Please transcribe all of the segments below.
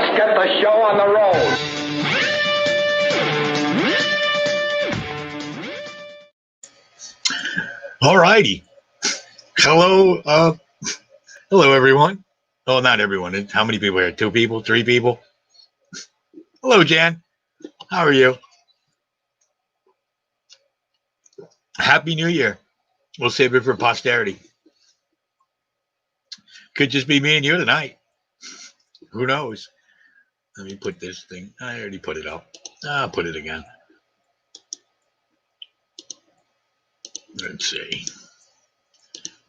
Let's get the show on the road. All righty. Hello, hello everyone. Oh, not everyone. How many people here? 2 people? 3 people? Hello, Jan. How are you? Happy New Year. We'll save it for posterity. Could just be me and you tonight. Who knows? Let me put this thing. I already put it up. I'll put it again. Let's see.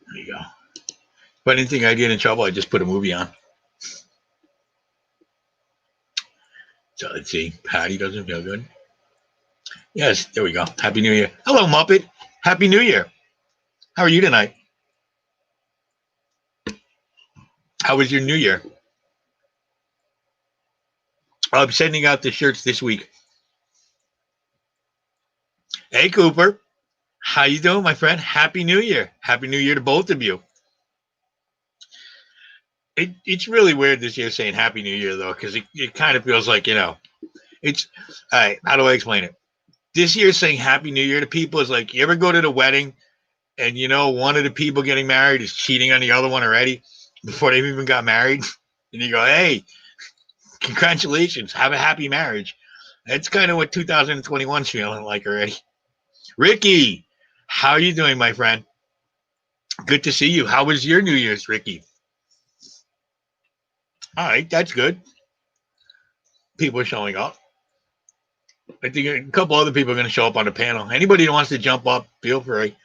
There you go. If I didn't think I'd get in trouble, I just put a movie on. So let's see. Patty doesn't feel good. Yes, there we go. Happy New Year. Hello, Muppet. Happy New Year. How are you tonight? How was your New Year? I'm sending out the shirts this week. Hey, Cooper. How you doing, my friend? Happy New Year. Happy New Year to both of you. It's really weird this year saying Happy New Year, though, because it kind of feels like, it's, all right, how do I explain it? This year saying Happy New Year to people is like, you ever go to the wedding and, one of the people getting married is cheating on the other one already before they've even got married? And you go, hey, congratulations, have a happy marriage. That's kind of what 2021's feeling like already. Ricky, how are you doing, my friend? Good to see you. How was your New Year's, Ricky? All right, that's good. People are showing up. I think a couple other people are going to show up on the panel. Anybody that wants to jump up, feel free.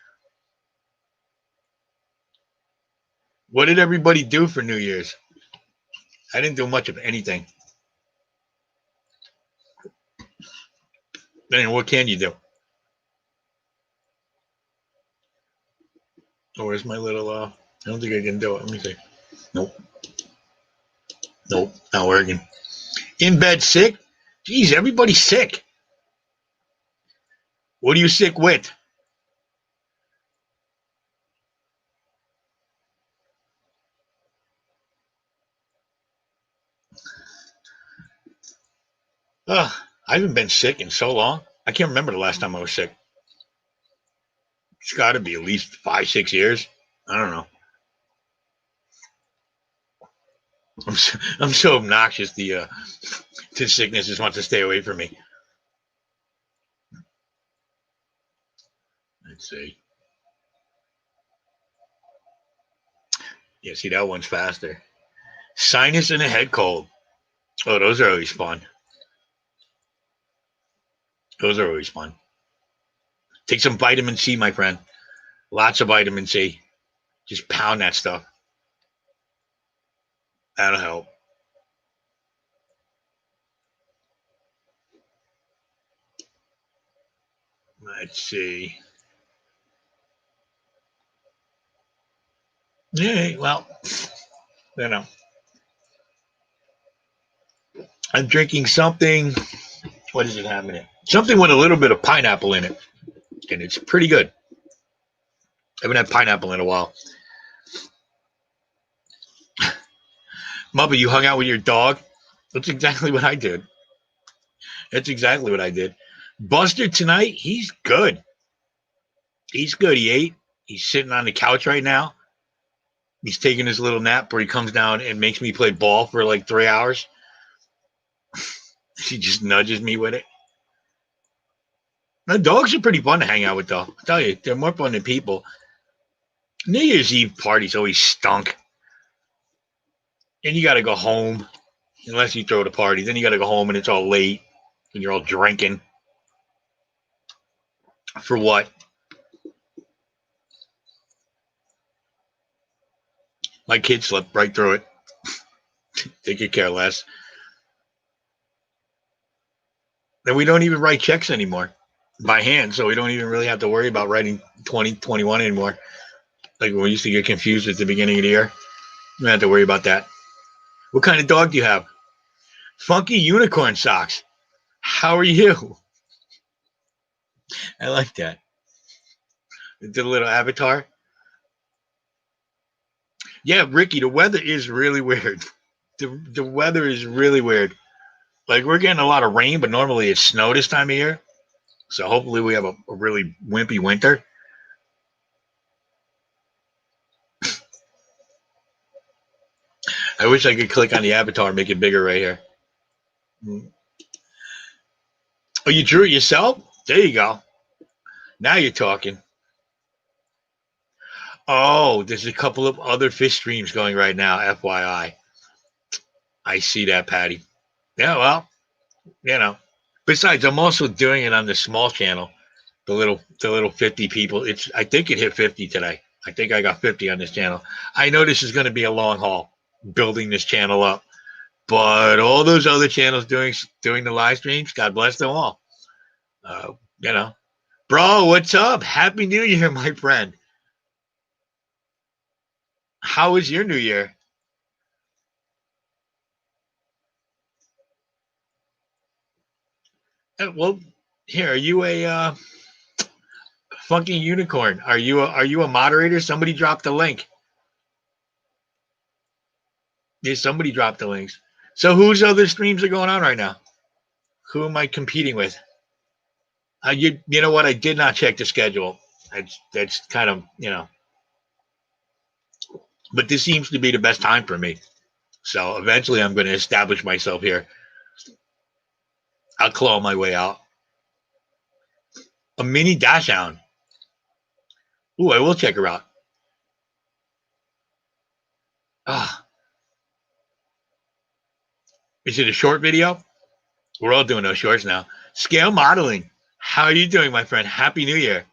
What did everybody do for New Year's? I didn't do much of anything. Then what can you do? Oh, where's my little, I don't think I can do it. Let me see. Nope, not working. In bed sick? Geez, everybody's sick. What are you sick with? I haven't been sick in so long. I can't remember the last time I was sick. It's got to be at least 5-6 years. I don't know. I'm so obnoxious. The sickness just wants to stay away from me. Let's see. Yeah, see, that one's faster. Sinus and a head cold. Oh, those are always fun. Take some vitamin C, my friend. Lots of vitamin C. Just pound that stuff. That'll help. Let's see. Yeah, well, I'm drinking something. What does it have in it? Something with a little bit of pineapple in it. And it's pretty good. I haven't had pineapple in a while. Mubba, you hung out with your dog? That's exactly what I did. Buster tonight, he's good. He ate. He's sitting on the couch right now. He's taking his little nap where he comes down and makes me play ball for like 3 hours. He just nudges me with it. The dogs are pretty fun to hang out with, though. I tell you, they're more fun than people. New Year's Eve parties always stunk. And you got to go home, unless you throw the party. Then you got to go home and it's all late and you're all drinking. For what? My kids slept right through it. They could care less. And we don't even write checks anymore by hand, so we don't even really have to worry about writing 2021 anymore. Like when we used to get confused at the beginning of the year. We don't have to worry about that. What kind of dog do you have? Funky unicorn socks. How are you? I like that. The little avatar. Yeah, Ricky, the weather is really weird. the weather is really weird. Like we're getting a lot of rain, but normally it's snow this time of year. So hopefully we have a really wimpy winter. I wish I could click on the avatar and make it bigger right here. Oh, you drew it yourself? There you go. Now you're talking. Oh, there's a couple of other fish streams going right now, FYI. I see that, Patty. Yeah, well, you know. Besides, I'm also doing it on the small channel, the little 50 people. I think it hit 50 today. I think I got 50 on this channel. I know this is going to be a long haul building this channel up, but all those other channels doing the live streams, God bless them all. You know, bro, what's up? Happy New Year, my friend. How was your New Year? Well, here, are you a funky unicorn? Are you a moderator? Somebody dropped the link. Yeah, somebody dropped the links. So whose other streams are going on right now? Who am I competing with? You know what? I did not check the schedule. That's kind of but this seems to be the best time for me. So eventually, I'm going to establish myself here. I'll claw my way out. A mini dash hound. Ooh, I will check her out. Ah, is it a short video? We're all doing those shorts now. Scale modeling. How are you doing, my friend? Happy New Year.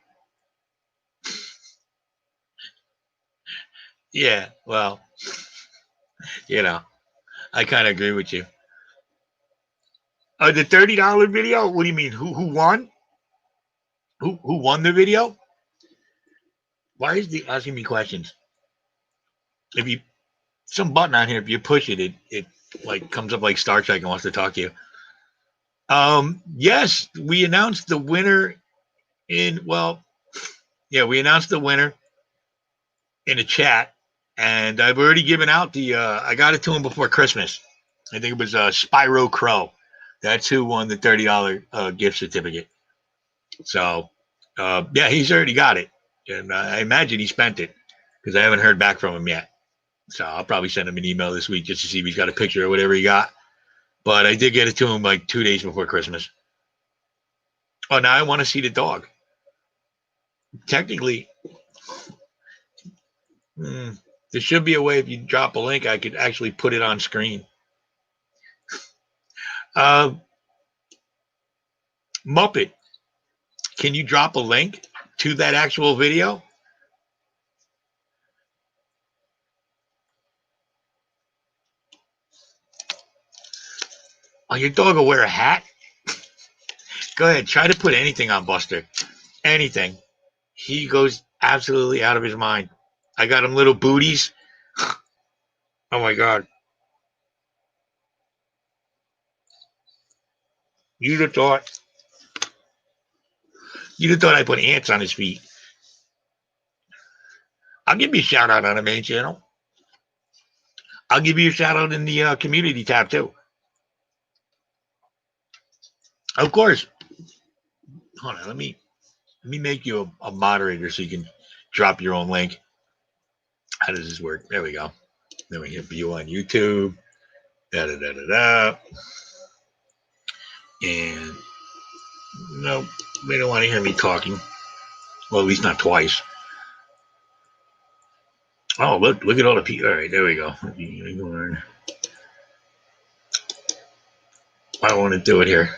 Yeah, well, you know, I kind of agree with you. The $30 video? What do you mean? Who won? Who won the video? Why is the asking me questions? If you some button on here, if you push it, it like comes up like Star Trek and wants to talk to you. Yes, we announced the winner we announced the winner in a chat, and I've already given out I got it to him before Christmas. I think it was Spyro Crow. That's who won the $30 gift certificate. So, yeah, he's already got it, and I imagine he spent it because I haven't heard back from him yet. So I'll probably send him an email this week just to see if he's got a picture or whatever he got. But I did get it to him like 2 days before Christmas. Oh, now I want to see the dog. Technically, there should be a way if you drop a link, I could actually put it on screen. Muppet, can you drop a link to that actual video? Oh, your dog will wear a hat? Go ahead, try to put anything on Buster. Anything. He goes absolutely out of his mind. I got him little booties. Oh my God. You'd have thought I put ants on his feet. I'll give you a shout out on the main channel. I'll give you a shout out in the community tab too. Of course. Hold on, let me make you a moderator so you can drop your own link. How does this work? There we go. Then we hit view on YouTube. Da da da da da. And no, they don't want to hear me talking. Well, at least not twice. Oh, look at all the people. All right, there we go. I want to do it here.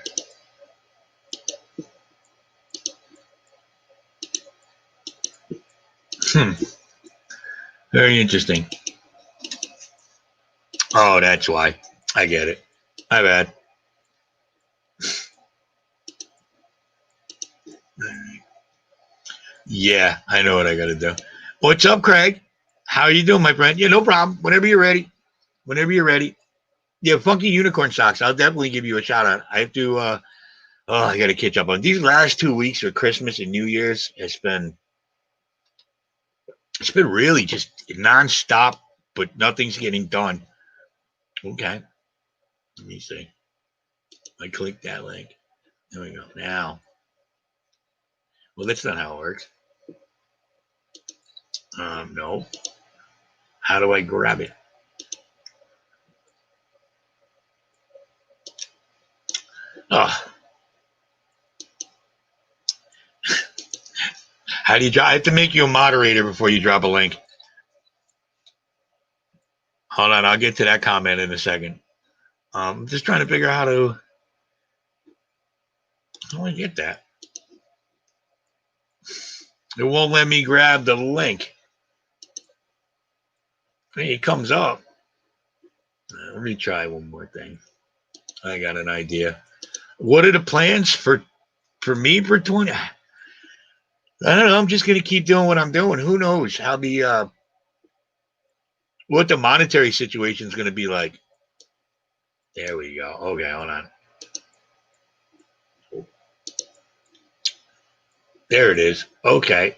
Very interesting. Oh, that's why. I get it. My bad. Yeah, I know what I got to do. What's up, Craig? How are you doing, my friend? Yeah, no problem. Whenever you're ready. Yeah, funky unicorn socks. I'll definitely give you a shout out. I have to. I got to catch up on these last 2 weeks for Christmas and New Year's. It's been really just nonstop, but nothing's getting done. Okay. Let me see. I click that link. There we go. Now, well, that's not how it works. No. How do I grab it? Oh, how do you drop? I have to make you a moderator before you drop a link. Hold on, I'll get to that comment in a second. I'm just trying to figure out how do I get that? It won't let me grab the link. It comes up. Let me try one more thing. I got an idea. What are the plans for me for 20? I don't know. I'm just gonna keep doing what I'm doing. Who knows how the what the monetary situation is gonna be like. There we go. Okay, hold on. There it is. Okay.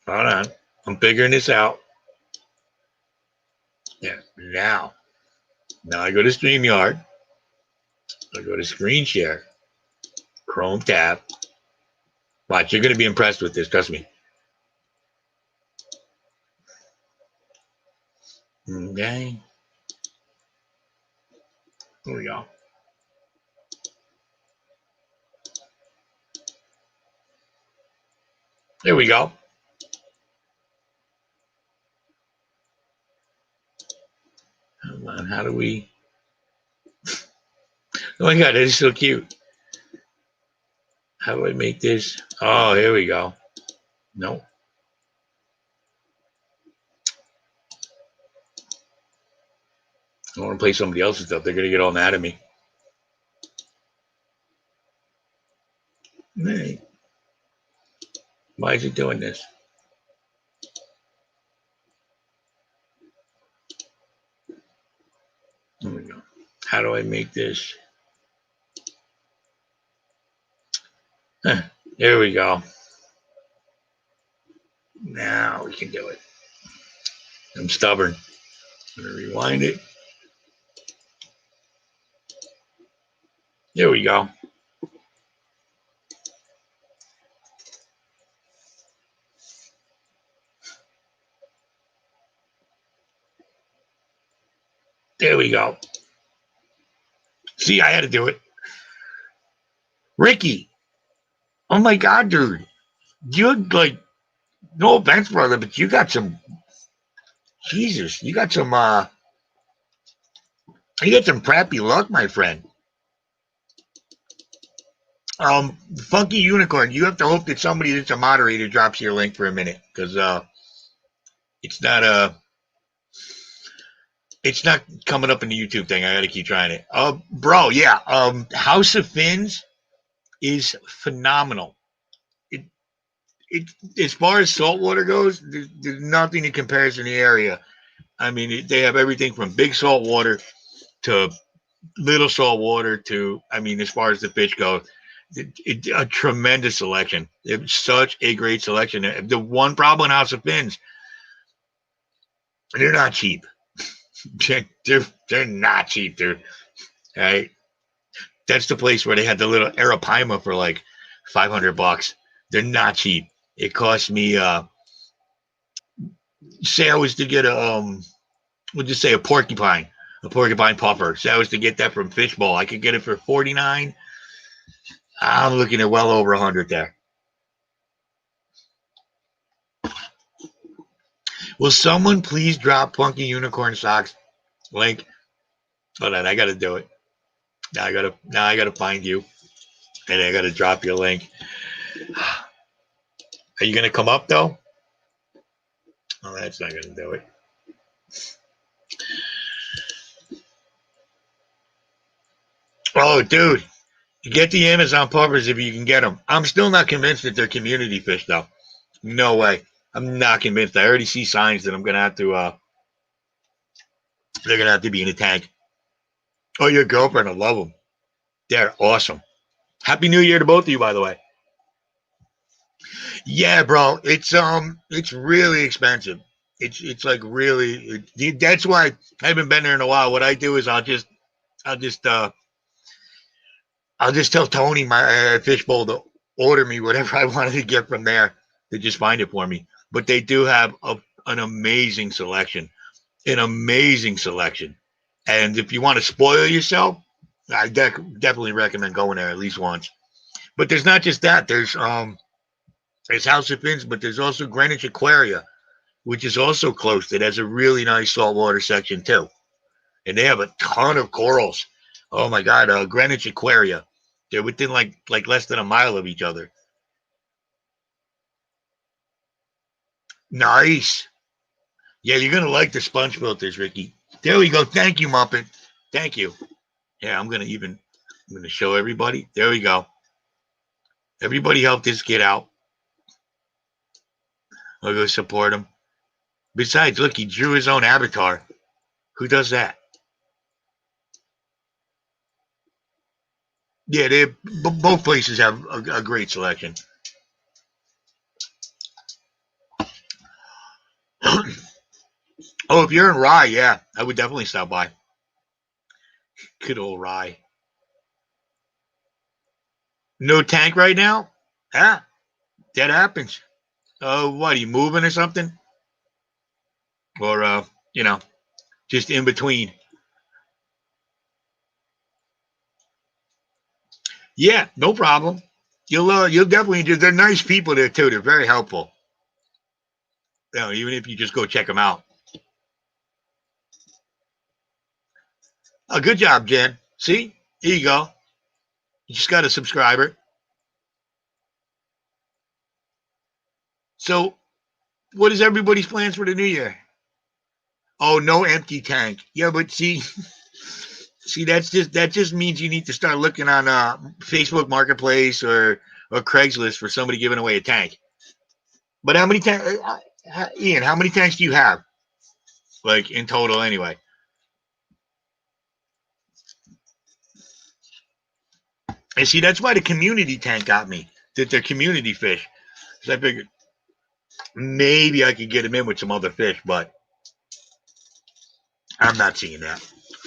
Hold on. I'm figuring this out. Yeah. Now I go to StreamYard. I go to Screen Share. Chrome tab. Watch, you're gonna be impressed with this. Trust me. Okay. Here we go. There we go. Hold on. How do we? Oh my god, that is so cute. How do I make this? Oh, here we go. No. I want to play somebody else's stuff. They're gonna get all mad at me. Hey, why is it doing this? There we go. How do I make this? Huh, there we go. Now we can do it. I'm stubborn. I'm gonna rewind it. There we go. There we go. See, I had to do it. Ricky. Oh my god, dude. You like no offense, brother, but you got some Jesus, you got some crappy luck, my friend. Funky Unicorn, you have to hope that somebody that's a moderator drops your link for a minute, because it's not it's not coming up in the YouTube thing. I gotta keep trying it. Bro, yeah. House of Fins is phenomenal. It it as far as saltwater goes, there's nothing that compares in the area. I mean, they have everything from big saltwater to little saltwater to, I mean, as far as the fish go, a tremendous selection. It's such a great selection. The one problem in House of Fins, they're not cheap. They're not cheap, dude. Right? That's the place where they had the little arapaima for like $500. They're not cheap. It cost me say I was to get we'll just say a porcupine puffer. Say I was to get that from Fishbowl. I could get it for 49. I'm looking at well over 100 there. Will someone please drop Funky Unicorn Socks link? Hold on, I gotta do it. Now I gotta find you. And I gotta drop your link. Are you gonna come up though? Oh, that's not gonna do it. Oh, dude, get the Amazon puffers if you can get them. I'm still not convinced that they're community fish though. No way. I'm not convinced. I already see signs that I'm gonna have to. They're gonna have to be in a tank. Oh, your girlfriend will love them. They're awesome. Happy New Year to both of you, by the way. Yeah, bro. It's really expensive. It's like really. That's why I haven't been there in a while. What I do is I'll just I'll just tell Tony my fishbowl to order me whatever I wanted to get from there. To just find it for me. But they do have an amazing selection, an amazing selection. And if you want to spoil yourself, I definitely recommend going there at least once. But there's not just that. There's House of Fins, but there's also Greenwich Aquaria, which is also close. It has a really nice saltwater section too, and they have a ton of corals. Oh my God, Greenwich Aquaria. They're within like less than a mile of each other. Nice. Yeah, you're gonna like the sponge filters, Ricky. There we go. Thank you, Muppet. Thank you. Yeah, I'm gonna show everybody. There we go. Everybody help this kid out. I'll go support him. Besides, look, he drew his own avatar. Who does that? Yeah, both places have a great selection. Oh, if you're in Rye, yeah, I would definitely stop by. Good old Rye. No tank right now? Yeah, that happens. Oh, what, are you moving or something? Or, you know, just in between? Yeah, no problem. You'll definitely do. They're nice people there too. They're very helpful. You know, even if you just go check them out. Oh, good job, Jen. See, here you go. You just got a subscriber. So, what is everybody's plans for the new year? Oh, no empty tank. Yeah, but see, that just means you need to start looking on Facebook Marketplace or Craigslist for somebody giving away a tank. But how many tanks, Ian? How many tanks do you have? Like in total, anyway. And see, that's why the community tank got me. That they're community fish. Because I figured maybe I could get them in with some other fish, but I'm not seeing that.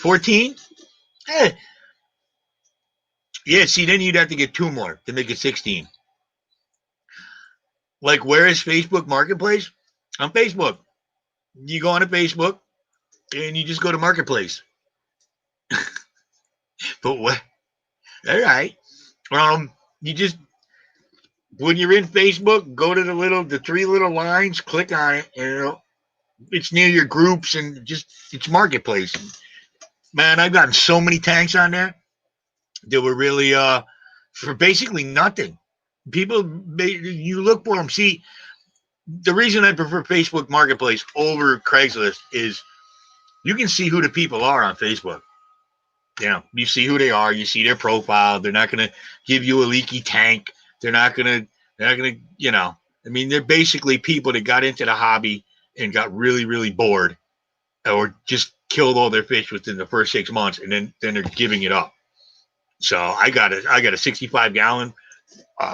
14? Eh. Yeah, see, then you'd have to get two more to make it 16. Like, where is Facebook Marketplace? On Facebook. You go on to Facebook and you just go to Marketplace. But what? All right. You just when you're in Facebook, go to the three little lines, click on it, and it's near your groups and just it's Marketplace. Man, I've gotten so many tanks on there that were really for basically nothing. People, you look for them. See, the reason I prefer Facebook Marketplace over Craigslist is you can see who the people are on Facebook. You know, you see who they are. You see their profile. They're not going to give you a leaky tank. They're not going to. They're not going to. You know, I mean, they're basically people that got into the hobby and got really, really bored, or just killed all their fish within the first 6 months, and then they're giving it up. So I got a 65 gallon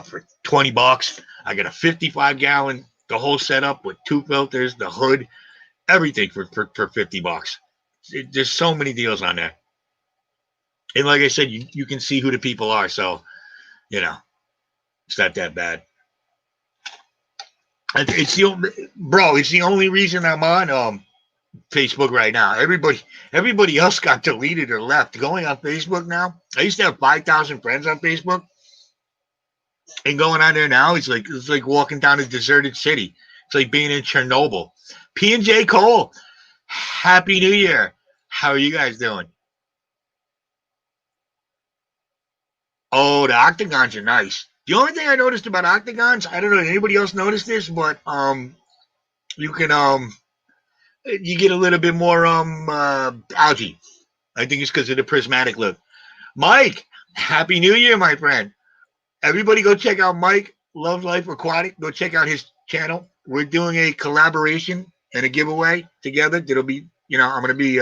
for $20. I got a 55 gallon, the whole setup with two filters, the hood, everything for $50. There's so many deals on there. And like I said, you can see who the people are. So, you know, it's not that bad. It's the only reason I'm on Facebook right now. Everybody else got deleted or left. Going on Facebook now. I used to have 5,000 friends on Facebook. And going on there now, it's like walking down a deserted city. It's like being in Chernobyl. P&J Cole, Happy New Year. How are you guys doing? Oh, the octagons are nice. The only thing I noticed about octagons, I don't know if anybody else noticed this, but you can you get a little bit more algae. I think it's because of the prismatic look. Mike, Happy New Year, my friend. Everybody go check out Mike, Love Life Aquatic. Go check out his channel. We're doing a collaboration and a giveaway together. That'll be, I'm going to be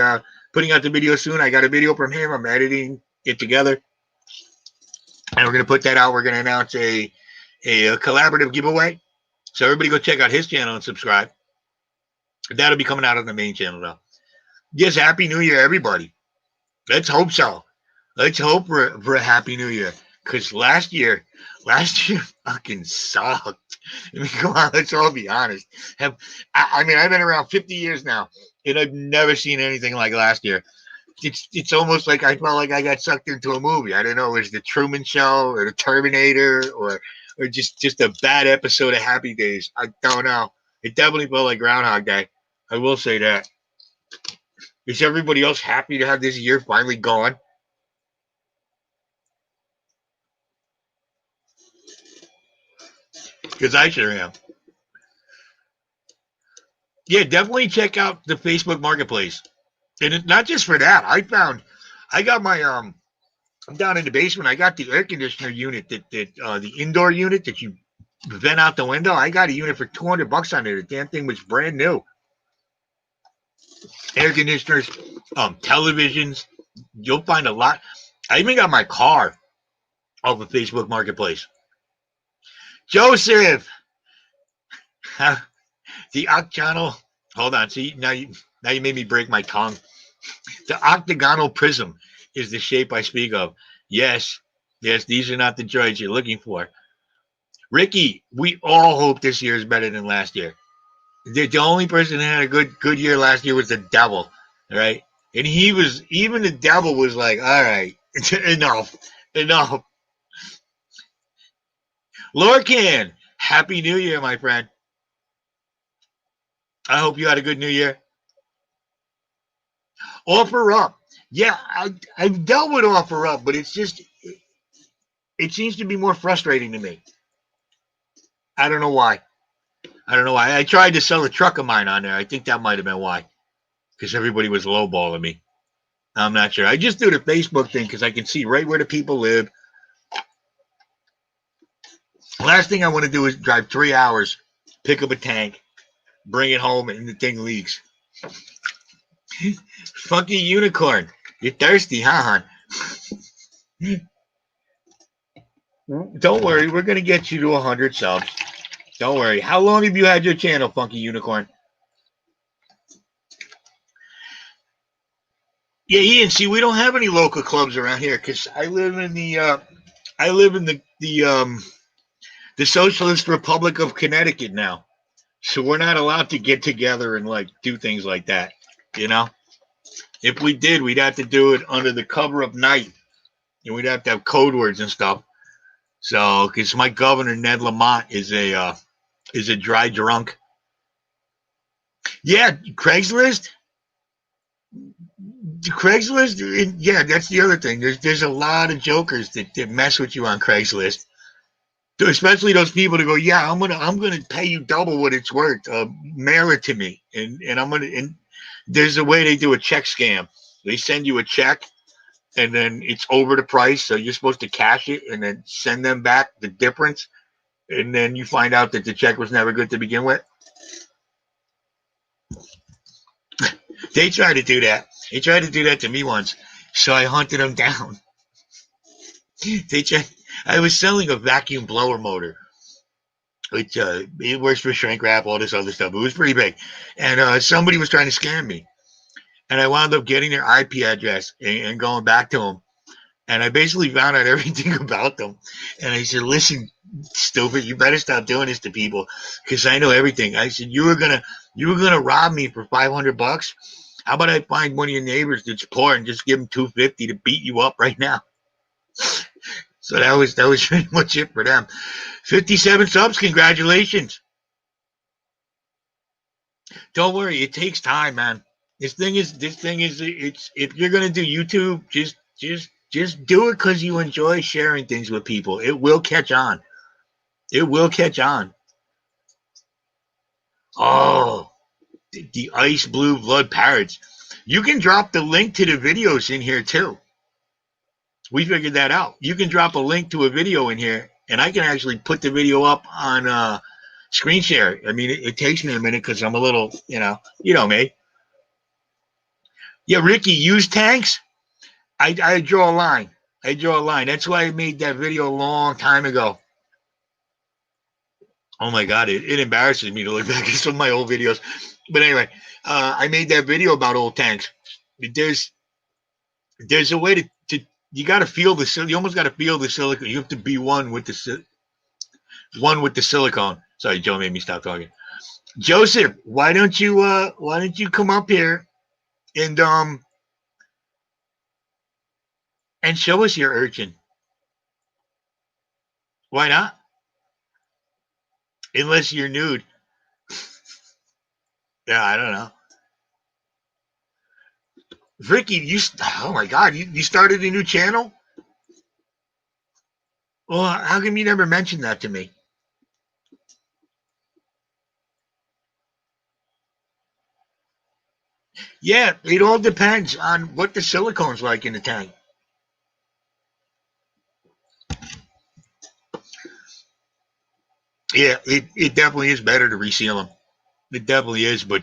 putting out the video soon. I got a video from him. I'm editing it together. And we're going to put that out. We're going to announce a collaborative giveaway. So everybody go check out his channel and subscribe. That'll be coming out on the main channel though. Yes, Happy New Year, everybody. Let's hope so. Let's hope for a Happy New Year. Because last year fucking sucked. I mean, come on, let's all be honest. I mean, I've been around 50 years now, and I've never seen anything like last year. It's almost like I felt like I got sucked into a movie. I don't know, it was the Truman Show or the Terminator or just a bad episode of Happy Days. I don't know. It definitely felt like Groundhog Day. I will say that. Is everybody else happy to have this year finally gone? Because I sure am. Yeah, definitely check out the Facebook Marketplace. And not just for that. I got my I'm down in the basement. I got the air conditioner unit that the indoor unit that you vent out the window. I got a unit for $200 on it. The damn thing was brand new. Air conditioners, televisions. You'll find a lot. I even got my car off of Facebook Marketplace. Joseph, the octagonal. Hold on. See, now you made me break my tongue. The octagonal prism is the shape I speak of. Yes, these are not the droids you're looking for. Ricky, we all hope this year is better than last year. The only person that had a good year last year was the devil, right? And even the devil was like, all right, enough. Lorcan, Happy New Year, my friend. I hope you had a good New Year. Offer Up. Yeah, I've dealt with Offer Up, but it's just, it seems to be more frustrating to me. I don't know why. I tried to sell a truck of mine on there. I think that might have been why. Because everybody was lowballing me. I'm not sure. I just do the Facebook thing because I can see right where the people live. Last thing I want to do is drive 3 hours, pick up a tank, bring it home, and the thing leaks. Funky Unicorn. You're thirsty, huh, hon? Don't worry. We're going to get you to 100 subs. Don't worry. How long have you had your channel, Funky Unicorn? Yeah, Ian. See, we don't have any local clubs around here because I live in the Socialist Republic of Connecticut now. So we're not allowed to get together and like do things like that. You know, if we did, we'd have to do it under the cover of night, and we'd have to have code words and stuff. So, because my governor Ned Lamont is a dry drunk. Yeah, Craigslist. Yeah, that's the other thing. There's a lot of jokers that mess with you on Craigslist, especially those people that go, yeah, I'm gonna pay you double what it's worth. Mail it to me, and there's a way they do a check scam. They send you a check, and then it's over the price, so you're supposed to cash it and then send them back the difference, and then you find out that the check was never good to begin with. They tried to do that. They tried to do that to me once, so I hunted them down. I was selling a vacuum blower motor, which it works for shrink wrap, all this other stuff. It was pretty big, and somebody was trying to scam me, and I wound up getting their IP address and going back to them, and I basically found out everything about them, and I said, "Listen, stupid, you better stop doing this to people, because I know everything." I said, "You were gonna rob me for $500. How about I find one of your neighbors that's poor and just give them $250 to beat you up right now?" So that was pretty much it for them. 57 subs, congratulations. Don't worry, it takes time, man. It's if you're gonna do YouTube, just do it because you enjoy sharing things with people. It will catch on. It will catch on. Oh, the ice blue blood parrots. You can drop the link to the videos in here too. We figured that out. You can drop a link to a video in here, and I can actually put the video up on screen share. I mean, it takes me a minute because I'm a little, you know me. Yeah, Ricky, use tanks. I draw a line. I draw a line. That's why I made that video a long time ago. Oh my God, it embarrasses me to look back at some of my old videos. But anyway, I made that video about old tanks. There's there's a way to you got to feel the you almost got to feel the silicone. You have to be one with the silicone. Sorry, Joe made me stop talking. Joseph, why don't you come up here and and show us your urchin? Why not? Unless you're nude. Yeah, I don't know. Ricky, oh my God, you started a new channel? Well, how come you never mentioned that to me? Yeah, it all depends on what the silicone's like in the tank. Yeah, it definitely is better to reseal them. It definitely is, but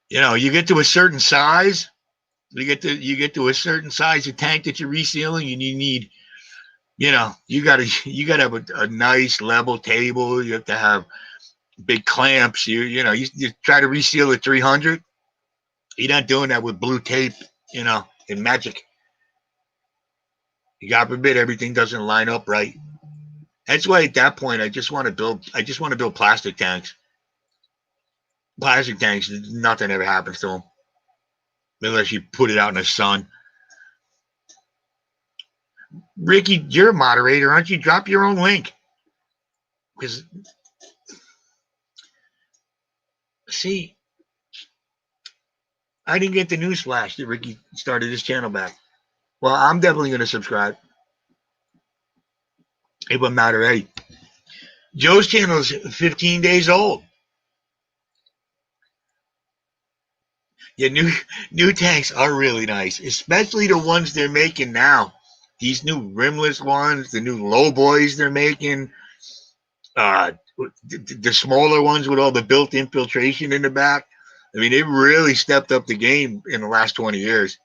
you get to a certain size, you get to a certain size of tank that you're resealing, and you need, you gotta have a nice level table. You have to have big clamps. You try to reseal at 300. You're not doing that with blue tape, and magic. God forbid everything doesn't line up right. That's why at that point I just want to build plastic tanks. Plastic tanks, nothing ever happens to them unless you put it out in the sun. Ricky, you're a moderator, aren't you? Drop your own link. Because see, I didn't get the news flash that Ricky started his channel back. Well, I'm definitely going to subscribe. It wouldn't matter. Hey, Joe's channel is 15 days old. Yeah, new tanks are really nice, especially the ones they're making now. These new rimless ones, the new low boys they're making, uh, the smaller ones with all the built-in filtration in the back. I mean, they really stepped up the game in the last 20 years.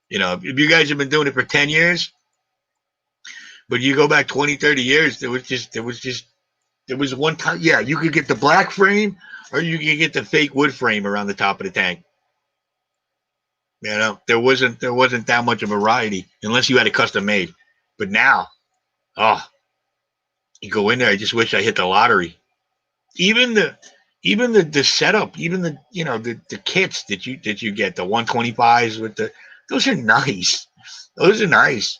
If you guys have been doing it for 10 years, but you go back 20, 30 years, there was one time, yeah, you could get the black frame or you could get the fake wood frame around the top of the tank. There wasn't that much of a variety unless you had it custom made. But now, oh, you go in there, I just wish I hit the lottery. Even the setup, even the kits that you get, the 125s with those are nice. Those are nice.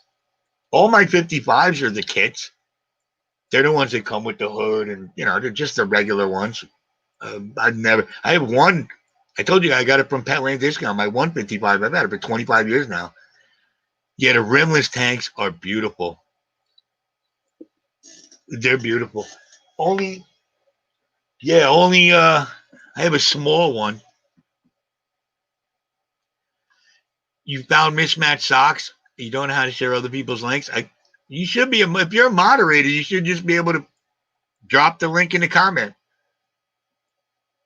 All my 55s are the kits. They're the ones that come with the hood, and they're just the regular ones. I have one. I told you I got it from Petland Discount. My 155. I've had it for 25 years now. Yeah, the rimless tanks are beautiful. They're beautiful. Only, yeah, only. I have a small one. You found mismatched socks. You don't know how to share other people's links. You should be if you're a moderator, you should just be able to drop the link in the comment.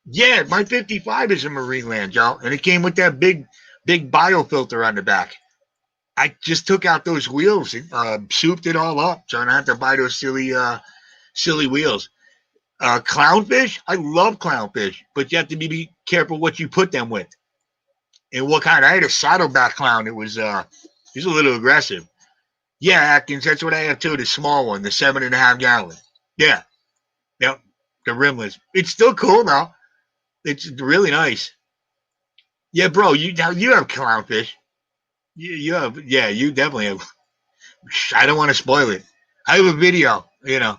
Yeah, my 55 is a Marineland, y'all, and it came with that big biofilter on the back. I just took out those wheels and souped it all up, so I don't have to buy those silly wheels. Clownfish, I love clownfish, but you have to be careful what you put them with and what kind. I had a saddleback clown. He's a little aggressive. Yeah, Atkins, that's what I have too. The small one, the 7.5 gallon. Yeah, yep, the rimless. It's still cool now. It's really nice. Yeah, bro, you have clownfish. You have, yeah, you definitely have. I don't want to spoil it. I have a video. I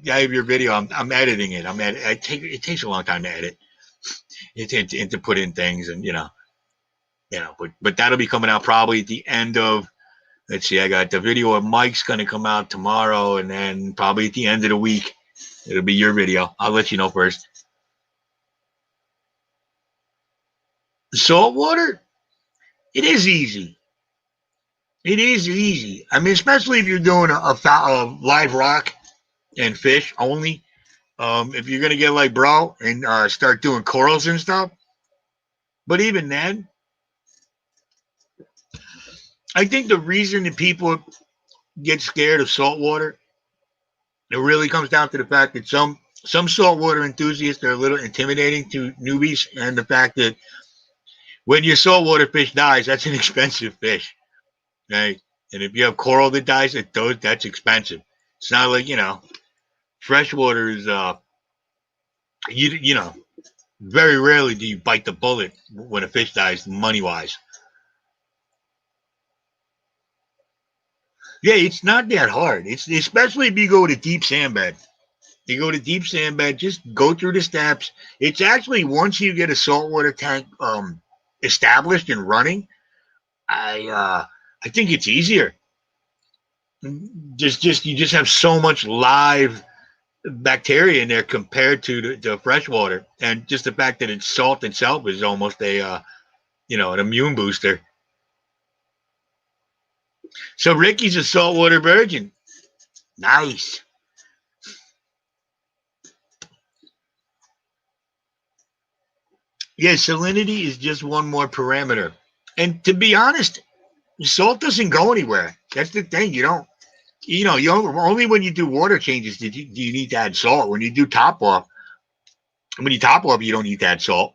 have your video. I'm editing it. It takes a long time to edit. And to put in things, and but that'll be coming out probably at the end of. Let's see. I got the video of Mike's going to come out tomorrow, and then probably at the end of the week, it'll be your video. I'll let you know first. Salt water, it is easy. It is easy. I mean, especially if you're doing a live rock and fish only. If you're gonna get like bro and start doing corals and stuff, but even then, I think the reason that people get scared of salt water, it really comes down to the fact that some saltwater enthusiasts are a little intimidating to newbies, and the fact that when your saltwater fish dies, that's an expensive fish, right? And if you have coral that dies, that's expensive. It's not like freshwater is you know very rarely do you bite the bullet when a fish dies, money wise. Yeah, it's not that hard. It's especially if you go to deep sand bed. You go to deep sand bed, just go through the steps. It's actually once you get a saltwater tank established and running, I think it's easier. Just you just have so much live bacteria in there compared to the freshwater, and just the fact that it's salt itself is almost a an immune booster. So Ricky's a saltwater virgin. Nice. Yeah, salinity is just one more parameter. And to be honest, salt doesn't go anywhere. That's the thing. You only when you do water changes do you need to add salt. When you do when you top off, you don't need to add salt.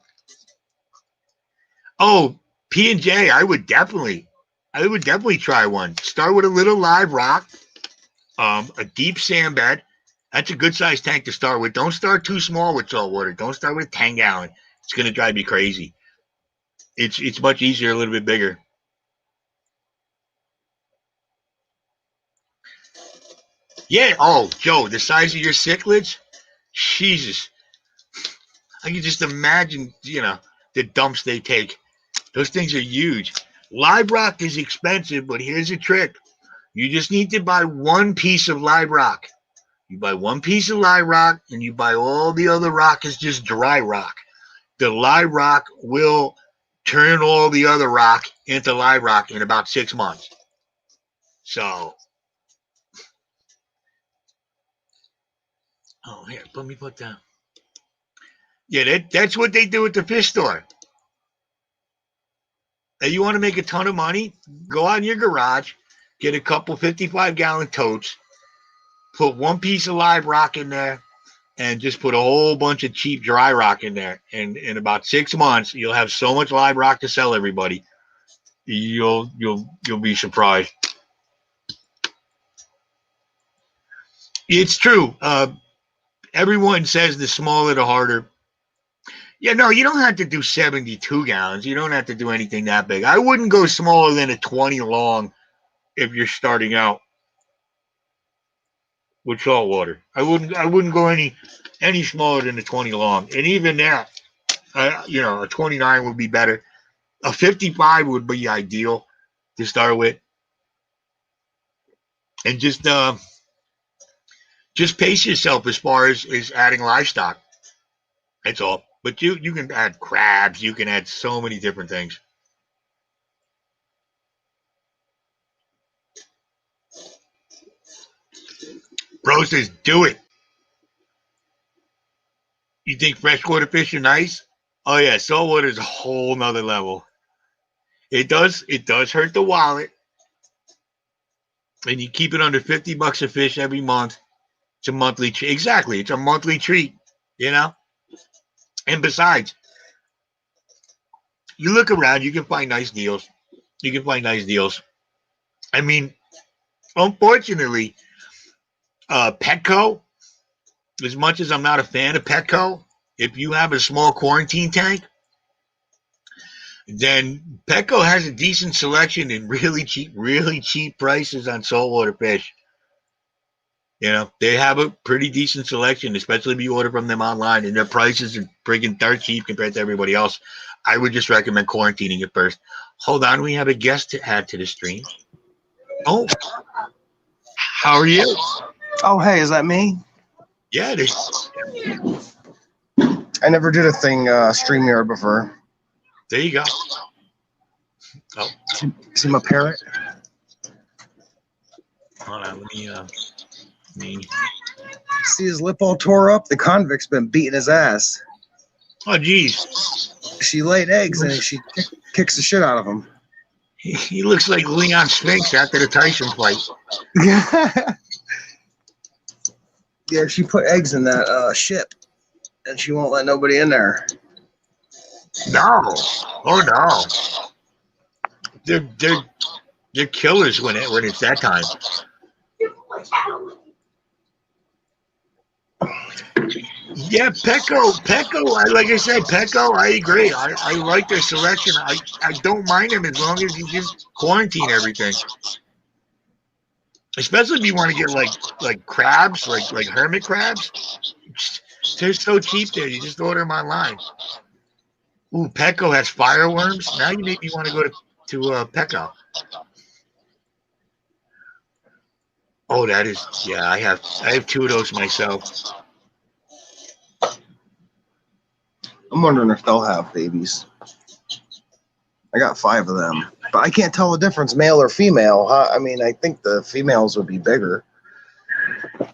Oh, P&J, I would definitely try one. Start with a little live rock, a deep sand bed. That's a good sized tank to start with. Don't start too small with salt water. Don't start with a 10-gallon. It's gonna drive you crazy. It's much easier, a little bit bigger. Yeah. Oh, Joe, the size of your cichlids, Jesus. I can just imagine, the dumps they take. Those things are huge. Live rock is expensive, but here's a trick. You just need to buy one piece of live rock. You buy one piece of live rock, and you buy all the other rock is just dry rock. The live rock will turn all the other rock into live rock in about 6 months. So, here, let me put down. Yeah, that's what they do at the fish store. And you want to make a ton of money? Go out in your garage, get a couple 55-gallon totes, put one piece of live rock in there, and just put a whole bunch of cheap dry rock in there. And in about 6 months, you'll have so much live rock to sell everybody. You'll be surprised. It's true. Everyone says the smaller the harder. Yeah, no, you don't have to do 72 gallons. You don't have to do anything that big. I wouldn't go smaller than a 20 long if you're starting out with salt water. I wouldn't go any smaller than a 20 long. And even that, a 29 would be better. A 55 would be ideal to start with. And just pace yourself as far as adding livestock. That's all. But you can add crabs. You can add so many different things. Bro says, do it. You think freshwater fish are nice? Oh yeah, saltwater is a whole nother level. It does hurt the wallet. And you keep it under $50 a fish every month. It's a monthly treat. Exactly. It's a monthly treat, And besides, you look around, you can find nice deals. I mean, unfortunately, Petco, as much as I'm not a fan of Petco, if you have a small quarantine tank, then Petco has a decent selection and really cheap prices on saltwater fish. They have a pretty decent selection, especially if you order from them online, and their prices are friggin' dirt cheap compared to everybody else. I would just recommend quarantining it first. Hold on, we have a guest to add to the stream. Oh, how are you? Oh, hey, is that me? Yeah, it is. I never did a thing StreamYard before. There you go. Oh, See my parrot? hold on, let me. See his lip all tore up? The convict's been beating his ass. Oh, geez. She laid eggs and she kicks the shit out of him. He looks like Leon Spinks after the Tyson fight. Yeah, she put eggs in that ship, and she won't let nobody in there. No. Oh no. They're killers when it's that time. Yeah, Pecco. Like I said, Pecco. I agree. I like their selection. I don't mind him as long as you just quarantine everything. Especially if you want to get like crabs, like hermit crabs. They're so cheap there. You just order them online. Ooh, Pecco has fireworms. Now you make me want to go to Pecco. Oh, that is yeah. I have two of those myself. I'm wondering if they'll have babies. I got 5 of them, but I can't tell the difference, male or female. I mean, I think the females would be bigger. Do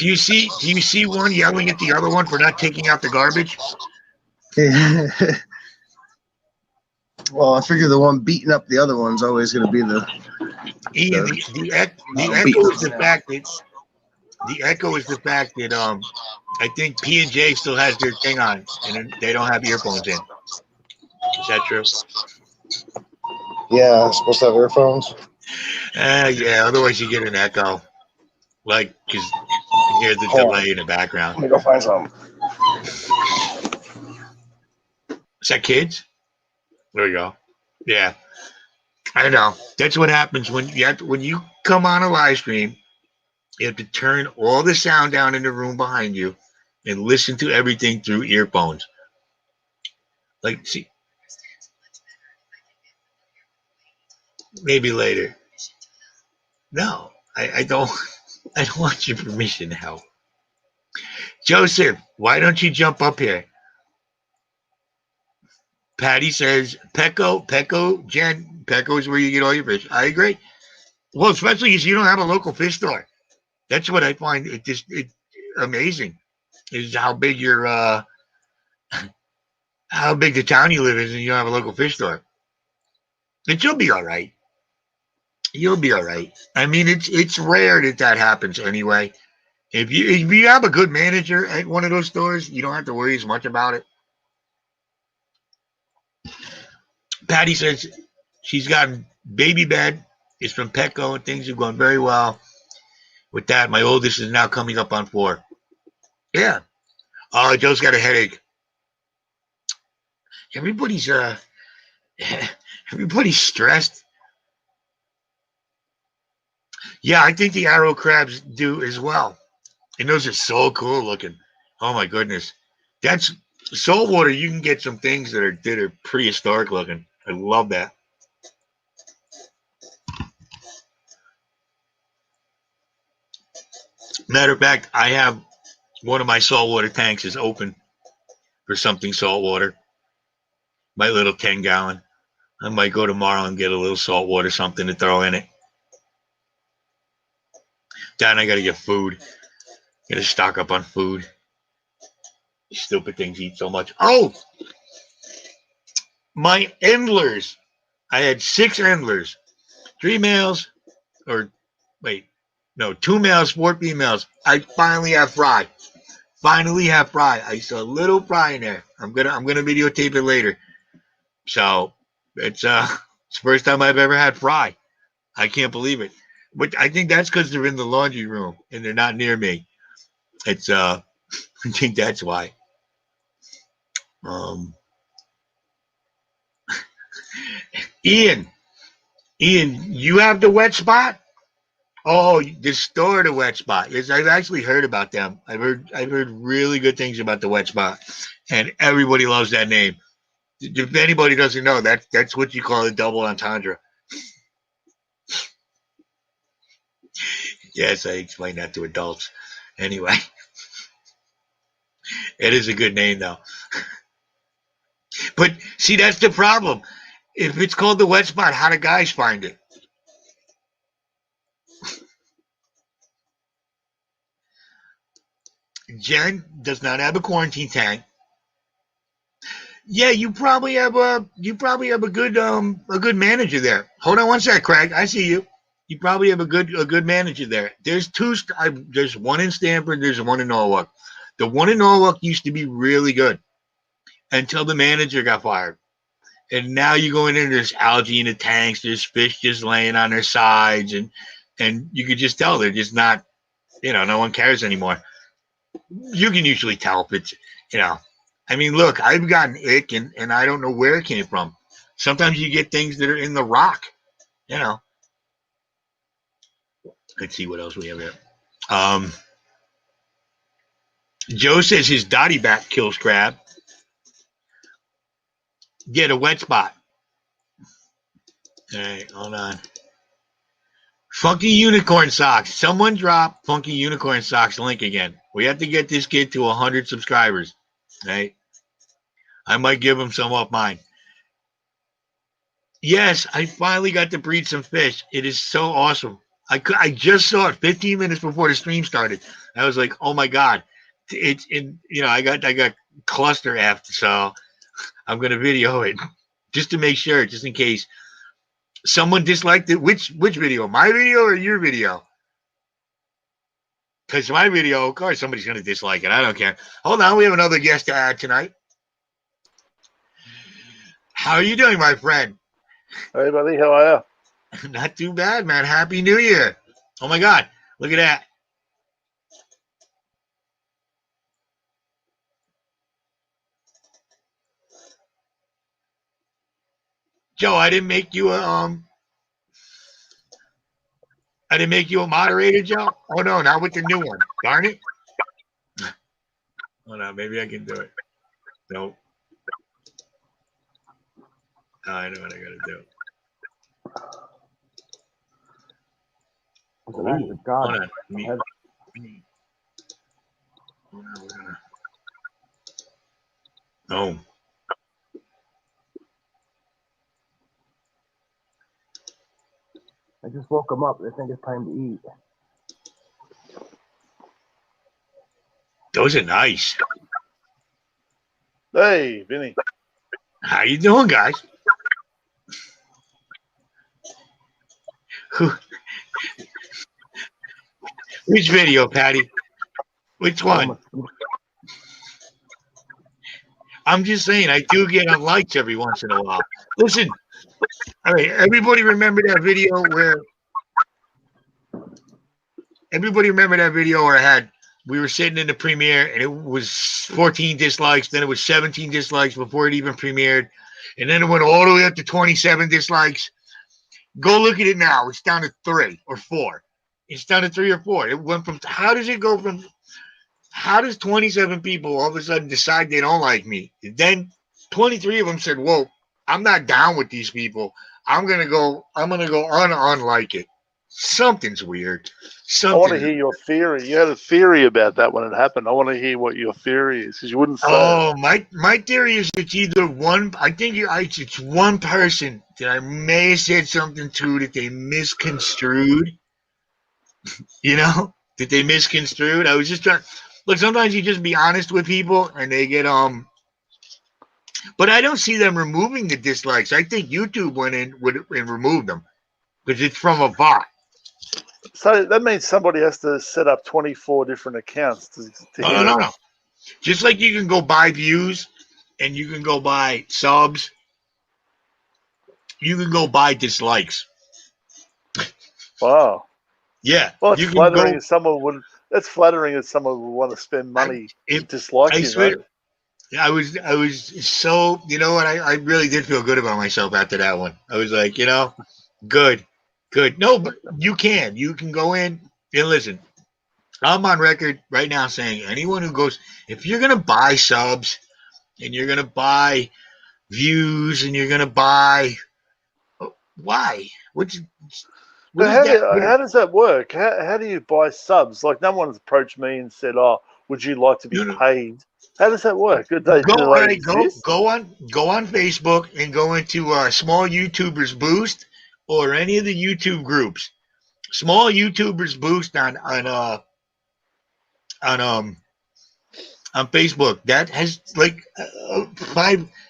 you see one yelling at the other one for not taking out the garbage? Well, I figure the one beating up the other one's always going to be Ian, the echo is the fact that I think P&J still has their thing on and they don't have earphones in. Is that true? Yeah, supposed to have earphones. Yeah. Otherwise, you get an echo, like because you hear the delay in the background. Let me go find some. Is that kids? There you go. Yeah, I know. That's what happens when you come on a live stream. You have to turn all the sound down in the room behind you and listen to everything through earphones. Like, see, maybe later. No, I don't. I don't want your permission to help. Joseph, why don't you jump up here? Patty says, Pecco, Jen, Pecco is where you get all your fish. I agree. Well, especially because you don't have a local fish store. That's what I find it amazing is how big the town you live in and you don't have a local fish store. But you'll be all right. You'll be all right. I mean, it's rare that happens anyway. If you have a good manager at one of those stores, you don't have to worry as much about it. Patty says she's gotten baby bed. It's from Petco and things have gone very well. With that, my oldest is now coming up on 4. Yeah. Oh, Joe's got a headache. Everybody's everybody's stressed. Yeah, I think the arrow crabs do as well. And those are so cool looking. Oh my goodness. That's saltwater. You can get some things that are prehistoric looking. I love that. Matter of fact, I have one of my saltwater tanks is open for something saltwater. My little 10-gallon. I might go tomorrow and get a little saltwater something to throw in it. Then I got to get food. Got to stock up on food. These stupid things eat so much. Oh, my endlers. I had 6 endlers. 3 males, or wait, no, 2 males, 4 females. I finally have fry. I saw a little fry in there. I'm gonna videotape it later. So it's it's the first time I've ever had fry. I can't believe it. But I think that's because they're in the laundry room and they're not near me. It's I think that's why. Um, Ian, you have the wet spot? Oh, the store, the wet spot. Yes, I've actually heard about them. I've heard really good things about the wet spot, and everybody loves that name. If anybody doesn't know, that's what you call a double entendre. Yes, I explained that to adults. Anyway, it is a good name though. But see, that's the problem. If it's called the wet spot, how do guys find it? Jen does not have a quarantine tank. Yeah, you probably have a good manager there. Hold on one sec, Craig. I see you. You probably have a good manager there. There's there's one in Stamford. There's one in Norwalk. The one in Norwalk used to be really good until the manager got fired. And now you go in there, there's algae in the tanks, there's fish just laying on their sides, and you could just tell they're just not, no one cares anymore. You can usually tell if it's, I mean, look, I've gotten ick and I don't know where it came from. Sometimes you get things that are in the rock, Let's see what else we have here. Joe says his dotty back kills crab. Get a wet spot. All right, hold on. Funky Unicorn Socks. Someone drop Funky Unicorn Socks link again. We have to get this kid to 100 subscribers. Right? I might give him some off mine. Yes, I finally got to breed some fish. It is so awesome. I just saw it 15 minutes before the stream started. I was like, oh my God. I got cluster after, so I'm gonna video it just to make sure, just in case someone disliked it. Which video? My video or your video? Because my video, of course, somebody's gonna dislike it. I don't care. Hold on, we have another guest to add tonight. How are you doing, my friend? Hey, buddy, how are you? Not too bad, man. Happy New Year. Oh my God, look at that. Joe, I didn't make you a moderator, Joe. Oh no, not with the new one. Darn it. Hold on, maybe I can do it. Nope. Oh, I know what I gotta do. It's an act of God. Hold on. Hold on. Oh. I just woke them up. They think it's time to eat. Those are nice. Hey, Vinny. How you doing, guys? Which video, Patty? Which one? I'm just saying, I do get on likes every once in a while. Listen, all right, everybody remember that video where we were sitting in the premiere and it was 14 dislikes, then it was 17 dislikes before it even premiered, and then it went all the way up to 27 dislikes. Go look at it now. It's down to 3 or 4. It's down to 3 or 4. It went from, how does 27 people all of a sudden decide they don't like me? And then 23 of them said, whoa, I'm not down with these people. I'm gonna go unlike it. Something's weird. I want to hear your theory. You had a theory about that when it happened. I want to hear what your theory is, because you wouldn't say. Oh, my theory is it's either one. I think it's one person that I may have said something to that they misconstrued. That they misconstrued. I was just trying. Look, sometimes you just be honest with people, and they get But I don't see them removing the dislikes. I think YouTube went in and removed them because it's from a bot. So that means somebody has to set up 24 different accounts to No. Just like you can go buy views and you can go buy subs, you can go buy dislikes. Wow. Yeah. Well, it's flattering if someone would. That's flattering if someone would want to spend money to dislike you. Swear, I was so, what? I really did feel good about myself after that one. I was like, good. No, but you can go in and listen. I'm on record right now saying anyone who goes, if you're going to buy subs and you're going to buy views and you're going to buy, why? How does that work? How do you buy subs? Like, no one's approached me and said, oh, would you like to be paid? How does that work? Go on Facebook and go into Small YouTubers Boost or any of the YouTube groups. Small YouTubers Boost on Facebook. That has like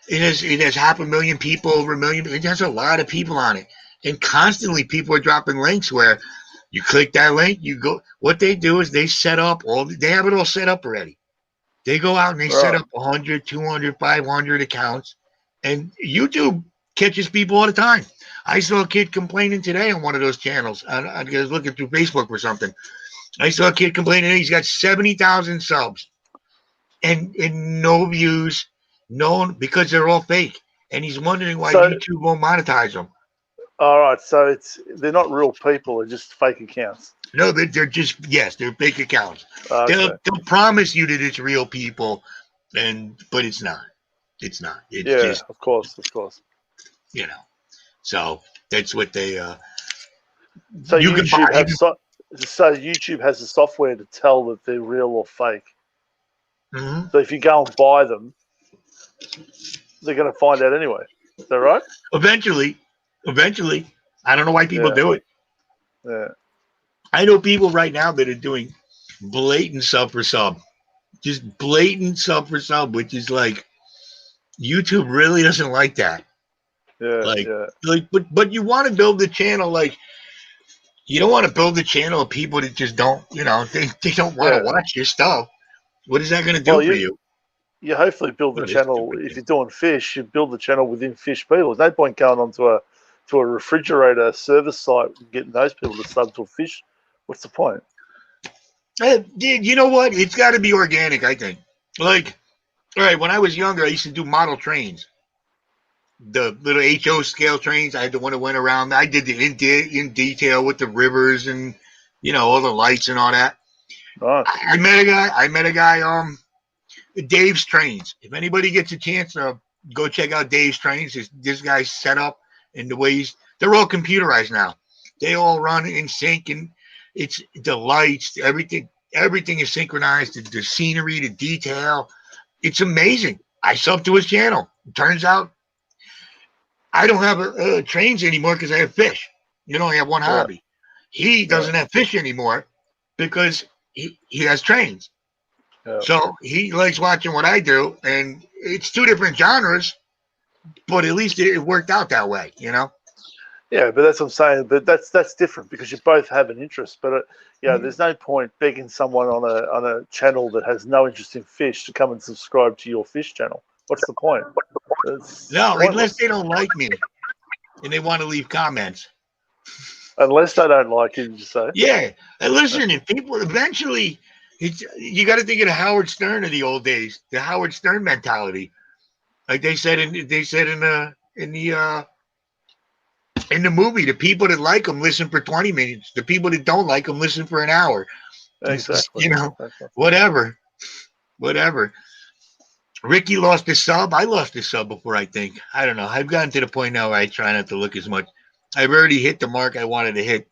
it has 500,000 people, over 1 million. It has a lot of people on it, And constantly people are dropping links where you click that link, you go. What they do is they set up they have it all set up already. They go out and they set Right. up 100, 200, 500 accounts, and YouTube catches people all the time. I saw a kid complaining today on one of those channels. I was looking through Facebook or something. I saw a kid complaining he's got 70,000 subs and no views, because they're all fake. And he's wondering why So- YouTube won't monetize them. All right, so they're not real people; they're just fake accounts. No, they're just, yes, they're fake accounts. Okay. They'll promise you that it's real people, but it's not. It's not. It's Yeah, just, of course. So that's what they. So You can YouTube buy- YouTube has the software to tell that they're real or fake. Mhm. So if you go and buy them, they're going to find out anyway. Is that right? Eventually, I don't know why people Yeah. do it. Yeah. I know people right now that are doing blatant sub for sub, just blatant sub for sub, which is like YouTube really doesn't like that. Yeah. Like, yeah. but you want to build the channel like. You don't want to build a channel of people that just don't, they don't want to Yeah. watch your stuff. What is that going to do Well, for you? You hopefully build the What is channel. stupid If thing? you're doing fish, you build the channel within fish people. There's no point going onto a refrigerator service site and getting those people to sub to a fish. What's the point? Dude, you know what? It's got to be organic, I think. Like, all right, when I was younger, I used to do model trains. The little HO scale trains. I had the one that went around. I did the in detail with the rivers and, all the lights and all that. Nice. I met a guy, Dave's Trains. If anybody gets a chance to go check out Dave's Trains, this guy's set up and the way they're all computerized now. They all run in sync, and it's the lights, everything is synchronized. The scenery, the detail, it's amazing. I sub to his channel. It turns out I don't have trains anymore because I have fish. You only have one hobby. He doesn't have fish anymore because he has trains. Yeah. So he likes watching what I do, and it's two different genres, but at least it worked out that way, Yeah, but that's what I'm saying. But that's different because you both have an interest. But there's no point begging someone on a channel that has no interest in fish to come and subscribe to your fish channel. What's the point? It's No, pointless. unless they don't like me and they want to leave comments. Unless they don't like you, you say. Yeah, and listen, if people eventually, you got to think of the Howard Stern of the old days, the Howard Stern mentality. Like they said in the movie, the people that like him listen for 20 minutes. The people that don't like him listen for an hour. Exactly. Exactly. Whatever. Ricky lost his sub. I lost his sub before, I think. I don't know. I've gotten to the point now where I try not to look as much. I've already hit the mark I wanted to hit.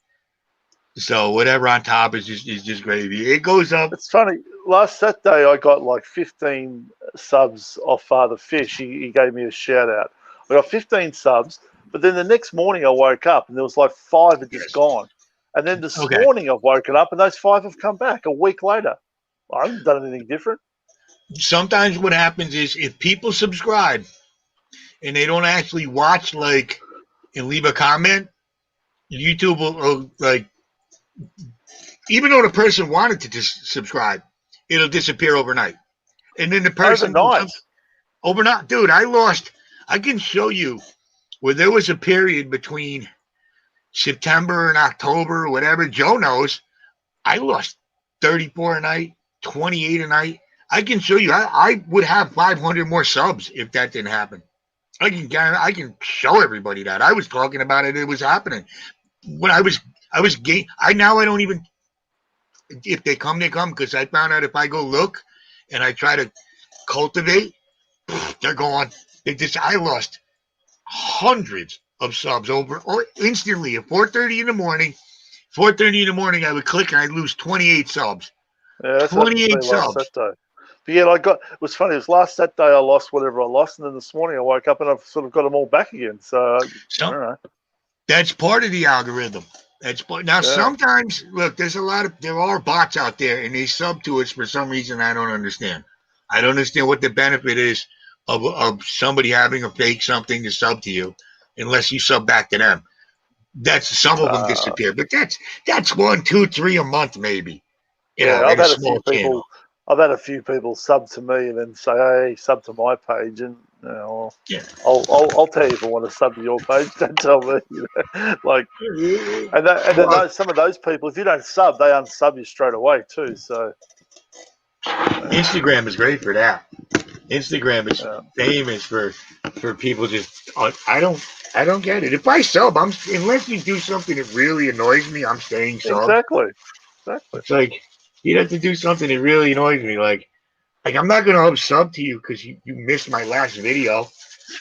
So whatever on top is just gravy. It goes up. It's funny. Last Saturday, I got like 15 subs off Father Fish. He gave me a shout out. I got 15 subs, but then the next morning I woke up and there was like 5 had just gone. And then this morning I've woken up and those 5 have come back a week later. I haven't done anything different. Sometimes what happens is if people subscribe and they don't actually watch and leave a comment, YouTube will even though the person wanted to just subscribe, it'll disappear overnight. And then the person overnight, dude, I can show you where there was a period between September and October or whatever. Joe knows. I lost 34 a night, 28 a night. I can show you. I would have 500 more subs if that didn't happen. I can show everybody that. I was talking about it. It was happening. When I was I don't even, if they come, they come, because I found out if I go look and I try to cultivate, they're gone. I lost hundreds of subs instantly at 4:30 in the morning. 4:30 in the morning, I would click and I'd lose 28 subs. Yeah, that's 28 subs. Last Saturday. But yeah, it was funny. It was last Saturday I lost whatever I lost, and then this morning I woke up and I've sort of got them all back again. So I don't know. That's part of the algorithm. Sometimes, look, there are bots out there and they sub to us for some reason I don't understand. I don't understand what the benefit is of somebody having a fake something to sub to you unless you sub back to them. That's some of them disappear, but that's 1, 2, 3 a month maybe. You know, I've in a had a few small channel. people. I've had a few people sub to me and then say, "Hey, sub to my page," and Yeah. I'll tell you if I want to sub to your page. Don't tell me. Like, and then Well, some of those people, if you don't sub, they unsub you straight away too. So Instagram is great for that. Instagram is yeah. famous for people just. I don't get it. If I sub, unless you do something that really annoys me, I'm staying sub. Exactly. It's like you'd have to do something that really annoys me, like I'm not gonna sub to you because you missed my last video.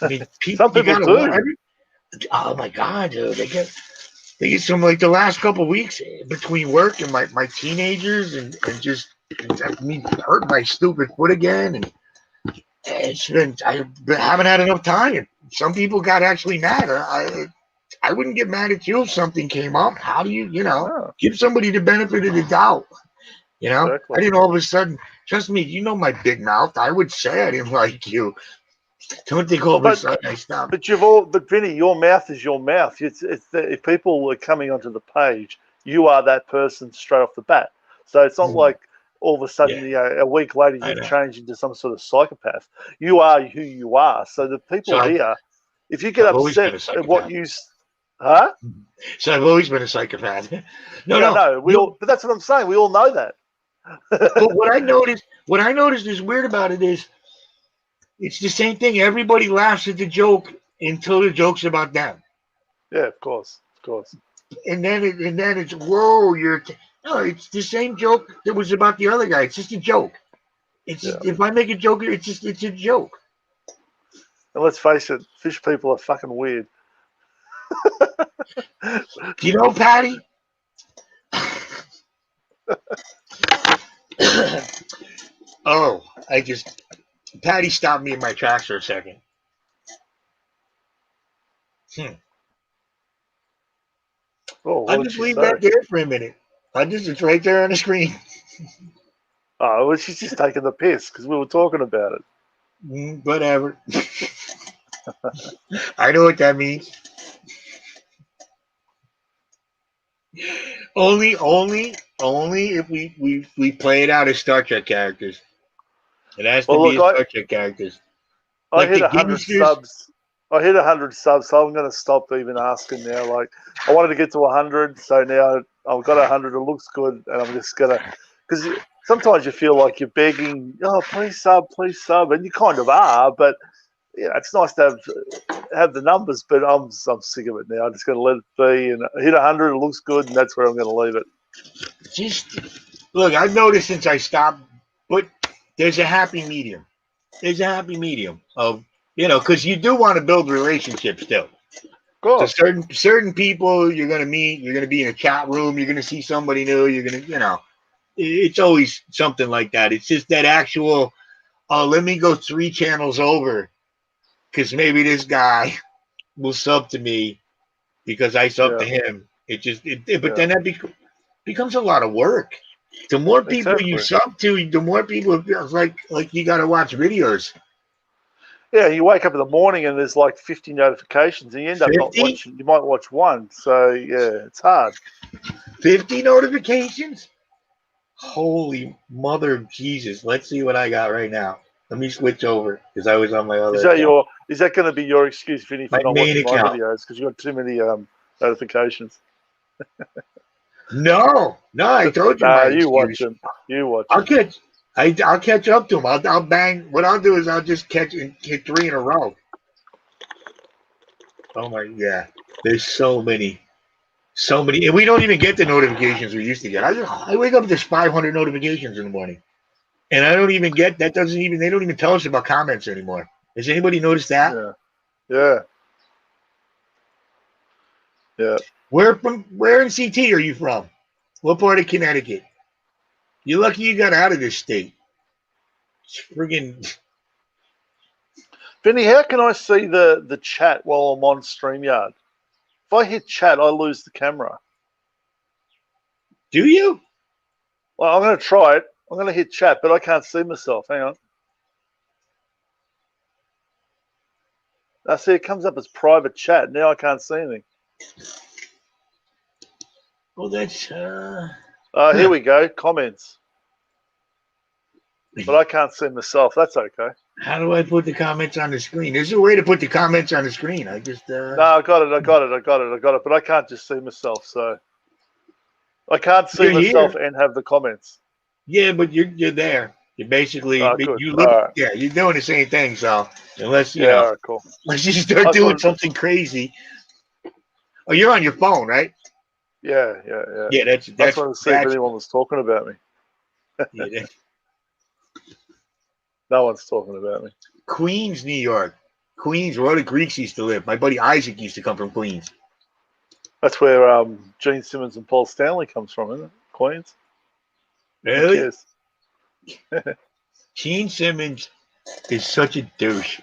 I mean, Some you people gotta do. watch. Oh my god, dude, they get some like the last couple weeks between work and my teenagers and just I mean hurt my stupid foot again and it's been I haven't had enough time. Some people got actually mad. I wouldn't get mad at you if something came up. How do you Oh, give somebody the benefit of the doubt? I exactly. didn't all of a sudden. Trust me, you know my big mouth. I would say I didn't like you. Don't think all of a But sudden I stopped. but Vinny, your mouth is your mouth. If people are coming onto the page, you are that person straight off the bat. So it's not like all of a sudden, Yeah, a week later I you've know. changed into some sort of psychopath. You are who you are. So the So people here, if you get I've always been upset a at what psychopath. huh? So I've always been a psychopath. No, Yeah, no. no, but that's what I'm saying. We all know that. But what I noticed is weird about it is it's the same thing. Everybody laughs at the joke until the joke's about them, Yeah, of course, of course. and then it's whoa, no, it's the same joke that was about the other guy. It's just a joke. It's Yeah, just, if I make a joke, it's a joke. and let's face it, fish people are fucking weird. You know, Patty. Oh, Patty stopped me in my tracks for a second. Hmm. Oh, I'll what did just she leave say? that there for a minute. It's right there on the screen. Oh, well, she's just taking the piss because we were talking about it. Whatever. I know what that means. Only if we play it out as Star Trek characters. It has to Well, be look, as Star Trek characters. I Like hit the 100 Ginsters. subs. I hit 100 subs, so I'm going to stop even asking now. Like, I wanted to get to 100, so now I've got 100. It looks good, and I'm just going to, because sometimes you feel like you're begging, oh, please sub, and you kind of are, but it's nice to have the numbers, but I'm sick of it now. I'm just going to let it be and hit 100. It looks good, and that's where I'm going to leave it. Just look, I've noticed since I stopped, but there's a happy medium. There's a happy medium of because you do want to build relationships still. Of So course. certain people you're gonna meet, you're gonna be in a chat room, you're gonna see somebody new, you're gonna it's always something like that. It's just that actual let me go 3 channels over because maybe this guy will sub to me because I sub Yeah, to him. But yeah, then that becomes a lot of work. The more people you exactly. sub to, the more people it feels like you got to watch videos. Yeah, you wake up in the morning and there's like 50 notifications, and you end up not 50? watching. You might watch one. So yeah, it's hard. 50 notifications? Holy mother of Jesus. Let's see what I got right now. Let me switch over because I was on my other account. Is that going to be your excuse, Vinny, for My not main watching my account. videos because you got too many notifications? No, I told you my Nah, you watch excuse. them. You watch I'll them. catch. I'll catch up to him. I'll bang. What I'll do is I'll just catch and hit 3 in a row. Oh my, yeah. There's so many, and we don't even get the notifications we used to get. I wake up, there's 500 notifications in the morning, and I don't even get that. Doesn't even they don't even tell us about comments anymore. Has anybody noticed that? Yeah, yeah, yeah. Where in CT are you from? What part of Connecticut? You're lucky you got out of this state. Friggin' Vinny, how can I see the chat while I'm on StreamYard? If I hit chat, I lose the camera. do you? Well, I'm going to try it. I'm going to hit chat, but I can't see myself. Hang on. I see it comes up as private chat. Now I can't see anything. Well, that's Here we go. Comments. But I can't see myself. That's okay. how do I put the comments on the screen? There's a way to put the comments on the screen. I just No, I got it. But I can't just see myself. So I can't see You're myself here. and have the comments. Yeah, but you're there. You're basically Oh, good. you All look. right. Yeah, you're doing the same thing. So unless you Yeah, know, all right, cool. unless you start I doing thought, something crazy. Oh, you're on your phone, right? yeah. Yeah, I just wanted to see if that's anyone was talking about me. yeah, that's No one's talking about me. Queens, New York. Queens, where all the Greeks used to live. My buddy Isaac used to come from Queens. That's where Gene Simmons and Paul Stanley comes from, isn't it? Queens. Who Really? cares? Gene Simmons is such a douche.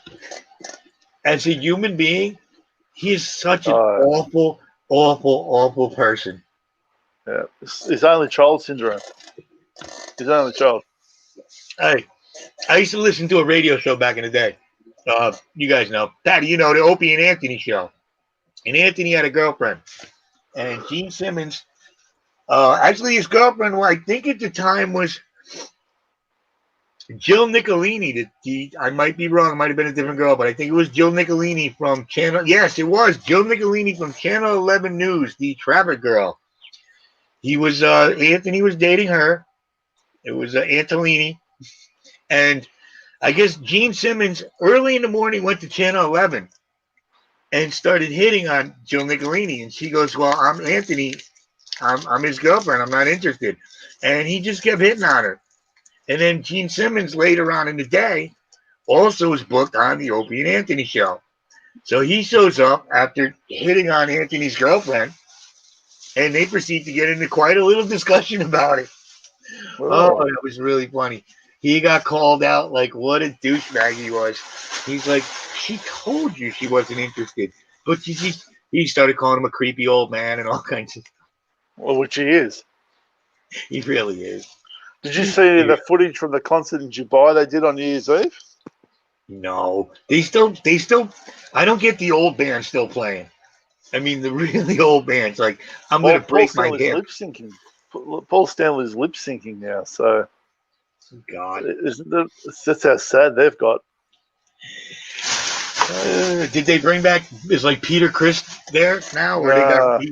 As a human being, he is such an awful, awful, awful person. Yeah, his only child syndrome. His only child. Hey, I used to listen to a radio show back in the day. You guys know. Patty, you know, the Opie and Anthony show. And Anthony had a girlfriend. And Gene Simmons, actually his girlfriend, who I think at the time was Jill Nicolini. I might be wrong. It might have been a different girl, but I think it was Jill Nicolini from Channel. Yes, it was Jill Nicolini from Channel 11 News, the traffic girl. He was Anthony was dating her. It was Antolini, and I guess Gene Simmons early in the morning went to Channel 11 and started hitting on Jill Nicolini, and she goes, "Well, I'm Anthony. I'm his girlfriend. I'm not interested," and he just kept hitting on her. And then Gene Simmons later on in the day also was booked on the Opie and Anthony show. So he shows up after hitting on Anthony's girlfriend, and they proceed to get into quite a little discussion about it. Oh, that was really funny. He got called out like what a douchebag he was. He's like, she told you she wasn't interested, but he started calling him a creepy old man and all kinds of. Well, which he is. He really is. Did you see the footage from the concert in Dubai they did on New Year's Eve? No, they still. I don't get the old band still playing. I mean, the really old bands. Like, I'm gonna break my hip. Lip syncing. Paul Stanley's lip syncing now. So, God, that's how sad they've got. Did they bring back? Is like Peter Chris there now, or they got?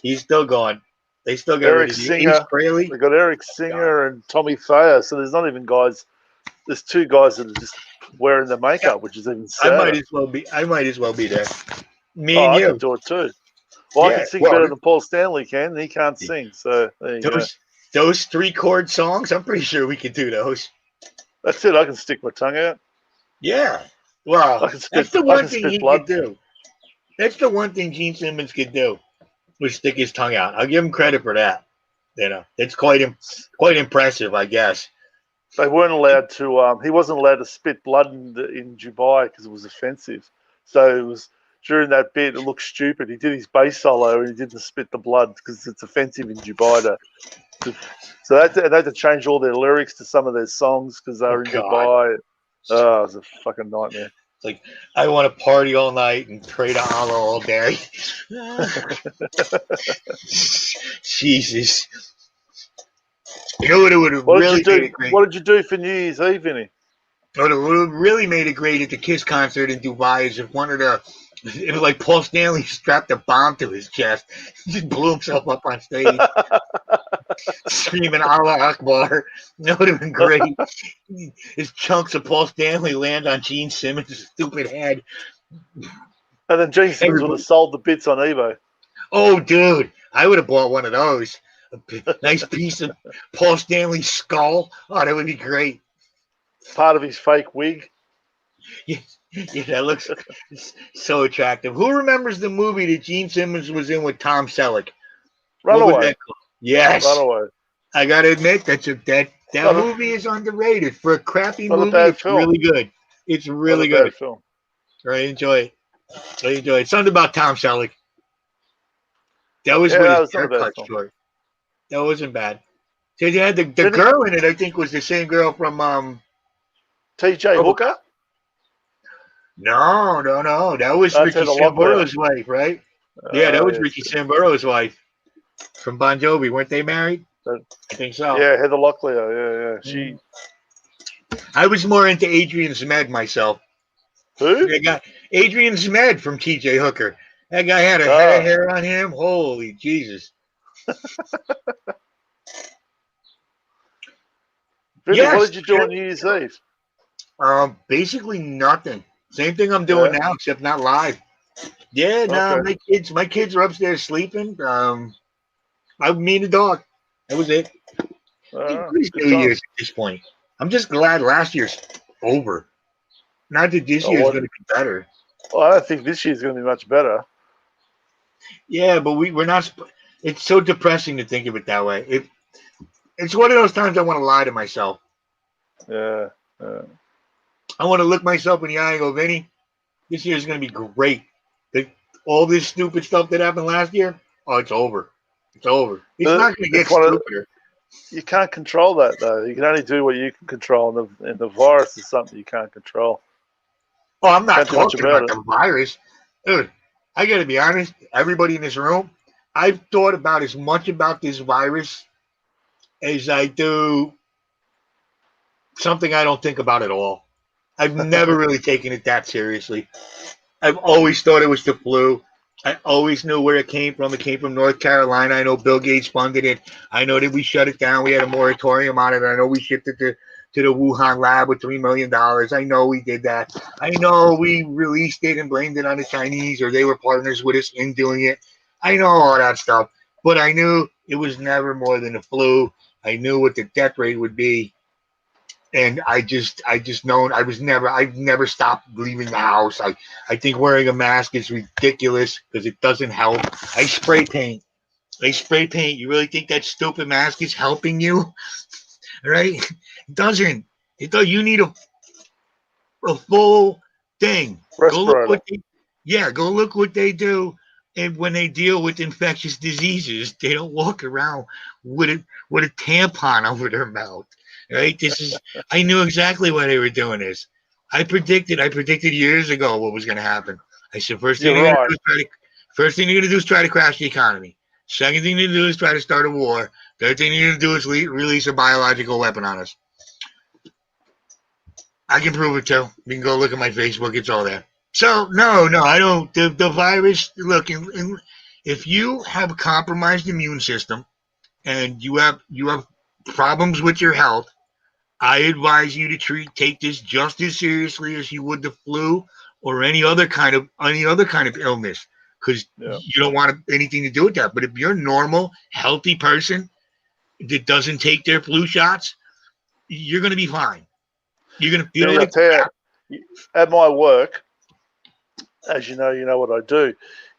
He's still gone. They still got Eric Singer. They got Eric Singer and Tommy Thayer. So there's not even guys. There's two guys that are just wearing the makeup, which is even sadder. I might as well be there. Me and you. I can do it too. Well, I can sing better than Paul Stanley can. He can't sing, so there you go. Those 3-chord songs, I'm pretty sure we can do those. That's it. I can stick my tongue out. Yeah. Well, that's the one thing he could do. That's the one thing Gene Simmons could do, was stick his tongue out. I'll give him credit for that. You know, it's quite impressive, I guess. They weren't allowed to. He wasn't allowed to spit blood in Dubai because it was offensive. So it was during that bit. It looked stupid. He did his bass solo and he didn't spit the blood because it's offensive in Dubai. So they had to change all their lyrics to some of their songs because they were in Dubai. Oh, it was a fucking nightmare. It's like, I want to party all night and pray to Allah all day. Jesus. You know what it would have really made it great? What did you do for New Year's Eve, Vinny? What would have really made it great at the Kiss concert in Dubai is if it was like Paul Stanley strapped a bomb to his chest, just blew himself up on stage, screaming Allah Akbar. That would have been great. His chunks of Paul Stanley land on Gene Simmons' stupid head. And then Gene Simmons would have sold the bits on eBay. Oh, dude, I would have bought one of those. A nice piece of Paul Stanley's skull. Oh, that would be great. Part of his fake wig. Yeah, that looks so attractive. Who remembers the movie that Gene Simmons was in with Tom Selleck? Runaway. Yes. Runaway. I gotta admit that movie is underrated. For a crappy movie, it's really good. It's really good. Film. I enjoy it. Something about Tom Selleck. That was when his hair cut short. That wasn't bad. So you had the girl in it, I think, was the same girl from T.J. Hooker? No. That was Ricky Samburo's wife, right? Yeah, that was Ricky Samburo's wife. from Bon Jovi. Weren't they married? Uh, I think so. Yeah, Heather Locklear. Yeah. She I was more into Adrian Zmed myself. who? That guy, Adrian Zmed from T.J. Hooker. That guy had a head of Ah, hair on him. Holy Jesus! Vinny, what Yes. did you do on New Year's Eve? Basically nothing. Same thing I'm doing Yeah. now, except not live. Yeah, no, Okay. my kids are upstairs sleeping. Me and the dog. That was it. It's Good New Year's times. at this point. I'm just glad last year's over. Not that this Oh, year's what? going to be better. Well, I don't think this year's going to be much better. Yeah, but we're not. It's so depressing to think of it that way. It's one of those times I want to lie to myself. Yeah. I want to look myself in the eye and go, Vinny, this year's going to be great. The, all this stupid stuff that happened last year, oh, it's over. It's over. It's not going to get It's one of stupider. you can't control that though. You can only do what you can control, and the virus is something you can't control. Oh, I'm not Can't do much talking about about it. the virus. Dude, I got to be honest. Everybody in this room, I've thought about as much about this virus as I do something I don't think about at all. I've never really taken it that seriously. I've always thought it was the flu. I always knew where it came from. It came from North Carolina. I know Bill Gates funded it. I know that we shut it down. We had a moratorium on it. I know we shipped it to the Wuhan lab with $3 million. I know we did that. I know we released it and blamed it on the Chinese, or they were partners with us in doing it. I know all that stuff. But I knew it was never more than the flu. I knew what the death rate would be. And I've never stopped leaving the house. I think wearing a mask is ridiculous because it doesn't help. I spray paint. You really think that stupid mask is helping you? Right? It doesn't. It does. You need a full thing. Go look Respirator. go look what they do. And when they deal with infectious diseases, they don't walk around with a tampon over their mouth. Right? I knew exactly why they were doing this. I predicted years ago what was going to happen. I said You're right. first thing they're going to do is try to crash the economy. Second thing to do is try to start a war. Third thing they're going to do is release a biological weapon on us. I can prove it too. You can go look at my Facebook. It's all there. So no, I don't. The virus. Look, if you have a compromised immune system and you have problems with your health, I advise you to take this just as seriously as you would the flu or any other kind of illness, because Yeah. you don't want anything to do with that. But if you're a normal, healthy person that doesn't take their flu shots, you're going to be fine. You're going to feel Vinny, I'll like tell you, at my work, as you know what I do.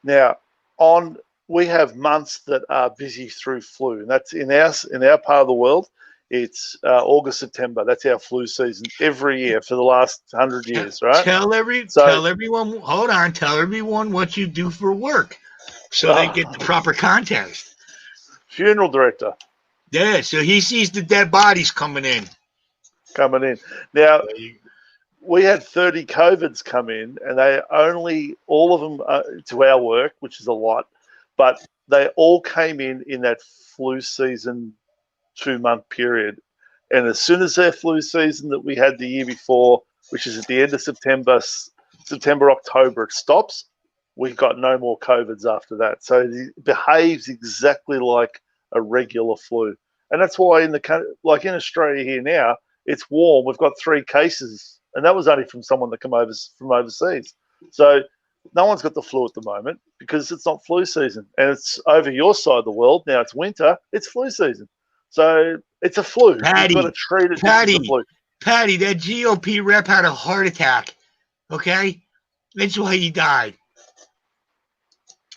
Now, we have months that are busy through flu, and that's in our part of the world. It's August, September. That's our flu season every year for the last 100 years, right? tell So, everyone. Hold on, tell everyone what you do for work, so they get the proper context. funeral director Yeah, so he sees the dead bodies coming in. Now, we had 30 COVIDs come in, and all of them to our work, which is a lot, but they all came in that flu season 2-month period. And as soon as their flu season that we had the year before, which is at the end of September, October, it stops, we got no more COVIDs after that. So it behaves exactly like a regular flu. And that's why in Australia here now, it's warm. We've got 3 cases, and that was only from someone that came over from overseas. So no one's got the flu at the moment because it's not flu season, and it's over your side of the world now. It's winter. It's flu season, so it's a flu. You've got to treat it just as a flu. Patty, that GOP rep had a heart attack. Okay, that's why he died.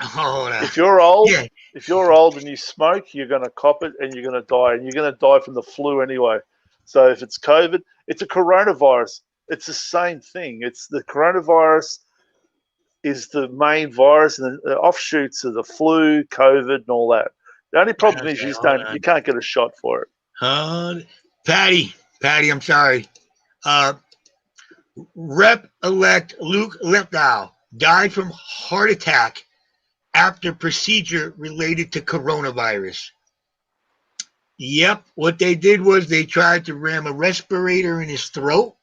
Oh, if you're old and you smoke, you're going to cop it and you're going to die, and you're going to die from the flu anyway. So if it's COVID, it's a coronavirus. It's the same thing. It's the coronavirus is the main virus, and the offshoots of the flu, COVID, and all that. The only problem is you can't get a shot for it. Patty, I'm sorry. Rep-elect Luke Lipdow died from heart attack after procedure related to coronavirus. Yep, what they did was they tried to ram a respirator in his throat.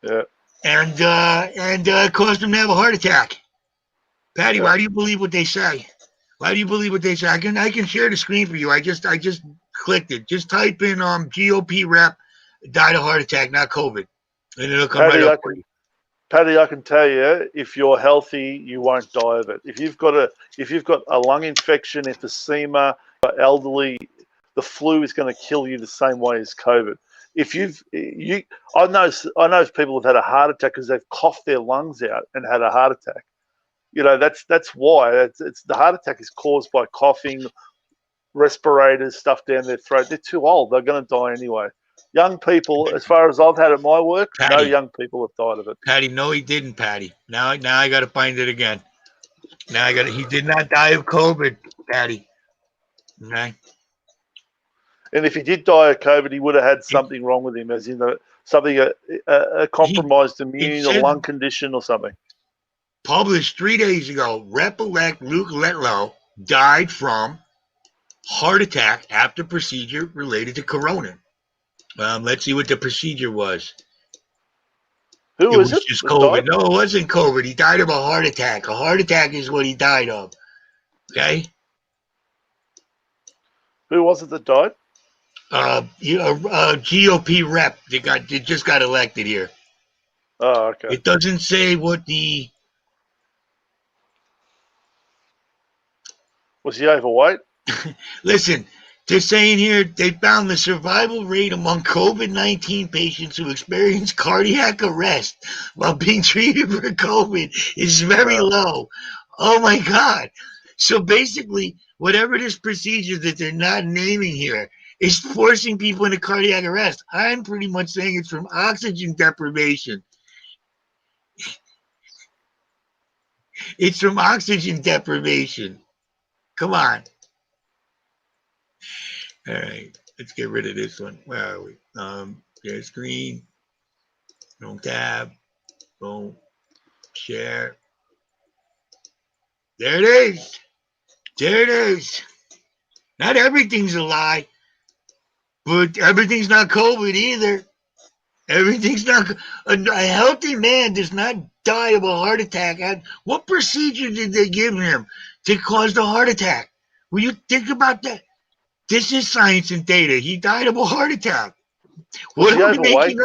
Yeah. And caused him to have a heart attack. Patty, Yeah. why do you believe what they say? Why do you believe what they say? I can share the screen for you. I just clicked it. Just type in GOP rep died of heart attack, not COVID, and it'll come right up for you. Paddy, I can tell you, if you're healthy, you won't die of it. If you've got a lung infection, emphysema, elderly, the flu is going to kill you the same way as COVID. If I know people have had a heart attack because they've coughed their lungs out and had a heart attack. You know, that's why. It's the heart attack is caused by coughing, respirators, stuff down their throat. They're too old. They're going to die anyway. Young people, as far as I've had at my work, Patty, no young people have died of it. Patty, no, he didn't, Patty. Now I got to find it again. He did not die of COVID, Patty. Okay. And if he did die of COVID, he would have had something wrong with him, as in a compromised immune or lung condition or something. Published 3 days ago, Rep-elect Luke Letlow died from heart attack after procedure related to corona. Let's see what the procedure was. Who was it? It was just COVID. No, it wasn't COVID. He died of a heart attack. A heart attack is what he died of. Okay? Who was it that died? GOP rep. They just got elected here. Oh, okay. It doesn't say what the... Was he overweight? Listen, they're saying here they found the survival rate among COVID-19 patients who experience cardiac arrest while being treated for COVID is very low. Oh my God. So basically, whatever this procedure that they're not naming here is forcing people into cardiac arrest. I'm pretty much saying it's from oxygen deprivation. It's from oxygen deprivation. Come on. All right, let's get rid of this one. Where are we? Share screen. Don't tab. Boom. Share. There it is. There it is. Not everything's a lie, but everything's not COVID either. Everything's not. A healthy man does not die of a heart attack. What procedure did they give him to cause the heart attack? Will you think about that? This is science and data. He died of a heart attack. Was he overweight,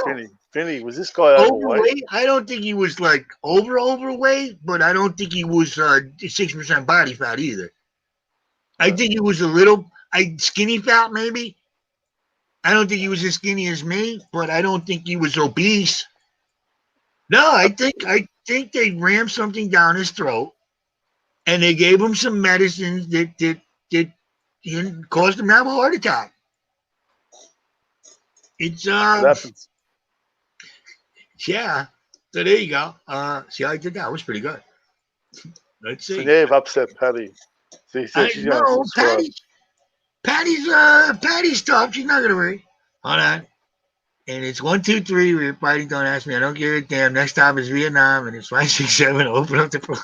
Vinny? Was this guy overweight? I don't think he was like overweight, but I don't think he was 6% body fat either. I think he was a little skinny fat maybe. I don't think he was as skinny as me, but I don't think he was obese. No, I think they rammed something down his throat, and they gave him some medicines that caused him to have a heart attack. It's happens. Yeah. So there you go. See how I did that? It was pretty good. Let's see. So yeah, you've upset Patty. Patty's tough. She's not gonna worry. Hold on. And it's 1, 2, 3. We're fighting. Don't ask me. I don't give a damn. Next stop is Vietnam, and it's 5, 6, 7. Open up the phone.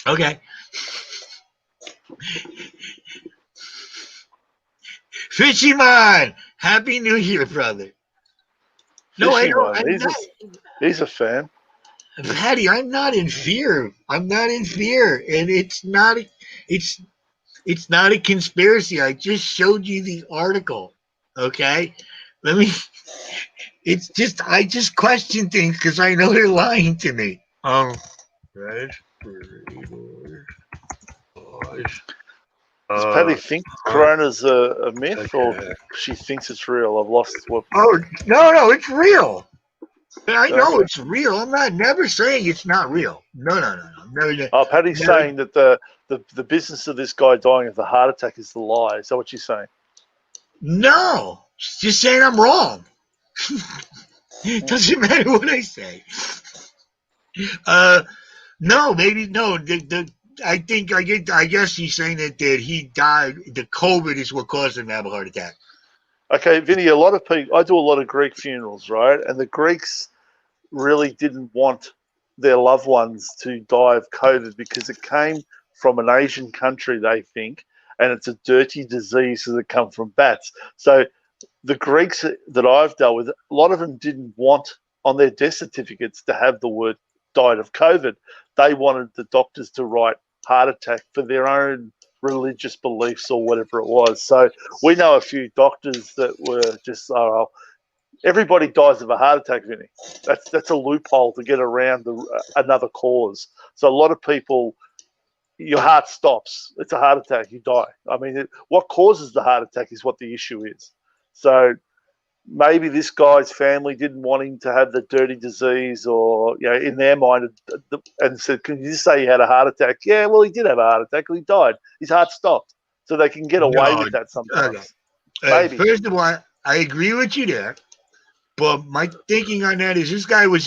Okay. Fishy-man, Happy New Year, brother. No, I don't. He's a fan. Patty, I'm not in fear. I'm not in fear, and it's not a conspiracy. I just showed you the article. Okay, it's just I just question things because I know they're lying to me. Does Patty think Corona's a myth, or she thinks it's real? I've lost what. Oh no, it's real. I know it's real. I'm never saying it's not real. No. Never. Oh, Patty's saying that the business of this guy dying of a heart attack is the lie. Is that what she's saying? No, she's just saying I'm wrong. It doesn't matter what I say. No, maybe no. I guess he's saying that he died. The COVID is what caused him to have a heart attack. Okay, Vinny, a lot of people, I do a lot of Greek funerals, right? And the Greeks really didn't want their loved ones to die of COVID because it came from an Asian country, they think, and it's a dirty disease that come from bats. So the Greeks that I've dealt with, a lot of them didn't want on their death certificates to have the word died of COVID. They wanted the doctors to write heart attack for their own religious beliefs or whatever it was. So we know a few doctors that were just, everybody dies of a heart attack, Vinny. That's a loophole to get around another cause. So a lot of people, your heart stops. It's a heart attack. You die. I mean, what causes the heart attack is what the issue is. So maybe this guy's family didn't want him to have the dirty disease, or in their mind, and said, "Can you just say he had a heart attack?" Yeah, well, he did have a heart attack. He died. His heart stopped, so they can get away with that sometimes. Maybe. First of all, I agree with you there, but my thinking on that is this guy was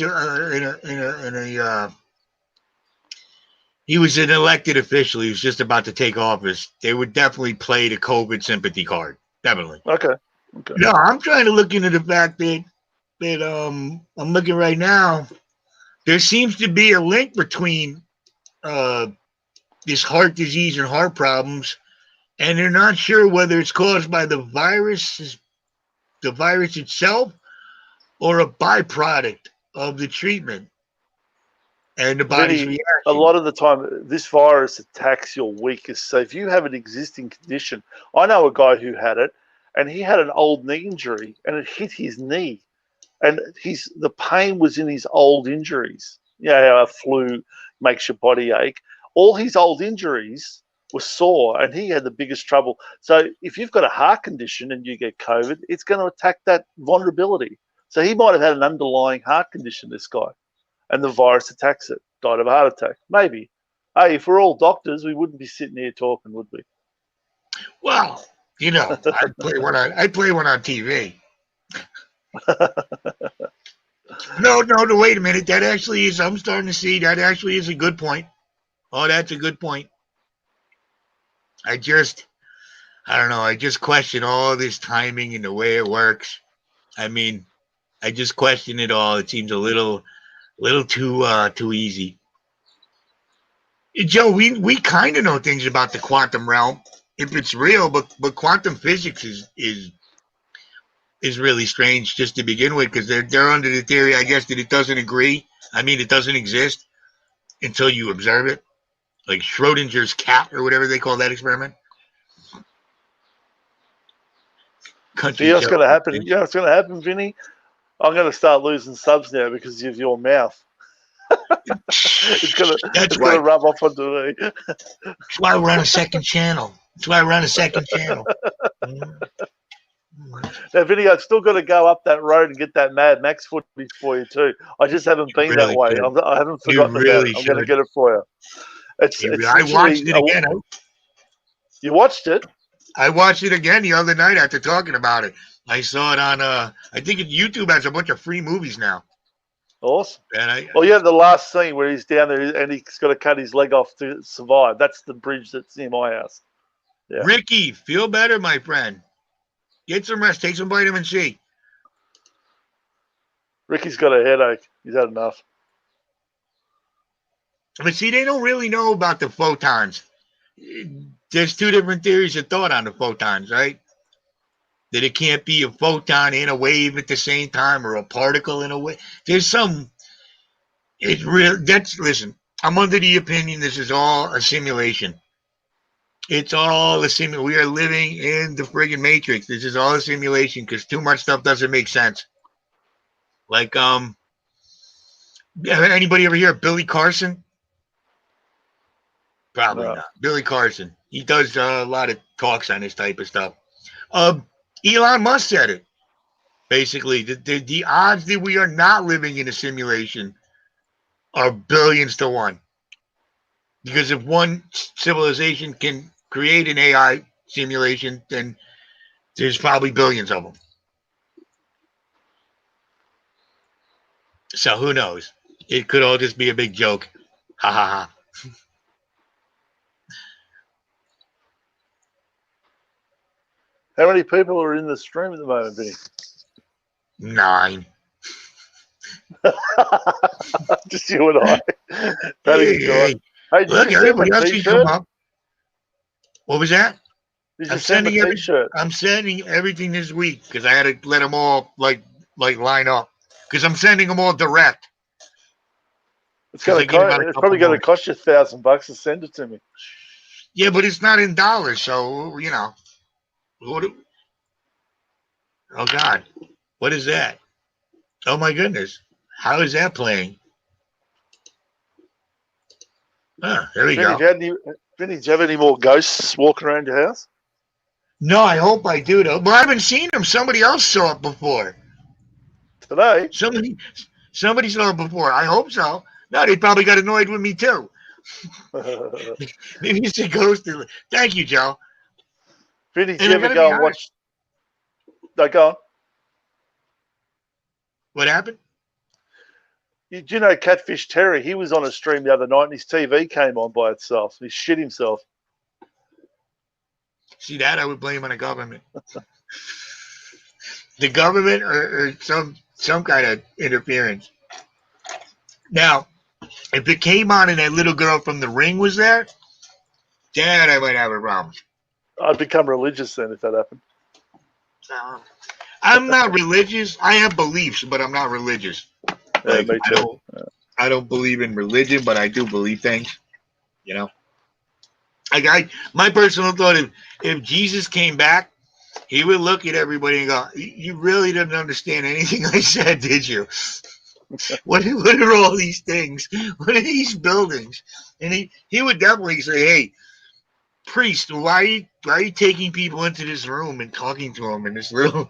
he was an elected official. He was just about to take office. They would definitely play the COVID sympathy card. Definitely. Okay. No, I'm trying to look into the fact that I'm looking right now. There seems to be a link between this heart disease and heart problems, and they're not sure whether it's caused by the virus itself, or a byproduct of the treatment and the body's Vinny, reaction. a lot of the time, this virus attacks your weakest. So if you have an existing condition, I know a guy who had it, and he had an old knee injury, and it hit his knee, and the pain was in his old injuries. A flu makes your body ache. All his old injuries were sore, and he had the biggest trouble. So if you've got a heart condition and you get COVID, it's going to attack that vulnerability. So he might have had an underlying heart condition, this guy, and the virus attacks it. Died of a heart attack. Maybe. Hey, if we're all doctors, we wouldn't be sitting here talking, would we? Well, I'd play one on TV. No, wait a minute. That actually is, I'm starting to see, that actually is a good point. Oh, that's a good point. I don't know. I just question all this timing and the way it works. I mean, I just question it all. It seems a little too easy. Joe, we kind of know things about the quantum realm, if it's real, but quantum physics is really strange just to begin with, because they're under the theory, I guess, that it doesn't agree. I mean, it doesn't exist until you observe it, like Schrodinger's cat or whatever they call that experiment. You know what's going to happen? You know what's going to happen, Vinny? I'm going to start losing subs now because of your mouth. it's going to rub off onto me. That's why we're on a second channel. Now, Vinny, I've still got to go up that road and get that Mad Max footage for you too. I just haven't been that way. I haven't forgotten about it. I'm going to get it for you. I watched it again. You watched it? I watched it again the other night after talking about it. I saw it on, I think YouTube has a bunch of free movies now. Awesome. The last scene where he's down there and he's got to cut his leg off to survive. That's the bridge that's near my house. Yeah. Ricky, feel better, my friend. Get some rest. Take some vitamin C. Ricky's got a headache. He's had enough. But see, they don't really know about the photons. There's two different theories of thought on the photons, right? That it can't be a photon and a wave at the same time, or a particle in a wave. There's some. Listen, I'm under the opinion this is all a simulation. It's all a simulation. We are living in the friggin' Matrix. This is all a simulation because too much stuff doesn't make sense. Like, anybody ever hear of Billy Carson? Probably not. Billy Carson. He does a lot of talks on this type of stuff. Elon Musk said it. Basically, the odds that we are not living in a simulation are billions to one. Because if one civilization can create an AI simulation, then there's probably billions of them. So who knows? It could all just be a big joke. Ha ha ha. How many people are in the stream at the moment, Vinny? 9. Just you and I. Patty and John. Hey, did Look, you send everybody the else can come T-shirt? up. What was that? Did you I'm send the sending T-shirt? I'm sending everything this week because I had to let them all like line up because I'm sending them all direct. It's 'Cause gonna I get about a it's couple probably going more. to cost you $1,000 to send it to me. Yeah, but it's not in dollars, so you know. What? Oh God, what is that? Oh my goodness, how is that playing? There we Vinny, go. Vinny, do you have any more ghosts walking around your house No, I hope I do though. But I haven't seen them. Somebody else saw it before. today? Somebody saw it before. I hope so. No, they probably got annoyed with me too. Maybe it's a ghost. Thank you, Joe. Vinny, do And you I ever gotta be go and honest. watch? No, go on. What happened? Do you know Catfish Terry? He was on a stream the other night and his TV came on by itself. He shit himself. See that? I would blame on the government. The government or some kind of interference. Now, if it came on and that little girl from the ring was there, then I might have a problem. I'd become religious then if that happened. I'm not religious. I have beliefs, but I'm not religious. Yeah, Like me too. I don't believe in religion, but I do believe things. You know, my personal thought, if Jesus came back, he would look at everybody and go, "You really didn't understand anything I said, did you? What are all these things? What are these buildings?" And he would definitely say, "Hey, priest, why are you taking people into this room and talking to them in this little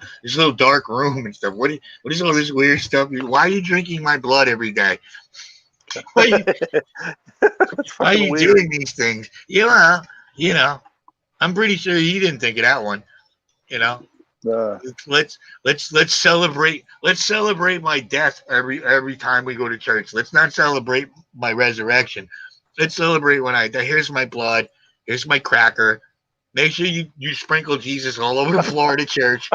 dark room and stuff? What is all this weird stuff? Why are you drinking my blood every day? Why are you Weird. doing these things? You know, I'm pretty sure he didn't think of that one. You know, let's celebrate. Let's celebrate my death every time we go to church. Let's not celebrate my resurrection. Let's celebrate when I die. Here's my blood. Here's my cracker. Make sure you sprinkle Jesus all over the floor of the church.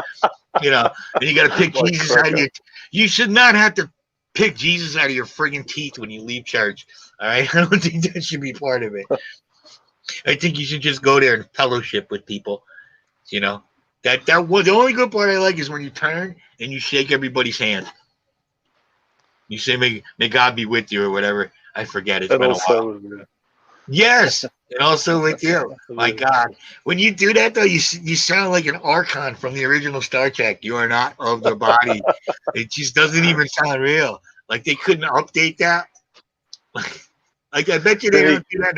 You know, and you got to pick My Jesus cracker. out of your. You should not have to pick Jesus out of your friggin' teeth when you leave church. All right, I don't think that should be part of it. I think you should just go there and fellowship with people. You know, that was the only good part I like is when you turn and you shake everybody's hand. You say, may God be with you or whatever. I forget. It's And been a while. also, Yes, and also with you. My God, when you do that though, you sound like an archon from the original Star Trek. You are not of the body. It just doesn't even sound real. Like they couldn't update that. Like I bet you they don't do that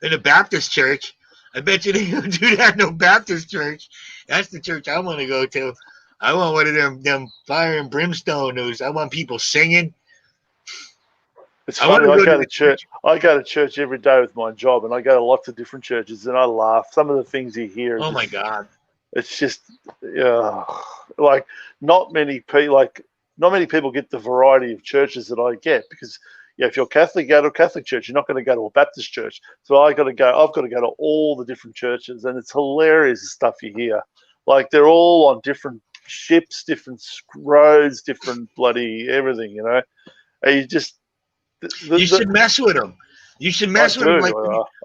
in a Baptist church. I bet you they don't do that in no Baptist church. That's the church I want to go to. I want one of them fire and brimstone news. I want people singing. it's funny. I go to church. I go to church every day with my job, and I go to lots of different churches, and I laugh. Some of the things you hear. Oh my God! It's just, like not many people get the variety of churches that I get because. Yeah, if you're Catholic, go to a Catholic church. You're not going to go to a Baptist church. So I've got to go to all the different churches, and it's hilarious the stuff you hear. Like they're all on different ships, different roads, different bloody everything. You know, and you just you should mess with them. You should mess with them like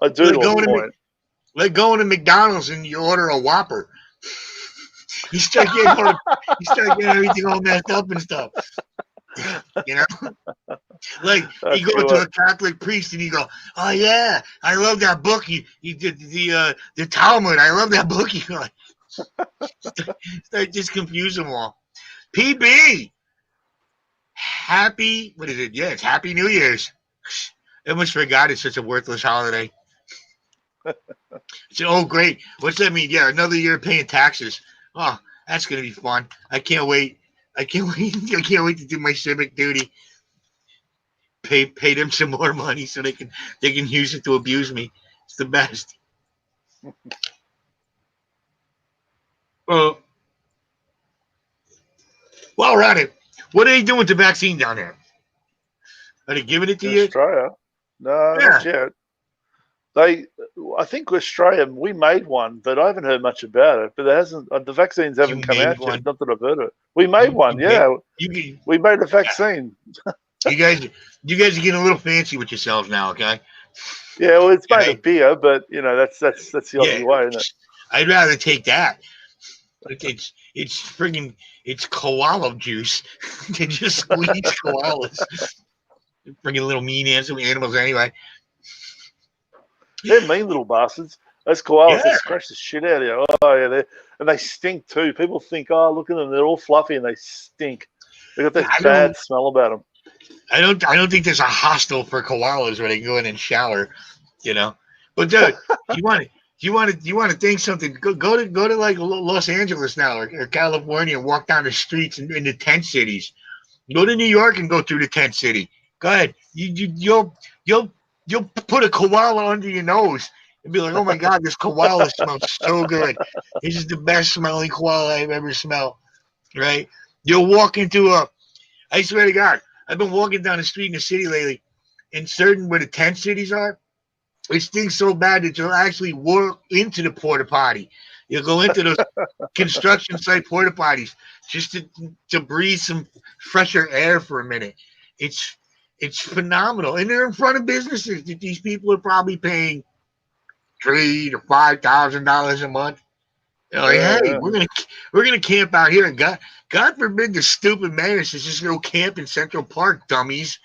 I do to a point. Like going to McDonald's and you order a Whopper. You start getting everything all messed up and stuff. You know, like you go to a Catholic priest and you go, "Oh yeah, I love that book. You did the Talmud. I love that book." You like start just confuse them all. PB, happy. What is it? Yeah, it's Happy New Year's. I almost forgot it's such a worthless holiday. So, oh great, what's that mean? Yeah, another year paying taxes. Oh, that's gonna be fun. I can't wait. I can't wait to do my civic duty. Pay them some more money so they can use it to abuse me. It's the best. While we're at it, what are they doing with the vaccine down there? Are they giving it to you? Australia? No, not yet. I think Australia, we made one, but I haven't heard much about it. But there hasn't. The vaccines haven't come out yet. Not that I've heard it. We made one, yeah. We made a vaccine. You guys are getting a little fancy with yourselves now, okay? Yeah, well, it's made Okay? of beer, but you know that's the Yeah, Aussie way, isn't it? I'd rather take that. It's friggin' it's koala juice. They just squeeze koalas. Friggin' little mean animals anyway. They're mean little bastards. Those koalas, they Yeah, scratch the shit out of you. Oh yeah, and they stink too. People think, oh, look at them, they're all fluffy and they stink. They got this I bad don't smell about them. I don't think there's a hostel for koalas where they go in and shower, you know. But dude, you want to think something? Go to like Los Angeles now or California and walk down the streets in the tent cities. Go to New York and go through the tent city. Go ahead. You'll you'll put a koala under your nose and be like, oh my god, this koala smells so good. This is the best smelling koala I've ever smelled. Right? You'll walk into a I swear to God, I've been walking down the street in the city lately, in certain where the tent cities are. It stinks so bad that you'll actually walk into the porta potty. You'll go into those construction site porta potties just to breathe some fresher air for a minute. It's it's phenomenal, and they're in front of businesses that these people are probably paying $3,000 to $5,000 a month. They're like, hey, Yeah, we're gonna camp out here, and God forbid the stupid mayor says just go camp in Central Park, dummies.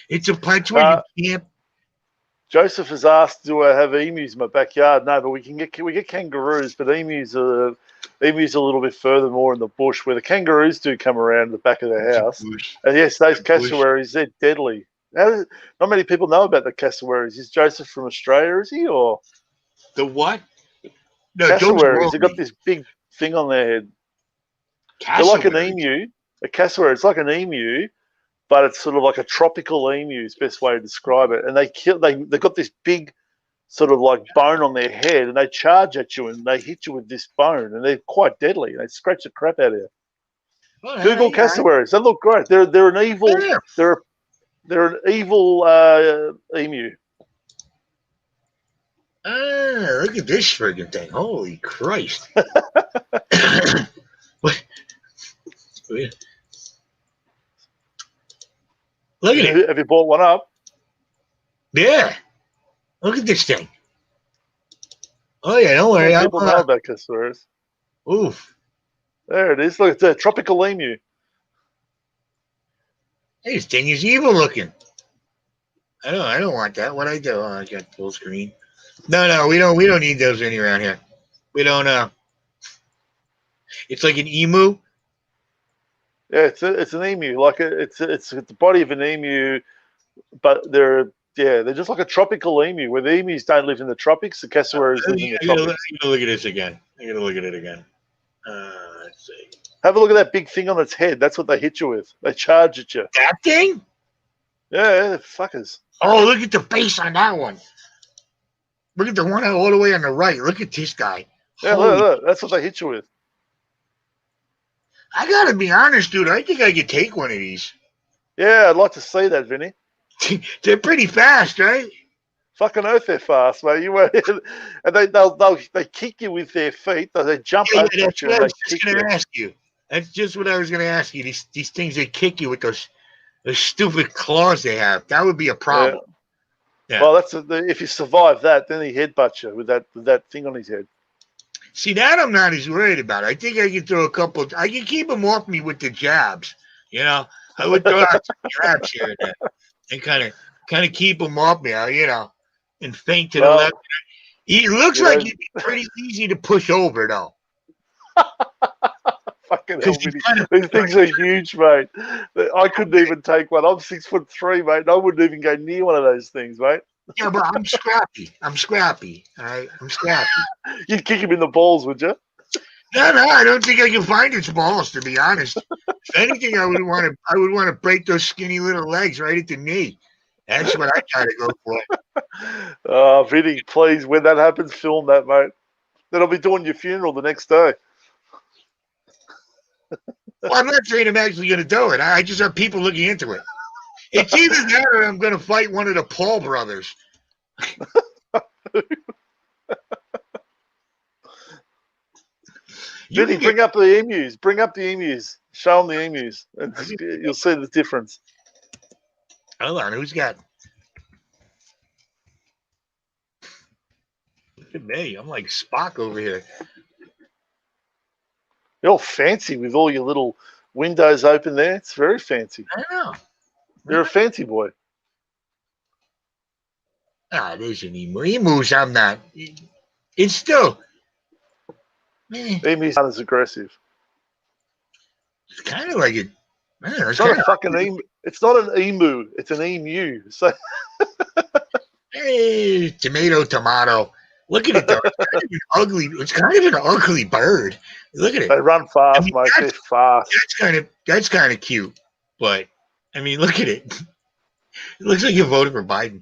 It's a place where yeah. you camp. Joseph has asked, do I have emus in my backyard? No, but we get kangaroos, but emus are a little bit further more in the bush where the kangaroos do come around the back of their house. Bush, And yes, those bush. cassowaries, they're deadly. Not many people know about the cassowaries. Is Joseph from Australia, is he? Or The what? No, Joe's cassowaries, they've got worldly. this big thing on their head. They're like an Cassowary. emu. A cassowary, it's like an emu, but it's sort of like a tropical emu is the best way to describe it. And they've got this big sort of like bone on their head, and they charge at you and they hit you with this bone, and they're quite deadly. They scratch the crap out of you. Oh, Google yeah. cassowaries; they look great. They're an evil Yeah. they're an evil emu. Ah, look at this friggin' thing. Holy Christ. What? Look at it. Have you bought one up? Yeah. Look at this thing. Oh, yeah, don't Not worry. many people know about cassowaries. Oof. There it is. Look, it's a tropical emu. Hey, this thing is evil looking. I don't want that. What I do? Oh, I got full screen. No, we don't need those any around here. We don't it's like an emu. Yeah, it's an emu. Like it's the body of an emu, but they're just like a tropical emu. Where the emus don't live in the tropics, the cassowaries live in the tropics. I gotta look at this again. I gotta look at it again. Let's see. Have a look at that big thing on its head. That's what they hit you with. They charge at you. That thing? Yeah, they're fuckers. Oh, look at the face on that one. Look at the one all the way on the right. Look at this guy. Yeah, look. That's what they hit you with. I gotta be honest, dude. I think I could take one of these. Yeah, I'd like to see that, Vinny. They're pretty fast, right? Fucking oath, they're fast, mate. And they kick you with their feet. They jump Yeah, over that's you what I and was they just kick gonna you. ask you. That's just what I was gonna ask you. These things they kick you with those stupid claws they have. That would be a Yeah. problem. Yeah. Well, if you survive that, then he headbutts you with that thing on his head. See, that I'm not as worried about. I think I can throw a couple. I can keep them off me with the jabs. You know, I would throw out some jabs here and there, and kind of keep them off me. You know, and feint to the left. Well, It looks you like know, it'd be pretty easy to push over, though. fucking hell, Because you Vinny. kind of, These things are huge, mate. I couldn't even take one. I'm 6'3", mate, and I wouldn't even go near one of those things, mate. yeah, but I'm scrappy. I'm scrappy. All right, I'm scrappy. You'd kick him in the balls, would you? No, I don't think I can find its balls. To be honest, if anything, I would want to break those skinny little legs right at the knee. That's what I try to go for. Oh, Vinny, please, when that happens, film that, mate. Then I'll be doing your funeral the next day. Well, I'm not saying I'm actually going to do it. I just have people looking into it. It's either that or I'm going to fight one of the Paul brothers. Vinny, bring up the emus. Bring up the emus. Show them the emus, and you'll see the difference. Hold on, who's got? Look at me. I'm like Spock over here. You're all fancy with all your little windows open there. It's very fancy. I don't know. You're a fancy boy. Ah, there's an emu. Emus, I'm not. It's still. Emus aren't as aggressive. It's kind of like it. It's not a fucking emu. It's not an emu. It's an emu. So Hey, tomato. Look at it though. It's kind of an ugly. It's kind of an ugly bird. Look at it. they run fast, mate. They're fast. That's kind of cute. But I mean, look at it. It looks like you voted for Biden.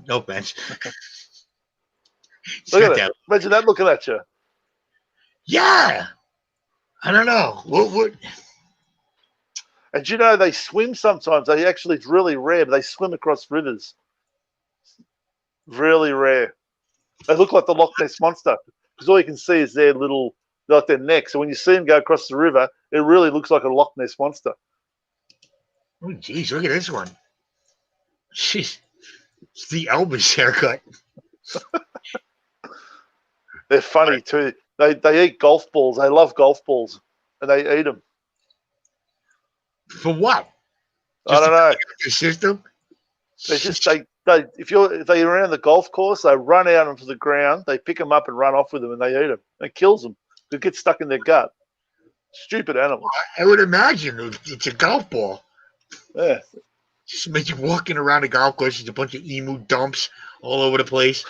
No offense. Look at that. Imagine that looking at you. Yeah. I don't know. What? And you know they swim sometimes. They actually, it's really rare, but they swim across rivers. Really rare. They look like the Loch Ness Monster because all you can see is their little, like their neck. So when you see them go across the river, it really looks like a Loch Ness Monster. Oh, geez, look at this one. Jeez. It's the Elvis haircut. They're funny too. They eat golf balls. They love golf balls, and they eat them. For what? I don't know. The system? They just if they're around the golf course, they run out onto the ground. They pick them up and run off with them, and they eat them. It kills them. It gets stuck in their gut. Stupid animal. I would imagine it's a golf ball. Yeah. Just imagine walking around a golf course. There's a bunch of emu dumps all over the place.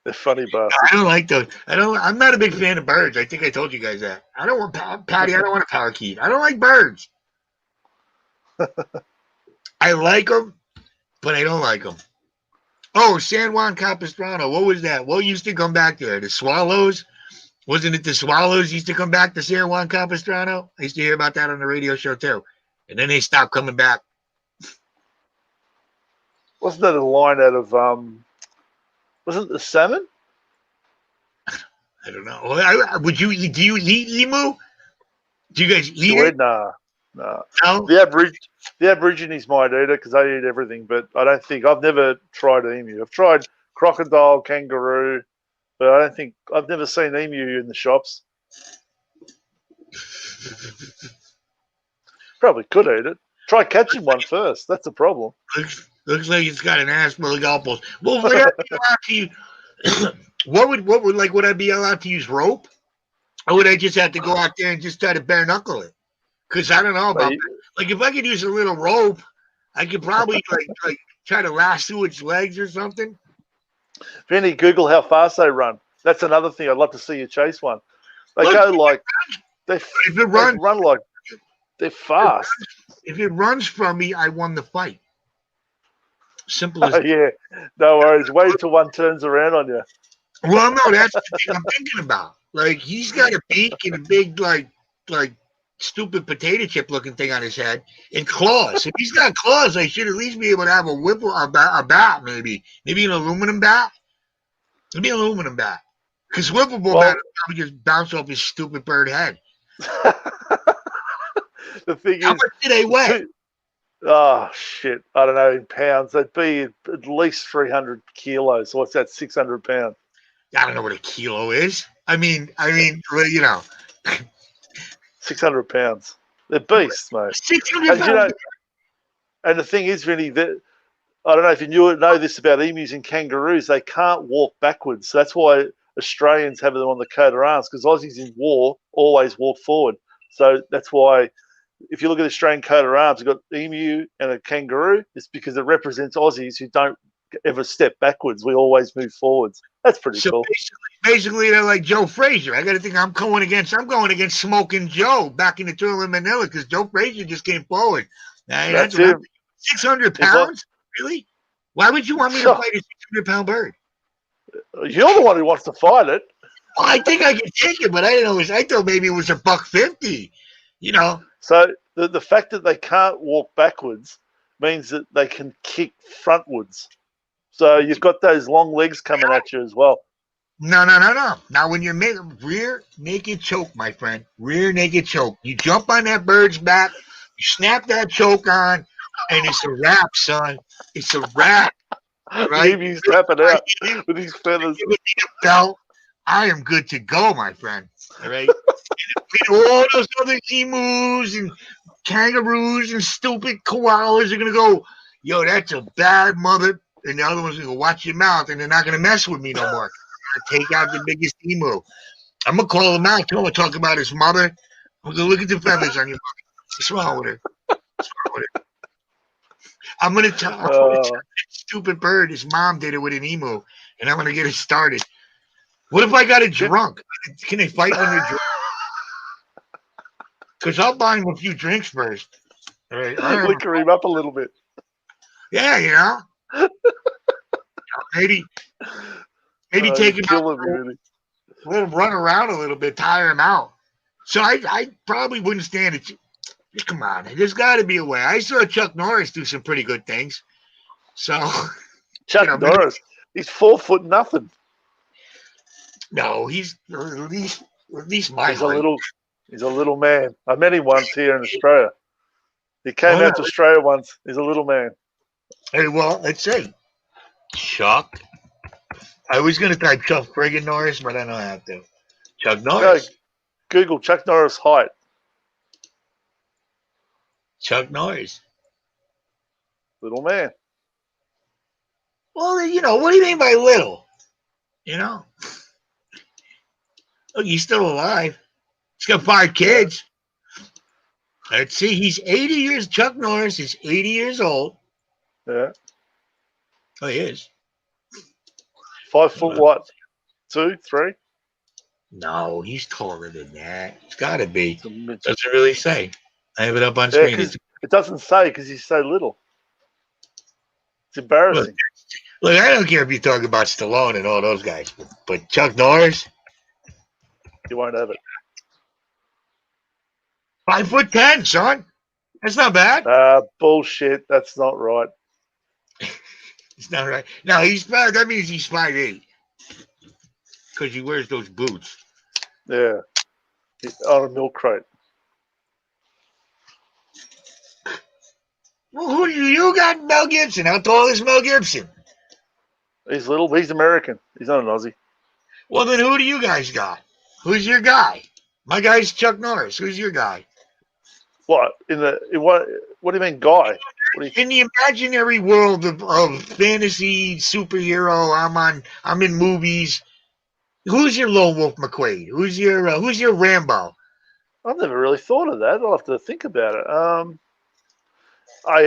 They're funny bastards. I don't like those. I'm not a big fan of birds. I think I told you guys that. I don't want Patty. I don't want a parakeet. I don't like birds. I like them, but I don't like them. Oh, San Juan Capistrano. What was that? What used to come back there? The swallows? Wasn't it the swallows used to come back to San Juan Capistrano? I used to hear about that on the radio show too. And then they stopped coming back. Wasn't that a line out of wasn't it the salmon? I don't know. Do you eat emu? Do you guys eat it? Nah. No? The Aborigines might eat it because they eat everything, but I don't think I've never tried emu. I've tried crocodile, kangaroo, but I've never seen emu in the shops. Probably could eat it. Try catching one first. That's the problem. Looks like it's got an ass full of golf balls. Well, would I be allowed to? Would I be allowed to use rope, or would I just have to go out there and just try to bare knuckle it? Because I don't know about that. Like if I could use a little rope, I could probably like try to lasso its legs or something. Vinny, Google how fast they run. That's another thing. I'd love to see you chase one. They go like they run like they're fast. If it runs from me, I won the fight. Simple as yeah, no worries. Wait until one turns around on you. Well, no, that's the thing I'm thinking about. Like he's got a beak and a big like stupid potato chip looking thing on his head and claws. If he's got claws, I should at least be able to have a bat, maybe an aluminum bat. Maybe an aluminum bat. Because whippable bat would probably just bounce off his stupid bird head. The thing How much do they weigh? Oh shit! I don't know in pounds. They'd be at least 300 kilos. So what's that? 600 pounds. I don't know what a kilo is. I mean, you know, 600 pounds. They're beasts, mate. 600 pounds. And the thing is, Vinny, that I don't know if you know this about emus and kangaroos. They can't walk backwards. So that's why Australians have them on the coat of arms because Aussies in war always walk forward. So that's why. If you look at the Australian coat of arms, you've got emu and a kangaroo. It's because it represents Aussies who don't ever step backwards. We always move forwards. That's pretty cool. Basically, they're like Joe Frazier. I got to think I'm going against Smoking Joe back in the Tour in Manila because Joe Frazier just came forward. That's 600 pounds? Really? Why would you want me to fight a 600-pound bird? You're the one who wants to fight it. Well, I think I could take it, but I didn't know. I thought maybe it was $150. You know. So the fact that they can't walk backwards means that they can kick frontwards. So you've got those long legs coming at you as well. No, no, no, no. Now, when you're rear naked choke, my friend, rear naked choke, you jump on that bird's back, you snap that choke on, and it's a wrap, son. It's a wrap, right? Maybe he's tapping I out with his feathers. give me the belt. I am good to go, my friend. All right. And all those other emus and kangaroos and stupid koalas are gonna go, yo, that's a bad mother. And the other one's gonna go, watch your mouth, and they're not gonna mess with me no more. Take out the biggest emu. I'm gonna call him out. I'm gonna talk about his mother. I'm gonna look at the feathers on your mother. What's wrong with her? What's wrong with her? I'm gonna tell that stupid bird. His mom did it with an emu, and I'm gonna get it started. What if I got it drunk? Can they fight when they're drunk? Because I'll buy him a few drinks first. All right. Liquor him up a little bit. Yeah, you know. Maybe take him out. Really. Let him run around a little bit, tire him out. So I probably wouldn't stand it. Come on, there's got to be a way. I saw Chuck Norris do some pretty good things. So Chuck Norris, he's 4 foot nothing. No, he's at least my height. He's a little man. I met him once here in Australia. He came out to Australia once. He's a little man. Hey, well, let's see. Chuck. I was going to type Chuck friggin' Norris, but I don't have to. Chuck Norris. No, Google Chuck Norris height. Chuck Norris. Little man. Well, you know, what do you mean by little? You know? Look, he's still alive. He's got 5 kids. Let's see. He's 80 years. Chuck Norris is 80 years old. Yeah. Oh, he is. 5 foot what? 2, 3? No, he's taller than that. It's got to be. Doesn't really say. I have it up on screen. It doesn't say because he's so little. It's embarrassing. Look, I don't care if you talk about Stallone and all those guys, but Chuck Norris, you won't have it. 5'10", son. That's not bad. Bullshit. That's not right. It's not right. No, that means he's 5'8", because he wears those boots. Yeah. He's on a milk crate. Well, who do you got? Mel Gibson. How tall is Mel Gibson? He's little. He's American. He's not an Aussie. Well, then who do you guys got? Who's your guy? My guy's Chuck Norris. Who's your guy? What what do you mean, guy? In the imaginary world of fantasy superhero, I'm in movies. Who's your Lone Wolf McQuade? Who's your Rambo? I've never really thought of that. I'll have to think about it.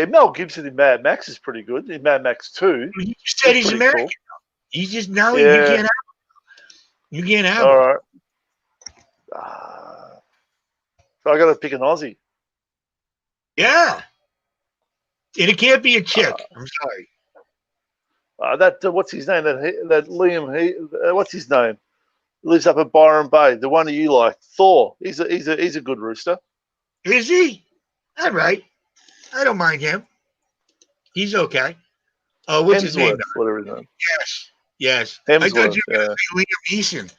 Mel Gibson in Mad Max is pretty good. In Mad Max 2. You said he's American. Cool. He's just now. Yeah. You can't have him. You can't have him. All right. So I got to pick an Aussie. Yeah. And it can't be a chick. I'm sorry. What's his name? That Liam. What's his name? Lives up at Byron Bay. The one that you like, Thor. He's a good rooster. Is he? All right. I don't mind him. He's okay. What's his name? Whatever his name. Yes. Hemsworth, I thought you were going to be Liam Neeson.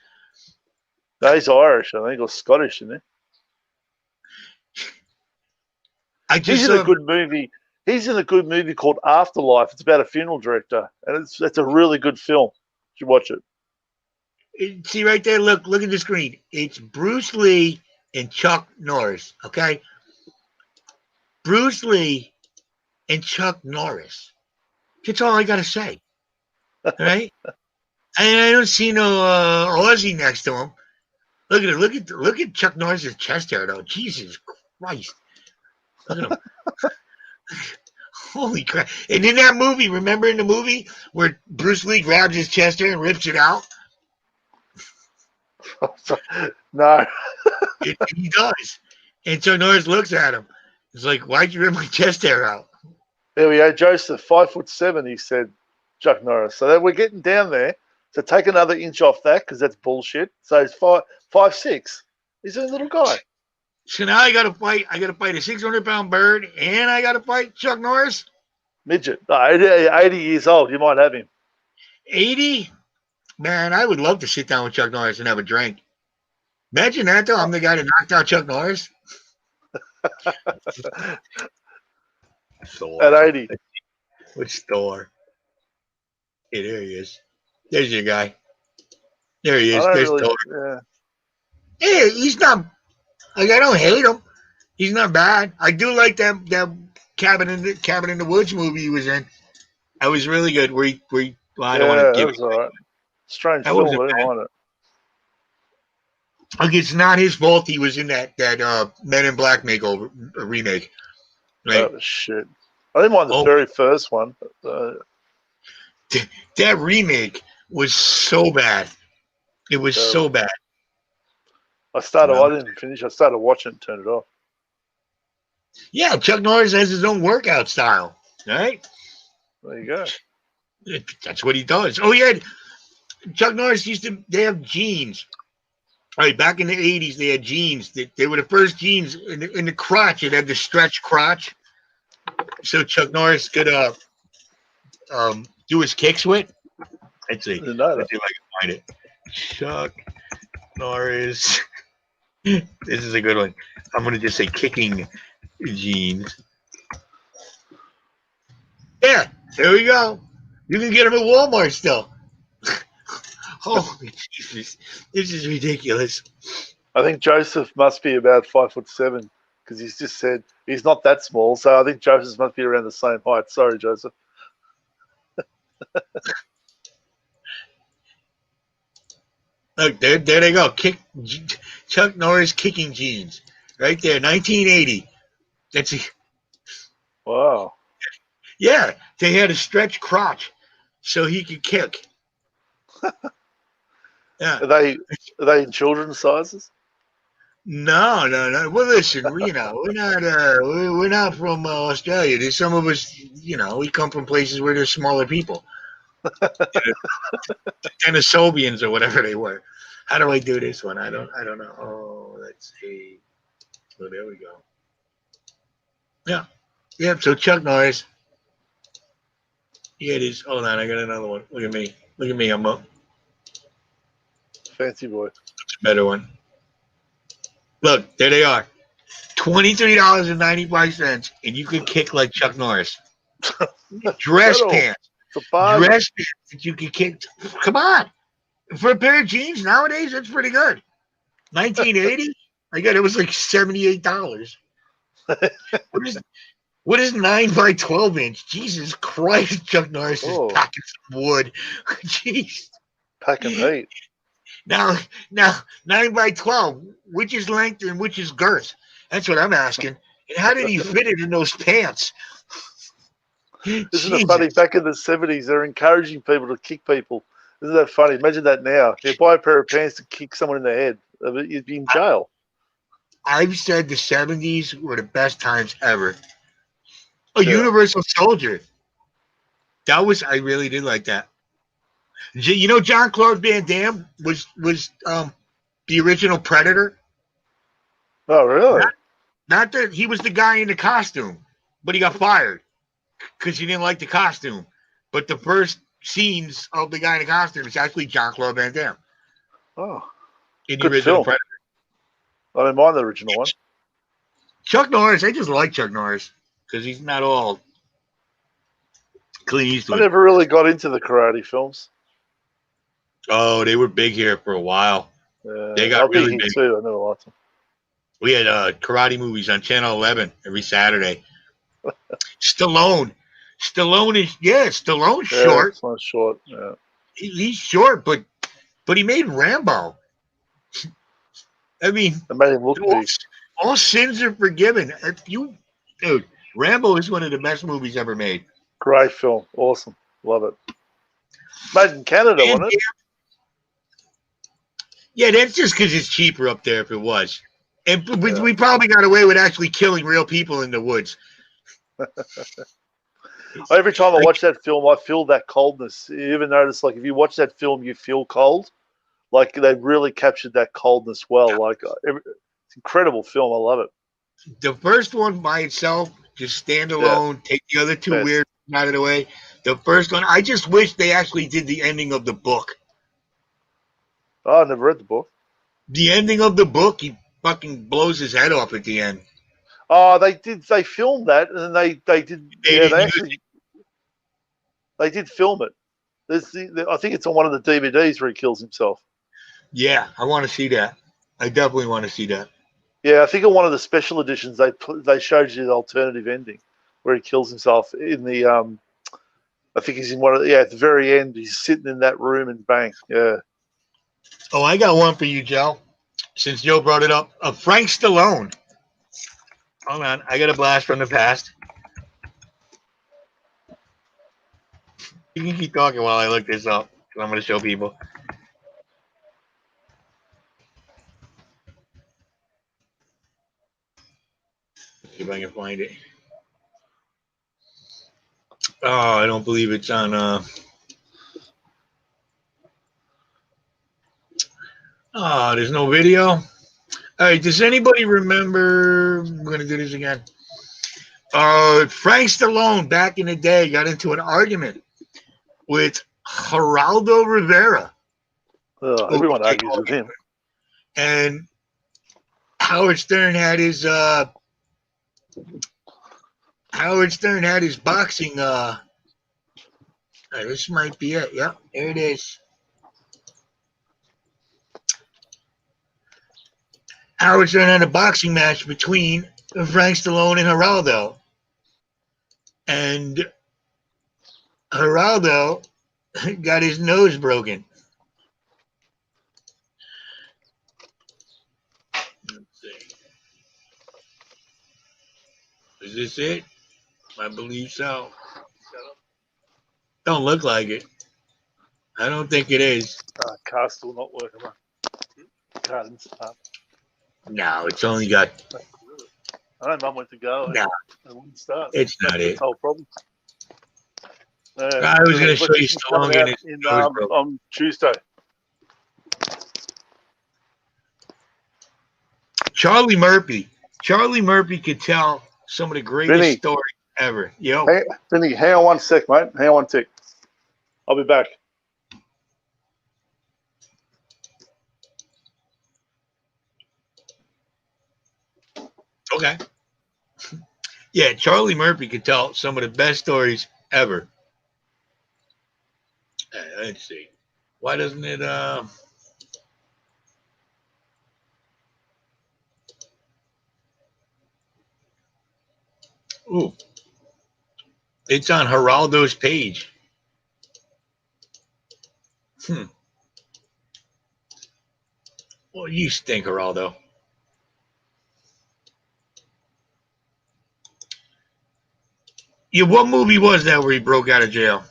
No, he's Irish. I think, or Scottish, isn't he? He's in a good movie. He's in a good movie called Afterlife. It's about a funeral director, and it's a really good film. You should watch it. See right there. Look at the screen. It's Bruce Lee and Chuck Norris. Okay. Bruce Lee and Chuck Norris. That's all I gotta say. All right? And I don't see no Aussie next to him. Look at it. Look at Chuck Norris's chest hair, though. Jesus Christ! Look at him. Holy crap! And in that movie, remember in the movie where Bruce Lee grabs his chest hair and rips it out? No. He does. And so Norris looks at him. It's like, why'd you rip my chest hair out? There we go, Joseph, 5'7", he said, Chuck Norris. So we're getting down there. So take another inch off that because that's bullshit. So he's 5'6". He's a little guy. So now I got to fight. I got to fight a 600-pound bird, and I got to fight Chuck Norris. Midget, 80 years old. You might have him. 80. Man, I would love to sit down with Chuck Norris and have a drink. Imagine that, though. I'm the guy that knocked out Chuck Norris. At 80. Which Thor? Hey, there he is. There's your guy. There he I is. don't There's really. Thor. Yeah. Hey, he's not. Like, I don't hate him. He's not bad. I do like that Cabin in the Woods movie he was in. That was really good. Well, I don't want to Yeah, that give was alright. Strange That film, wasn't but I didn't bad. mind it. Like, it's not his fault he was in that Men in Black makeover remake. Right? That was shit. I didn't mind the Oh. very first one. That remake was so bad. It was Terrible. so bad. I Well. didn't finish. I started watching it and turned it off. Yeah, Chuck Norris has his own workout style, right? There you go. That's what he does. Oh, yeah. Chuck Norris they have jeans. All right, back in the 80s, they had jeans. They were the first jeans in the crotch. It had the stretch crotch. So Chuck Norris could do his kicks with. Let's see. Didn't know Let's that. see if I can find it. Chuck Norris. This is a good one. I'm going to just say kicking jeans. Yeah, there we go. You can get them at Walmart still. Holy Jesus. This is ridiculous. I think Joseph must be about 5'7" because he's just said he's not that small. So I think Joseph must be around the same height. Sorry, Joseph. Look, there they go. Chuck Norris kicking jeans. Right there, 1980. That's it. Wow. Yeah, they had a stretch crotch so he could kick. Yeah. Are they in children's sizes? No. Well, listen, we're not from Australia. There's some of us, we come from places where there's smaller people. Denisovians or whatever they were. How do I do this one? I don't know. Oh, let's see. Oh, there we go. Yeah. Yep. So Chuck Norris. Yeah, it is. Hold on, I got another one. Look at me. I'm up. Fancy boy. It's a better one. Look, there they are. $23.95, and you can kick like Chuck Norris. Dress Settle. pants. It's a bargain. Dress pants that you can kick. Come on. For a pair of jeans nowadays, that's pretty good. 1980? I got it was like $78. What is 9 by 12 inch? Jesus Christ, Chuck Norris is Oh. packing some wood. Jeez. Packing heat. Now 9 by 12, which is length and which is girth? That's what I'm asking. And how did he fit it in those pants? Isn't Jesus. it funny? Back in the 70s, they're encouraging people to kick people. Isn't that funny? Imagine that now. You buy a pair of pants to kick someone in the head. You'd be in jail. I've said the 70s were the best times ever. A Yeah. Universal Soldier. I really did like that. Jean-Claude Van Damme was the original Predator. Oh, really? Not that he was the guy in the costume, but he got fired because he didn't like the costume. But the first scenes of the guy in the costume is actually Jean-Claude Van Damme Oh, in the Good original film. Predator. I didn't mind the original one. Chuck Norris, I just like Chuck Norris because he's not all Clint I Eastwood. never really got into the karate films. Oh, they were big here for a while. They got I'll be really here big. too. I never liked them. We had karate movies on Channel 11 every Saturday. Stallone is Stallone's Yeah, short. it's not short. Yeah. He's short, but he made Rambo. I mean, It made him look big. all sins are forgiven. Dude, Rambo is one of the best movies ever made. Great film. Awesome. Love it. Made in Canada, wasn't it? Yeah, that's just because it's cheaper up there if it was. And Yeah. we probably got away with actually killing real people in the woods. Every time I watch that film, I feel that coldness. You ever notice, like, if you watch that film, you feel cold? Like, they really captured that coldness well. Like, it's an incredible film. I love it. The first one by itself, just stand alone, take the other two Best. weird out of the way. The first one, I just wish they actually did the ending of the book. Oh, I never read the book. The ending of the book, he fucking blows his head off at the end. Oh, they did. They filmed that, and they did. They Yeah, didn't they use actually they did film it. I think it's on one of the DVDs where he kills himself. Yeah, I want to see that. I definitely want to see that. Yeah, I think in one of the special editions they showed you the alternative ending where he kills himself in the I think he's in one of the, at the very end he's sitting in that room and bang. Yeah. Oh, I got one for you, Joe. Since Joe brought it up, Frank Stallone. Hold on, I got a blast from the past. You can keep talking while I look this up. I'm going to show people. See if I can find it. Oh, I don't believe it's on. Oh, there's no video. All right, does anybody remember? I'm going to do this again. Frank Stallone back in the day got into an argument with Geraldo Rivera. Everyone argues with him. And Howard Stern had his boxing. This might be it. Yep, there it is. Howard Stern had a boxing match between Frank Stallone and Geraldo. And Geraldo got his nose broken. Let's see. Is this it? I believe so. Don't look like it. I don't think it is. Car's still not working. Car didn't start. No, it's only got. I know Mum went to go. No, it wouldn't start. it's not That's it. the whole problem. I was going to show you Stallone and his nose broken. On Tuesday. Charlie Murphy. Charlie Murphy could tell some of the greatest stories ever. Yo. Hey, Vinny, hang on one sec, mate. Hang on one tick. I'll be back. Okay. Yeah, Charlie Murphy could tell some of the best stories ever. Let's see. Why doesn't it Ooh. It's on Geraldo's page. Well, you stink, Geraldo. Yeah, what movie was that where he broke out of jail?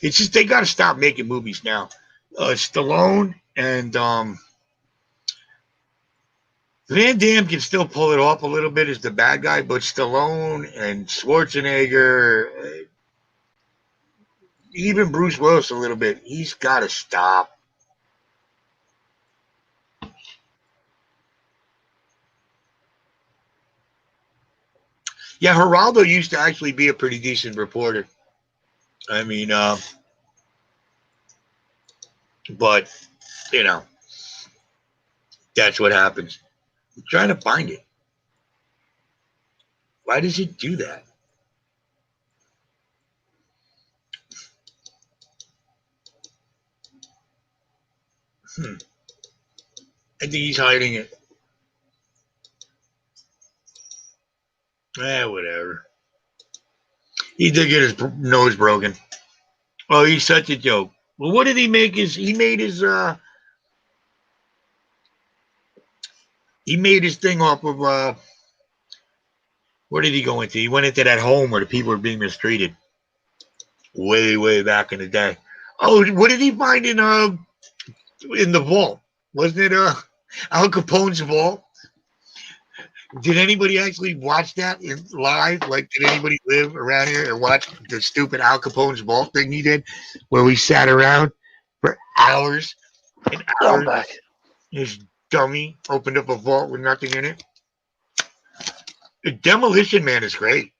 It's just they got to stop making movies now. Stallone and Van Damme can still pull it off a little bit as the bad guy, but Stallone and Schwarzenegger, even Bruce Willis a little bit, he's got to stop. Yeah, Geraldo used to actually be a pretty decent reporter. I mean, but, you know, that's what happens. I'm trying to find it. Why does it do that? I think he's hiding it. Whatever. He did get his nose broken. Oh, he's such a joke. Well, what did he make he made his thing off of where did he go into? He went into that home where the people were being mistreated. Way back in the day. Oh, what did he find in the vault? Wasn't it Al Capone's vault? Did anybody actually watch that live? Like, did anybody live around here and watch the stupid Al Capone's vault thing he did, where we sat around for hours and hours? I'm back. His dummy opened up a vault with nothing in it. The Demolition Man is great.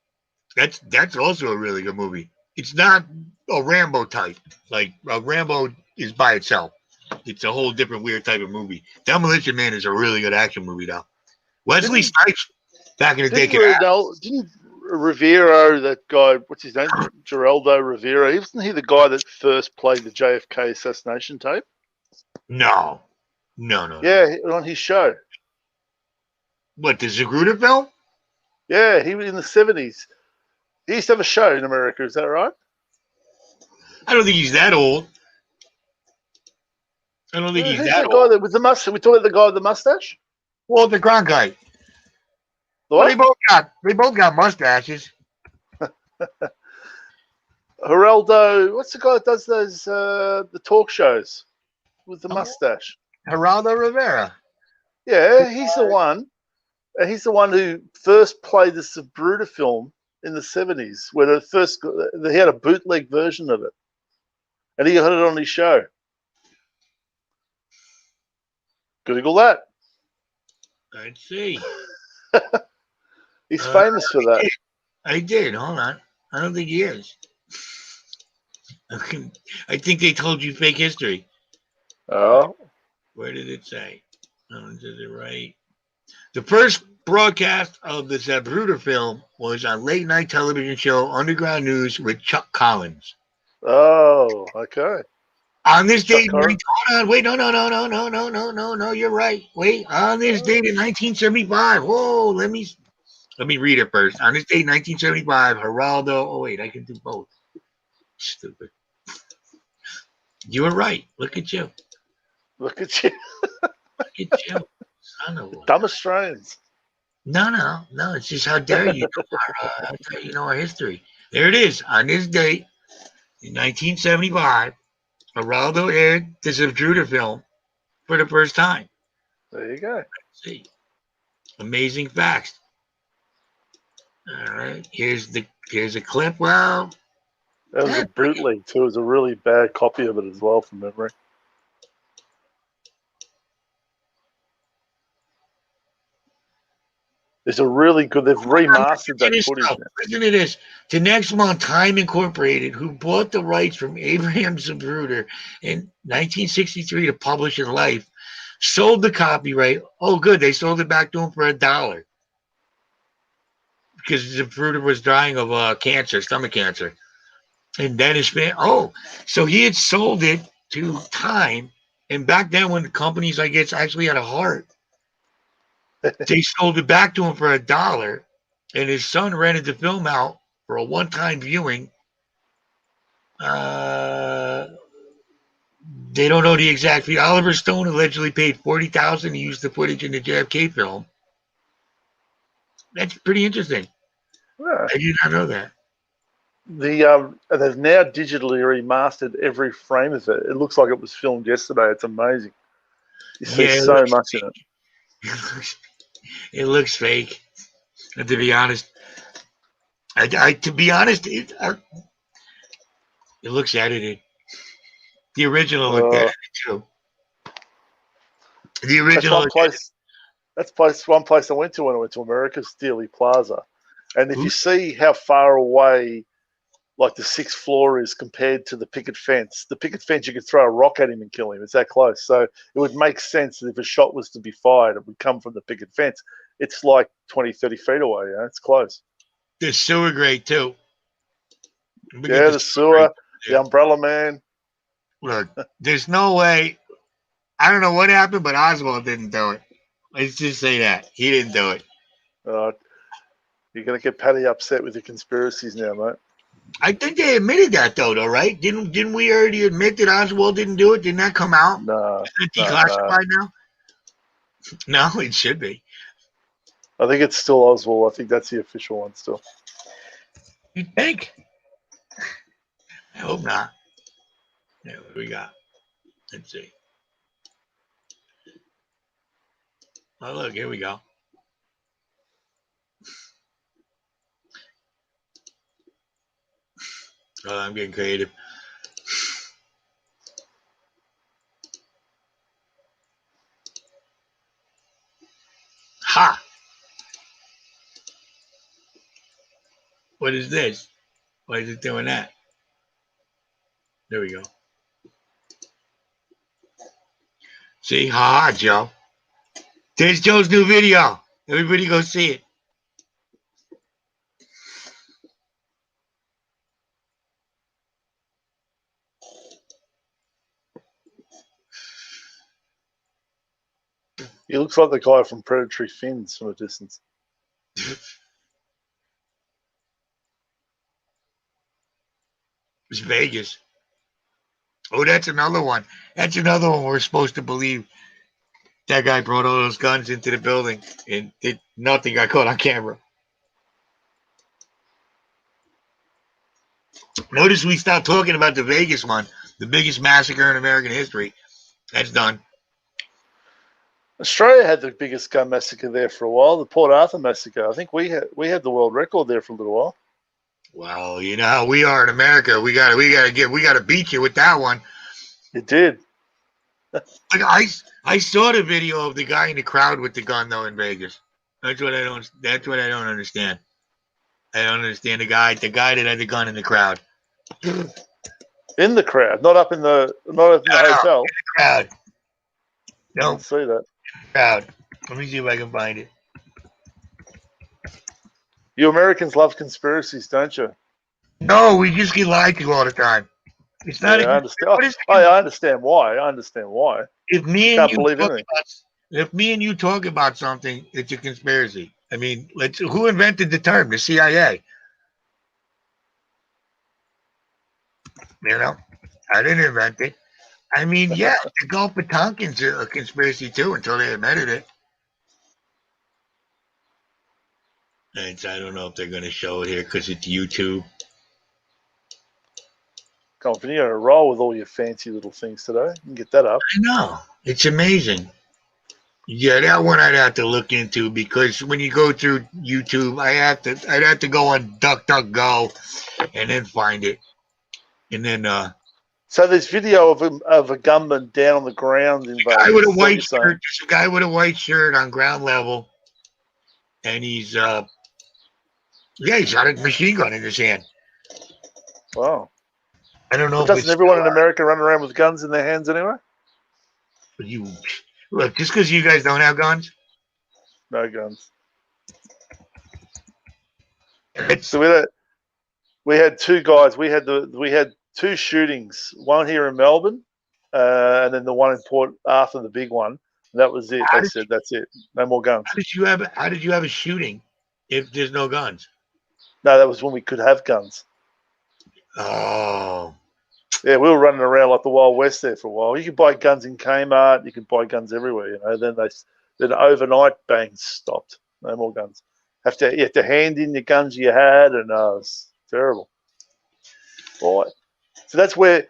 That's also a really good movie. It's not a Rambo type. Like Rambo is by itself. It's a whole different weird type of movie. Demolition Man is a really good action movie, though. Wesley Snipes back in the day. Didn't Rivero, that guy, what's his name? Geraldo Rivera, wasn't he the guy that first played the JFK assassination tape? No. Yeah, on his show. What, the Zapruder film? Yeah, he was in the 70s. He used to have a show in America, is that right? I don't think he's that old. I don't think he's Who's that that guy old. that with the mustache? We talking about the guy with the mustache? Walter Cronkite. The Well, what? they both got mustaches. Geraldo, what's the guy that does those the talk shows with the mustache? Geraldo Rivera. Yeah, he's the one. He's the one who first played the Zapruder film in the 70s, where he had a bootleg version of it, and he had it on his show. Google that. Let's see. He's famous for that. I did. Hold on. I don't think he is. I think they told you fake history. Oh, Where did it say? Oh, did it right? The first broadcast of the Zapruder film was on late night television show Underground News with Chuck Collins. oh, okay. On this date, Collins? hold on, wait, no, you're right. Wait, on this date in 1975. Whoa, let me read it first. On this date, 1975, Geraldo. Oh wait, I can do both. Stupid. You were right. Look at you. Look at you. Look at you. Son of a... Dumb Australians. No. It's just how dare you know our history. There it is. On this date in 1975, Geraldo aired the Zapruder film for the first time. There you go. Let's see. Amazing facts. All right. Here's a clip. Well, That was a bootleg too. It was a really bad copy of it as well, from memory. It's a really good. They've remastered that footage. Listen to this. The next month, Time Incorporated, who bought the rights from Abraham Zapruder in 1963 to publish in Life, sold the copyright. Oh, good. They sold it back to him for $1 because Zapruder was dying of cancer, stomach cancer. And then so he had sold it to Time. And back then, when the companies, I guess, actually had a heart, they sold it back to him for $1. And his son rented the film out for a one-time viewing. They don't know the exact fee. Oliver Stone allegedly paid $40,000 to use the footage in the JFK film. That's pretty interesting. Yeah. I did not know that. They've now digitally remastered every frame of it. It looks like it was filmed yesterday. It's amazing. You see so much in it. It looks fake. And to be honest, it looks edited. The original looked edited too. The original. That's one place I went to when I went to America, Steely Plaza. And if you see how far away, like the 6th floor is compared to the picket fence you could throw a rock at him and kill him. It's that close. So it would make sense that if a shot was to be fired, it would come from the picket fence. It's like 20, 30 feet away. It's close. The sewer grate too. Yeah, the sewer, the umbrella man. Look, there's no way. I don't know what happened, but Oswald didn't do it. Let's just say that. He didn't do it. You're going to get Patty upset with your conspiracies now, mate. I think they admitted that, though, right? Didn't we already admit that Oswald didn't do it? Didn't that come out? No. Is it declassified now? No, it should be. I think it's still Oswald. I think that's the official one still. You think? I hope not. Yeah, what do we got? Let's see. Oh, look, here we go. Oh, I'm getting creative. Ha! What is this? Why is it doing that? There we go. See, ha, Joe. There's Joe's new video. Everybody go see it. He looks like the guy from Predatory Fins from a distance. It's Vegas. Oh, that's another one. That's another one we're supposed to believe. That guy brought all those guns into the building and did nothing. Got caught on camera. Notice we stopped talking about the Vegas one, the biggest massacre in American history. That's done. Australia had the biggest gun massacre there for a while, the Port Arthur massacre. I think we had the world record there for a little while. Well, you know how we are in America. We gotta beat you with that one. It did. Like I saw the video of the guy in the crowd with the gun though in Vegas. That's what I don't understand. I don't understand the guy that had the gun in the crowd. In the crowd, not up in the hotel. In the crowd. I No, didn't see that. crowd. Let me see if I can find it. You Americans love conspiracies, don't you? No, we just get lied to all the time. It's not. Yeah, I understand. I understand why. I understand why. If me and Can't you believe talk anything. if me and you talk about something, it's a conspiracy. I mean, who invented the term? The CIA. You know, I didn't invent it. I mean, yeah, the Gulf of Tonkin's a conspiracy too until they admitted it. And I don't know if they're going to show it here because it's YouTube. Come on, you're gonna roll with all your fancy little things today. You can get that up. I know. It's amazing. Yeah, that one I'd have to look into because when you go through YouTube, I'd have to go on DuckDuckGo and then find it. And then So there's video of a gunman down on the ground in Vegas. guy with a Is that what white you're saying? shirt. There's a guy with a white shirt on ground level, and he's got a machine gun in his hand. Wow. I don't know. But doesn't everyone in America run around with guns in their hands anyway? You look just because you guys don't have guns. No guns. It's So we had two guys. We had two shootings. One here in Melbourne, and then the one in Port Arthur, the big one. That was it. They said that's it. No more guns. how did you have a shooting if there's no guns? No, that was when we could have guns. Oh, Yeah, we were running around like the Wild West there for a while. You could buy guns in Kmart. You could buy guns everywhere. You know. Then overnight, bang, stopped. No more guns. You have to hand in the guns you had, and it's terrible. All right. So that's where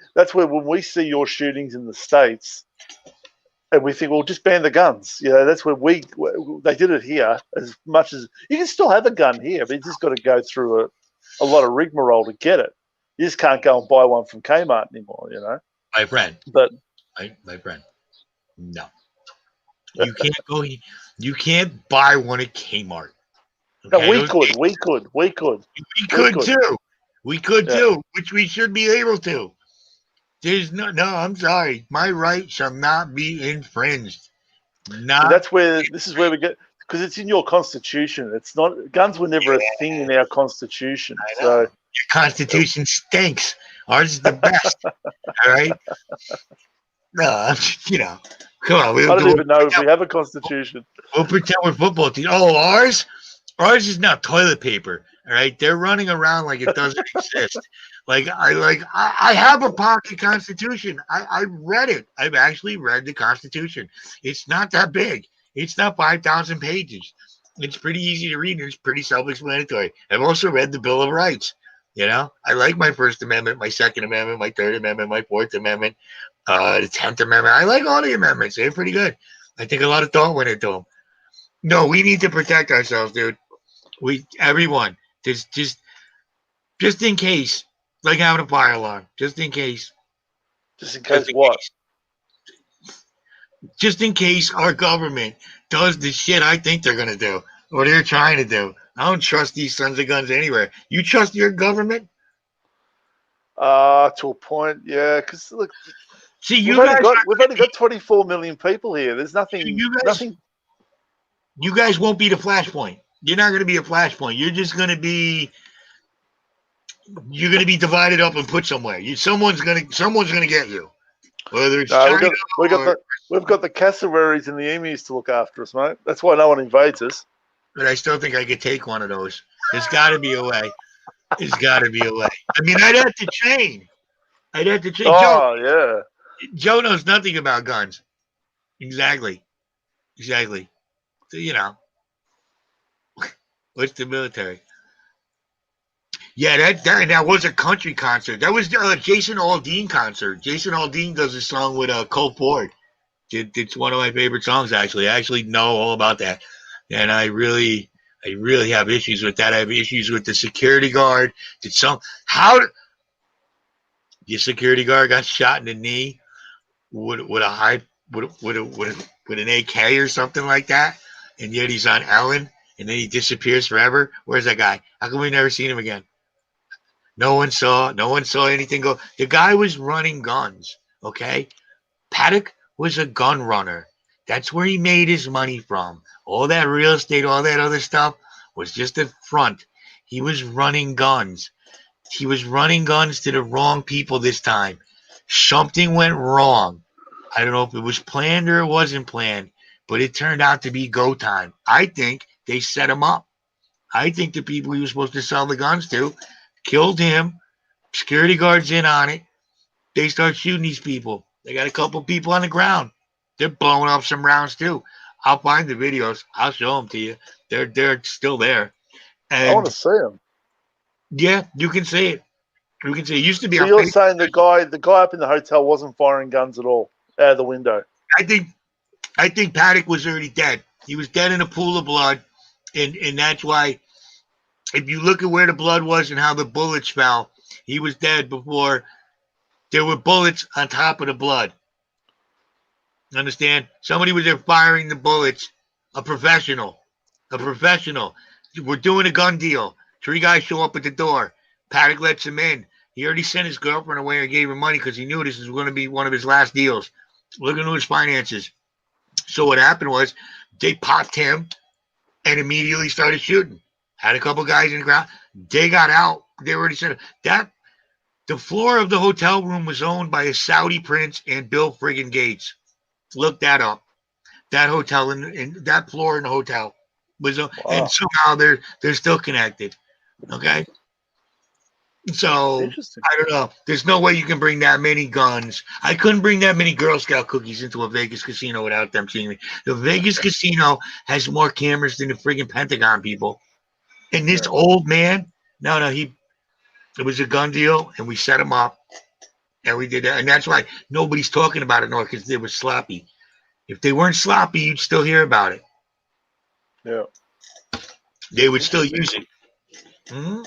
when we see your shootings in the States, and we think, well, just ban the guns. You know, that's where they did it here. As much as you can still have a gun here, but you just got to go through a lot of rigmarole to get it. You just can't go and buy one from Kmart anymore, you know. my friend. But My friend. No, you can't go. You can't buy one at Kmart. no, Okay? we could. We could too. We could too, which we should be able to. There's no. I'm sorry. My right shall not be infringed. Not. This is where we get, because it's in your constitution. It's not, guns were never a thing in our constitution. I know. So Your Constitution stinks. Ours is the best. All right. No, come on. I don't even know if we have a constitution. We'll pretend we're football team. Oh, ours is not toilet paper. All right, they're running around like it doesn't exist. I have a pocket constitution. I read it. I've actually read the Constitution. It's not that big. It's not 5,000 pages. It's pretty easy to read and it's pretty self-explanatory. I've also read the Bill of Rights. You know, I like my First Amendment, my Second Amendment, my Third Amendment, my Fourth Amendment, the 10th Amendment. I like all the amendments. They're pretty good. I think a lot of thought went into them. No, we need to protect ourselves, dude. Everyone, just in case, like having a fire alarm, just in case. Just in case what? Just in case our government does the shit I think they're going to do or they're trying to do. I don't trust these sons of guns anywhere. You trust your government? To a point, yeah. Because look, See, We've only got 24 million people here. There's nothing. You guys won't be the flashpoint. You're not going to be a flashpoint. You're just going to be. You're going to be divided up and put somewhere. Someone's going to get you. Whether it's China we've got the cassowaries and the emus to look after us, mate. That's why no one invades us. But I still think I could take one of those. There's got to be a way. There's got to be a way. I mean, I'd have to train. Oh, Joe knows nothing about guns. Exactly. So, what's the military? Yeah, that was a country concert. That was Jason Aldean concert. Jason Aldean does a song with Cole Ford. It's one of my favorite songs, actually. I actually know all about that. And I really have issues with that. I have issues with the security guard. Your security guard got shot in the knee with an AK or something like that, and yet he's on Ellen, and then he disappears forever. Where's that guy? How come we never seen him again? No one saw anything go. The guy was running guns. Okay, Paddock was a gun runner. That's where he made his money from. All that real estate, all that other stuff was just a front. He was running guns. He was running guns to the wrong people this time. Something went wrong. I don't know if it was planned or it wasn't planned, but it turned out to be go time. I think they set him up. I think the people he was supposed to sell the guns to killed him. Security guards in on it. They start shooting these people. They got a couple people on the ground. They're blowing up some rounds too. I'll find the videos. I'll show them to you. They're still there. And I want to see them. Yeah, you can see it. You can see it. Used to be. So you're saying the guy up in the hotel wasn't firing guns at all out of the window? I think Paddock was already dead. He was dead in a pool of blood, and that's why. If you look at where the blood was and how the bullets fell, he was dead before there were bullets on top of the blood. Understand? Somebody was there firing the bullets. A professional. We're doing a gun deal. 3 guys show up at the door. Paddock lets him in. He already sent his girlfriend away and gave her money because he knew this was going to be one of his last deals. Look into his finances. So what happened was they popped him and immediately started shooting. Had a couple guys in the ground. They got out. They already said that the floor of the hotel room was owned by a Saudi prince and Bill friggin' Gates. Look that up. That hotel and that floor in the hotel was, and somehow they're still connected. Okay. So I don't know. There's no way you can bring that many guns. I couldn't bring that many Girl Scout cookies into a Vegas casino without them seeing me. The Vegas casino has more cameras than the friggin' Pentagon, people. And this old man, it was a gun deal, and we set him up, and we did that. And that's why nobody's talking about it now, because they were sloppy. If they weren't sloppy, you'd still hear about it. Yeah. They would still use it. Mm-hmm.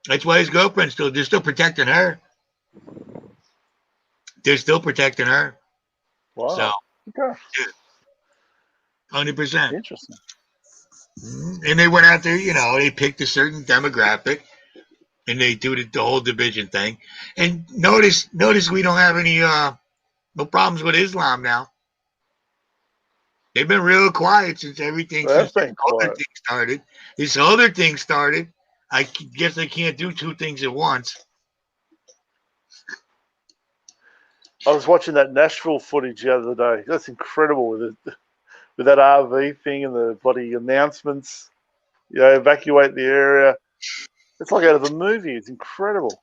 That's why his girlfriend's they're still protecting her. They're still protecting her. Wow. So, okay. 100%. Interesting. And they went out there, they picked a certain demographic, and they do the whole division thing. And notice we don't have any no problems with Islam now. They've been real quiet since everything. Since this other thing started. I guess they can't do 2 things at once. I was watching that Nashville footage the other day. That's incredible with that RV thing and the bloody announcements. Evacuate the area. It's like out of a movie. It's incredible.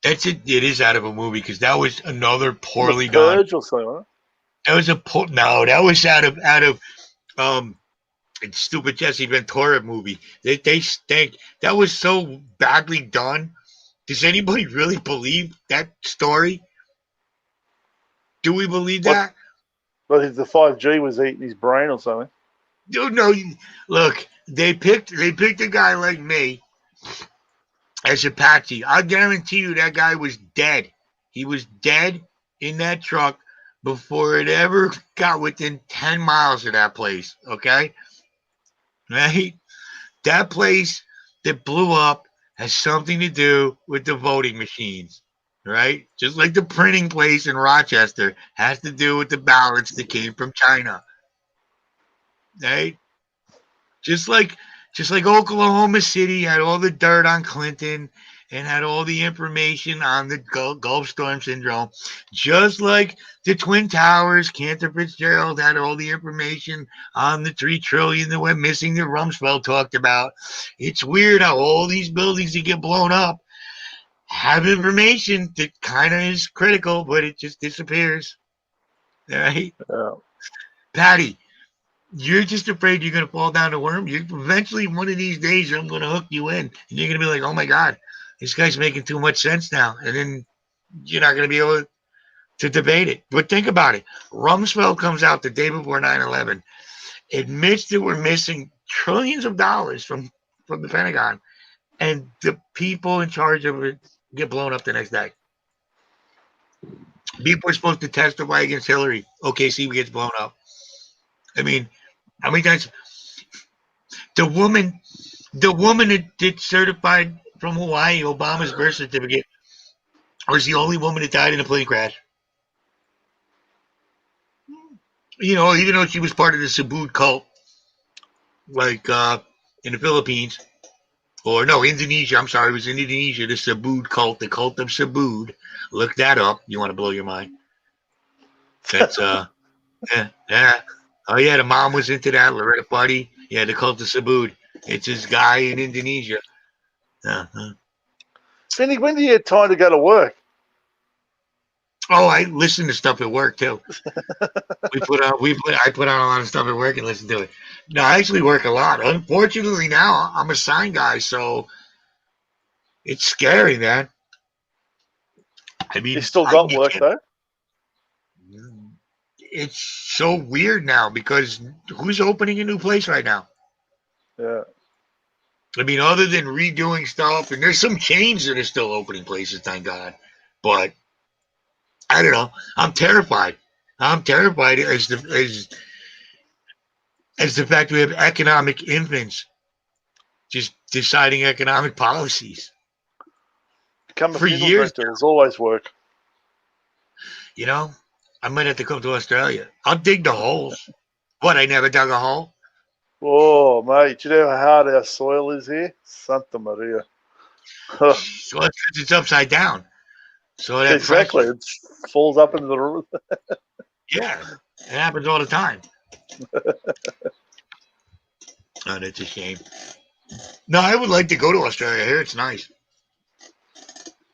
It is out of a movie because that was another poorly done. Purge or something. Huh? That was that was out of stupid Jesse Ventura movie. They stink. That was so badly done. Does anybody really believe that story? Do we believe that? But the 5G was eating his brain or something. No. Look, they picked a guy like me as a patsy. I guarantee you that guy was dead. He was dead in that truck before it ever got within 10 miles of that place. Okay. Right? That place that blew up has something to do with the voting machines. right? Just like the printing place in Rochester has to do with the ballots that came from China, right? Just like just like Oklahoma City had all the dirt on Clinton and had all the information on the Gulf Storm syndrome, just like the Twin Towers, Cantor Fitzgerald had all the information on the 3 trillion that went missing that Rumsfeld talked about. It's weird how all these buildings that get blown up have information that kind of is critical, but it just disappears. Right? Yeah. Patty, you're just afraid you're going to fall down the worm. You eventually, one of these days, I'm going to hook you in, and you're going to be like, "Oh my God, this guy's making too much sense now," and then you're not going to be able to debate it. But think about it: Rumsfeld comes out the day before 9/11, admits that we're missing trillions of dollars from the Pentagon, and the people in charge of it get blown up the next day. People are supposed to testify against Hillary. OKC gets blown up. I mean, how many times the woman that certified from Hawaii Obama's birth certificate was the only woman that died in a plane crash. You know, even though she was part of the Subud cult, like in the Philippines, or no, Indonesia. I'm sorry, it was in Indonesia. The Subud cult, the cult of Subud. Look that up. You want to blow your mind? That's yeah. Oh yeah, the mom was into that. Loretta Buddy. Yeah, the cult of Subud. It's this guy in Indonesia. Uh-huh. Vinny, when do you get time to go to work? Oh, I listen to stuff at work too. I put on a lot of stuff at work and listen to it. No, I actually work a lot. Unfortunately, now I'm a sign guy, so it's scary, man. I mean, You still got work though. It's so weird now because who's opening a new place right now? Yeah. I mean, other than redoing stuff, and there's some chains that are still opening places, thank God. But I don't know. I'm terrified. I'm terrified as the fact we have economic infants just deciding economic policies. Become a For funeral years. director. There's always work. You know, I might have to come to Australia. I'll dig the holes. What? I never dug a hole. Oh, mate, do you know how hard our soil is here? Santa Maria. So it's upside down. So that Exactly. pressure, It falls up into the roof. yeah, it happens all the time. Oh, that's a shame. No, I would like to go to Australia. Here, it's nice,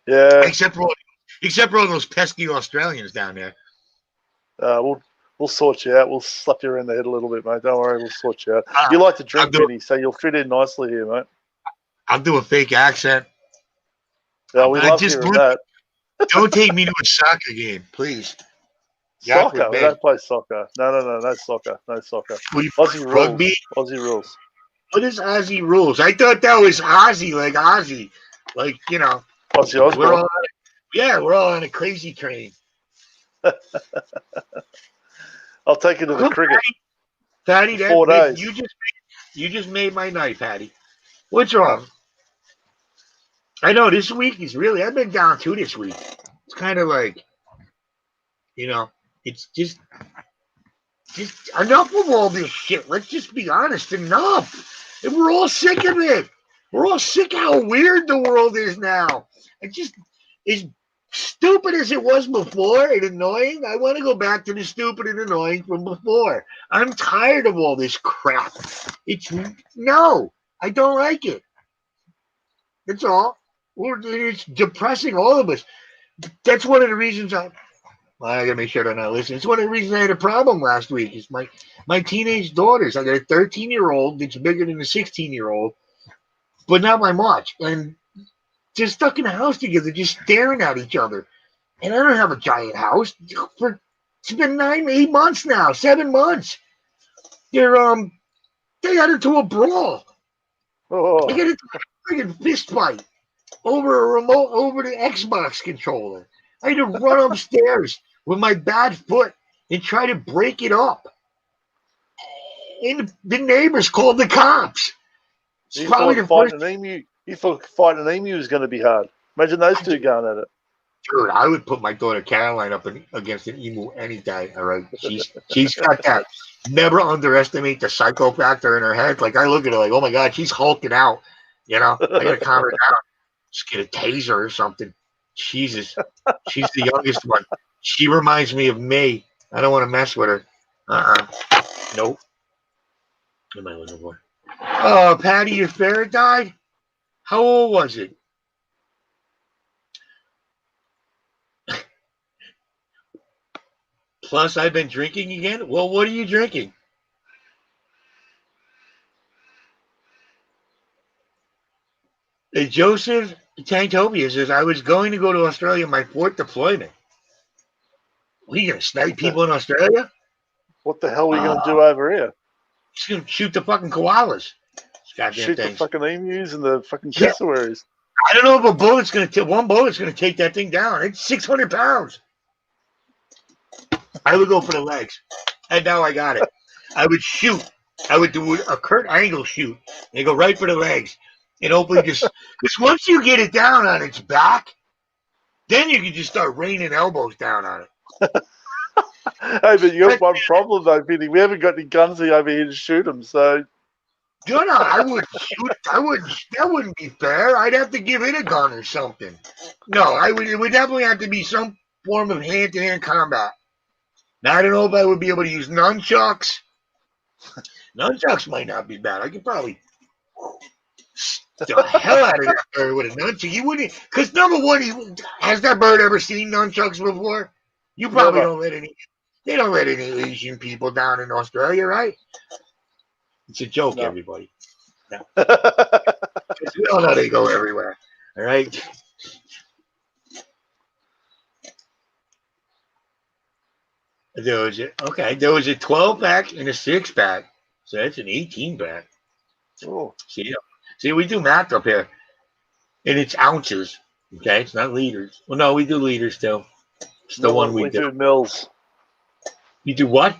Yeah. except for all those pesky Australians down there. We'll sort you out. We'll slap you around the head a little bit, mate. Don't worry. We'll sort you out. You like to drink, Vinny, so you'll fit in nicely here, mate. I'll do a fake accent. Yeah, we love hearing that. Don't take me to a soccer game, please. Soccer? We don't play soccer. No soccer. No soccer. Aussie rules. Rugby? Aussie rules. What is Aussie rules? I thought that was Aussie, like Aussie. Like, you know. Aussie Osborne. We're all on a crazy train. I'll take you to the cricket. Patty, 4 days. You just made my night, Patty. What's wrong? I know this week is really. I've been down too this week. It's kind of like, you know, it's just enough of all this shit. Let's just be honest. Enough. And we're all sick of it. We're all sick of how weird the world is now. It just is. Stupid as it was before and annoying, I want to go back to the stupid and annoying from before. I'm tired of all this crap. No, I don't like it. That's all. It's depressing all of us. That's one of the reasons I gotta make sure I'm not listening. It's one of the reasons I had a problem last week. Is my teenage daughters. I got a 13-year-old that's bigger than a 16-year-old, but not by much. And just stuck in a house together, just staring at each other. And I don't have a giant house. It's been 8 months now, 7 months. They got into a brawl. Oh. They got into a friggin' fist fight over a remote, over the Xbox controller. I had to run upstairs with my bad foot and try to break it up. And the neighbors called the cops. You thought fighting an emu was going to be hard. Imagine those two going at it. Dude, I would put my daughter Caroline up against an emu any day. All right, she's got that. Never underestimate the psycho factor in her head. Like I look at her like, oh my god, she's hulking out. You know, I gotta calm her down. Just get a taser or something. Jesus, she's the youngest one. She reminds me of me. I don't want to mess with her. Nope. What am I looking for? Oh, Patty, your ferret died. How old was it? Plus, I've been drinking again. Well, what are you drinking? Joseph Tanktopia says, I was going to go to Australia, my fourth deployment. What are you going to snipe people in Australia? What the hell are we going to do over here? Just going to shoot the fucking koalas. Shoot things. the fucking emus and the fucking cassowaries. I don't know if one bullet's going to take that thing down. It's 600 pounds. I would go for the legs. And now I got it. I would shoot. I would do a Kurt Angle shoot. And go right for the legs. And hopefully just because once you get it down on its back, then you can just start raining elbows down on it. Hey, but you got one problem though, Vinny. We haven't got any guns over here to shoot them, so. No, I wouldn't shoot. That wouldn't be fair. I'd have to give it a gun or something. No, it would definitely have to be some form of hand-to-hand combat. Now I don't know if I would be able to use nunchucks. Nunchucks might not be bad. I could probably the hell out of that bird with a nunchuck. You wouldn't, because number one, has that bird ever seen nunchucks before? You probably don't let any. They don't let any Asian people down in Australia, right? It's a joke, everybody. No. We all know they go everywhere. All right. There was a 12-pack and a 6-pack. So that's an 18-pack. Oh. See, we do math up here. And it's ounces. Okay, it's not liters. Well, no, we do liters too. It's the one we do. Mils. You do what?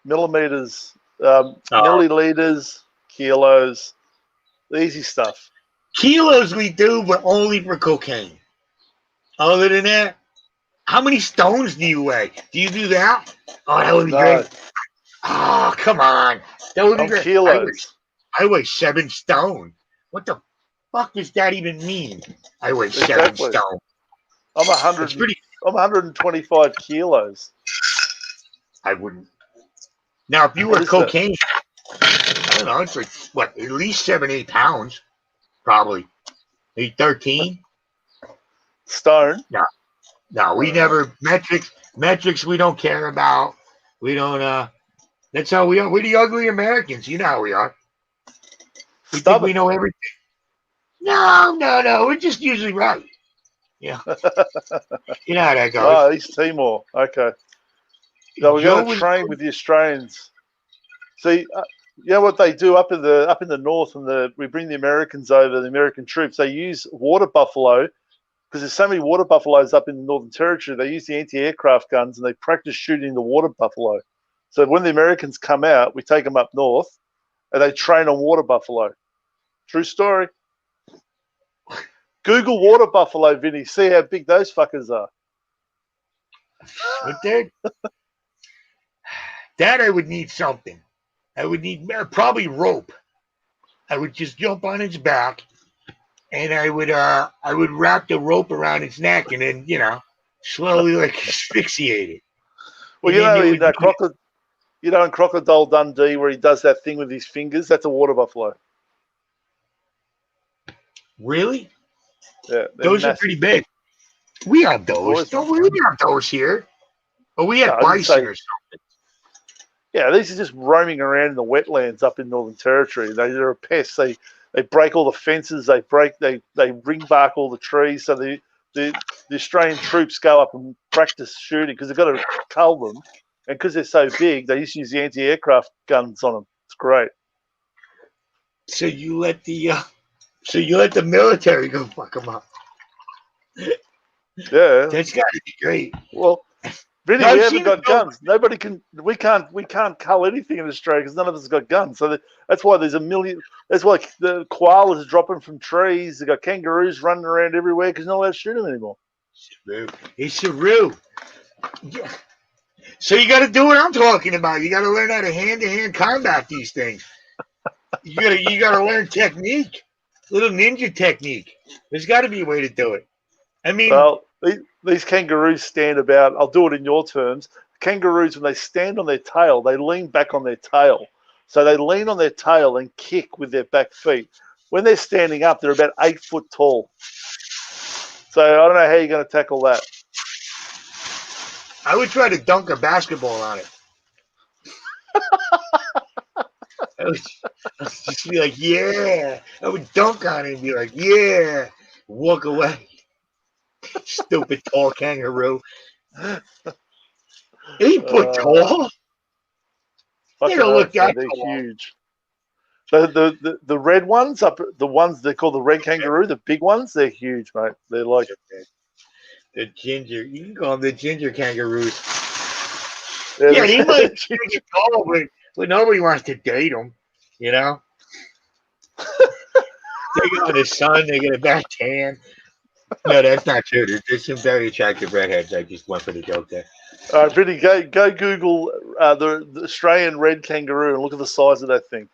Millimeters, milliliters, kilos, the easy stuff. Kilos we do, but only for cocaine. Other than that, how many stones do you weigh? Do you do that? Oh, that would be great. Oh, come on. That would be great. Kilos. I weigh 7 stone. What the fuck does that even mean? I weigh 7 stone. I'm 125 kilos. I wouldn't. Now, if you were cocaine, I don't know, it's like, what, at least 7, 8 pounds, probably. Maybe 13? Stone? No, we never, metrics we don't care about. We don't, that's how we are. We're the ugly Americans. You know how we are. We think we know everything. No, we're just usually right. Yeah. You know how that goes. Oh, East Timor. Okay. So we're going to train with the Australians. See, you know what they do up in the north, and we bring the Americans over, the American troops. They use water buffalo because there's so many water buffaloes up in the Northern Territory. They use the anti-aircraft guns and they practice shooting the water buffalo. So when the Americans come out, we take them up north and they train on water buffalo. True story. Google water buffalo, Vinny. See how big those fuckers are. But that I would need something. I would need probably rope. I would just jump on its back, and I would wrap the rope around its neck, and then slowly asphyxiate it. Well, in Crocodile Dundee where he does that thing with his fingers, that's a water buffalo. Really? Yeah, those are pretty big. We have those. Don't we have those here? But we have bison or something. Yeah, these are just roaming around in the wetlands up in Northern Territory. They're a pest. They break all the fences. They ring bark all the trees. So the Australian troops go up and practice shooting because they've got to cull them. And because they're so big, they just use the anti-aircraft guns on them. It's great. So you let the military go fuck them up. Yeah, that's got to be great. Well, Vinny, we haven't got guns. We can't cull anything in Australia because none of us have got guns. So that's why there's a million. That's why the koalas are dropping from trees. They've got kangaroos running around everywhere because no one allowed to shoot them anymore. It's Saru. Yeah. So you got to do what I'm talking about. You got to learn how to hand-to-hand combat these things. You gotta learn technique, little ninja technique. There's got to be a way to do it. I mean, Well, these kangaroos stand about. I'll do it in your terms. Kangaroos, when they stand on their tail, they lean back on their tail. So they lean on their tail and kick with their back feet. When they're standing up, they're about 8 foot tall. So I don't know how you're going to tackle that. I would try to dunk a basketball on it. I would just be like, yeah. I would dunk on it and be like, yeah. Walk away. Stupid tall kangaroo. 8 foot tall? They don't look that they're tall. huge. The red ones, the ones they call the red kangaroo, the big ones, they're huge, mate. They're like the ginger. You can call them the ginger kangaroos. yeah, he might be tall, but nobody wants to date him. You know. They go in the sun. They get a bad tan. No, that's not true. There's some very attractive redheads. I just went for the joke there. All right, Brittany, go Google the Australian red kangaroo and look at the size of that thing.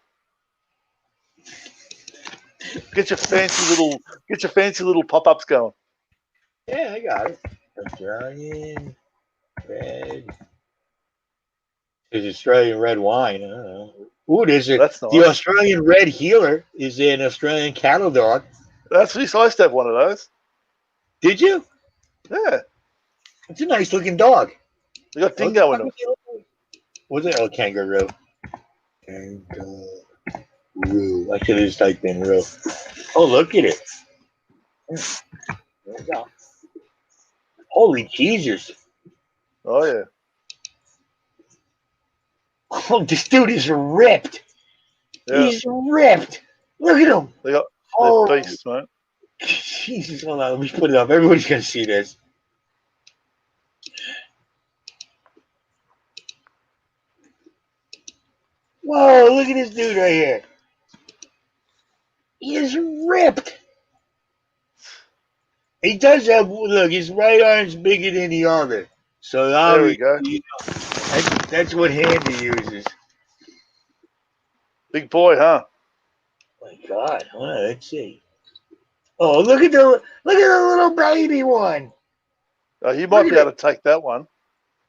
Get your fancy little pop-ups going. Yeah, I got it. Australian red. There's Australian red wine. I don't know. Ooh, there's That's nice. The Australian red healer is an Australian cattle dog. That's nice. I used to have one of those. Did you? Yeah. It's a nice looking dog. They got dingo in them. What's it? Oh, kangaroo. Kangaroo. I should have just typed in "roo." Oh, look at it. There we go. Holy Jesus. Oh, yeah. Oh, this dude is ripped. Yeah. He's ripped. Look at him. They're beasts, mate. Jesus, hold on. Let me put it up. Everybody's going to see this. Whoa, look at this dude right here. He is ripped. He does have, look, his right arm's bigger than the other. So there we go. That's what hand he uses. Big boy, huh? My God. Hold on, let's see. Oh, look at the little baby one. You might be able to take that one.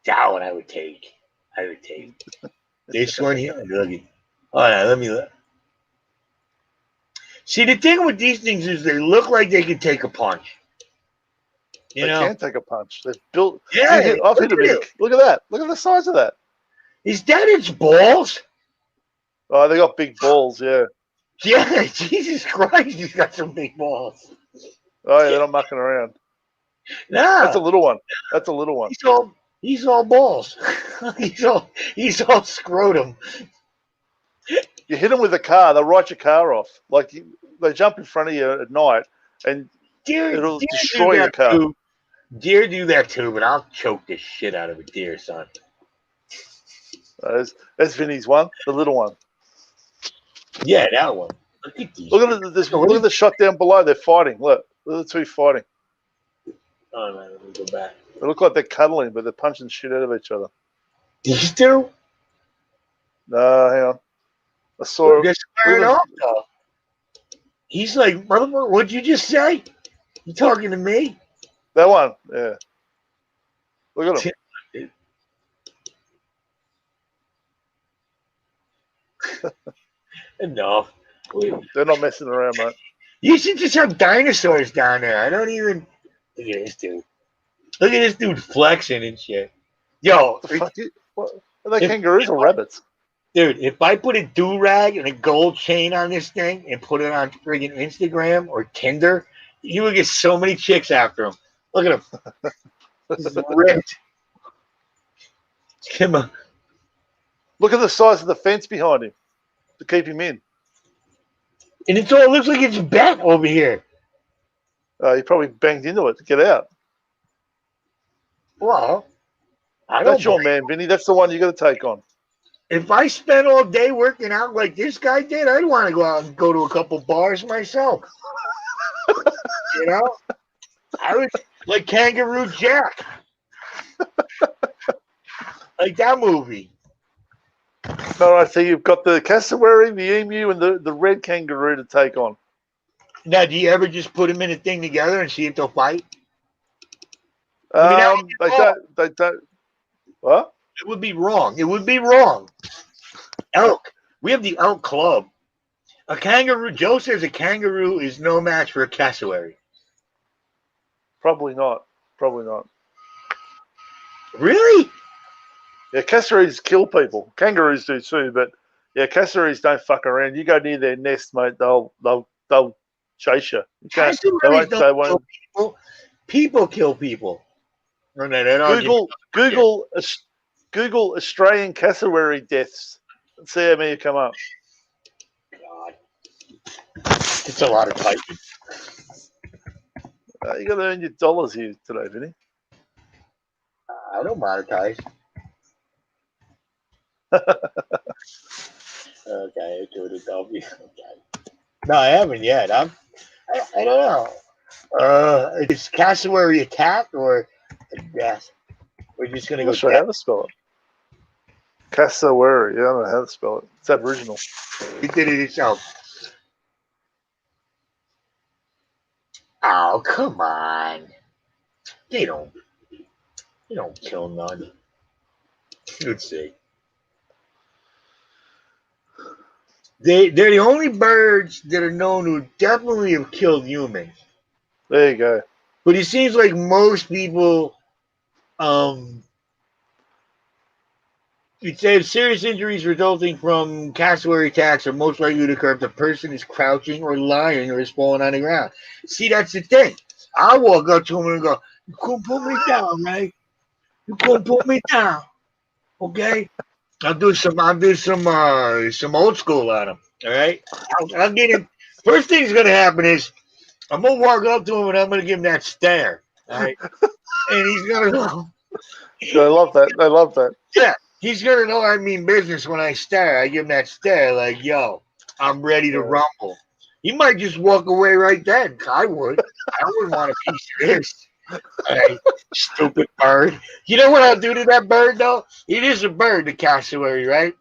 That one I would take. This one here. Look at. Hold on, let me look. See, the thing with these things is they look like they can take a punch. They can take a punch. They're built. Yeah, I've hit a bit. Look at that. Look at the size of that. Is that its balls? Oh, they got big balls, yeah. Yeah, Jesus Christ, he's got some big balls. Oh, yeah, they're not mucking around. Nah. That's a little one. He's all balls. he's all scrotum. You hit them with a car, they'll write your car off. Like they jump in front of you at night, and it'll destroy your car. Too. Deer do that too, but I'll choke the shit out of a deer, son. That's Vinny's one, the little one. Yeah, that one. Look at these. Look at the shot down below. They're fighting. Look at the two fighting. Oh man, let me go back. They look like they're cuddling, but they're punching shit out of each other. These two? No, hang on. I saw They're squaring off though. He's like, motherfucker, what'd you just say? You talking to me? That one, yeah. Look at him. Enough. They're not messing around, mate. You should just have dinosaurs down there. I don't even. Look at this dude. Look at this dude flexing and shit. Yo. What? Are they kangaroos or rabbits? Dude, if I put a do-rag and a gold chain on this thing and put it on friggin' Instagram or Tinder, you would get so many chicks after him. Look at him. He's ripped. Come on. Look at the size of the fence behind him to keep him in. And it looks like it's bent over here. He probably banged into it to get out. Well, that's your man, Vinny. That's the one you got to take on. If I spent all day working out like this guy did, I'd want to go out and go to a couple bars myself. You know, Like Kangaroo Jack. Like that movie. No, I see you've got the cassowary, the emu, and the red kangaroo to take on. Now, do you ever just put them in a thing together and see if they'll fight? I mean, that would be They wrong. don't. They don't. What? It would be wrong. It would be wrong. Elk. We have the elk club. A kangaroo. Joe says a kangaroo is no match for a cassowary. Probably not. Probably not. Really? Yeah, cassowaries kill people. Kangaroos do too, but yeah, cassowaries don't fuck around. You go near their nest, mate, they'll chase you. You can't. They Cassowaries won't. don't They kill won't. people. People kill people. No, that argument. Google Australian cassowary deaths. And see how many come up. God. It's a lot of typing. You got to earn your dollars here today, Vinny. I don't monetize. Okay, go to W. Okay. No, I haven't yet. I don't know. Is cassowary a cat or a death? We're just gonna I'm go not sure death. how to spell it. Cassowary. Yeah, I don't know how to spell it. It's Aboriginal. He did it himself. Oh, come on. They don't kill none. Let's see. They're the only birds that are known to definitely have killed humans. There you go. But it seems like most people, you'd say if serious injuries resulting from cassowary attacks are most likely to occur if the person is crouching or lying or is falling on the ground. See, that's the thing. I walk up to him and go, "You couldn't put me down, right? You couldn't put me down, okay?" I'll do some old school on him. All right, I'll get him. First thing's gonna happen is I'm gonna walk up to him and I'm gonna give him that stare. All right, and he's gonna go. I love that. I love that. Yeah, he's gonna know I mean business when I stare. I give him that stare, like, "Yo, I'm ready to rumble." He might just walk away right then. I would. I wouldn't want a piece of this. Hey, stupid bird. You know what I'll do to that bird, though? It is a bird, the cassowary, right?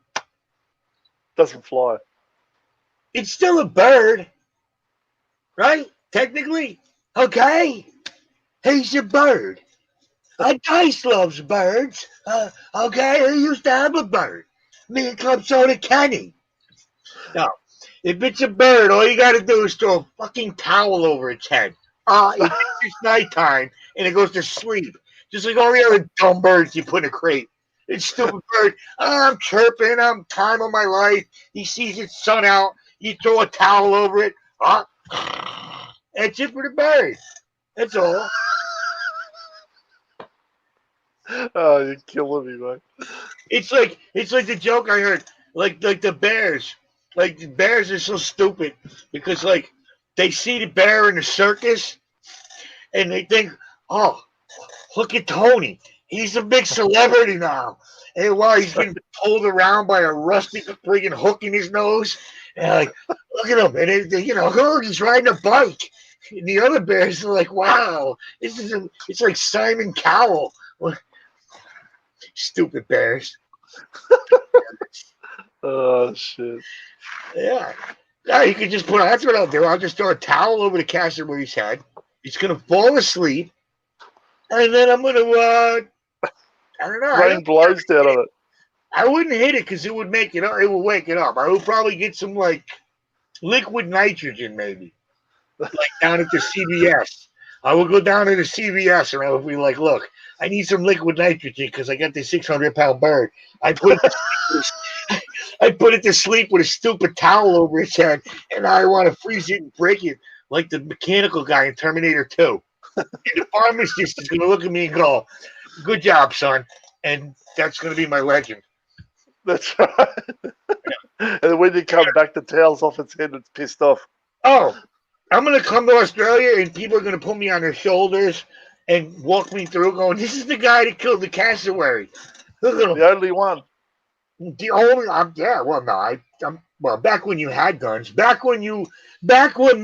Doesn't fly. It's still a bird, right? Technically. Okay. He's a bird. Dice loves birds. Okay, he used to have a bird. Me and Club Soda Kenny. Now, if it's a bird, all you got to do is throw a fucking towel over its head. It's nighttime, and it goes to sleep. Just like all the other dumb birds you put in a crate. It's stupid bird. I'm chirping. I'm time of my life. He sees its sun out. You throw a towel over it. That's it for the bird. That's all. Oh, you're killing me, mate. It's like the joke I heard. Like the bears. Like the bears are so stupid because like they see the bear in the circus and they think, "Oh, look at Tony. He's a big celebrity now." And while he's getting pulled around by a rusty friggin' hook in his nose, and like, look at him, and oh, he's riding a bike. And the other bears are like, "Wow, it's like Simon Cowell." Stupid bears. Oh shit. Yeah. Yeah, you could just put. That's what I'll do. I'll just throw a towel over the cassowary's head. He's gonna fall asleep, and then I'm gonna. I don't know. Rain blows down on it. I wouldn't hit it because it would make it up. It would wake it up. I would probably get some like liquid nitrogen, maybe, like down at the CVS. I would go down to the CVS and I would be like, "Look, I need some liquid nitrogen because I got this 600-pound bird. I put it to sleep with a stupid towel over its head, and I want to freeze it and break it like the mechanical guy in Terminator 2." And the pharmacist is going to look at me and go, "Good job, son." And that's going to be my legend. That's right. And then when you come back, the towel's off its head and it's pissed off. Oh, I'm going to come to Australia, and people are going to put me on their shoulders and walk me through going, "This is the guy that killed the cassowary. Look at him." The only one. The only, well, back when you had guns, back when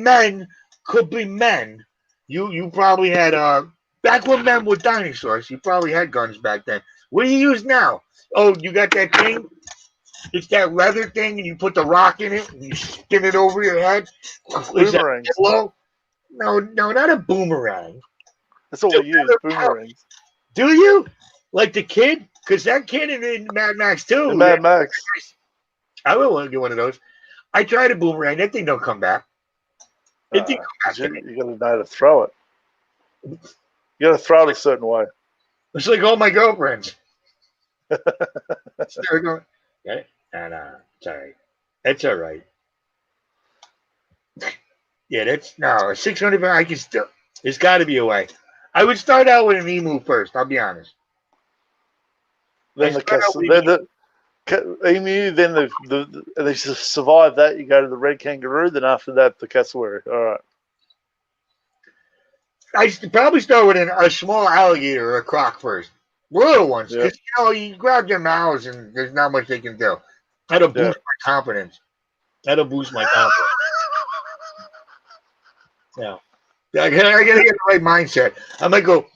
men could be men, you probably had Back when men were dinosaurs, you probably had guns back then. What do you use now? Oh, you got that thing? It's that leather thing, and you put the rock in it, and you spin it over your head. Is that Boomerangs. pillow? No, not a boomerang. That's what we use. Boomerangs. Do you? Like the kid? Because that kid in Mad Max 2. And Mad Max. I would want to get one of those. I tried a boomerang. That thing don't come back. It didn't come back. You got to know how to throw it. You got to throw it a certain way. It's like all my girlfriends. They're going, okay. And sorry. That's all right. Yeah, that's no 600. I can still. There's got to be a way. I would start out with an emu first. I'll be honest. Then the emu. Then and they survive that. You go to the red kangaroo. Then after that, the cassowary. All right. I should probably start with a small alligator or a croc first. Little ones, because you grab their mouths and there's not much they can do. That'll boost my confidence. Yeah. I gotta get the right mindset. I might go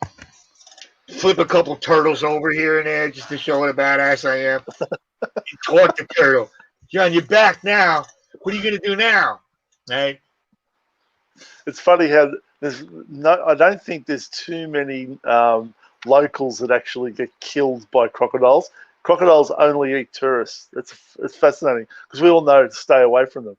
flip a couple turtles over here and there just to show what a badass I am. You taught the turtle. You're on your back now. What are you gonna do now? Right? It's funny how I don't think there's too many locals that actually get killed by crocodiles. Crocodiles only eat tourists. It's fascinating because we all know to stay away from them.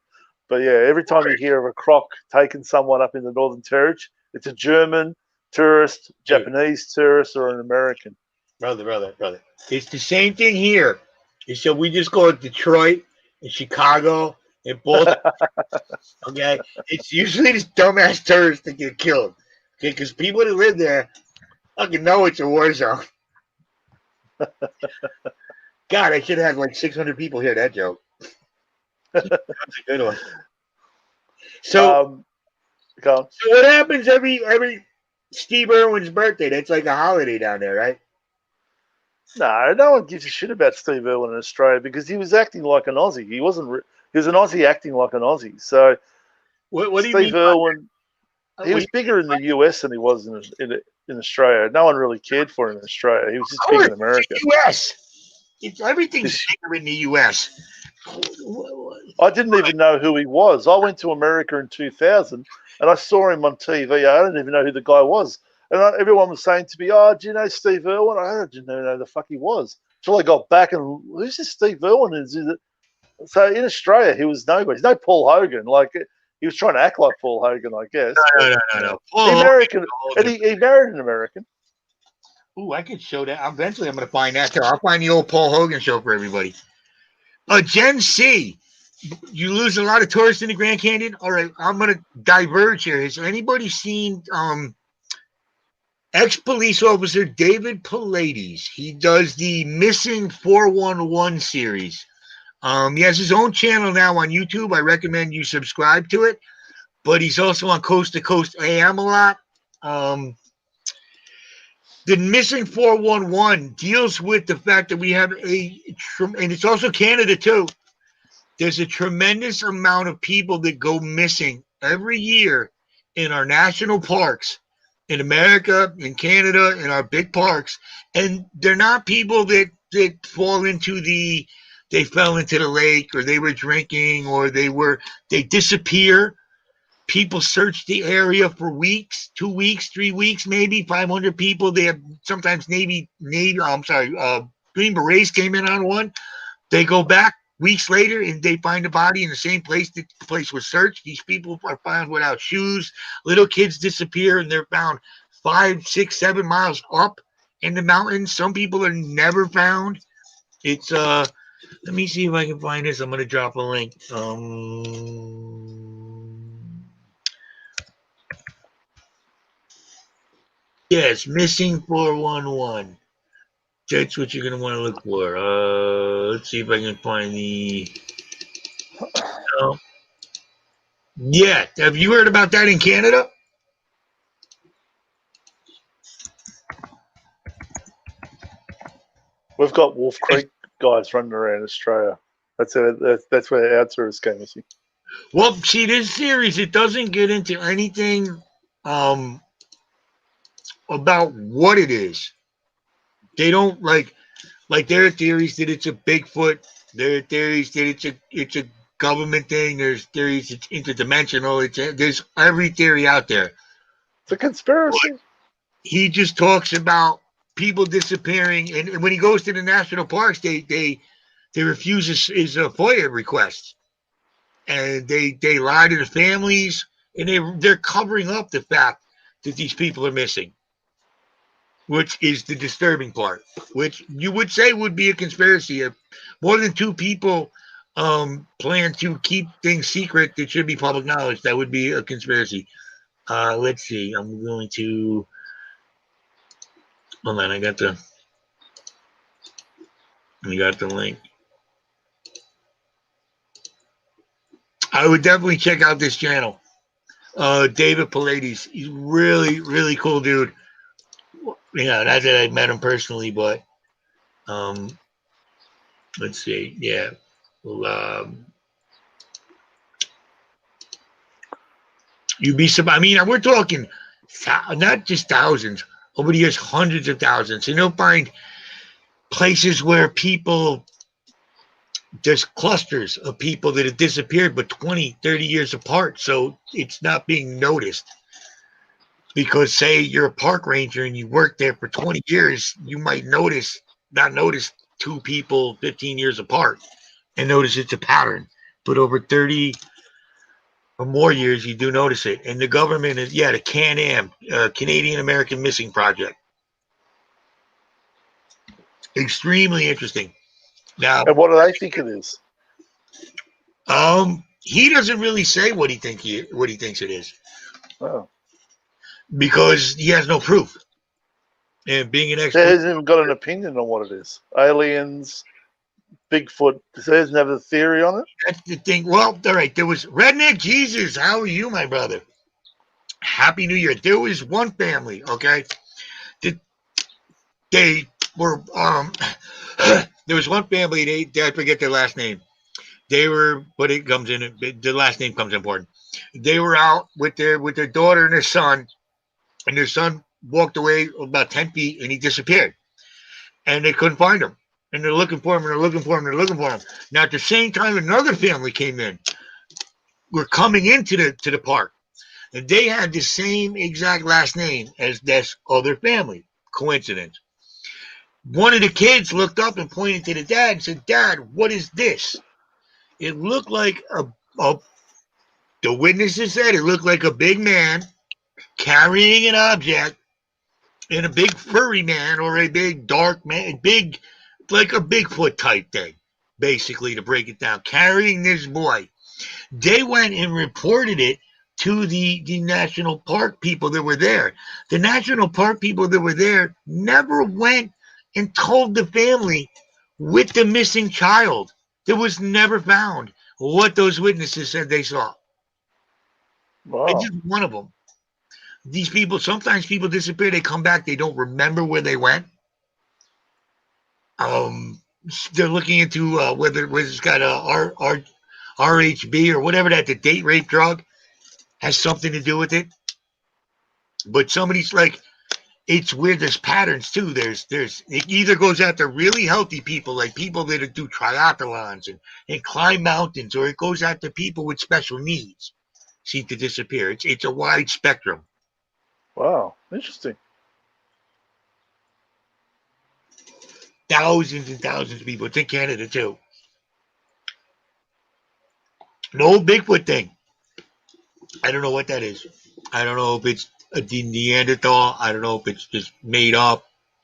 But yeah, every time you hear of a croc taking someone up in the Northern Territory, it's a German tourist, Japanese tourist, or an American. Brother. It's the same thing here. So we just go to Detroit and Chicago and Baltimore. Okay, it's usually this dumbass tourists that get killed. Okay, because people that live there fucking know it's a war zone. God, I should have had like 600 people hear that joke. That's a good one. So what happens every Steve Irwin's birthday? That's like a holiday down there, right? No one gives a shit about Steve Irwin in Australia because he was acting like an Aussie. He wasn't. He was an Aussie acting like an Aussie. So what do you Steve mean? Irwin, he was bigger in the US than he was in Australia. No one really cared for him in Australia. He was just big in America. US. Everything's bigger in the US. I didn't even know who he was. I went to America in 2000 and I saw him on TV. I didn't even know who the guy was. And everyone was saying to me, "Oh, do you know Steve Irwin?" I didn't know who the fuck he was. Until I got back and, who's this Steve Irwin? So in Australia, he was nobody. He's no Paul Hogan. Like, he was trying to act like Paul Hogan, I guess. No. American, and he married an American. Ooh, I could show that. Eventually, I'm going to find that too. I'll find the old Paul Hogan show for everybody. Gen C. You lose a lot of tourists in the Grand Canyon. All right, I'm going to diverge here. Has anybody seen ex-police officer David Paulides? He does the Missing 411 series. He has his own channel now on YouTube. I recommend you subscribe to it. But he's also on Coast to Coast AM a lot. The Missing 411 deals with the fact that we have and it's also Canada too. There's a tremendous amount of people that go missing every year in our national parks, in America, in Canada, in our big parks. And they're not people that fall into they fell into the lake or they were drinking or they disappear. People search the area for weeks, 2 weeks, 3 weeks, maybe 500 people. They have sometimes Green Berets came in on one. They go back weeks later and they find a body in the same place that the place was searched. These people are found without shoes. Little kids disappear and they're found 5, 6, 7 miles up in the mountains. Some people are never found. It's let me see if I can find this. I'm gonna drop a link. Yes, Missing 411. That's what you're going to want to look for. Let's see if I can find the... Yeah, have you heard about that in Canada? We've got Wolf Creek guys running around Australia. That's where our tourists go missing. Well, see, this series, it doesn't get into anything about what it is. They don't like their theories that it's a Bigfoot. Their theories that it's a government thing. There's theories it's interdimensional. There's every theory out there. It's a conspiracy. He just talks about people disappearing, and when he goes to the national parks, they refuse his FOIA requests, and they lie to the families, and they're covering up the fact that these people are missing, which is the disturbing part. Which you would say would be a conspiracy. If more than two people plan to keep things secret that should be public knowledge, that would be a conspiracy. Let's see. I'm going to hold on. I got the link. I would definitely check out this channel. David Pallades. He's really, really cool dude. Not that I met him personally, but let's see. Yeah. Well, you'd be surprised. I mean, we're talking not just thousands, over the years, hundreds of thousands. And you'll find places where there's clusters of people that have disappeared, but 20, 30 years apart. So it's not being noticed. Because say you're a park ranger and you work there for 20 years, you might not notice two people 15 years apart and notice it's a pattern. But over 30 or more years, you do notice it. And the government is, the Can-Am, Canadian American Missing Project. Extremely interesting. Now, And what do they think it is? he doesn't really say what he thinks it is. Oh. Because he has no proof. And being an He expert, hasn't even got an opinion on what it is. Aliens, Bigfoot. He doesn't have a theory on it. that's the thing. Well, all right. There was Redneck Jesus. How are you, my brother? Happy New Year. There was one family, okay? They were there was one family. I forget their last name. They were, but it comes in. The last name comes important. They were out with their daughter and their son, and their son walked away about 10 feet and he disappeared. And they couldn't find him. And they're looking for him, and they're looking for him, and they're looking for him. Now, at the same time, another family came in. We're coming into the park. And they had the same exact last name as this other family. Coincidence. One of the kids looked up and pointed to the dad and said, "Dad, what is this?" It looked like the witnesses said it looked like a big man carrying an object, and a big furry man or a big dark man, like a Bigfoot type thing, basically, to break it down, carrying this boy. They went and reported it to the national park people that were there. The national park people that were there never went and told the family with the missing child that was never found what those witnesses said they saw. Wow. It's just one of them. These people, sometimes people disappear, they come back, they don't remember where they went. They're looking into whether it's got a RHB or whatever the date rape drug has something to do with it. But somebody's like, it's weird. There's patterns too. It either goes after really healthy people, like people that do triathlons and climb mountains, or it goes after people with special needs seem to disappear. It's a wide spectrum. Wow. Interesting. Thousands and thousands of people. It's in Canada too. No Bigfoot thing. I don't know what that is. I don't know if it's a Neanderthal. I don't know if it's just made up.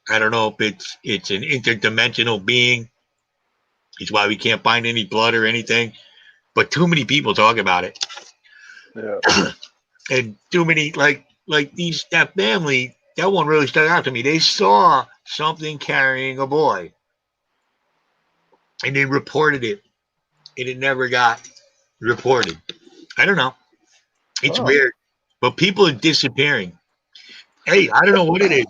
I don't know if it's an interdimensional being. It's why we can't find any blood or anything. But too many people talk about it. Yeah. And too many, like that family, that one really stuck out to me. They saw something carrying a boy. And they reported it. And it never got reported. I don't know. It's weird. But people are disappearing. Hey, I don't know what it is.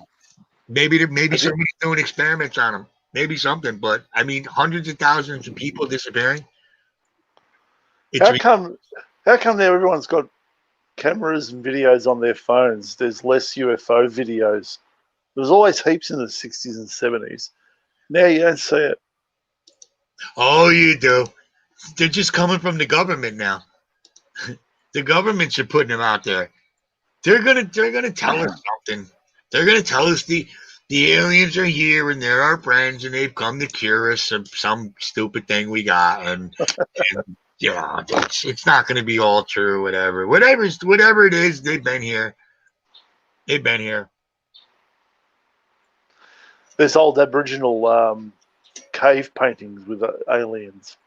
Maybe somebody's doing experiments on them. Maybe something. But, I mean, hundreds of thousands of people disappearing. How come now everyone's got cameras and videos on their phones, there's less UFO videos. There was always heaps in the 60s and 70s. Now you don't see it. Oh, you do. They're just coming from the government now. The governments are putting them out there. They're gonna tell us something. They're gonna tell us the aliens are here and they're our friends and they've come to cure us of some stupid thing we got and it's not gonna be all true. Whatever it is, they've been here. They've been here. There's old Aboriginal cave paintings with aliens.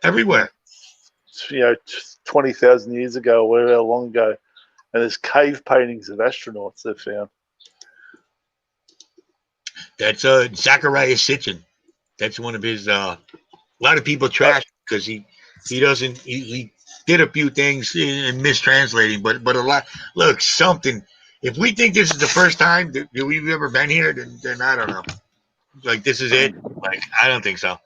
Everywhere. 20,000 years ago, or however long ago, and there's cave paintings of astronauts they've found. That's Zachariah Sitchin. That's one of his. A lot of people trash because he did a few things in mistranslating, but a lot. Look, something. If we think this is the first time that we've ever been here, then I don't know. Like this is it. Like I don't think so.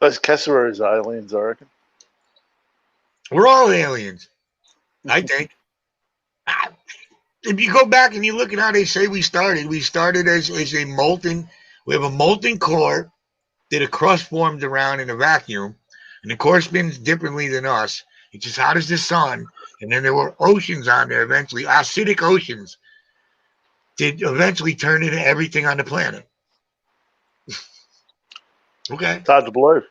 Those Casseroos are aliens, I reckon. We're all aliens, I think. If you go back and you look at how they say we started as a molten. We have a molten core that a crust formed around in a vacuum, and the core spins differently than us. It's as hot as the sun, and then there were oceans on there eventually, acidic oceans, that eventually turn into everything on the planet. Okay. It's hard to believe.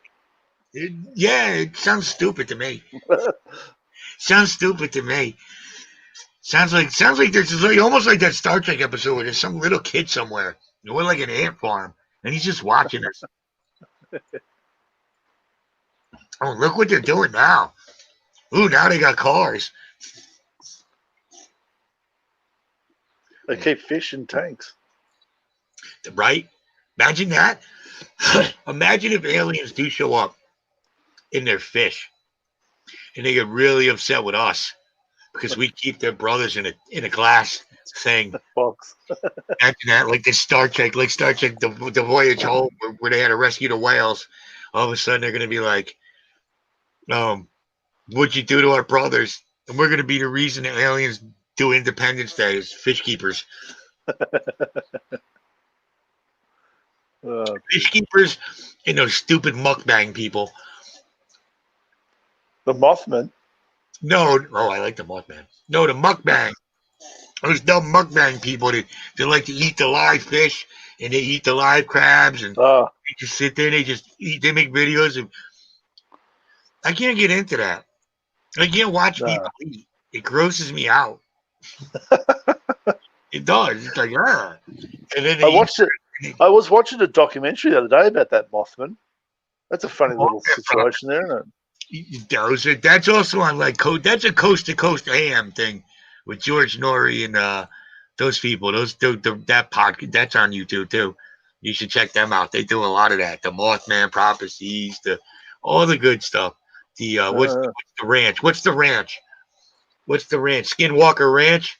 It sounds stupid to me. Sounds stupid to me. Sounds like there's almost like that Star Trek episode where there's some little kid somewhere. We're like an ant farm, and he's just watching us. Oh, look what they're doing now. Ooh, now they got cars. They keep fish in tanks. Right? Imagine that. Imagine if aliens do show up in their fish, and they get really upset with us because we keep their brothers in a glass thing. Box. Imagine that, like Star Trek, the voyage home where they had to rescue the whales. All of a sudden, they're going to be like, what'd you do to our brothers? And we're going to be the reason the aliens do Independence Day as fish keepers. Fish keepers and those stupid mukbang people. The Mothman. No, I like the Mothman. No, the mukbang. Those dumb mukbang people that like to eat the live fish and they eat the live crabs and they just sit there and they just eat. They make videos of. I can't get into that. I can't watch people eat. It grosses me out. It does. It's like, And then I was watching a documentary the other day about that Mothman. That's a funny little situation there, isn't it? That's also on that's a coast to coast AM thing with George Norrie and those people. That podcast that's on YouTube too. You should check them out. They do a lot of that. The Mothman prophecies, all the good stuff. What's the ranch? What's the ranch? Skinwalker Ranch.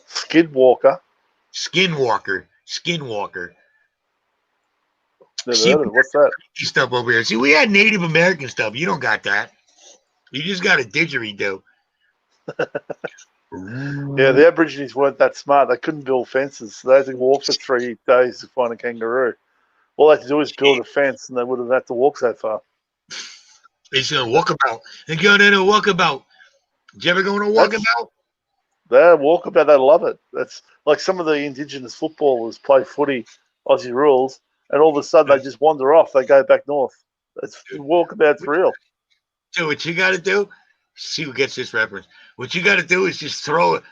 Skidwalker. Skinwalker. Never heard of it. What's that? Stuff over here. See, we had Native American stuff. You don't got that. You just got a didgeridoo. Yeah, the Aborigines weren't that smart. They couldn't build fences. So they had to walk for 3 days to find a kangaroo. All they had to do was build a fence, and they would have had to walk so far. They said walkabout. They go in a walkabout. Did you ever go on a walkabout? They're walkabout. They love it. That's like some of the indigenous footballers play footy, Aussie rules, and all of a sudden they just wander off. They go back north. It's walkabout for real. So what you got to do? See who gets this reference. What you got to do is just throw a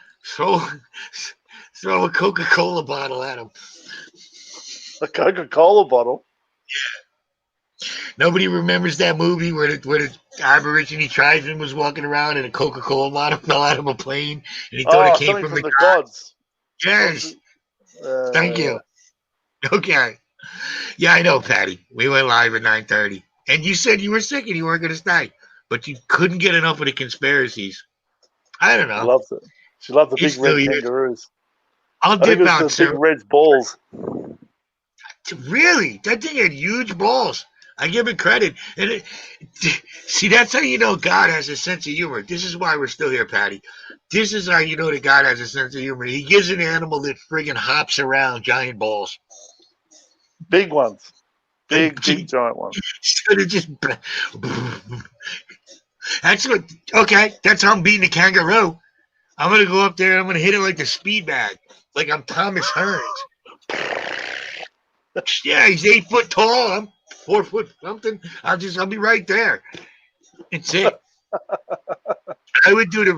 Coca-Cola bottle at them. A Coca-Cola bottle. Yeah. Nobody remembers that movie where the Aborigine tribesman was walking around and a Coca-Cola bottle fell out of a plane and he thought it came from the gods. Yes. Thank you. Okay. Yeah, I know, Patty. We went live at 9:30. And you said you were sick and you weren't going to stay. But you couldn't get enough of the conspiracies. I don't know. She loves it. She loved the big red kangaroos. I'll dip out, sir. Big red balls. Really? That thing had huge balls. I give it credit. And see, that's how you know God has a sense of humor. This is why we're still here, Patty. This is how you know that God has a sense of humor. He gives an animal that friggin' hops around giant balls. Big ones. Big giant ones. Instead of just. That's what. Okay, that's how I'm beating a kangaroo. I'm going to go up there and I'm going to hit it like a speed bag. Like I'm Thomas Hearns. Yeah, he's 8 foot tall. I'm 4 foot something. I'll be right there. That's it. I would do the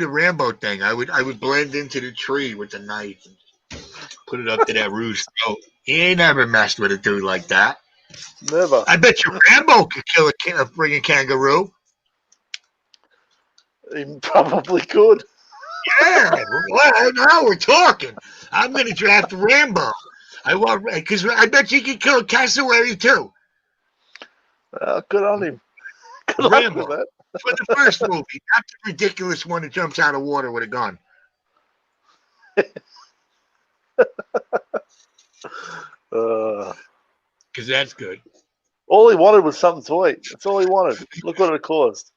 Rambo thing. I would blend into the tree with a knife and put it up to that roost throat. He ain't never messed with a dude like that. Never. I bet you Rambo could kill a friggin' kangaroo. He probably could. Yeah, well, now we're talking. I'm going to draft Rambo. Because I bet you could kill a cassowary too. Good on him. Good luck Rambo. with that. For the first movie, not the ridiculous one that jumps out of water with a gun. Because that's good. All he wanted was something to eat. That's all he wanted. Look what it caused.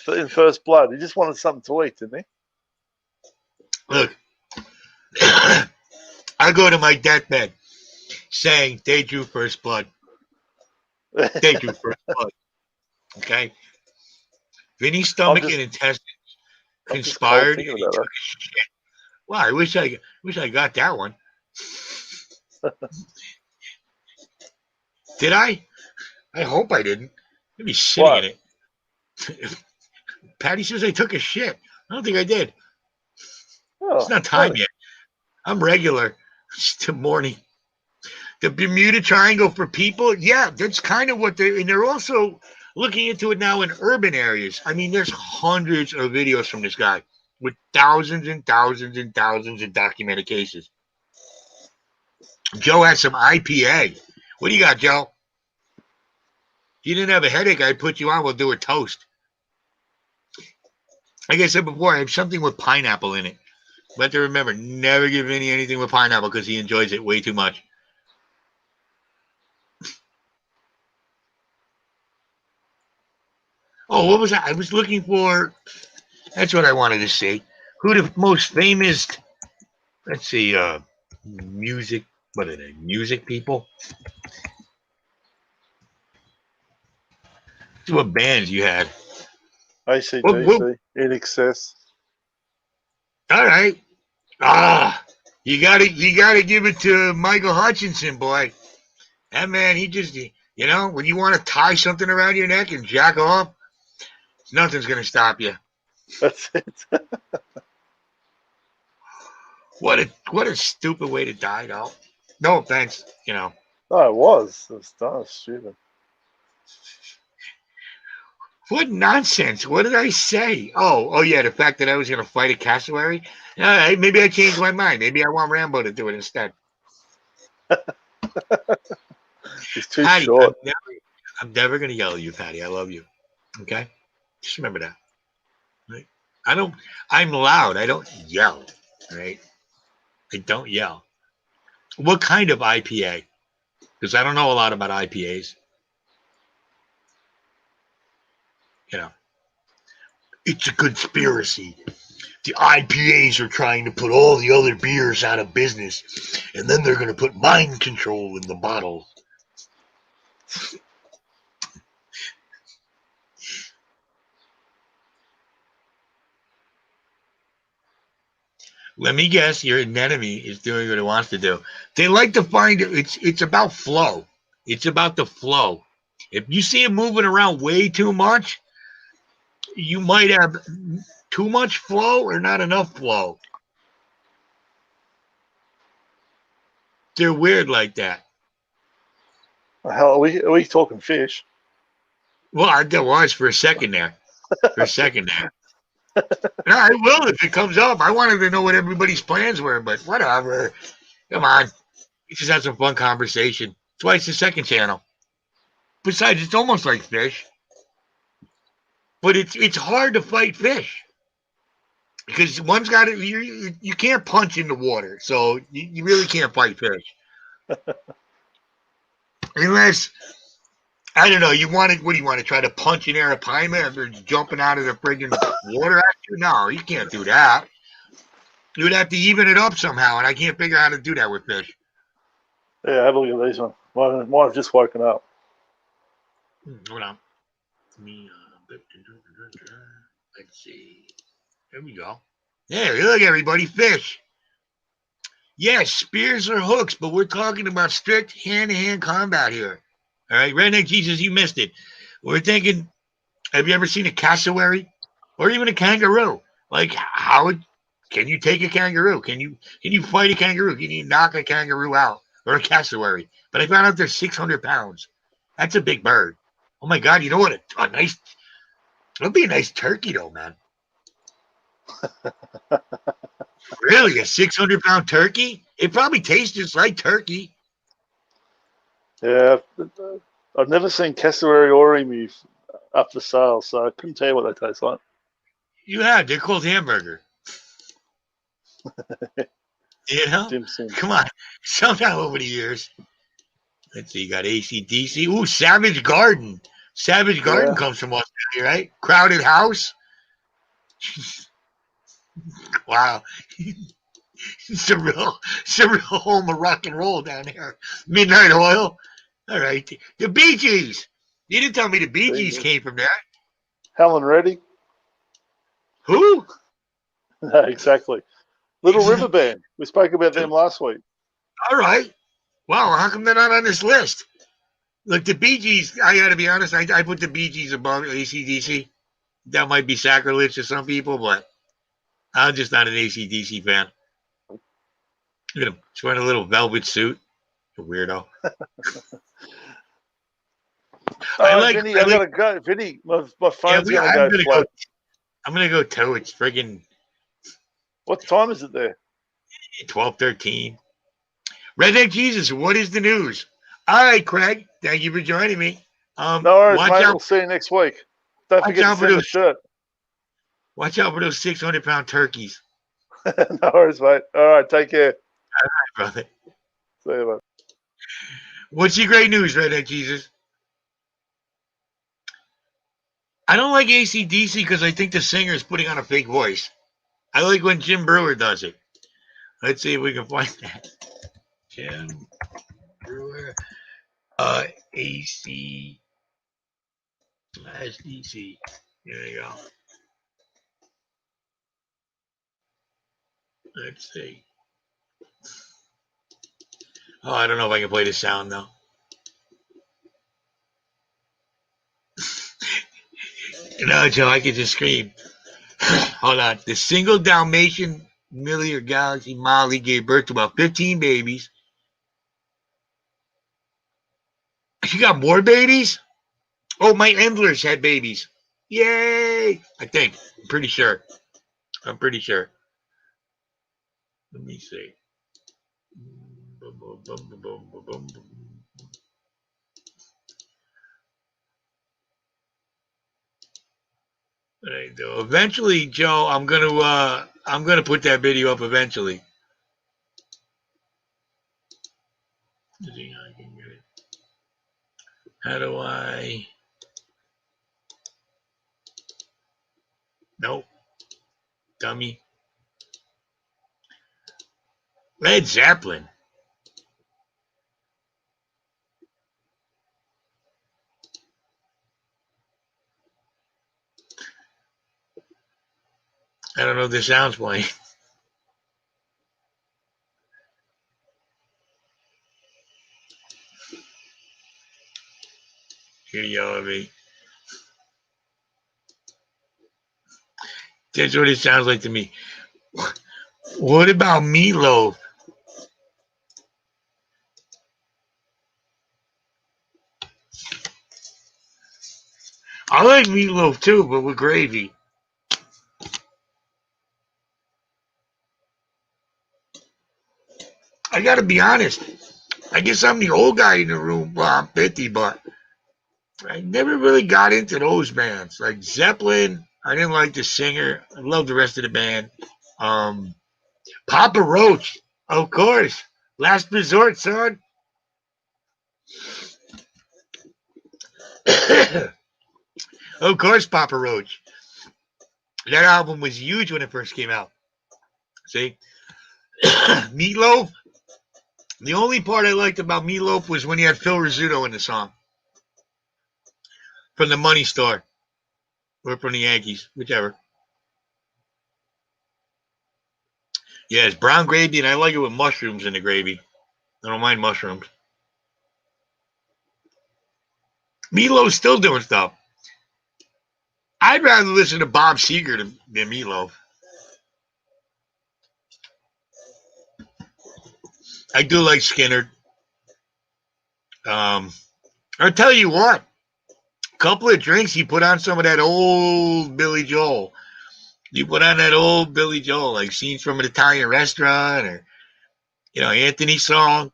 In First Blood, he just wanted something to eat, didn't he? Look, I go to my deathbed saying they drew first blood. They drew first blood. Okay? Vinny's stomach and intestines conspired and he took a shit. Well, I wish I got that one. Did I? I hope I didn't. I'd be sitting in it. Patty says I took a shit. I don't think I did. It's not time yet. I'm regular. It's the morning. The Bermuda Triangle for people, yeah, that's kind of what they're also looking into it now in urban areas. I mean, there's hundreds of videos from this guy with thousands and thousands and thousands of documented cases. Joe has some IPA. What do you got, Joe? If you didn't have a headache, I'd put you on. We'll do a toast. Like I said before, I have something with pineapple in it. But to remember, never give Vinny anything with pineapple because he enjoys it way too much. Oh, what was that? I was looking for. That's what I wanted to see. Who the most famous? Let's see. Music. What are they? Music people. What bands you had? AC/DC, In Excess. All right. You gotta give it to Michael Hutchinson, boy. That man, he just, when you want to tie something around your neck and jack off, nothing's gonna stop you. That's it. What a stupid way to die, though. No offense, No, it was. It was stupid. What nonsense! What did I say? Oh yeah, the fact that I was gonna fight a cassowary. Maybe I changed my mind. Maybe I want Rambo to do it instead. He's too Patty, short. I'm never gonna yell at you, Patty. I love you. Okay, just remember that. Right? I'm loud. I don't yell. Right? I don't yell. What kind of IPA? Because I don't know a lot about IPAs. It's a conspiracy. The IPAs are trying to put all the other beers out of business, and then they're going to put mind control in the bottle. Let me guess, your enemy is doing what it wants to do. They like to find it's about flow. It's about the flow. If you see it moving around way too much, you might have too much flow or not enough flow. They're weird like that. Hell, are we talking fish? Well, there was for a second there. No, I will if it comes up. I wanted to know what everybody's plans were, but whatever. Come on. We just had some fun conversation. That's why it's the second channel. Besides, it's almost like fish. But it's hard to fight fish. Because one's got it, you can't punch in the water. So you really can't fight fish. Unless, I don't know, what do you want to try to punch an arapaima after jumping out of the friggin' water at you? No, you can't do that. You would have to even it up somehow, and I can't figure out how to do that with fish. Yeah, have a look at these one. Might have just woken up. Hold on. Let's see. There we go. There, look, everybody, fish. Yes, spears or hooks, but we're talking about strict hand-to-hand combat here. All right, Redneck Jesus, you missed it. We're thinking, have you ever seen a cassowary or even a kangaroo? Like, can you take a kangaroo? Can you fight a kangaroo? Can you knock a kangaroo out or a cassowary? But I found out they're 600 pounds. That's a big bird. Oh my God! You know what? It'll be a nice turkey though, man. Really, a 600-pound turkey? It probably tastes just like turkey. Yeah, I've never seen cassowary or emu up for sale, so I couldn't tell you what they taste like. You have. They're called hamburger. You know? Dim sum. Come on. Somehow over the years. Let's see. You got AC/DC. Ooh, Savage Garden. Savage Garden comes from Australia, right? Crowded House. Wow. It's a real home of rock and roll down there. Midnight Oil. All right. The Bee Gees. You didn't tell me the Bee Gees came from there. Helen Reddy? Who? No, exactly. Little River Band. We spoke about them last week. All right. Wow, how come they're not on this list? Look, the Bee Gees, I got to be honest, I put the Bee Gees above AC/DC. That might be sacrilege to some people, but I'm just not an AC/DC fan. Look at him. He's wearing a little velvet suit. A weirdo. Vinny, I gotta go. Vinny, my phone's gonna go flat. I'm gonna go too. It's friggin'. What time is it there? 12:13. Redneck Jesus, what is the news? All right, Craig. Thank you for joining me. No worries, mate. We'll see you next week. Don't forget to send the shirt. Watch out for those 600-pound turkeys. No worries, mate. All right, take care. All right, brother. See you, mate. What's your great news, Redneck Jesus? I don't like AC/DC because I think the singer is putting on a fake voice. I like when Jim Brewer does it. Let's see if we can find that. Jim Brewer, AC/DC. There you go. Let's see. Oh, I don't know if I can play the sound though. No, Joe, I can just scream. Hold on. The single Dalmatian Millier Galaxy Molly gave birth to about 15 babies. She got more babies? Oh, my Endlers had babies. Yay! I think. I'm pretty sure. Let me see. Eventually, Joe, I'm gonna put that video up eventually. How do I? Nope. Dummy. Led Zeppelin. I don't know if the sound's playing. Here you yell at me. That's what it sounds like to me. What about Meatloaf? I like Meatloaf too, but with gravy. I gotta be honest. I guess I'm the old guy in the room. Well, I'm 50, but I never really got into those bands. Like Zeppelin, I didn't like the singer. I love the rest of the band. Papa Roach, of course. Last Resort, son. Of course, Papa Roach. That album was huge when it first came out. See? Meatloaf. The only part I liked about Meatloaf was when he had Phil Rizzuto in the song. From the Money Store. Or from the Yankees. Whichever. Yeah, it's brown gravy, and I like it with mushrooms in the gravy. I don't mind mushrooms. Meatloaf's still doing stuff. I'd rather listen to Bob Seger than Meatloaf. I do like Skinner. I'll tell you what. A couple of drinks, you put on some of that old Billy Joel. You put on that old Billy Joel, like Scenes from an Italian Restaurant, or, Anthony's song.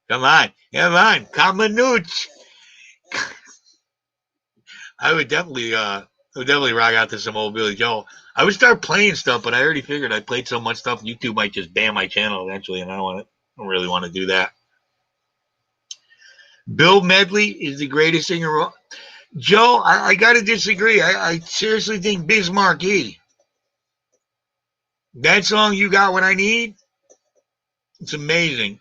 Come on. Come on, Nooch. I would definitely rock out to some old Billy Joel. I would start playing stuff, but I already figured I played so much stuff, YouTube might just ban my channel eventually, and I don't really want to do that. Bill Medley is the greatest singer. Joe, I got to disagree. I seriously think Bismarck E. That song, You Got What I Need, it's amazing.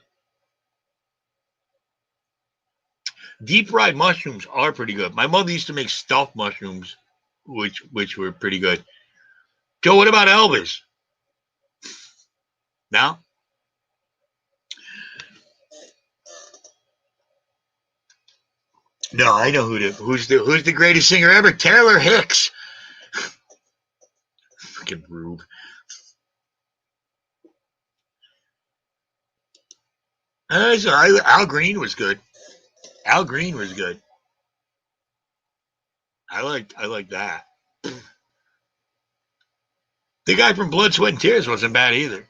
Deep fried mushrooms are pretty good. My mother used to make stuffed mushrooms, which were pretty good. Joe, what about Elvis? Now? No, I know who's the greatest singer ever. Taylor Hicks. Freaking rube. Al Green was good. Al Green was good. I like that. The guy from Blood, Sweat, and Tears wasn't bad either.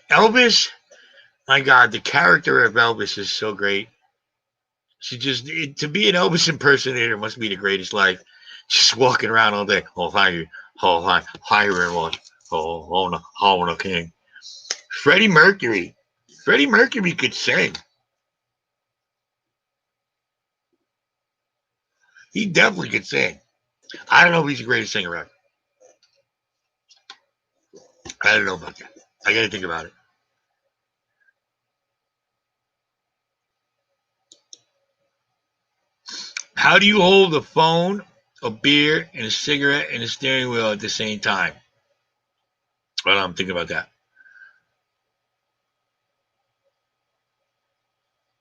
Elvis, my God, the character of Elvis is so great. To be an Elvis impersonator must be the greatest life. Just walking around all day. Oh, thank you. Oh, hi, everyone. No king. Freddie Mercury. Freddie Mercury could sing. He definitely could sing. I don't know if he's the greatest singer ever. I don't know about that. I got to think about it. How do you hold a phone, a beer, and a cigarette and a steering wheel at the same time? Well, I'm thinking about that.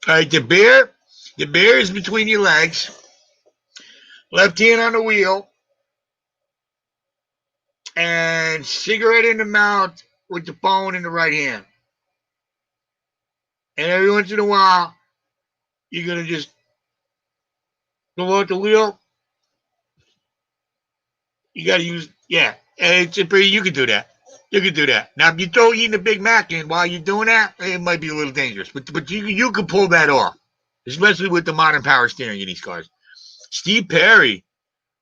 All right, the beer is between your legs. Left hand on the wheel. And cigarette in the mouth with the phone in the right hand. And every once in a while, you're going to just go out the wheel. You got to use, yeah. And you can do that. You can do that. Now, if you throw eating a Big Mac in while you're doing that, it might be a little dangerous. But you can pull that off, especially with the modern power steering in these cars. Steve Perry,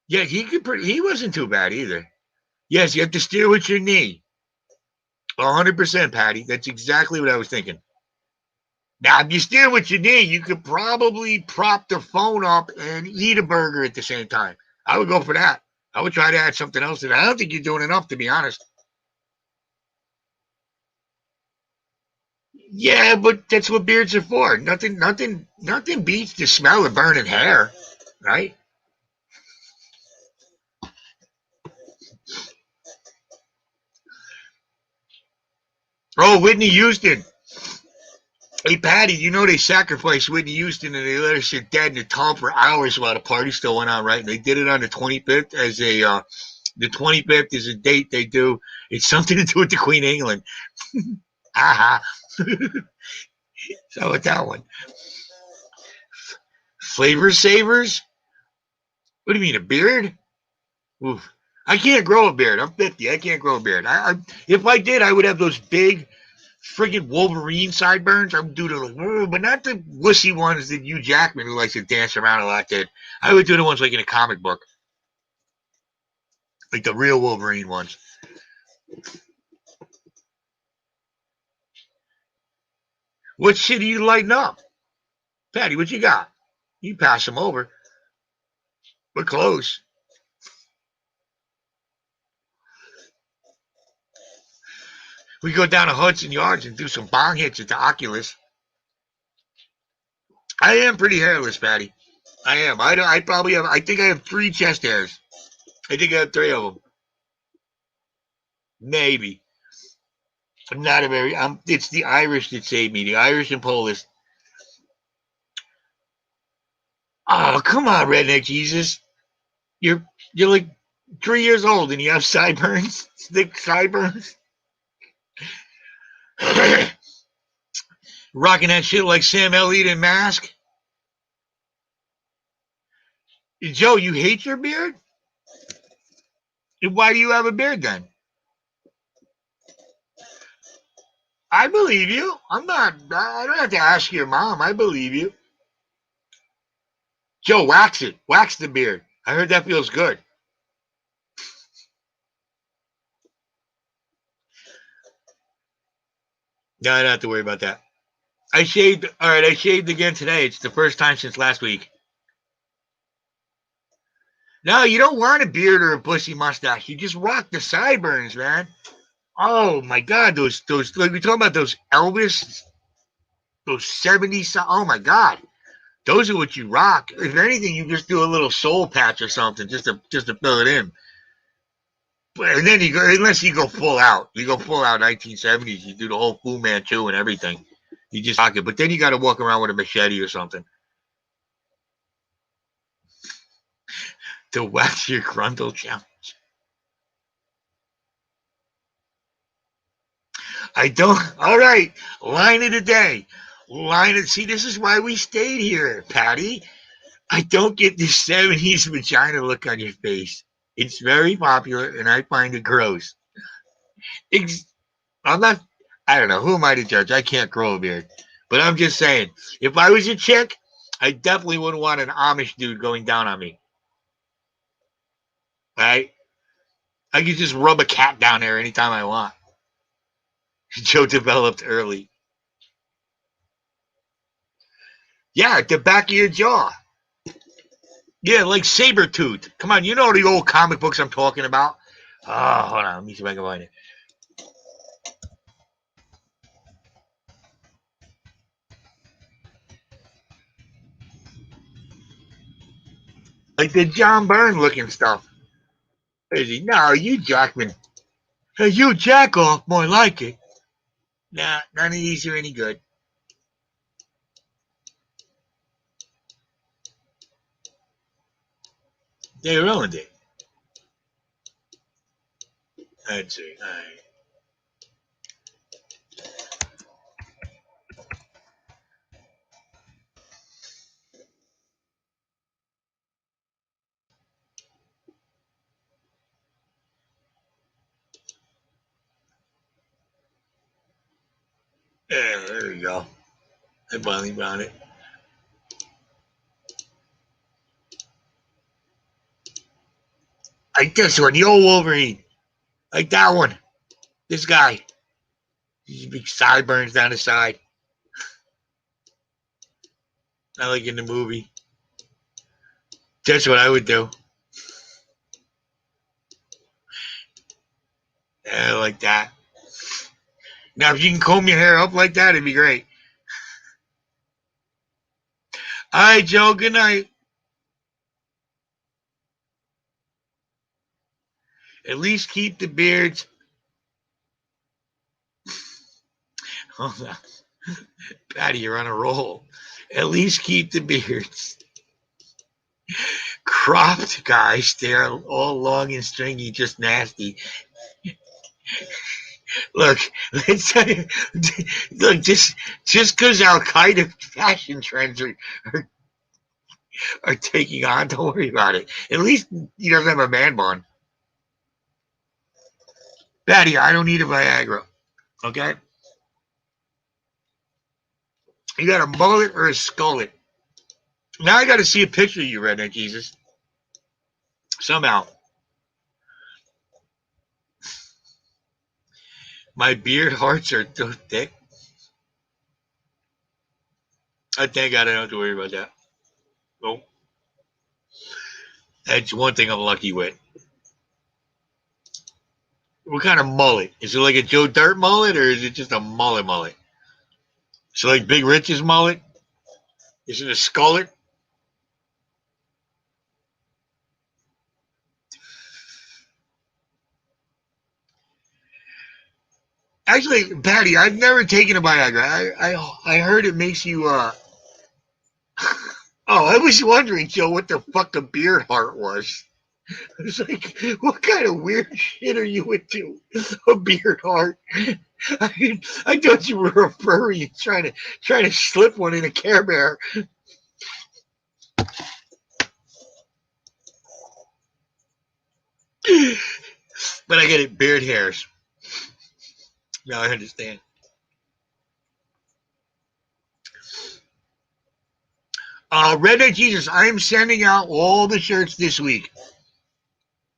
yeah, he wasn't too bad either. Yes, you have to steer with your knee. 100%, Patty. That's exactly what I was thinking. Now, if you steer with your knee, you could probably prop the phone up and eat a burger at the same time. I would go for that. I would try to add something else to that. I don't think you're doing enough, to be honest. Yeah, but that's what beards are for. Nothing beats the smell of burning hair, right? Oh, Whitney Houston. Hey, Patty, you know they sacrificed Whitney Houston and they let her sit dead in the tub for hours while the party still went on, right? And they did it on the 25th as the 25th is a date they do. It's something to do with the Queen of England. Aha. So with that one. Flavor savers? What do you mean, a beard? Oof. I can't grow a beard. I'm 50. I can't grow a beard. If I did, I would have those big friggin' Wolverine sideburns. I would do the, but not the wussy ones that Hugh Jackman, who likes to dance around a lot, did. I would do the ones like in a comic book. Like the real Wolverine ones. What shit are you lighting up? Patty, what you got? You pass them over. We're close. We go down to Hudson Yards and do some bong hits at the Oculus. I am pretty hairless, Patty. I am. I probably have. I think I have 3 chest hairs. I think I have 3 of them. Maybe. I'm not a very. It's the Irish that saved me. The Irish and Polish. Oh, come on, redneck Jesus. You're you're like 3 years old and you have sideburns, thick sideburns. Rocking that shit like Sam Elliott in Mask. Joe, you hate your beard? Why do you have a beard then? I believe you. I'm not. I don't have to ask your mom. I believe you. Joe, wax it. Wax the beard. I heard that feels good. No, I don't have to worry about that. I shaved. All right, I shaved again today. It's the first time since last week. No, you don't want a beard or a pussy mustache. You just rock the sideburns, man. Oh my God, those like we talking about those Elvis, those 70s. Oh my God, those are what you rock. If anything, you just do a little soul patch or something just to fill it in. And then you go, unless you go full out, 1970s. You do the whole Fu Manchu and everything. You just rock it, but then you got to walk around with a machete or something to wax your grundle challenge. I don't. All right, line of the day. See, this is why we stayed here, Patty. I don't get this 70s vagina look on your face. It's very popular, and I find it gross. Ex- I'm not. I don't know. Who am I to judge? I can't grow a beard, but I'm just saying. If I was a chick, I definitely wouldn't want an Amish dude going down on me. Right? I could just rub a cat down there anytime I want. Joe developed early. Yeah, at the back of your jaw. Yeah, like Sabretooth. Come on, you know the old comic books I'm talking about. Oh, hold on. Let me see if I can find it. Like the John Byrne looking stuff. Is he? No, you Jackman. Hey, you jack off, more like it. Nah, none of these are any good. They ruined it. Let's see. All right. Yeah, there we go. I finally found it. Like this one, the old Wolverine. Like that one. This guy. These big sideburns down the side. Not like in the movie. That's what I would do. Yeah, like that. Now, if you can comb your hair up like that, it'd be great. All right, Joe. Good night. At least keep the beards. Hold on. Patty, you're on a roll. At least keep the beards cropped, guys. They're all long and stringy, just nasty. Look, let's tell you, look, just because Al Qaeda fashion trends are taking on, don't worry about it. At least he doesn't have a man bun. Patty, I don't need a Viagra. Okay? You got a mullet or a skullet. Now I got to see a picture of you, redneck Jesus. Somehow. My beard hearts are too thick. I thank God I don't have to worry about that. Nope. That's one thing I'm lucky with. What kind of mullet? Is it like a Joe Dirt mullet, or is it just a mullet? So like Big Rich's mullet? Is it a skullet? Actually, Patty, I've never taken a Viagra. I heard it makes you Oh, I was wondering, Joe, what the fuck a beard heart was. It's like, what kind of weird shit are you into? A beard heart? I thought you were a furry trying to slip one in a Care Bear. But I get it, beard hairs. Now I understand. Redneck Jesus, I am sending out all the shirts this week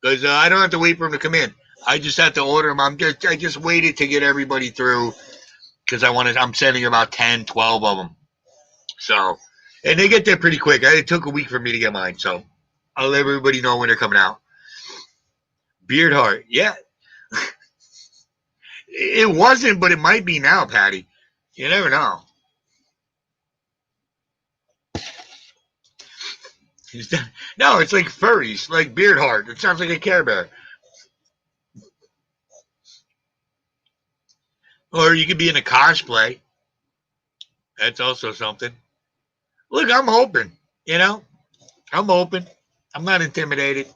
because I don't have to wait for them to come in. I just have to order them. I just waited to get everybody through because I'm sending about 10, 12 of them. So, and they get there pretty quick. It took a week for me to get mine, so I'll let everybody know when they're coming out. Beard heart, yeah. It wasn't, but it might be now, Patty. You never know. No, it's like furries, like beard heart. It sounds like a Care Bear. Or you could be in a cosplay. That's also something. Look, I'm open. You know, I'm open. I'm not intimidated.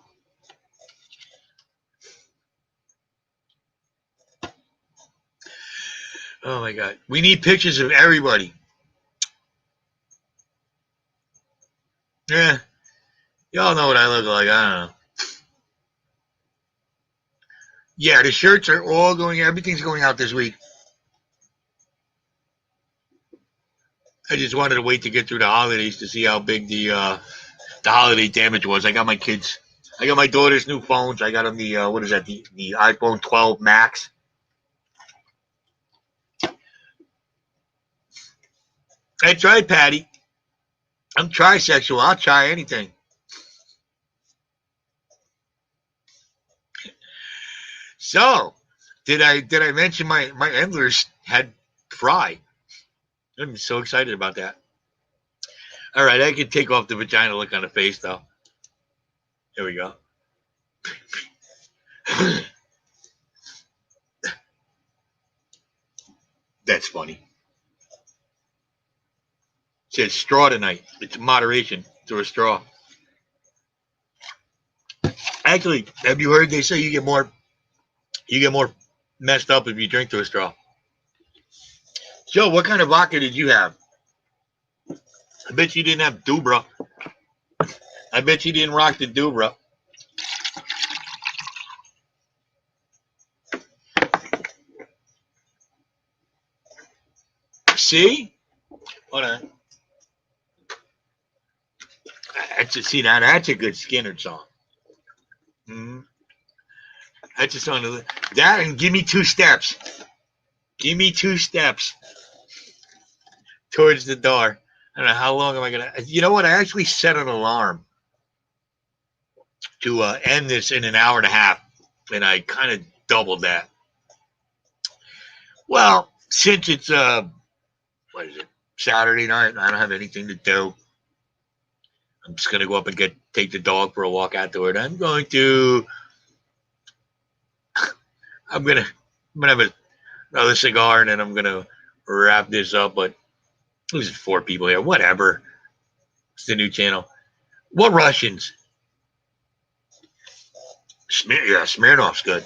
Oh my God, we need pictures of everybody. Yeah, y'all know what I look like. I don't know. Yeah, the shirts are all going. Everything's going out this week. I just wanted to wait to get through the holidays to see how big the holiday damage was. I got my kids. I got my daughter's new phones. I got them the what is that? The iPhone 12 Max. That's right, Patty. I'm trisexual. I'll try anything. So, did I mention my Endlers had fry? I'm so excited about that. All right, I can take off the vagina look on the face though. Here we go. That's funny. It says straw tonight. It's moderation through a straw. Actually, have you heard they say you get more messed up if you drink through a straw? Joe, what kind of vodka did you have? I bet you didn't have Dubra. I bet you didn't rock the Dubra. See? Hold on. That's a good Skinner song. Mm-hmm. That's a song. That and Give Me Two Steps. Give me 2 steps towards the door. I don't know how long am I gonna. You know what? I actually set an alarm to end this in an hour and a half, and I kind of doubled that. Well, since it's what is it? Saturday night, I don't have anything to do. I'm just gonna go up and take the dog for a walk outdoor. I'm gonna have another cigar, and then I'm gonna wrap this up. But there's 4 people here. Whatever. It's the new channel. What Russians? Smirnoff's good.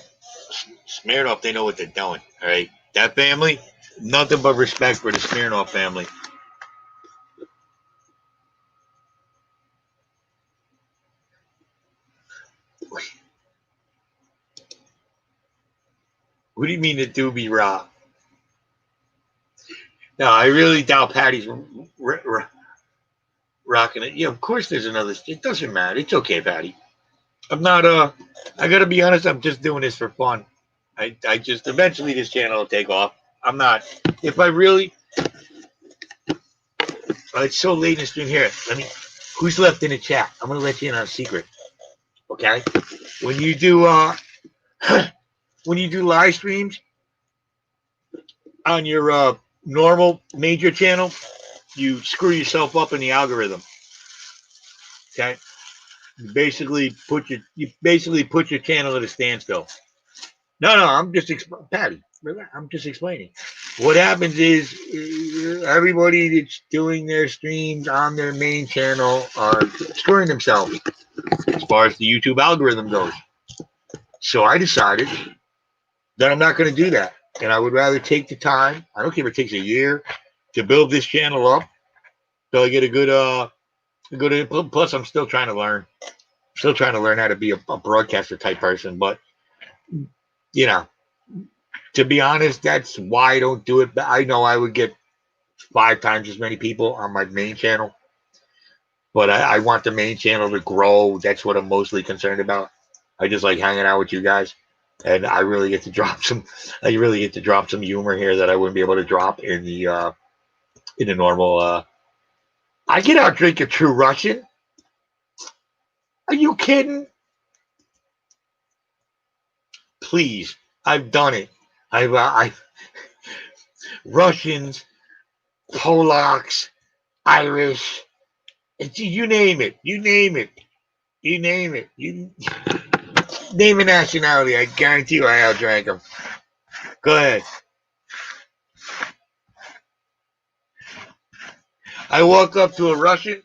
Smirnoff, they know what they're doing. All right, that family, nothing but respect for the Smirnoff family. What do you mean the doobie raw? No, I really doubt Patty's rocking it. Yeah, of course there's another. It doesn't matter. It's okay, Patty. I'm not. I gotta be honest. I'm just doing this for fun. I just eventually this channel will take off. I'm not. If I really, It's so late in the stream here. Who's left in the chat? I'm gonna let you in on a secret. Okay? When you do when you do live streams on your normal major channel, you screw yourself up in the algorithm. Okay? You basically put your channel at a standstill. No, I'm just Patty. I'm just explaining. What happens is everybody that's doing their streams on their main channel are screwing themselves as far as the YouTube algorithm goes. So I decided that I'm not going to do that, and I would rather take the time. I don't care if it takes a year to build this channel up, so I get a good input. Plus, I'm still trying to learn. Still trying to learn how to be a broadcaster type person, but you know. To be honest, that's why I don't do it. I know I would get 5 times as many people on my main channel, but I want the main channel to grow. That's what I'm mostly concerned about. I just like hanging out with you guys, and I really get to drop some. I really get to drop some humor here that I wouldn't be able to drop in the normal. I can out drink a true Russian. Are you kidding? Please, I've done it. I Russians, Polacks, Irish. You name it. You name it. You name it. You name a nationality. I guarantee you I outdrank them. Go ahead. I walk up to a Russian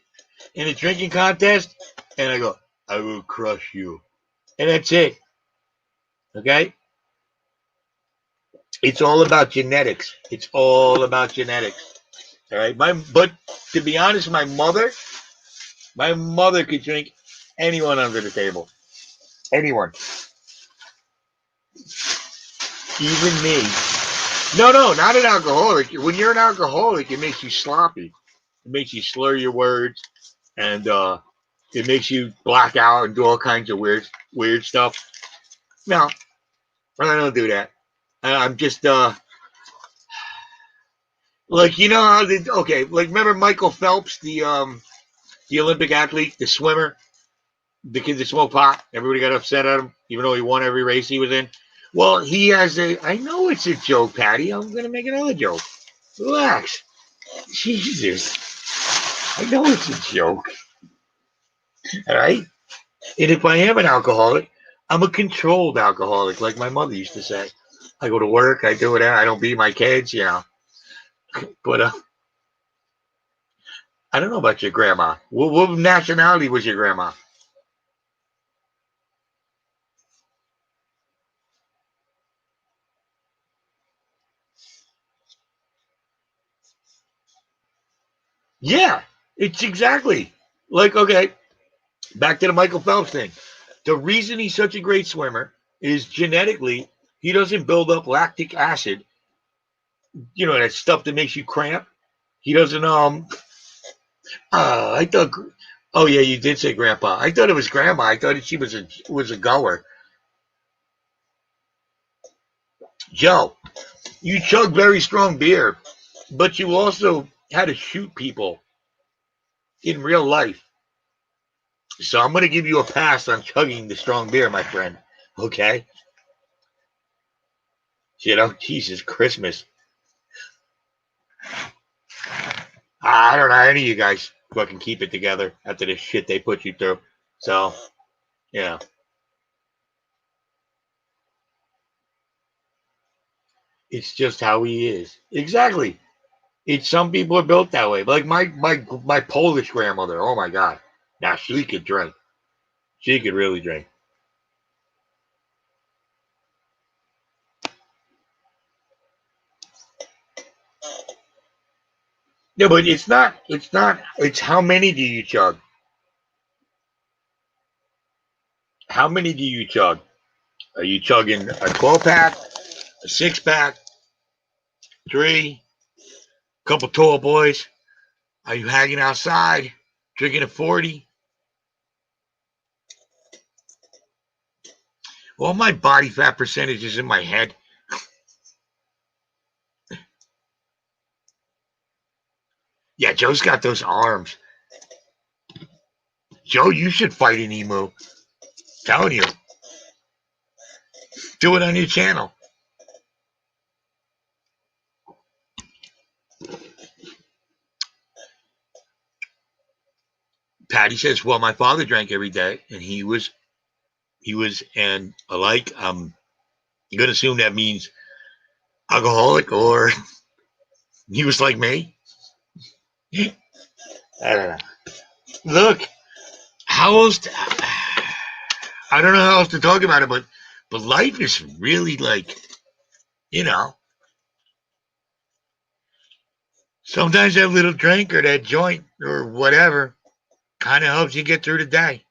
in a drinking contest and I go, I will crush you. And that's it. Okay? It's all about genetics. It's all about genetics. All right? But to be honest, my mother could drink anyone under the table. Anyone. Even me. No, not an alcoholic. When you're an alcoholic, it makes you sloppy. It makes you slur your words, and it makes you black out and do all kinds of weird stuff. No, I don't do that. I'm just like how like remember Michael Phelps, the Olympic athlete, the swimmer, the kid that smoked pot. Everybody got upset at him, even though he won every race he was in. Well, he has I know it's a joke, Patty. I'm gonna make another joke. Relax. Jesus. I know it's a joke. All right? And if I am an alcoholic, I'm a controlled alcoholic, like my mother used to say. I go to work, I do whatever, I don't beat my kids, But I don't know about your grandma. What nationality was your grandma? Yeah, it's exactly like, okay, back to the Michael Phelps thing. The reason he's such a great swimmer is genetically, he doesn't build up lactic acid, that stuff that makes you cramp. He doesn't, I thought, oh yeah, you did say grandpa. I thought it was grandma. I thought she was a goer. Joe, you chug very strong beer, but you also had to shoot people in real life. So I'm going to give you a pass on chugging the strong beer, my friend. Okay? Jesus Christmas. I don't know. Any of you guys fucking keep it together after the shit they put you through. So, yeah. It's just how he is. Exactly. It's some people are built that way. Like my Polish grandmother. Oh my God. Now she could drink. She could really drink. Yeah, but it's not. It's how many do you chug? How many do you chug? Are you chugging a 12-pack, a 6-pack, 3, a couple tall boys? Are you hanging outside, drinking a 40? All my body fat percentage is in my head. Yeah, Joe's got those arms. Joe, you should fight an emu. Telling you. Do it on your channel. Patty says, well, my father drank every day, and he was and alike. I'm going to assume that means alcoholic, or he was like me. I don't know. Look, how else? I don't know how else to talk about it, but life is really like, you know. Sometimes that little drink or that joint or whatever kind of helps you get through the day.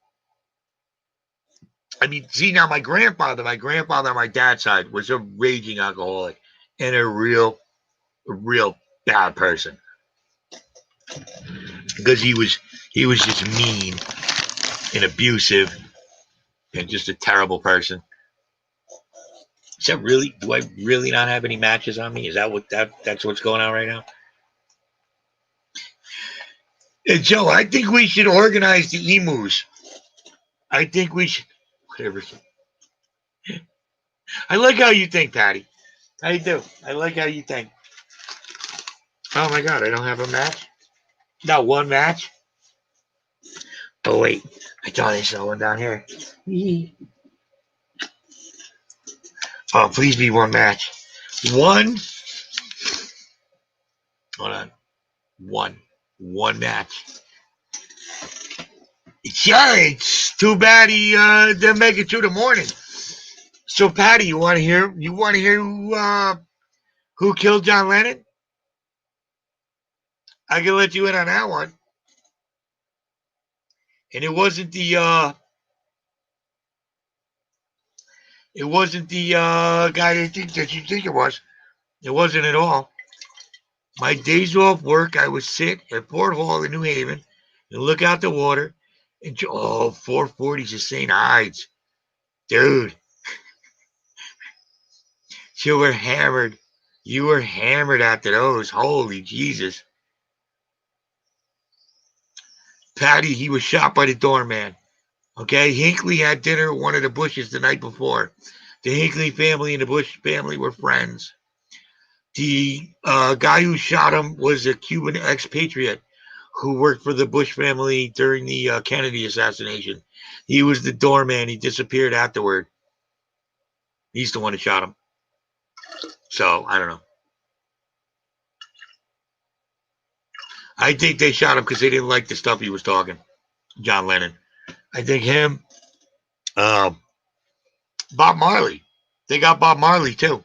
I mean, see, now my grandfather on my dad's side was a raging alcoholic and a real bad person, because he was just mean and abusive and just a terrible person. Is that really? Do I really not have any matches on me? Is that that's what's going on right now? Hey, Joe, I think we should organize the emus. I think we should. Whatever. I like how you think, Patty. I do. I like how you think. Oh my God, I don't have a match. Not one match. Oh wait, I thought I saw one down here. Oh, please be one match. One. Hold on. One match. Yeah, it's too bad he didn't make it through the morning. So, Patty, you want to hear? You want to hear who killed John Lennon? I can let you in on that one. And it wasn't the guy that you think it was. It wasn't at all. My days off work, I would sit at Port Hall in New Haven and look out the water. And 440s of St. Ides, dude. You were hammered. You were hammered after those. Holy Jesus. Patty, he was shot by the doorman. Okay, Hinckley had dinner at one of the Bushes the night before. The Hinckley family and the Bush family were friends. The guy who shot him was a Cuban expatriate who worked for the Bush family during the Kennedy assassination. He was the doorman. He disappeared afterward. He's the one who shot him. So, I don't know. I think they shot him because they didn't like the stuff he was talking. John Lennon. I think him, Bob Marley. They got Bob Marley too.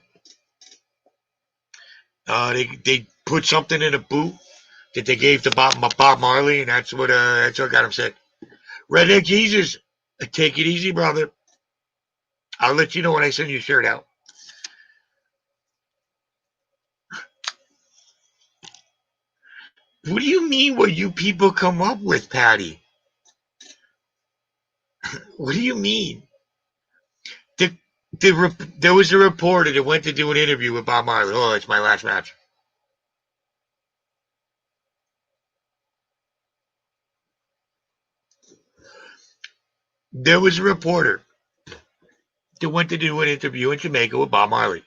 They put something in a boot that they gave to Bob Marley, and that's what got him sick. Redneck Jesus, take it easy, brother. I'll let you know when I send your shirt out. What do you mean? What you people come up with, Patty? What do you mean? There was a reporter that went to do an interview with Bob Marley. Oh, it's my last match. There was a reporter that went to do an interview in Jamaica with Bob Marley.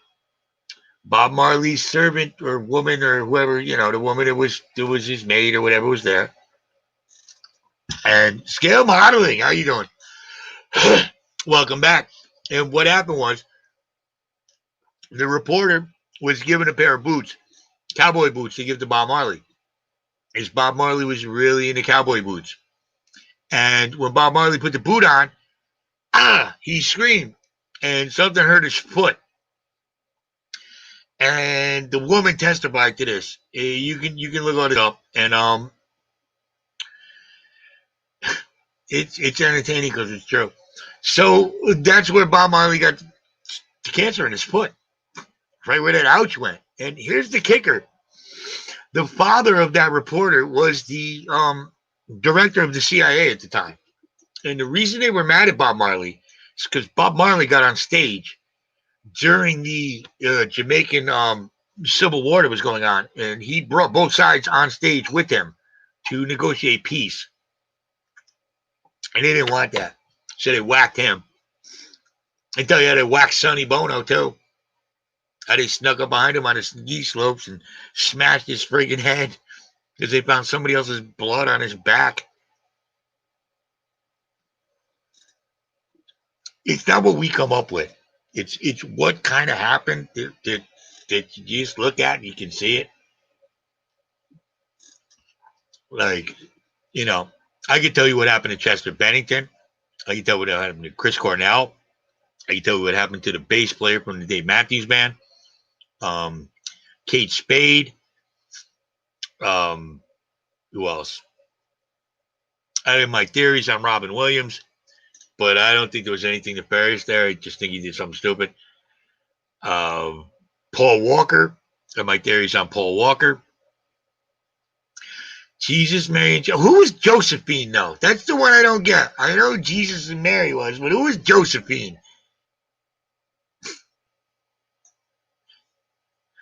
Bob Marley's servant or woman or whoever, the woman that was his maid or whatever was there. And Scale Modeling, how you doing? Welcome back. And what happened was the reporter was given a pair of boots, cowboy boots, to give to Bob Marley. As Bob Marley was really into cowboy boots. And when Bob Marley put the boot on, he screamed. And something hurt his foot. And the woman testified to this. You can look it up. And it's entertaining because it's true. So that's where Bob Marley got the cancer in his foot. Right where that ouch went. And here's the kicker. The father of that reporter was the director of the CIA at the time. And the reason they were mad at Bob Marley is because Bob Marley got on stage during the Jamaican civil war that was going on, and he brought both sides on stage with him to negotiate peace, and they didn't want that, so they whacked him. I tell you how they whacked Sonny Bono too. How they snuck up behind him on his ski slopes and smashed his friggin' head because they found somebody else's blood on his back. It's not what we come up with. It's what kind of happened that you just look at and you can see it. Like, you know, I can tell you what happened to Chester Bennington. I can tell you what happened to Chris Cornell. I can tell you what happened to the bass player from the Dave Matthews Band. Kate Spade. Who else? I have my theories on Robin Williams, but I don't think there was anything nefarious there. I just think he did something stupid. Paul Walker. I have my theories on Paul Walker. Jesus, Mary, and who was Josephine, though? That's the one I don't get. I know Jesus and Mary was, but who was Josephine?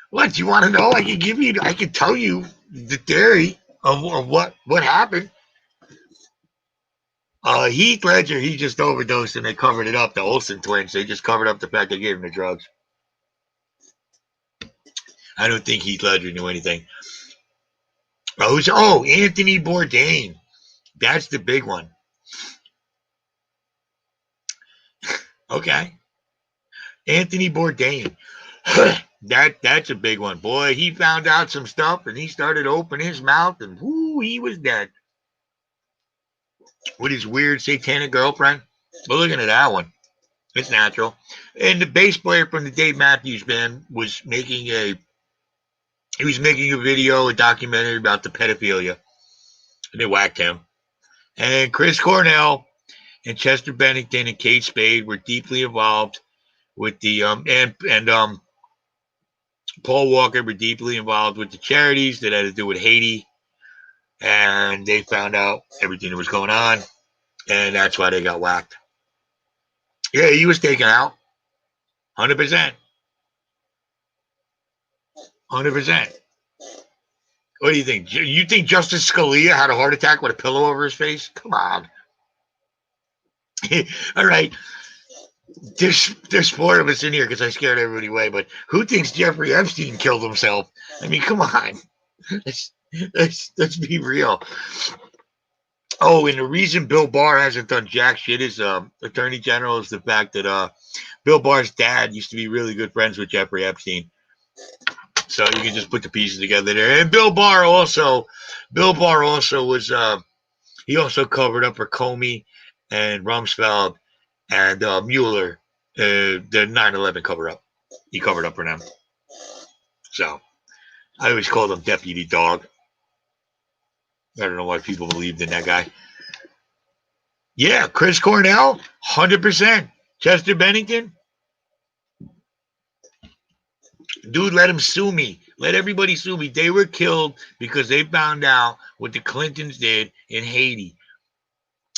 What, do you want to know? I can tell you the theory of what happened. Heath Ledger, he just overdosed and they covered it up. The Olsen twins, they just covered up the fact they gave him the drugs. I don't think Heath Ledger knew anything. Anthony Bourdain. That's the big one. Okay. Anthony Bourdain. That's a big one. Boy, he found out some stuff and he started opening his mouth and whoo, he was dead. With his weird satanic girlfriend. We're looking at that one. It's natural. And the bass player from the Dave Matthews Band was making a video, a documentary about the pedophilia. And they whacked him. And Chris Cornell and Chester Bennington and Kate Spade were deeply involved with the Paul Walker were deeply involved with the charities that had to do with Haiti. And they found out everything that was going on. And that's why they got whacked. Yeah, he was taken out. 100%. 100%. What do you think? You think Justice Scalia had a heart attack with a pillow over his face? Come on. All right. There's four of us in here because I scared everybody away. But who thinks Jeffrey Epstein killed himself? I mean, come on. Let's be real. Oh, and the reason Bill Barr hasn't done jack shit as Attorney General is the fact that Bill Barr's dad used to be really good friends with Jeffrey Epstein. So you can just put the pieces together there. And Bill Barr also was he also covered up for Comey and Rumsfeld and Mueller, the 9/11 cover up. He covered up for them. So I always called him Deputy Dog. I don't know why people believed in that guy. Yeah, Chris Cornell, 100%. Chester Bennington, dude, let him sue me. Let everybody sue me. They were killed because they found out what the Clintons did in Haiti.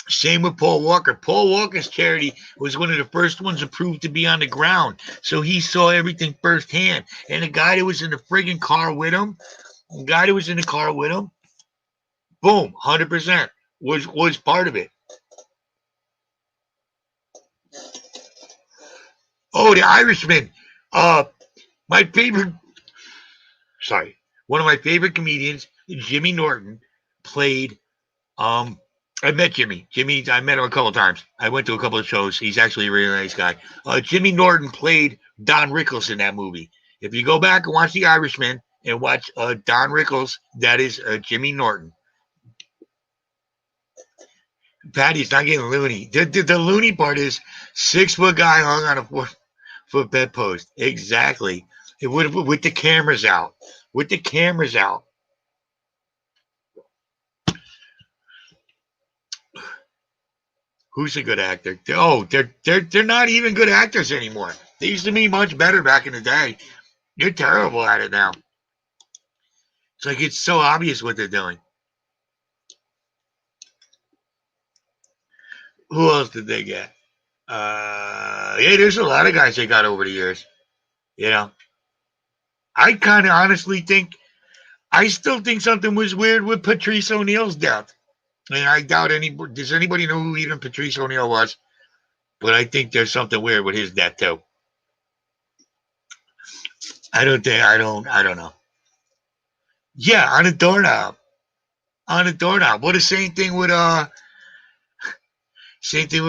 Same with Paul Walker. Paul Walker's charity was one of the first ones approved to be on the ground. So he saw everything firsthand. And the guy that was in the friggin' car with him, boom, 100% was part of it. Oh, the Irishman. My favorite, one of my favorite comedians, Jimmy Norton, played, I met Jimmy. I met him a couple of times. I went to a couple of shows. He's actually a really nice guy. Jimmy Norton played Don Rickles in that movie. If you go back and watch The Irishman and watch Don Rickles, that is Jimmy Norton. Patty's not getting loony. The loony part is 6-foot guy hung on a 4-foot bedpost. Exactly. With the cameras out. With the cameras out. Who's a good actor? They're not even good actors anymore. They used to be much better back in the day. They're terrible at it now. It's like it's so obvious what they're doing. Who else did they get? Yeah, there's a lot of guys they got over the years. You know, I kind of honestly think, I still think something was weird with Patrice O'Neal's death. And I doubt does anybody know who even Patrice O'Neal was? But I think there's something weird with his death too. I don't know. Yeah, on a doorknob. On a doorknob. Well, the same thing with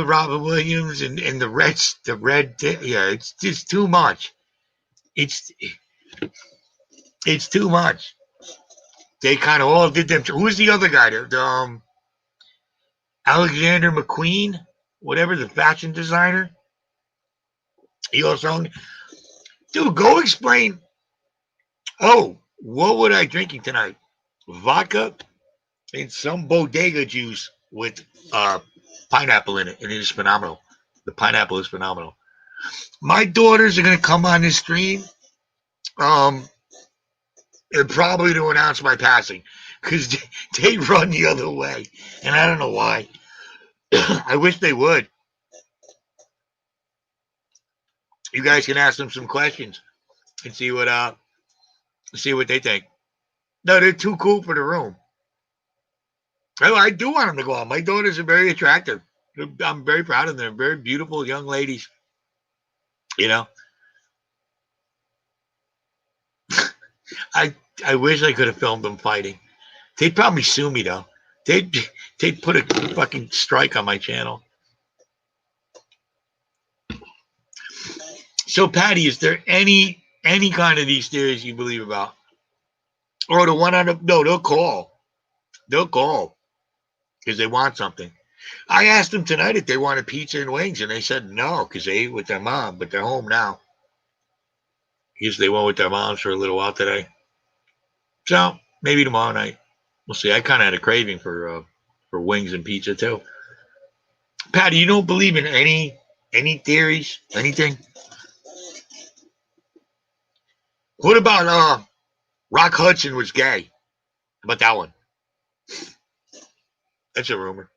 Robin Williams and the red, yeah, it's just too much. It's too much. They kind of all did them. Who's the other guy? Alexander McQueen, whatever, the fashion designer. He also, dude, go explain. Oh, what would I drinking tonight? Vodka and some bodega juice with pineapple in it, and it is phenomenal. The pineapple is phenomenal. My daughters are gonna come on this stream, and probably to announce my passing, because they run the other way, and I don't know why. I wish they would. You guys can ask them some questions and see what they think. No, they're too cool for the room. Oh, I do want them to go on. My daughters are very attractive. I'm very proud of them. They're very beautiful young ladies. You know, I wish I could have filmed them fighting. They'd probably sue me though. They'd put a fucking strike on my channel. So, Patty, is there any kind of these theories you believe about? Or the one on the no, they'll call. They'll call because they want something. I asked them tonight if they wanted pizza and wings, and they said no because they ate with their mom, but they're home now. Because they went with their moms for a little while today. So maybe tomorrow night. We'll see. I kind of had a craving for wings and pizza too. Patty, you don't believe in any theories, anything? What about Rock Hudson was gay? How about that one? That's a rumor.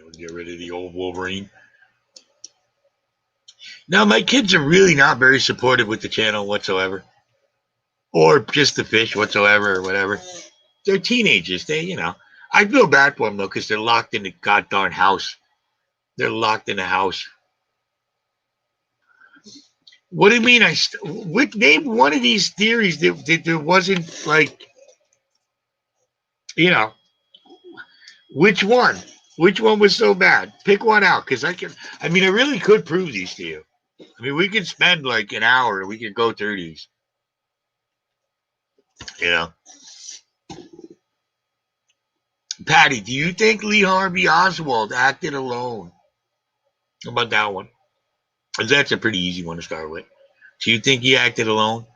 We'll get rid of the old Wolverine. Now, my kids are really not very supportive with the channel whatsoever. Or just the fish whatsoever or whatever. They're teenagers. I feel bad for them, though, because they're locked in the goddamn house. They're locked in the house. What do you mean? Name one of these theories that there wasn't, like, which one? Which one was so bad? Pick one out, because I really could prove these to you. I mean, we could spend like an hour and we could go through these. Patty, do you think Lee Harvey Oswald acted alone? How about that one? That's a pretty easy one to start with. Do you think he acted alone?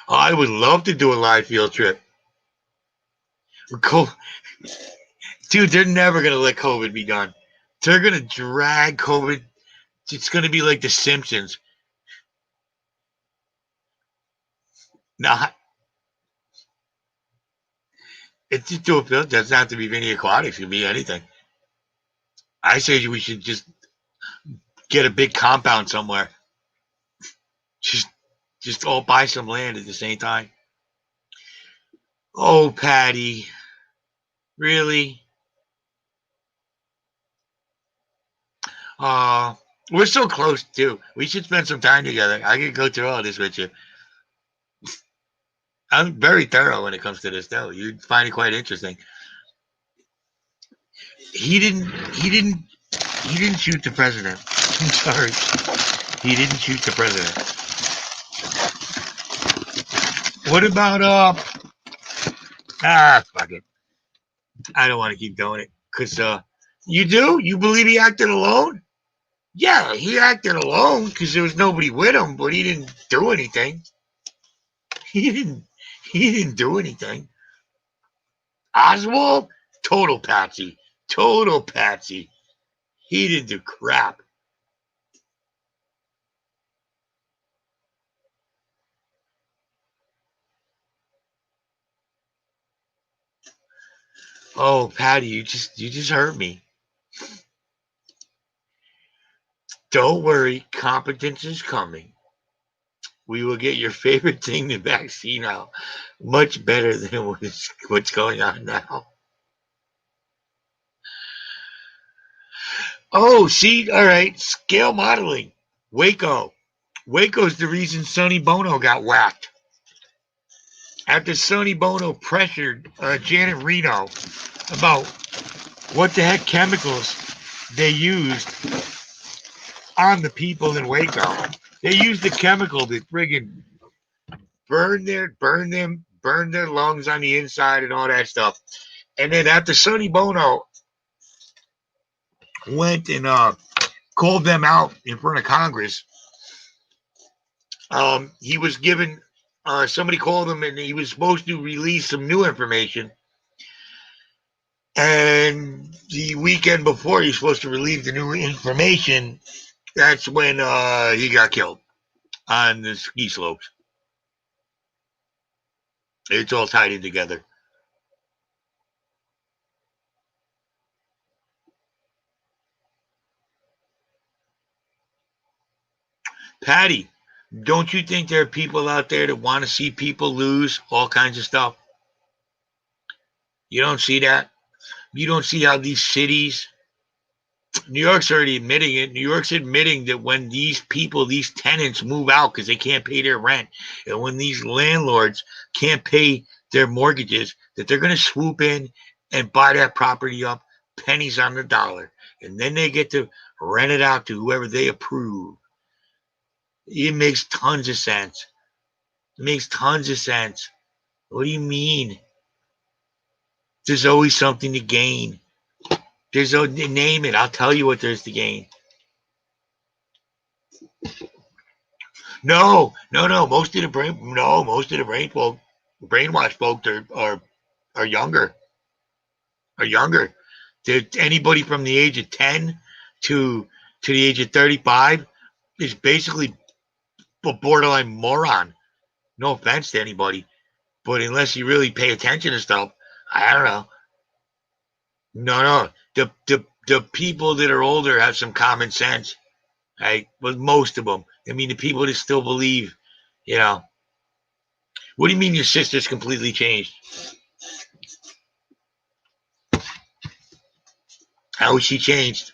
Oh, I would love to do a live field trip. Dude, they're never going to let COVID be done. They're going to drag COVID. It's going to be like The Simpsons. Not. It's just do a field. It doesn't have to be mini aquatics. It can be anything. I say we should just get a big compound somewhere. Just all buy some land at the same time. Oh, Patty. Really? We're so close, too. We should spend some time together. I could go through all this with you. I'm very thorough when it comes to this, though. You'd find it quite interesting. He didn't shoot the president. I'm sorry. He didn't shoot the president. What about, fuck it. I don't want to keep doing it. Because, you do? You believe he acted alone? Yeah, he acted alone because there was nobody with him, but he didn't do anything. He didn't do anything. Oswald? Total patsy. Total patsy. He didn't do crap. Oh, Patty, you just hurt me. Don't worry, competence is coming. We will get your favorite thing, the vaccine, out much better than what's going on now. Oh, see, all right, scale modeling. Waco. Waco's the reason Sonny Bono got whacked. After Sonny Bono pressured Janet Reno about what the heck chemicals they used on the people in Waco. They used the chemical that friggin' burn their lungs on the inside and all that stuff. And then after Sonny Bono went and called them out in front of Congress, he was given somebody called him and he was supposed to release some new information. And the weekend before he was supposed to release the new information, that's when he got killed on the ski slopes. It's all tied in together. Patty, don't you think there are people out there that want to see people lose all kinds of stuff? You don't see that? You don't see how these cities, New York's already admitting it. New York's admitting that when these people, these tenants move out because they can't pay their rent, and when these landlords can't pay their mortgages, that they're going to swoop in and buy that property up pennies on the dollar. And then they get to rent it out to whoever they approve. It makes tons of sense. It makes tons of sense. What do you mean? There's always something to gain. There's a name it. I'll tell you what there's to gain. No. Most of the brainwashed folks are younger. Are younger. Anybody from the age of 10 to the age of 35 is basically a borderline moron. No offense to anybody, but unless you really pay attention to stuff, I don't know. No. The people that are older have some common sense, right? But most of them. I mean, the people that still believe, you know. What do you mean your sister's completely changed? How has she changed?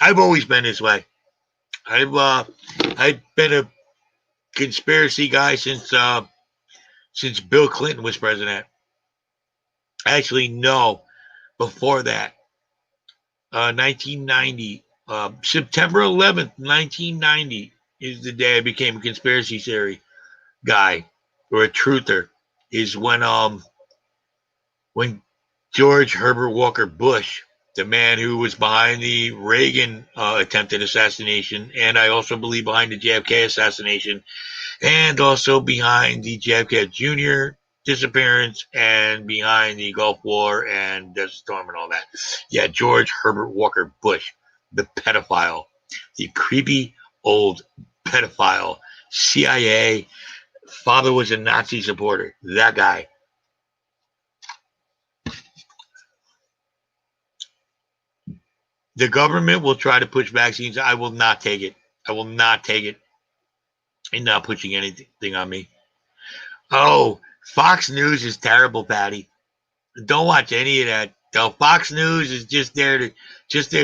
I've always been this way. I've been a conspiracy guy since Bill Clinton was president. Actually, no, before that, 1990, September 11th, 1990 is the day I became a conspiracy theory guy or a truther. Is when George Herbert Walker Bush, the man who was behind the Reagan attempted assassination, and I also believe behind the JFK assassination, and also behind the JFK Jr. disappearance, and behind the Gulf War and Desert Storm and all that. Yeah, George Herbert Walker Bush, the pedophile, the creepy old pedophile, CIA, father was a Nazi supporter, that guy. The government will try to push vaccines. I will not take it. I will not take it. And not pushing anything on me. Oh, Fox News is terrible, Patty. Don't watch any of that. No, Fox News is just there to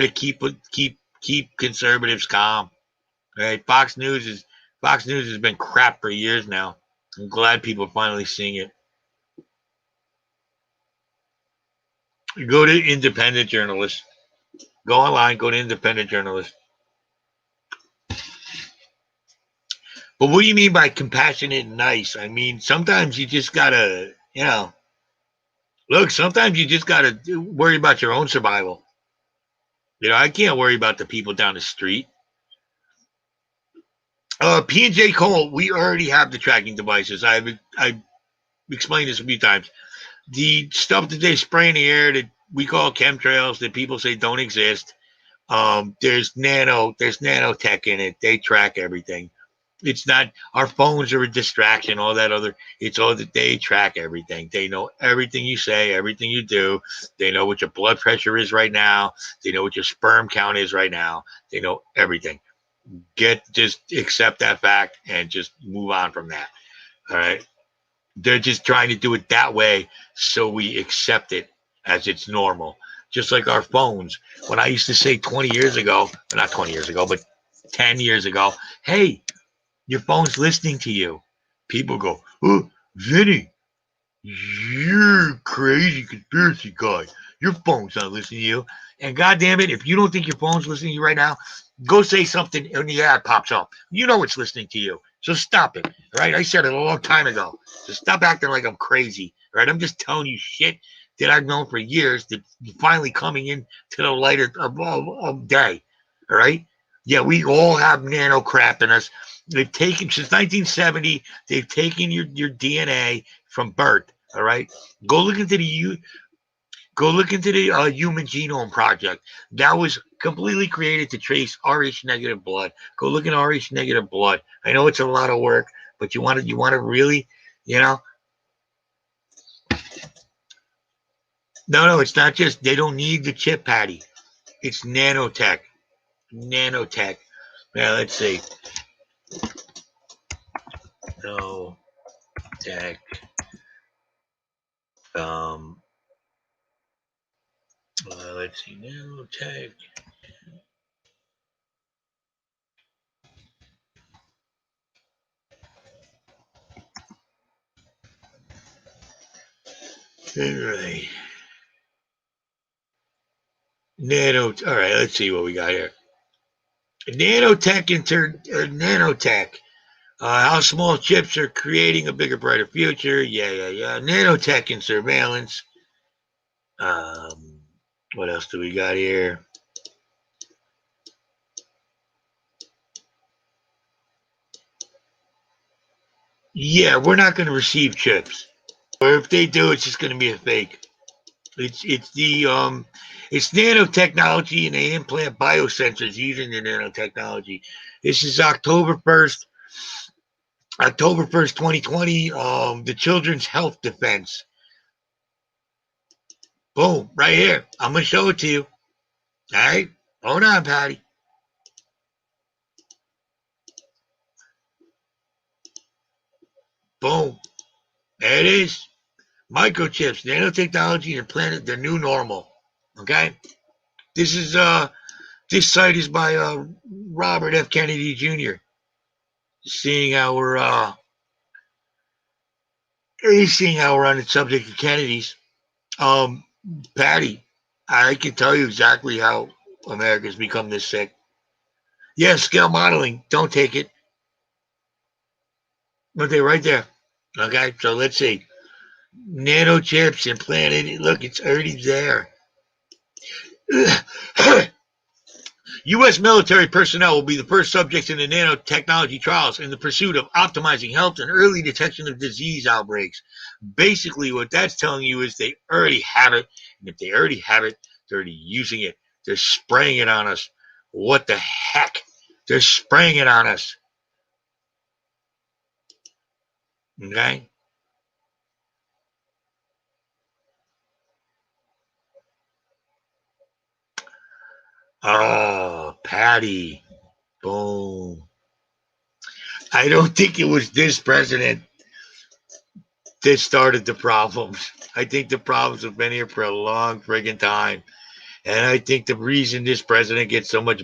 keep conservatives calm. Right? Fox News has been crap for years now. I'm glad people are finally seeing it. Go to independent journalists. Go online, go to independent journalists. But what do you mean by compassionate and nice? I mean, sometimes you just gotta, look, sometimes you just gotta worry about your own survival. I can't worry about the people down the street. P&J Cole, we already have the tracking devices. I've explained this a few times. The stuff that they spray in the air that we call chemtrails that people say don't exist. There's nanotech in it. They track everything. It's not, our phones are a distraction, all that other, it's all that they track everything. They know everything you say, everything you do. They know what your blood pressure is right now. They know what your sperm count is right now. They know everything. Just accept that fact and just move on from that. All right. They're just trying to do it that way so we accept it as it's normal. Just like our phones. When I used to say 20 years ago, not 20 years ago, but 10 years ago, hey, your phone's listening to you. People go, oh, Vinny, you're crazy conspiracy guy. Your phone's not listening to you. And goddamn it, if you don't think your phone's listening to you right now, go say something and the ad pops up. You know it's listening to you. So stop it. Right? I said it a long time ago. So stop acting like I'm crazy. Right? I'm just telling you shit that I've known for years that finally coming in to the light of day. All right? Yeah, we all have nano crap in us. They've taken since 1970, they've taken your DNA from birth. All right, go look into the Human Genome Project. That was completely created to trace Rh negative blood. Go look at Rh negative blood. I know it's a lot of work, but you want to really, you know. No, it's not just they don't need the chip, Patty. It's nanotech. Nanotech. Yeah, let's see. No tech. Um, let's see. Nanotech. All right. All right, let's see what we got here. Nanotech. How small chips are creating a bigger, brighter future. Yeah. Nanotech and surveillance. What else do we got here? Yeah, we're not going to receive chips, or if they do, it's just going to be a fake. It's nanotechnology, and they implant biosensors using the nanotechnology. This is October 1st, 2020. The Children's Health Defense. Boom, right here. I'm gonna show it to you. All right, hold on, Patty. Boom, there it is. Microchips, nanotechnology, and planet, the new normal. Okay, this site is by Robert F. Kennedy Jr. Seeing how we're on the subject of Kennedys. Um, Patty, I can tell you exactly how America's become this sick. Yeah, scale modeling. Don't take it. Okay, right there. Okay, so let's see. Nanochips implanted. Look, it's already there. U.S. military personnel will be the first subjects in the nanotechnology trials in the pursuit of optimizing health and early detection of disease outbreaks. Basically, what that's telling you is they already have it. And if they already have it, they're already using it. They're spraying it on us. What the heck? They're spraying it on us. Okay? Oh, Patty. Boom. I don't think it was this president that started the problems. I think the problems have been here for a long friggin' time. And I think the reason this president gets so much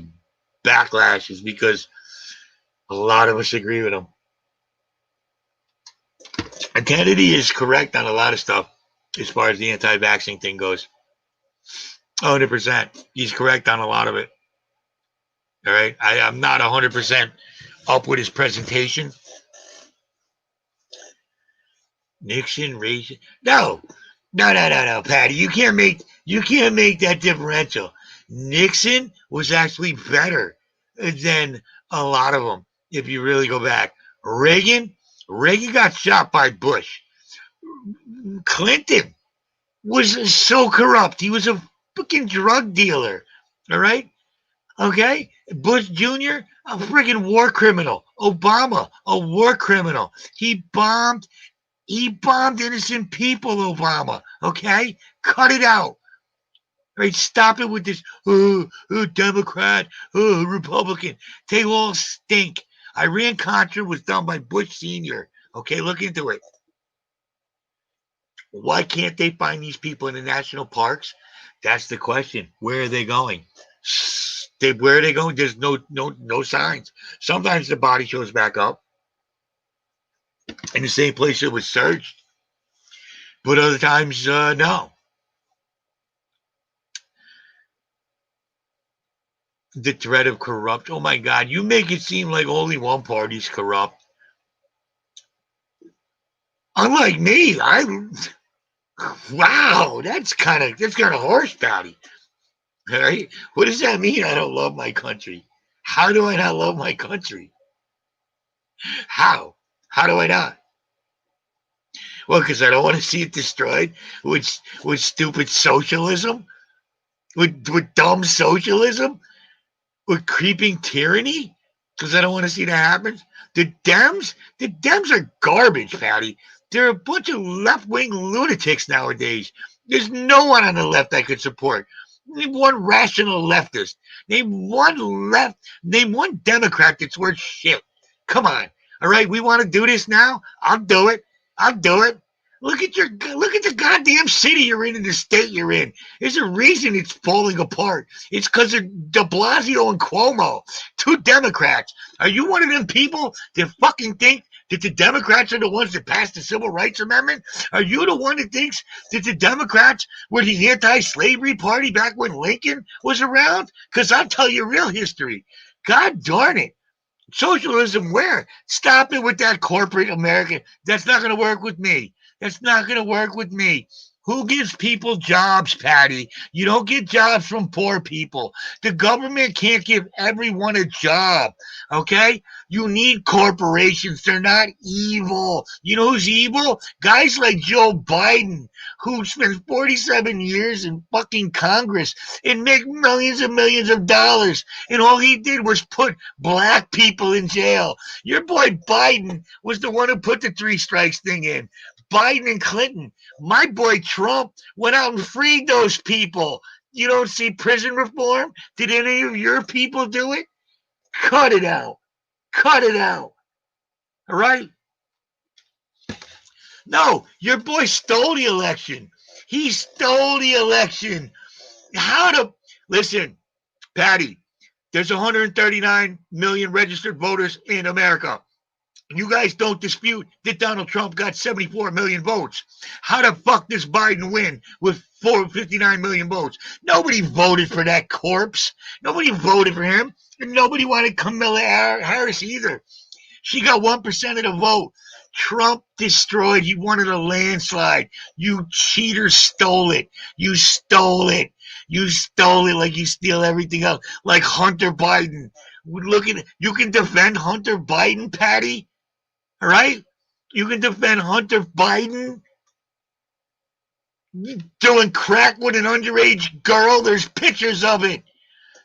backlash is because a lot of us agree with him. And Kennedy is correct on a lot of stuff as far as the anti-vaccine thing goes. 100%. He's correct on a lot of it. All right. I'm not 100% up with his presentation. Nixon raising. No, Patty. You can't make that differential. Nixon was actually better than a lot of them. If you really go back, Reagan got shot by Bush. Clinton was so corrupt. He was a fucking drug dealer. All right. Okay? Bush Jr., a friggin' war criminal. Obama, a war criminal. He bombed innocent people, Obama. Okay? Cut it out. Right? Stop it with this, Democrat, Republican. They all stink. Iran Contra was done by Bush Sr. Okay, look into it. Why can't they find these people in the national parks? That's the question. Where are they going? Where are they going? There's no signs. Sometimes the body shows back up in the same place it was searched, but other times, no. The threat of corrupt. Oh my God, you make it seem like only one party's corrupt. Unlike me, wow, that's kind of horse patty. All right, what does that mean? I don't love my country. How do I not love my country? How? How do I not? Well, because I don't want to see it destroyed with stupid socialism, with dumb socialism, with creeping tyranny. Because I don't want to see that happen. The Dems are garbage, Patty. They're a bunch of left-wing lunatics nowadays. There's no one on the left I could support. Name one rational leftist. Name one Democrat that's worth shit. Come on. All right, we want to do this now? I'll do it. I'll do it. Look at the goddamn city you're in and the state you're in. There's a reason it's falling apart. It's because of De Blasio and Cuomo, two Democrats. Are you one of them people that fucking think that the Democrats are the ones that passed the Civil Rights Amendment? Are you the one that thinks that the Democrats were the anti-slavery party back when Lincoln was around? Because I'll tell you real history. God darn it. Socialism where? Stop it with that corporate American. That's not going to work with me. That's not going to work with me. Who gives people jobs, Patty? You don't get jobs from poor people. The government can't give everyone a job, okay? You need corporations. They're not evil. You know who's evil? Guys like Joe Biden, who spent 47 years in fucking Congress and make millions and millions of dollars. And all he did was put black people in jail. Your boy Biden was the one who put the three strikes thing in. Biden and Clinton. My boy Trump went out and freed those people. You don't see prison reform? Did any of your people do it? Cut it out. Cut it out. All right? No, your boy stole the election. He stole the election. How to listen, Patty, there's 139 million registered voters in America. You guys don't dispute that Donald Trump got 74 million votes. How the fuck does Biden win with 459 million votes? Nobody voted for that corpse. Nobody voted for him. And nobody wanted Kamala Harris either. She got 1% of the vote. Trump destroyed. He wanted a landslide. You cheaters stole it. You stole it. You stole it like you steal everything else. Like Hunter Biden. Look at you can defend Hunter Biden, Patty? All right? You can defend Hunter Biden doing crack with an underage girl. There's pictures of it.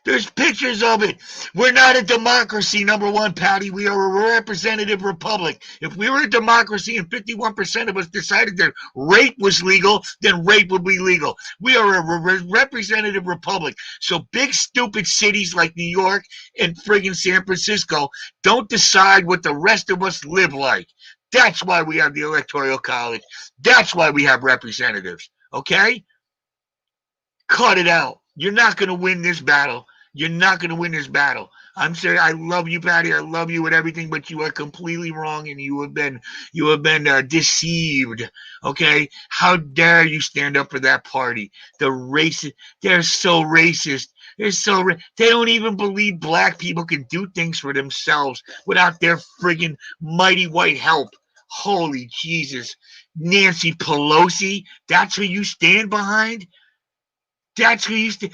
There's pictures of it. We're not a democracy, number one, Patty. We are a representative republic. If we were a democracy and 51% of us decided that rape was legal, then rape would be legal. We are a representative republic. So big, stupid cities like New York and friggin' San Francisco don't decide what the rest of us live like. That's why we have the Electoral College. That's why we have representatives. Okay? Cut it out. You're not going to win this battle. You're not going to win this battle. I'm sorry. I love you, Patty. I love you with everything, but you are completely wrong, and you have been deceived. Okay, how dare you stand up for that party? The racist. They're so racist. They don't even believe black people can do things for themselves without their friggin' mighty white help. Holy Jesus, Nancy Pelosi. That's who you stand behind. That's who you stand.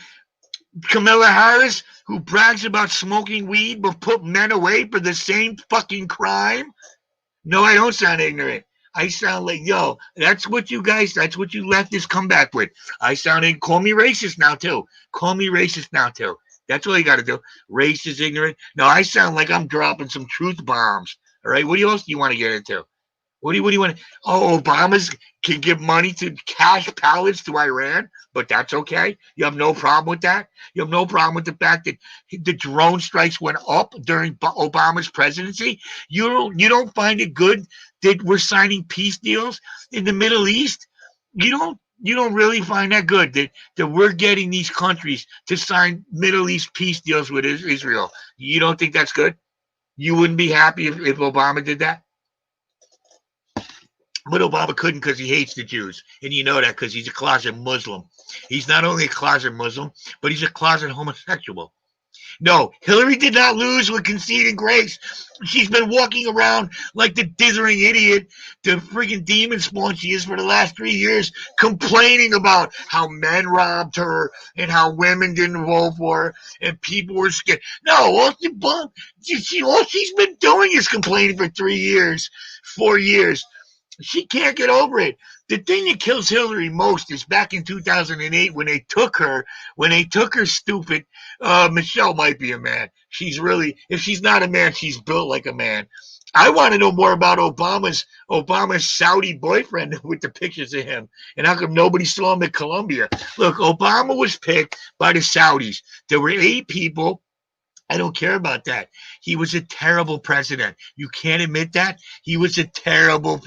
Kamala Harris, who brags about smoking weed but put men away for the same fucking crime? No, I don't sound ignorant. I sound like, that's what you leftists come back with. Call me racist now too. Call me racist now too. That's all you got to do. Race is ignorant. No, I sound like I'm dropping some truth bombs. All right. What else do you want to get into? What do you want to? Oh, Obama's can give money to cash pallets to Iran, but that's okay. You have no problem with that. You have no problem with the fact that the drone strikes went up during Obama's presidency. You don't find it good that we're signing peace deals in the Middle East. You don't really find that good that we're getting these countries to sign Middle East peace deals with Israel. You don't think that's good? You wouldn't be happy if Obama did that? But Obama couldn't because he hates the Jews. And you know that because he's a closet Muslim. He's not only a closet Muslim, but he's a closet homosexual. No, Hillary did not lose with conceding grace. She's been walking around like the dithering idiot, the freaking demon spawn she is for the last 3 years, complaining about how men robbed her and how women didn't vote for her and people were scared. No, all she's been doing is complaining for 3 years, 4 years. She can't get over it. The thing that kills Hillary most is back in 2008 when they took her stupid. Michelle might be a man. If she's not a man, she's built like a man. I want to know more about Obama's Saudi boyfriend with the pictures of him, and how come nobody saw him at Columbia? Look, Obama was picked by the Saudis. There were 8 people. I don't care about that. He was a terrible president. You can't admit that? He was a terrible.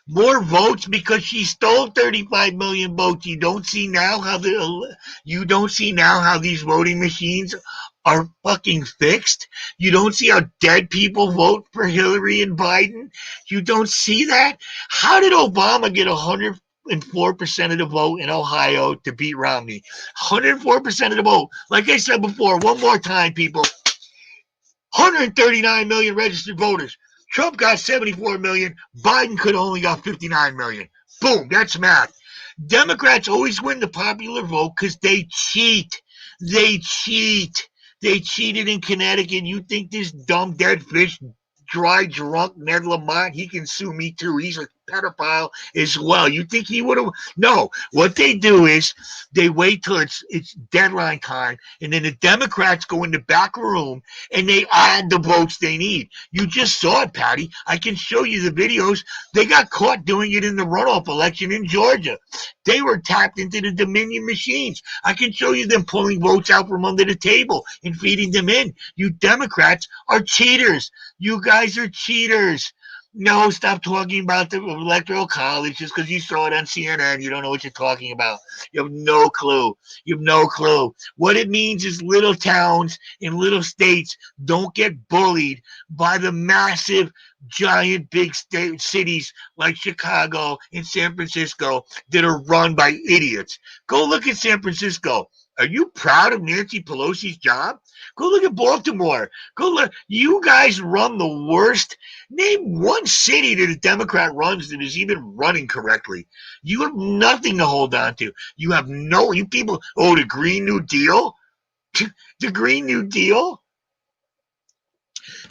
More votes because she stole 35 million votes. You don't see now how these voting machines are fucking fixed. You don't see how dead people vote for Hillary and Biden. You don't see that. How did Obama get 104% of the vote in Ohio to beat Romney? 104% of the vote. Like I said before, one more time, people. 139 million registered voters. Trump got 74 million. Biden could have only got 59 million. Boom, that's math. Democrats always win the popular vote because they cheat. They cheat. They cheated in Connecticut. You think this dumb dead fish, dry drunk Ned Lamont, he can sue me too. He's a pedophile as well. You think he would have? No. What they do is they wait till it's deadline time, and then the Democrats go in the back room and they add the votes they need. You just saw it, Patty. I can show you the videos. They got caught doing it in the runoff election in Georgia. They were tapped into the Dominion machines. I can show you them pulling votes out from under the table and feeding them in. You Democrats are cheaters. You guys are cheaters. No, stop talking about the electoral college just because you saw it on CNN. You don't know what you're talking about. You have no clue. You have no clue. What it means is little towns in little states don't get bullied by the massive, giant, big cities like Chicago and San Francisco that are run by idiots. Go look at San Francisco. Are you proud of Nancy Pelosi's job? Go look at Baltimore. Go look. You guys run the worst. Name one city that a Democrat runs that is even running correctly. You have nothing to hold on to. You people, the Green New Deal? The Green New Deal?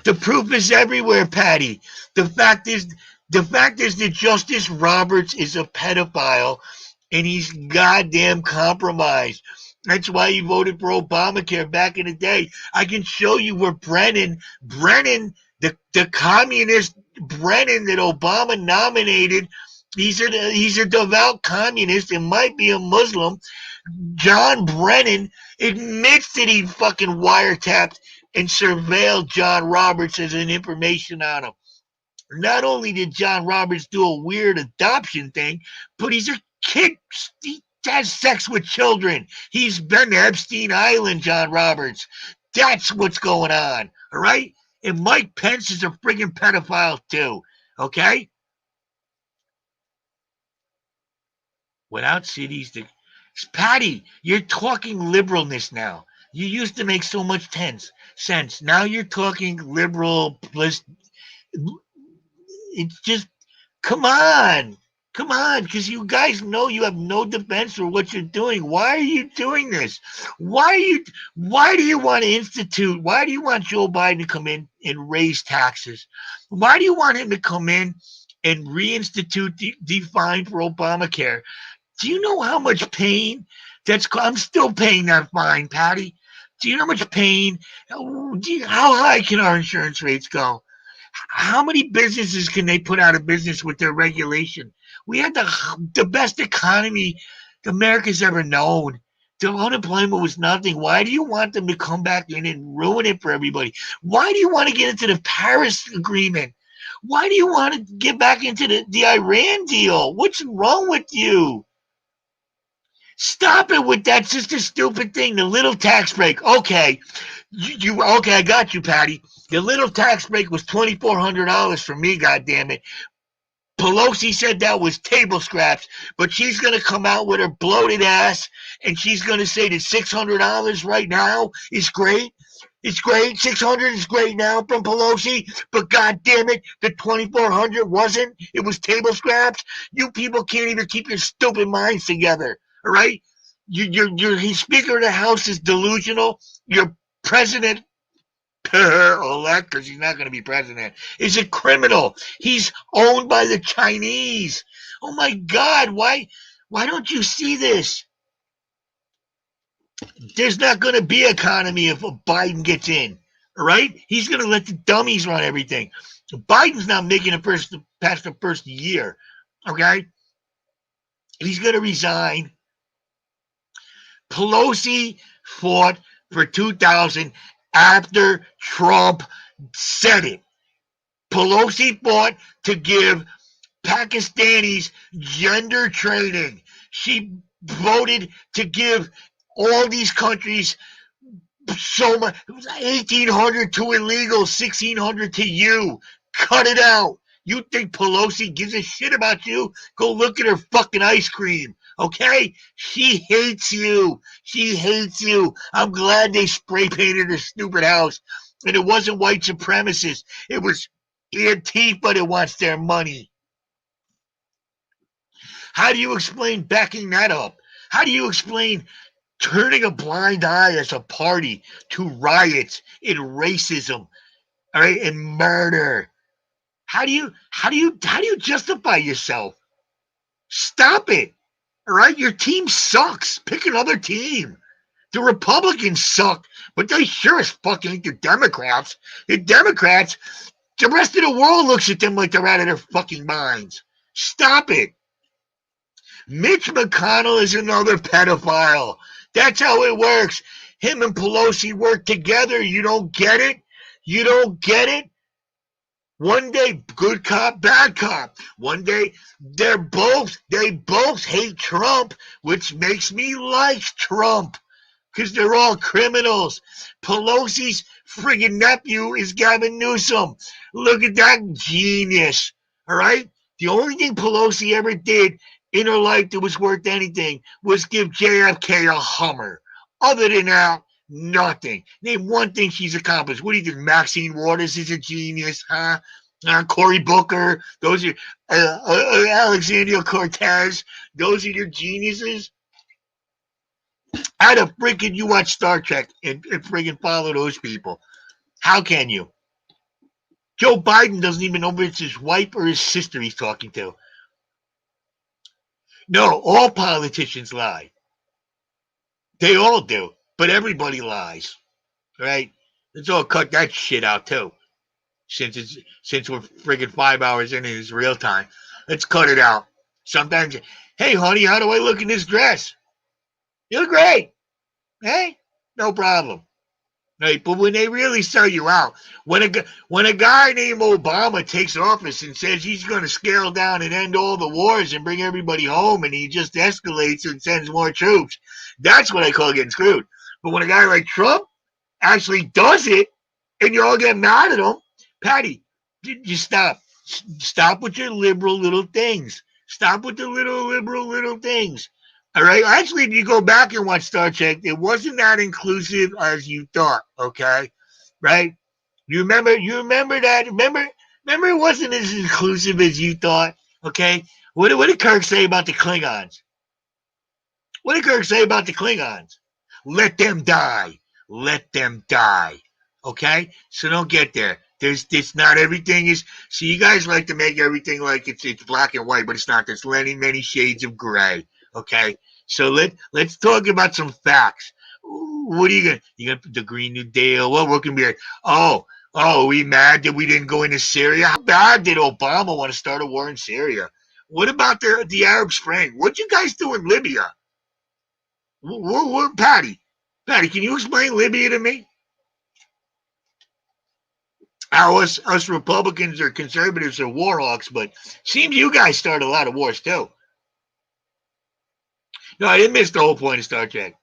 The proof is everywhere, Patty. The fact is that Justice Roberts is a pedophile and he's goddamn compromised. That's why you voted for Obamacare back in the day. I can show you where Brennan, the communist Brennan that Obama nominated, he's a devout communist and might be a Muslim. John Brennan admits that he fucking wiretapped and surveilled John Roberts as an information on him. Not only did John Roberts do a weird adoption thing, but he's a kid. He has sex with children. He's been to Epstein Island, John Roberts. That's what's going on, all right? And Mike Pence is a friggin' pedophile too, okay? Without cities, Patty, you're talking liberalness now. You used to make so much sense. Now you're talking liberal. It's just, come on, because you guys know you have no defense for what you're doing. Why are you doing this? Why do you want Joe Biden to come in and raise taxes? Why do you want him to come in and reinstitute the fine for Obamacare? Do you know how much pain I'm still paying that fine, Patty. Do you know how much pain? How high can our insurance rates go? How many businesses can they put out of business with their regulation? We had the best economy America's ever known. The unemployment was nothing. Why do you want them to come back in and ruin it for everybody? Why do you want to get into the Paris Agreement? Why do you want to get back into the Iran deal? What's wrong with you? Stop it with that. It's just a stupid thing. The little tax break. Okay. Okay, I got you, Patty. The little tax break was $2,400 for me, goddammit. Pelosi said that was table scraps, but she's going to come out with her bloated ass and she's going to say that $600 right now is great. It's great. 600 is great now from Pelosi, but God damn it, the 2,400 wasn't. It was table scraps. You people can't even keep your stupid minds together. All right, your Speaker of the House is delusional. Your president elect, because he's not going to be president, is a criminal. He's owned by the Chinese. Oh my God, why don't you see this? There's not going to be economy if Biden gets in. All right? He's going to let the dummies run everything. Biden's not making it past the first year. Okay? He's going to resign. Pelosi fought for 2000 after Trump said it. Pelosi fought to give Pakistanis gender training. She voted to give all these countries so much. It was 1,800 to illegal, 1,600 to you. Cut it out. You think Pelosi gives a shit about you? Go look at her fucking ice cream. Okay? She hates you. She hates you. I'm glad they spray painted her stupid house. And it wasn't white supremacists. It was Antifa that wants their money. How do you explain backing that up? How do you explain turning a blind eye as a party to riots and racism, all right, and murder? How do you justify yourself? Stop it. All right, your team sucks. Pick another team. The Republicans suck, but they sure as fuck ain't the Democrats. The Democrats, the rest of the world looks at them like they're out of their fucking minds. Stop it. Mitch McConnell is another pedophile. That's how it works. Him and Pelosi work together. You don't get it? You don't get it? One day, good cop, bad cop. One day, they both hate Trump, which makes me like Trump. Because they're all criminals. Pelosi's friggin' nephew is Gavin Newsom. Look at that genius. All right? The only thing Pelosi ever did in her life that was worth anything was give JFK a Hummer. Other than that, nothing. Name one thing she's accomplished. What do you think? Maxine Waters is a genius, huh? Cory Booker. Those are Alexandria Cortez. Those are your geniuses. How the freaking you watch Star Trek and freaking follow those people? How can you? Joe Biden doesn't even know if it's his wife or his sister he's talking to. No, all politicians lie. They all do, but everybody lies, right? Let's all cut that shit out too. Since we're friggin' 5 hours in and it's real time, let's cut it out. Sometimes, hey honey, how do I look in this dress? You look great. Hey, no problem. Right, but when they really sell you out, when a guy named Obama takes office and says he's going to scale down and end all the wars and bring everybody home, and he just escalates and sends more troops, that's what I call getting screwed. But when a guy like Trump actually does it, and you all get mad at him, Patty, you stop. Stop with your liberal little things. Stop with the liberal little things. All right. Actually, if you go back and watch Star Trek, it wasn't that inclusive as you thought. Okay, right? You remember that? Remember, it wasn't as inclusive as you thought. Okay. What did Kirk say about the Klingons? What did Kirk say about the Klingons? Let them die. Let them die. Okay. So don't get there. It's not everything is. See, you guys like to make everything like it's black and white, but it's not. There's many shades of gray. Okay. So let's talk about some facts. What are you gonna? You gonna the Green New Deal? What can be? Oh, we mad that we didn't go into Syria? How bad did Obama want to start a war in Syria? What about the Arab Spring? What'd you guys do in Libya? Patty, can you explain Libya to me? How us Republicans or conservatives are war hawks, but seems you guys start a lot of wars too. No, I didn't miss the whole point of Star Trek.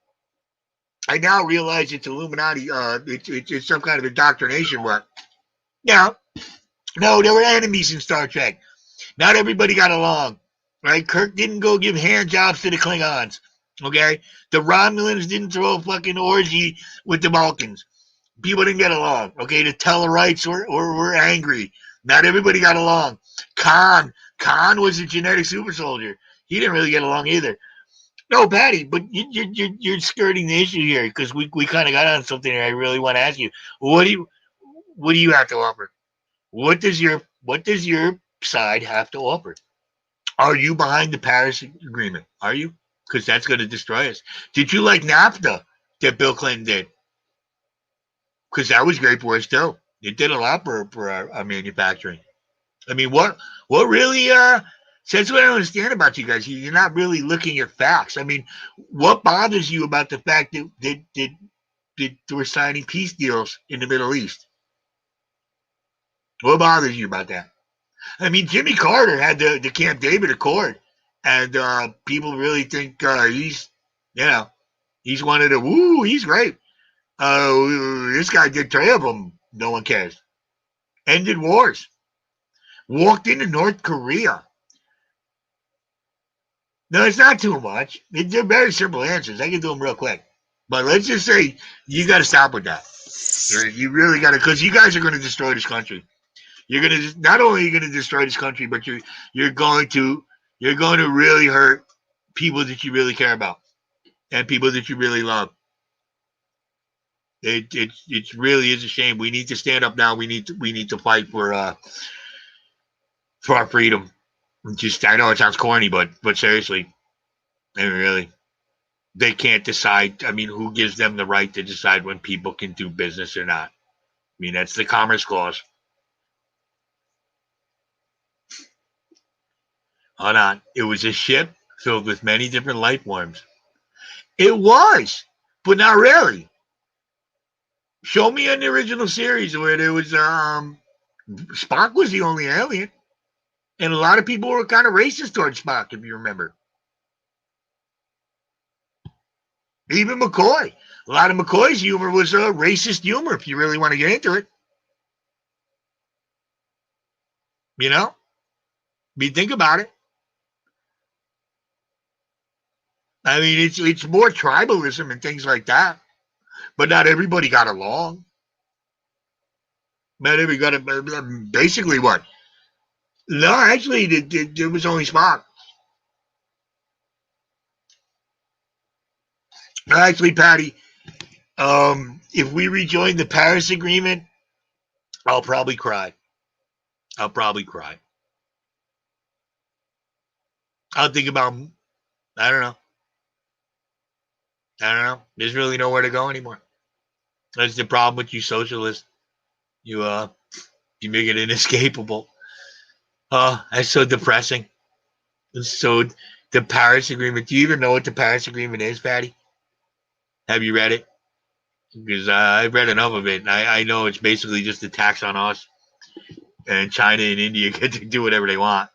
I now realize it's Illuminati. It's some kind of indoctrination work. Now, no, there were enemies in Star Trek. Not everybody got along, right? Kirk didn't go give hand jobs to the Klingons. Okay, the Romulans didn't throw a fucking orgy with the Vulcans. People didn't get along. Okay, the Tellarites were angry. Not everybody got along. Khan was a genetic super soldier. He didn't really get along either. No, Patty, but you're skirting the issue here because we kind of got on something here. I really want to ask you, what do you have to offer? What does your side have to offer? Are you behind the Paris Agreement? Are you? Because that's going to destroy us. Did you like NAFTA that Bill Clinton did? Because that was great for us too. It did a lot for our manufacturing. I mean, what really that's what I understand about you guys. You're not really looking at facts. I mean, what bothers you about the fact that we're signing peace deals in the Middle East? What bothers you about that? I mean, Jimmy Carter had the Camp David Accord, and people really think he's one of the he's great. This guy did 3 of them. No one cares. Ended wars. Walked into North Korea. No, it's not too much. They're very simple answers. I can do them real quick. But let's just say you got to stop with that. You really got to, because you guys are going to destroy this country. You're going to not only are you going to destroy this country, but you're going to really hurt people that you really care about and people that you really love. It really is a shame. We need to stand up now. We need to fight for our freedom. Just I know it sounds corny, but seriously, I mean, really, they can't decide. I mean, who gives them the right to decide when people can do business or not? I mean, that's the Commerce Clause. Hold on. It was a ship filled with many different life forms. It was, but not really. Show me in the original series where there was Spock was the only alien. And a lot of people were kind of racist towards Spock, if you remember. Even McCoy. A lot of McCoy's humor was racist humor, if you really want to get into it. You know? I mean, think about it. I mean, it's more tribalism and things like that. But not everybody got along. Not everybody got basically what? No, actually, there was only Spock. Actually, Patty, if we rejoin the Paris Agreement, I'll probably cry. I'll think about, I don't know. There's really nowhere to go anymore. That's the problem with you socialists. You make it inescapable. That's so depressing. So the Paris Agreement. Do you even know what the Paris Agreement is, Patty? Have you read it? Because I've read enough of it. And I know it's basically just a tax on us. And China and India get to do whatever they want.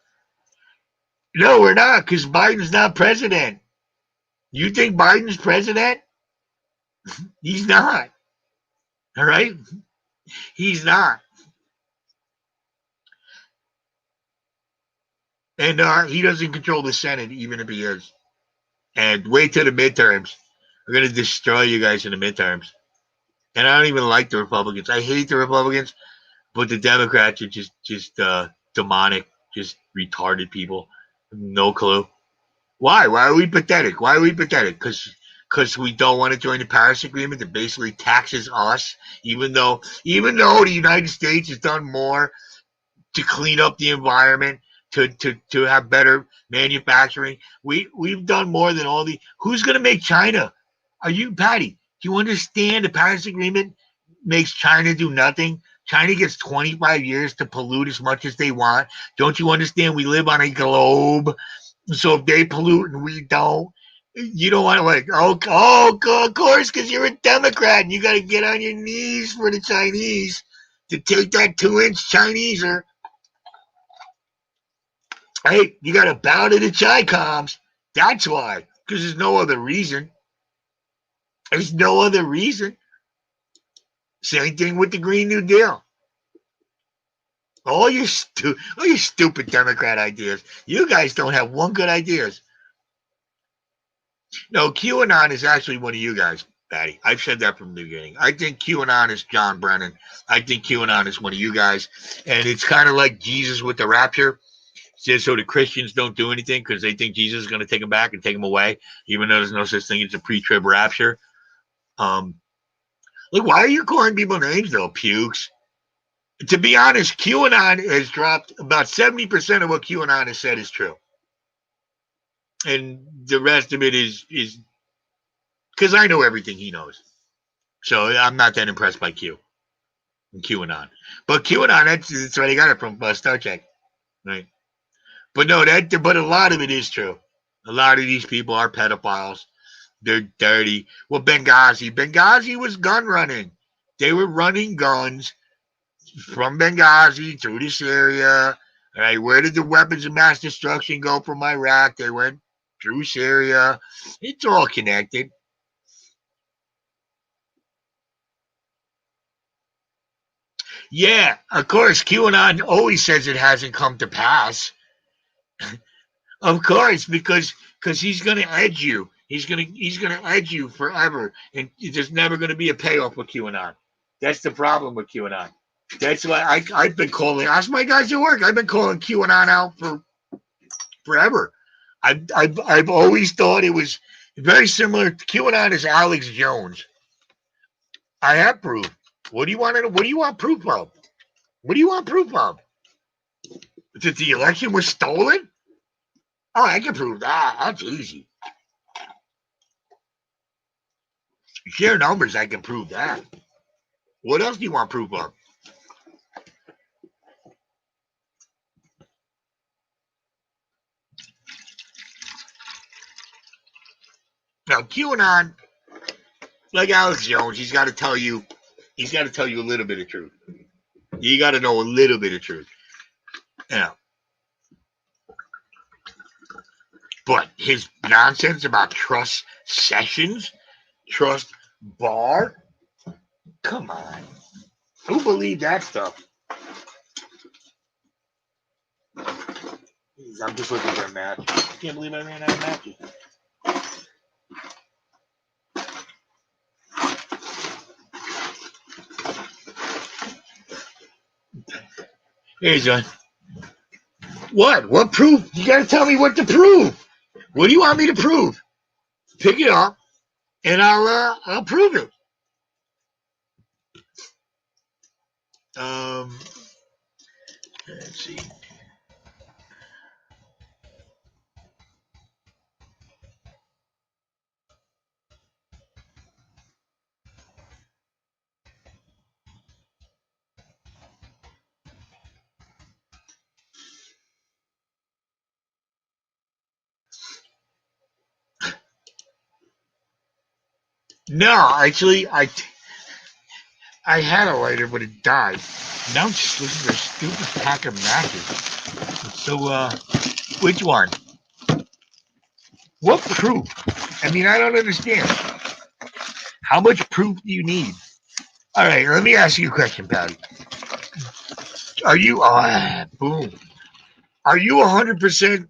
No, we're not, because Biden's not president. You think Biden's president? He's not. All right? He's not. And he doesn't control the Senate, even if he is. And wait till the midterms. We're going to destroy you guys in the midterms. And I don't even like the Republicans. I hate the Republicans, but the Democrats are just demonic, just retarded people. No clue. Why? Why are we pathetic? Because we don't want to join the Paris Agreement that basically taxes us, even though the United States has done more to clean up the environment to have better manufacturing. We've done more than all the. Who's going to make China? Are you, Patty? Do you understand the Paris Agreement makes China do nothing? China gets 25 years to pollute as much as they want. Don't you understand? We live on a globe, so if they pollute and we don't, you don't want to like, of course, because you're a Democrat and you got to get on your knees for the Chinese to take that 2-inch Chinese. Or hey, you got to bow to the Chi-Coms. That's why, because there's no other reason. There's no other reason. Same thing with the Green New Deal. All your stupid Democrat ideas. You guys don't have one good ideas. No, QAnon is actually one of you guys, Patty. I've said that from the beginning. I think QAnon is John Brennan. I think QAnon is one of you guys. And it's kind of like Jesus with the rapture. Says so the Christians don't do anything because they think Jesus is going to take them back and take them away, even though there's no such thing as a pre-trib rapture. Look, why are you calling people names though, Pukes? To be honest, QAnon has dropped about 70% of what QAnon has said is true. And the rest of it is because I know everything he knows. So I'm not that impressed by Q and QAnon. But QAnon, that's where they got it from, Star Trek. Right? But no, but a lot of it is true. A lot of these people are pedophiles. They're dirty. Well, Benghazi was gun running. They were running guns from Benghazi through this area. All right, where did the weapons of mass destruction go from Iraq? They went through Syria. It's all connected. Yeah, of course, QAnon always says it hasn't come to pass. Of course, because he's going to edge you. He's gonna edge you forever, and there's never going to be a payoff with QAnon. That's the problem with QAnon. That's why I've been calling. Ask my guys at work. I've been calling QAnon out for forever. I've always thought it was very similar. QAnon is Alex Jones. I have proof. What do you want? What do you want proof of? What do you want proof of? That the election was stolen? Oh, I can prove that. That's easy. Sheer numbers, I can prove that. What else do you want proof of? Now, QAnon, like Alex Jones, he's got to tell you a little bit of truth. You got to know a little bit of truth. You know. But his nonsense about trust sessions, trust Barr, come on. Who believed that stuff? I'm just looking for a match. I can't believe I ran out of matches. Here's one. What? What proof? You gotta tell me what to prove. What do you want me to prove? Pick it up, and I'll prove it. Let's see. No, actually, I had a lighter, but it died. Now I'm just looking for a stupid pack of matches. So, which one? What proof? I mean, I don't understand. How much proof do you need? All right, let me ask you a question, Patty. Are you, boom. Are you 100%,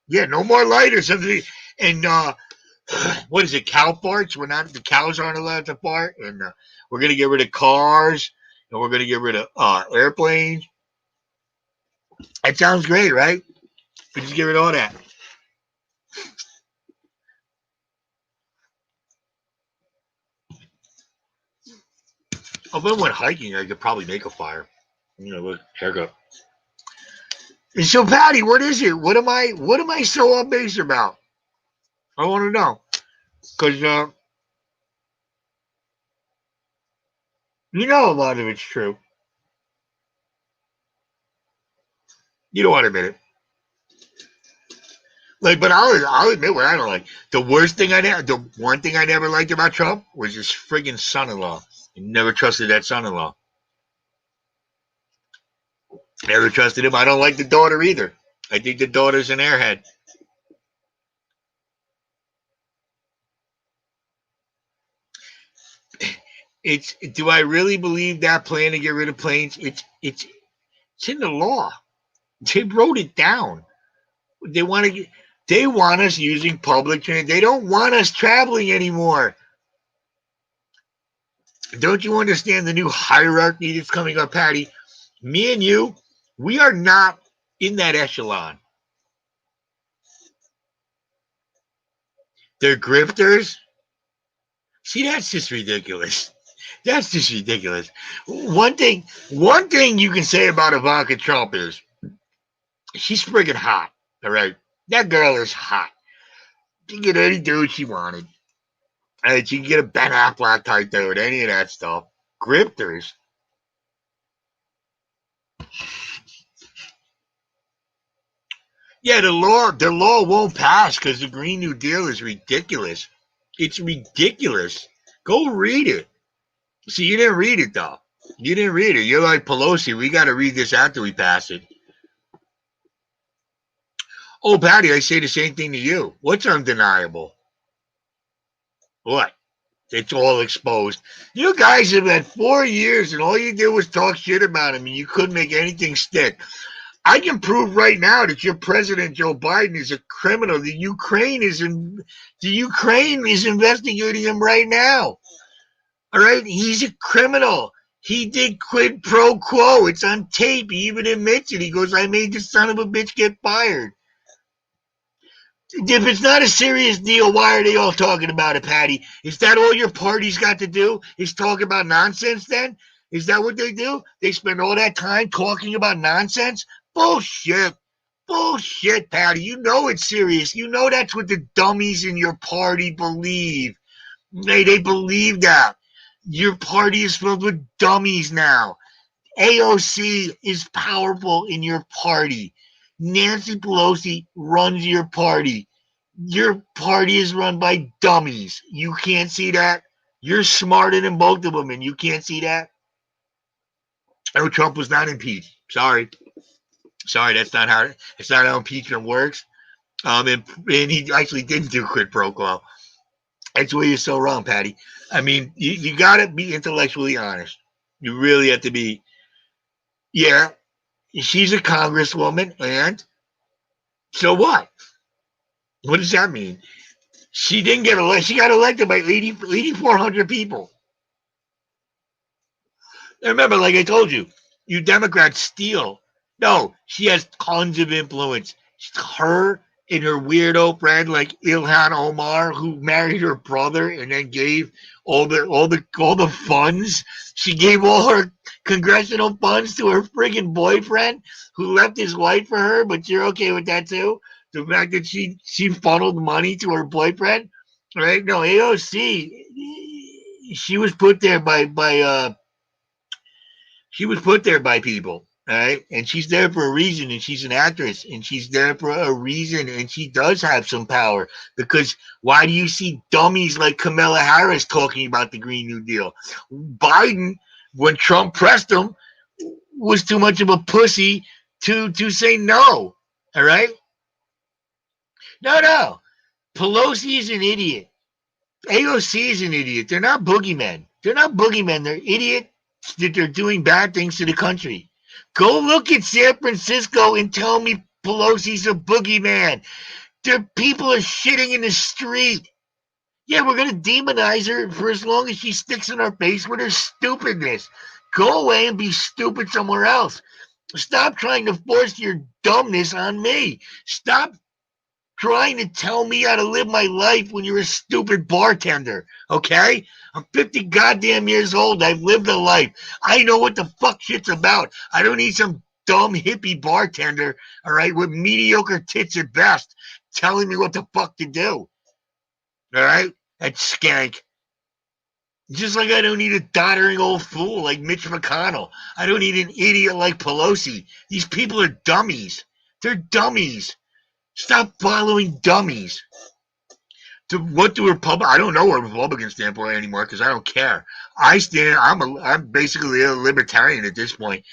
yeah, no more lighters. And, what is it, cow farts? The cows aren't allowed to fart. And we're going to get rid of cars. And we're going to get rid of airplanes. That sounds great, right? We just get rid of all that. If I went hiking, I could probably make a fire. You know, look, haircut. And so, Patty, what is it? What am I so on base about? I want to know. Because, you know a lot of it's true. You don't want to admit it. Like, but I'll admit what I don't like. The one thing I never liked about Trump was his friggin' son-in-law. I never trusted that son-in-law. Never trusted him. I don't like the daughter either. I think the daughter's an airhead. Do I really believe that plan to get rid of planes? It's in the law. They wrote it down. They want to. They want us using public transit. They don't want us traveling anymore. Don't you understand the new hierarchy that's coming up, Patty? Me and you, we are not in that echelon. They're grifters. See, that's just ridiculous. That's just ridiculous. One thing you can say about Ivanka Trump is she's friggin' hot. All right, that girl is hot. She can get any dude she wanted. And she can get a Ben Affleck type dude, any of that stuff. Grifters. Yeah, the law won't pass because the Green New Deal is ridiculous. It's ridiculous. Go read it. See, you didn't read it though. You didn't read it. You're like Pelosi. We got to read this after we pass it. Oh, Patty, I say the same thing to you. What's undeniable? What? It's all exposed. You guys have had 4 years and all you did was talk shit about him and you couldn't make anything stick. I can prove right now that your president, Joe Biden, is a criminal. The Ukraine is investigating him right now. All right? He's a criminal. He did quid pro quo. It's on tape. He even admits it. He goes, I made this son of a bitch get fired. If it's not a serious deal, why are they all talking about it, Patty? Is that all your party's got to do? Is talk about nonsense then? Is that what they do? They spend all that time talking about nonsense? Bullshit. Bullshit, Patty. You know it's serious. You know that's what the dummies in your party believe. They believe that. Your party is filled with dummies now. AOC is powerful in your party. Nancy Pelosi runs your party. Your party is run by dummies. You can't see that? You're smarter than both of them, and you can't see that? Oh, Trump was not impeached. Sorry, that's not how impeachment works. And he actually didn't do quid pro quo. That's where you're so wrong, Patty. I mean, you got to be intellectually honest. You really have to be. Yeah, she's a congresswoman, and so what? What does that mean? She didn't get elected. She got elected by 8,400 people. And remember, like I told you, you Democrats steal. No, she has tons of influence. Her and her weirdo friend, like Ilhan Omar, who married her brother and then gave all the funds. She gave all her congressional funds to her friggin' boyfriend, who left his wife for her. But you're okay with that too? The fact that she funneled money to her boyfriend, right? No, AOC, she was put there by people, all right? And she's there for a reason, and she's an actress, and she's there for a reason, and she does have some power. Because why do you see dummies like Kamala Harris talking about the Green New Deal? Biden, when Trump pressed him, was too much of a pussy to say no, all right? No. Pelosi is an idiot. AOC is an idiot. They're not boogeymen. They're idiots that they're doing bad things to the country. Go look at San Francisco and tell me Pelosi's a boogeyman. Their people are shitting in the street. Yeah, we're going to demonize her for as long as she sticks in our face with her stupidness. Go away and be stupid somewhere else. Stop trying to force your dumbness on me. Stop trying to tell me how to live my life when you're a stupid bartender, okay? I'm 50 goddamn years old. I've lived a life. I know what the fuck shit's about. I don't need some dumb hippie bartender, all right, with mediocre tits at best, telling me what the fuck to do. All right? That skank. Just like I don't need a doddering old fool like Mitch McConnell. I don't need an idiot like Pelosi. These people are dummies. They're dummies. Stop following dummies. What do Republicans? I don't know what Republicans stand for anymore because I don't care. I'm basically a libertarian at this point.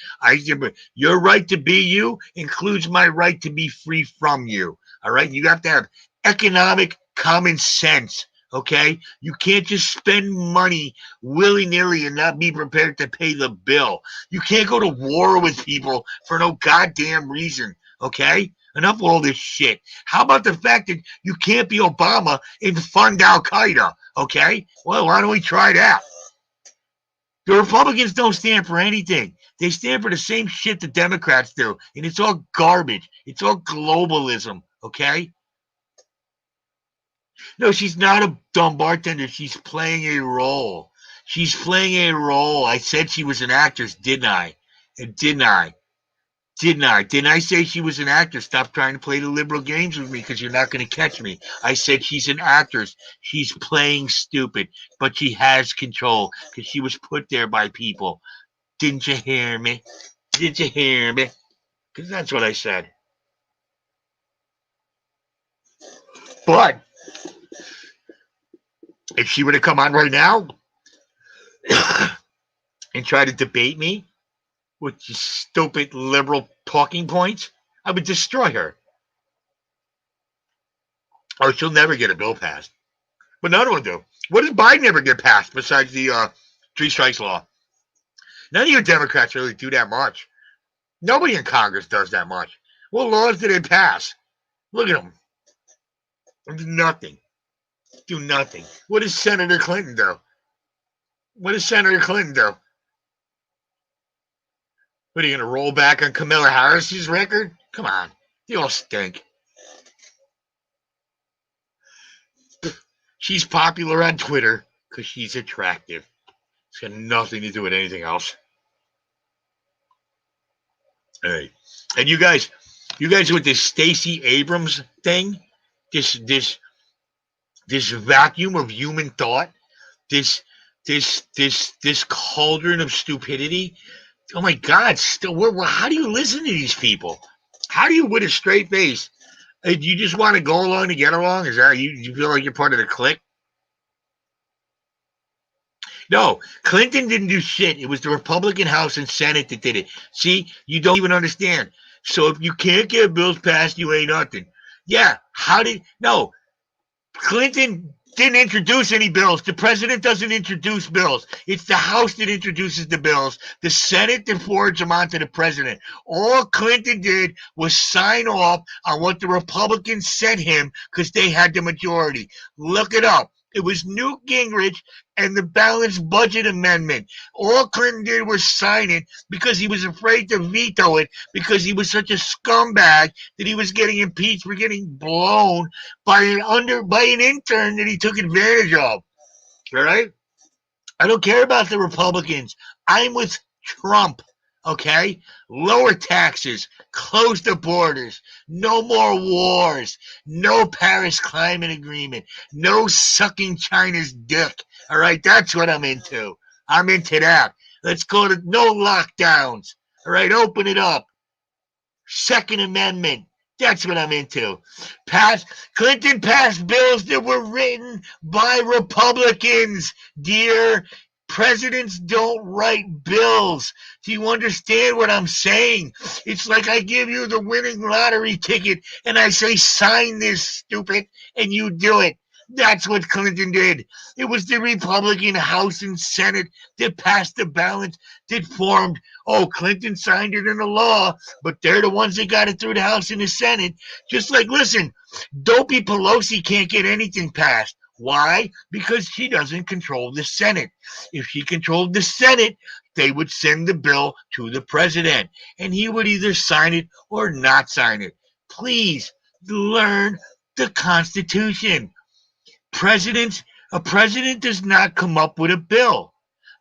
Your right to be you includes my right to be free from you. All right, you have to have economic common sense. Okay, you can't just spend money willy-nilly and not be prepared to pay the bill. You can't go to war with people for no goddamn reason. Okay. Enough of all this shit. How about the fact that you can't be Obama and fund Al Qaeda? Okay? Well, why don't we try that? The Republicans don't stand for anything. They stand for the same shit the Democrats do. And it's all garbage. It's all globalism. Okay? No, she's not a dumb bartender. She's playing a role. She's playing a role. I said she was an actress, didn't I? And didn't I? Didn't I? Didn't I say she was an actress? Stop trying to play the liberal games with me because you're not going to catch me. I said she's an actress. She's playing stupid, but she has control because she was put there by people. Didn't you hear me? Did you hear me? Because that's what I said. But if she were to come on right now and try to debate me, with your stupid liberal talking points, I would destroy her. Or she'll never get a bill passed. But none will do. What does Biden ever get passed besides the three strikes law? None of you Democrats really do that much. Nobody in Congress does that much. What laws do they pass? Look at them. Do nothing. Do nothing. What does Senator Clinton do? What does Senator Clinton do? What are you going to roll back on Kamala Harris's record? Come on. They all stink. She's popular on Twitter because she's attractive. It's got nothing to do with anything else. Hey. And you guys with this Stacey Abrams thing, this vacuum of human thought, this cauldron of stupidity. Oh my God! How do you listen to these people? How do you, with a straight face, do you just want to go along to get along? Is that you feel like you're part of the clique? No, Clinton didn't do shit. It was the Republican House and Senate that did it. See, you don't even understand. So if you can't get bills passed, you ain't nothing. Yeah, Clinton didn't introduce any bills. The president doesn't introduce bills. It's the House that introduces the bills. The Senate that forwards them on to the president. All Clinton did was sign off on what the Republicans sent him because they had the majority. Look it up. It was Newt Gingrich and the balanced budget amendment. All Clinton did was sign it because he was afraid to veto it because he was such a scumbag that he was getting impeached for getting blown by an intern that he took advantage of. All right? I don't care about the Republicans. I'm with Trump. Okay? Lower taxes, close the borders, no more wars, no Paris Climate Agreement, no sucking China's dick. All right? That's what I'm into. I'm into that. Let's go to no lockdowns. All right? Open it up. Second Amendment. That's what I'm into. Clinton passed bills that were written by Republicans, dear. Presidents don't write bills. Do you understand what I'm saying? It's like I give you the winning lottery ticket and I say, sign this, stupid, and you do it. That's what Clinton did. It was the Republican House and Senate that passed the balance that formed. Oh, Clinton signed it into law, but they're the ones that got it through the House and the Senate. Just like, listen, Dopey Pelosi can't get anything passed. Why? Because she doesn't control the Senate. If she controlled the Senate, they would send the bill to the president, and he would either sign it or not sign it. Please learn the Constitution. A president does not come up with a bill.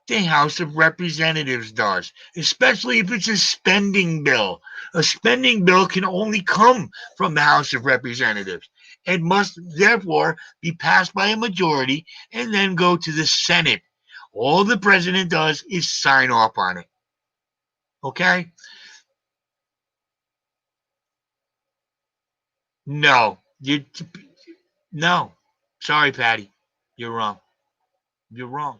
The House of Representatives does, especially if it's a spending bill. A spending bill can only come from the House of Representatives and must therefore be passed by a majority and then go to the Senate. All the president does is sign off on it. Okay? No. No. Sorry, Patty. You're wrong. You're wrong.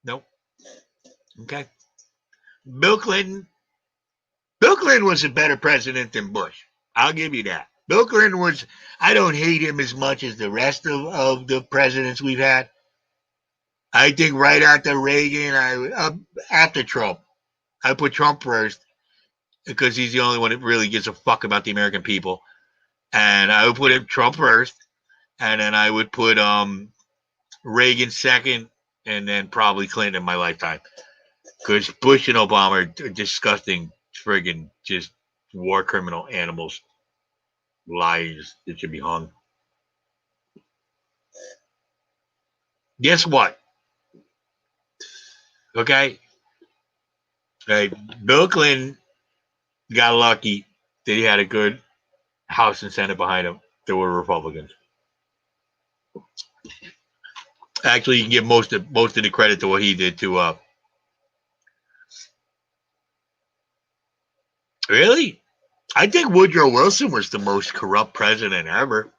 Nope. Okay. Bill Clinton. Bill Clinton was a better president than Bush. I'll give you that. Bill Clinton was. I don't hate him as much as the rest of the presidents we've had. I think right after Reagan, after Trump, I put Trump first because he's the only one that really gives a fuck about the American people. And I would put him Trump first, and then I would put Reagan second, and then probably Clinton in my lifetime. Because Bush and Obama are disgusting, friggin' just war criminal animals, liars that should be hung. Guess what? Okay, right. Bill Clinton got lucky that he had a good House and Senate behind him that were Republicans. Actually, you can give most of the credit to what he did to. Really? I think Woodrow Wilson was the most corrupt president ever.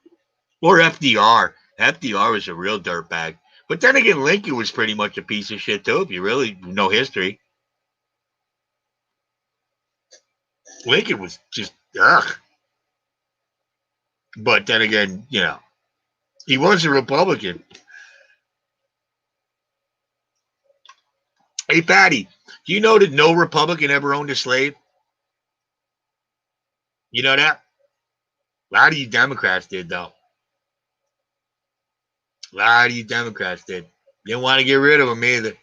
Or FDR. FDR was a real dirtbag. But then again, Lincoln was pretty much a piece of shit too, if you really know history. Lincoln was just, ugh. But then again, he was a Republican. Hey, Patty, do you know that no Republican ever owned a slave? You know that? A lot of you Democrats did, though. A lot of you Democrats did. You didn't want to get rid of them either.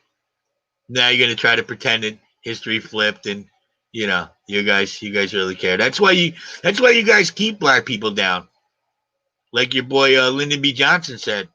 Now you're going to try to pretend that history flipped and, you guys really care. That's why you guys keep black people down. Like your boy Lyndon B. Johnson said.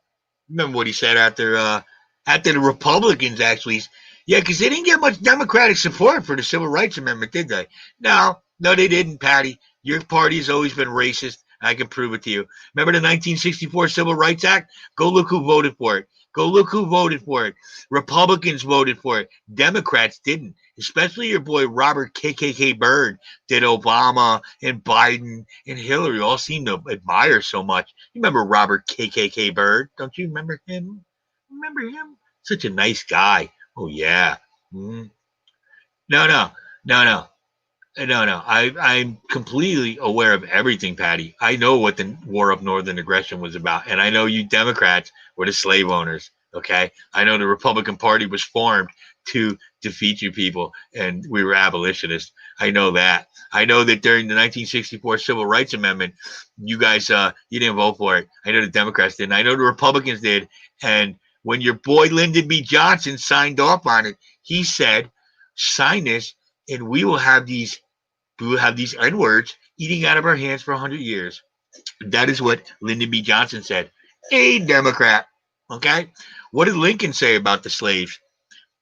Remember what he said after the Republicans actually. Yeah, because they didn't get much Democratic support for the Civil Rights Amendment, did they? No, they didn't, Patty. Your party has always been racist. I can prove it to you. Remember the 1964 Civil Rights Act? Go look who voted for it. Go look who voted for it. Republicans voted for it. Democrats didn't. Especially your boy Robert KKK Byrd did. Obama and Biden and Hillary all seem to admire so much. You remember Robert KKK Byrd? Don't you remember him? Remember him? Such a nice guy. Oh, yeah. Mm-hmm. No. I'm completely aware of everything, Patty. I know what the War of Northern Aggression was about. And I know you Democrats were the slave owners. Okay. I know the Republican Party was formed to defeat you people, and we were abolitionists. I know that. I know that during the 1964 Civil Rights Amendment, you guys, you didn't vote for it. I know the Democrats didn't. I know the Republicans did. And when your boy Lyndon B. Johnson signed off on it, he said, sign this and we will have these N-words eating out of our hands for 100 years. That is what Lyndon B. Johnson said. A Democrat. Okay? What did Lincoln say about the slaves?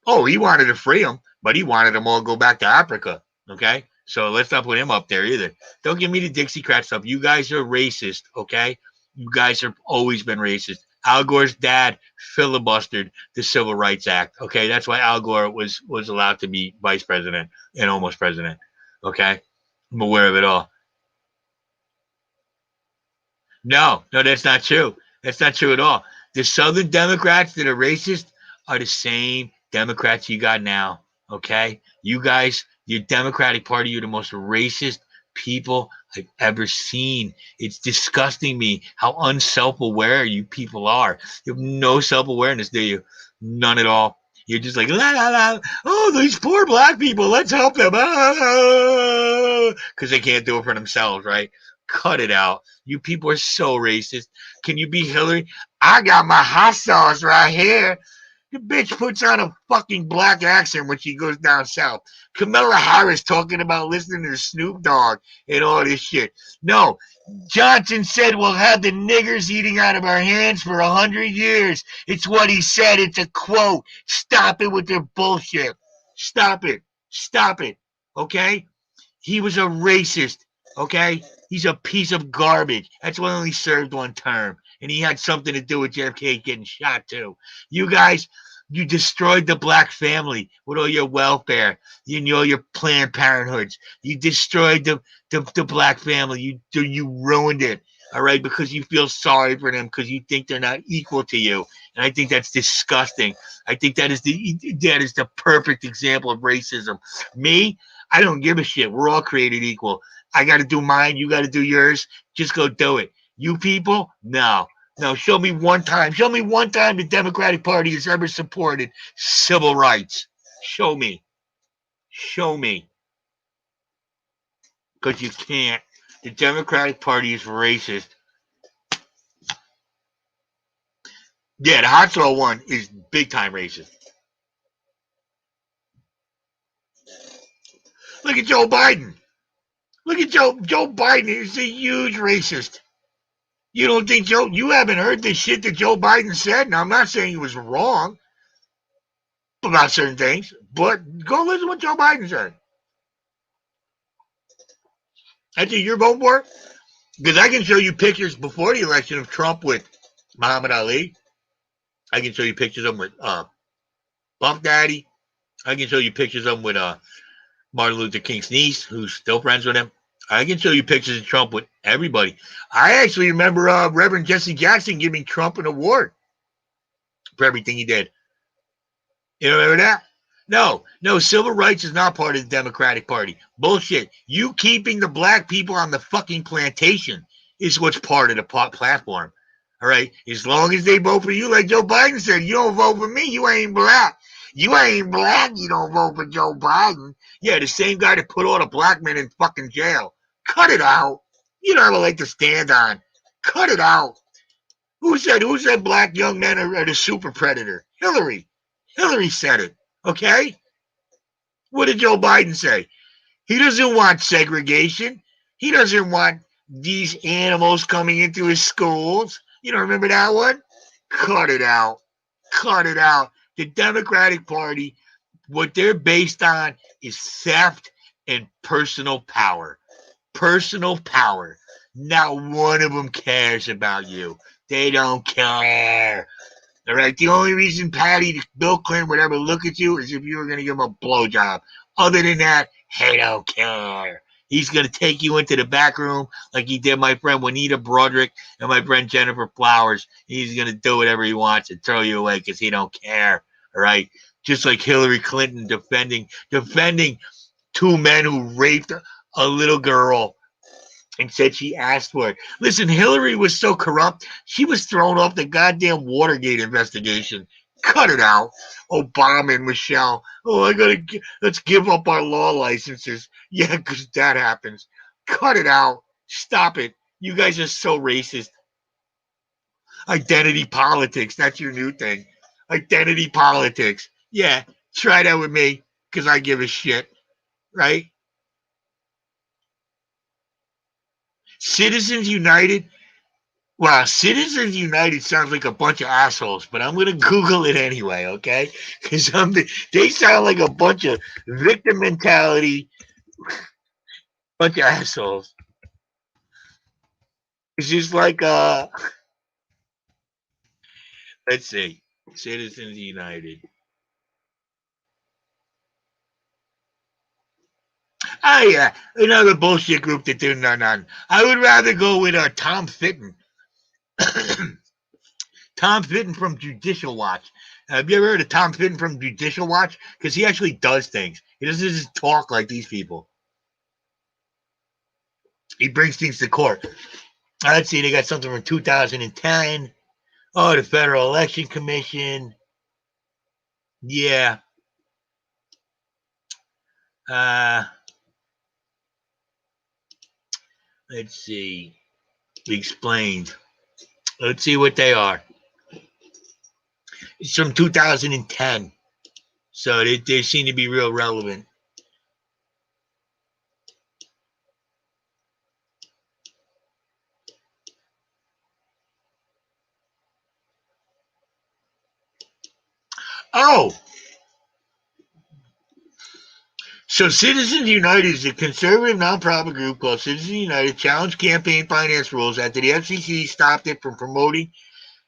Oh, he wanted to free them, but he wanted them all to go back to Africa. Okay? So let's not put him up there either. Don't give me the Dixiecrat stuff. You guys are racist. Okay? You guys have always been racist. Al Gore's dad filibustered the Civil Rights Act. Okay, that's why Al Gore was allowed to be vice president and almost president. Okay, I'm aware of it all. No, that's not true. That's not true at all. The Southern Democrats that are racist are the same Democrats you got now. Okay, you guys, your Democratic Party, you're the most racist people I've ever seen. It's disgusting me how unself-aware you people are. You have no self-awareness, do you? None at all. You're just like, la, la, la. Oh, these poor black people, let's help them. Because they can't do it for themselves, right? Cut it out. You people are so racist. Can you be Hillary? I got my hot sauce right here. The bitch puts on a fucking black accent when she goes down south. Kamala Harris talking about listening to Snoop Dogg and all this shit. No, Johnson said we'll have the niggers eating out of our hands for 100 years. It's what he said. It's a quote. Stop it with their bullshit. Stop it. Stop it. Okay? He was a racist. Okay? He's a piece of garbage. That's why he only served one term. And he had something to do with JFK getting shot, too. You guys, you destroyed the black family with all your welfare. You know your Planned Parenthoods. You destroyed the black family. You ruined it. All right, because you feel sorry for them because you think they're not equal to you, and I think that's disgusting. I think that is the perfect example of racism. Me, I don't give a shit. We're all created equal. I got to do mine. You got to do yours. Just go do it. You people, no. No, show me one time. Show me one time the Democratic Party has ever supported civil rights. Show me. Show me. Because you can't. The Democratic Party is racist. Yeah, the hot throw one is big time racist. Look at Joe Biden. Look at Joe Biden is a huge racist. You don't think you haven't heard the shit that Joe Biden said? Now, I'm not saying he was wrong about certain things, but go listen to what Joe Biden said. That's what you're voting for? Because I can show you pictures before the election of Trump with Muhammad Ali. I can show you pictures of him with Bump Daddy. I can show you pictures of him with Martin Luther King's niece, who's still friends with him. I can show you pictures of Trump with everybody. I actually remember Reverend Jesse Jackson giving Trump an award for everything he did. You remember that? No, civil rights is not part of the Democratic Party. Bullshit. You keeping the black people on the fucking plantation is what's part of the platform. All right? As long as they vote for you, like Joe Biden said, you don't vote for me, you ain't black. You ain't black, you don't vote for Joe Biden. Yeah, the same guy that put all the black men in fucking jail. Cut it out. You don't have a leg to stand on. Cut it out. Who said black young men are the super predator? Hillary. Hillary said it. Okay? What did Joe Biden say? He doesn't want segregation. He doesn't want these animals coming into his schools. You don't remember that one? Cut it out. Cut it out. The Democratic Party, what they're based on is theft and personal power. Personal power. Not one of them cares about you. They don't care. All right. The only reason Bill Clinton would ever look at you is if you were going to give him a blowjob. Other than that, he don't care. He's going to take you into the back room like he did my friend Juanita Broderick and my friend Jennifer Flowers. He's going to do whatever he wants and throw you away because he don't care. All right. Just like Hillary Clinton defending two men who raped a little girl and said she asked for it. Listen, Hillary was so corrupt, she was thrown off the goddamn Watergate investigation. Cut it out. Obama and Michelle. Oh, let's give up our law licenses. Yeah, because that happens. Cut it out. Stop it. You guys are so racist. Identity politics. That's your new thing. Identity politics. Yeah, try that with me because I give a shit. Right? Citizens United. Wow, Citizens United sounds like a bunch of assholes, but I'm gonna Google it anyway, okay? Because they sound like a bunch of victim mentality, bunch of assholes. It's just like let's see, Citizens United. Oh yeah, another bullshit group that do none. I would rather go with Tom Fitton. Tom Fitton from Judicial Watch. Have you ever heard of Tom Fitton from Judicial Watch? Because he actually does things. He doesn't just talk like these people. He brings things to court. Let's see, they got something from 2010. Oh, the Federal Election Commission. Yeah. Let's see. Explained. Let's see what they are. It's from 2010. So they seem to be real relevant. Oh, so Citizens United is a conservative nonprofit group called Citizens United challenged campaign finance rules after the FCC stopped it from promoting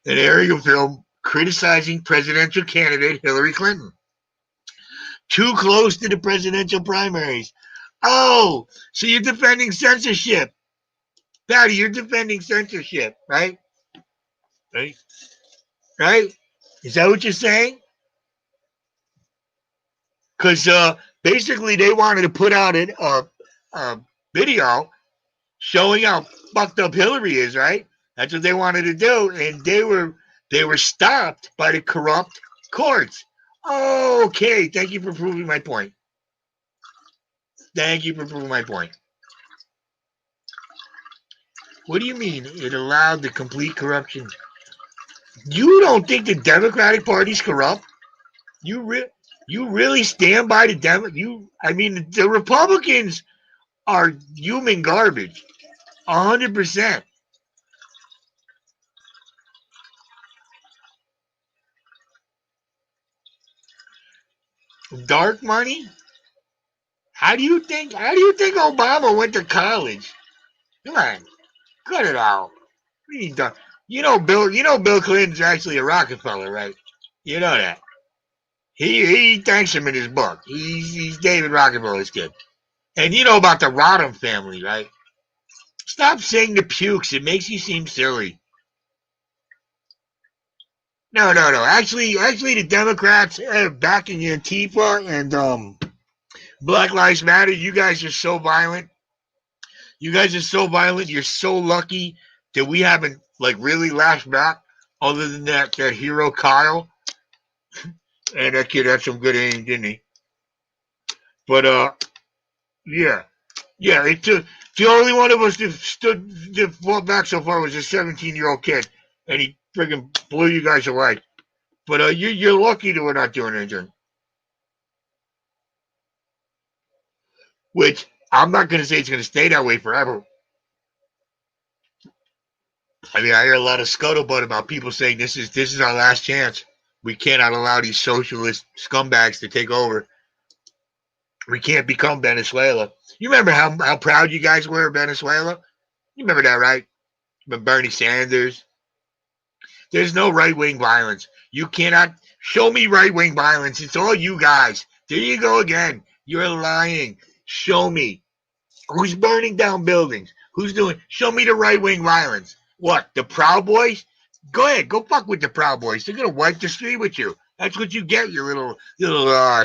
an aerial film criticizing presidential candidate Hillary Clinton. Too close to the presidential primaries. Oh, so you're defending censorship. Patty, you're defending censorship, right? Right? Right? Is that what you're saying? Because basically they wanted to put out a video showing how fucked up Hillary is, right? That's what they wanted to do, and they were stopped by the corrupt courts. Okay, thank you for proving my point. Thank you for proving my point. What do you mean it allowed the complete corruption? You don't think the Democratic Party's corrupt? You really stand by the I mean, the Republicans are human garbage, 100%. Dark money? How do you think Obama went to college? Come on, cut it out. Bill Clinton's actually a Rockefeller, right? You know that. He thanks him in his book. He's David Rockefeller's kid. And you know about the Rodham family, right? Stop saying the pukes. It makes you seem silly. No. Actually, the Democrats are backing Antifa and Black Lives Matter. You guys are so violent. You're so lucky that we haven't like really lashed back. Other than that hero Kyle, and that kid had some good aim, didn't he? But yeah. It took the only one of us that fought back so far was a 17-year-old kid, and he friggin' blew you guys away. But you're lucky that we're not doing anything. Which I'm not going to say it's going to stay that way forever. I mean, I hear a lot of scuttlebutt about people saying this is our last chance. We cannot allow these socialist scumbags to take over. We can't become Venezuela. You remember how proud you guys were of Venezuela? You remember that, right? But Bernie Sanders. There's no right-wing violence. You cannot show me right-wing violence. It's all you guys. There you go again. You're lying. Show me. Who's burning down buildings? Show me the right-wing violence. What, the Proud Boys? Go ahead, go fuck with the Proud Boys. They're gonna wipe the street with you. That's what you get, you little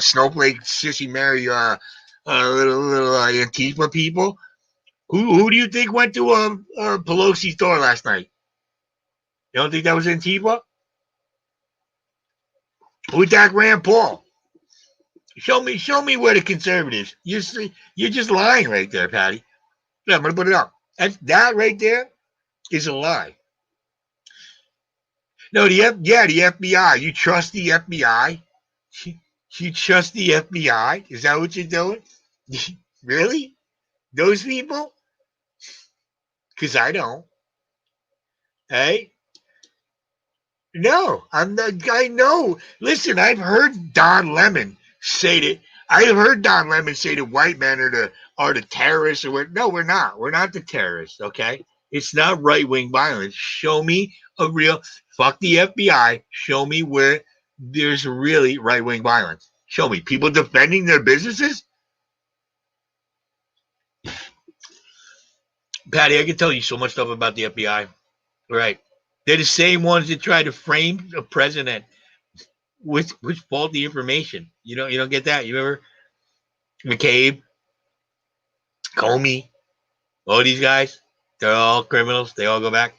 snowflake sissy Mary little Antifa people. Who do you think went to Pelosi's door last night? You don't think that was Antifa? Who attacked Rand Paul? Show me where the conservatives. You're just lying right there, Patty. Yeah, I'm gonna put it up. That right there is a lie. No, the FBI. You trust the FBI? You trust the FBI? Is that what you're doing? Really? Those people? Because I don't. Hey? No, I'm not. I know. Listen, I've heard Don Lemon say that. I have heard Don Lemon say that white men are the terrorists. Or no, we're not. We're not the terrorists. Okay, it's not right wing violence. Show me a real. Fuck the FBI. Show me where there's really right wing violence. Show me people defending their businesses. Patty, I can tell you so much stuff about the FBI. Right. They're the same ones that try to frame a president with faulty information. You don't get that. You remember McCabe, Comey, all these guys? They're all criminals. They all go back.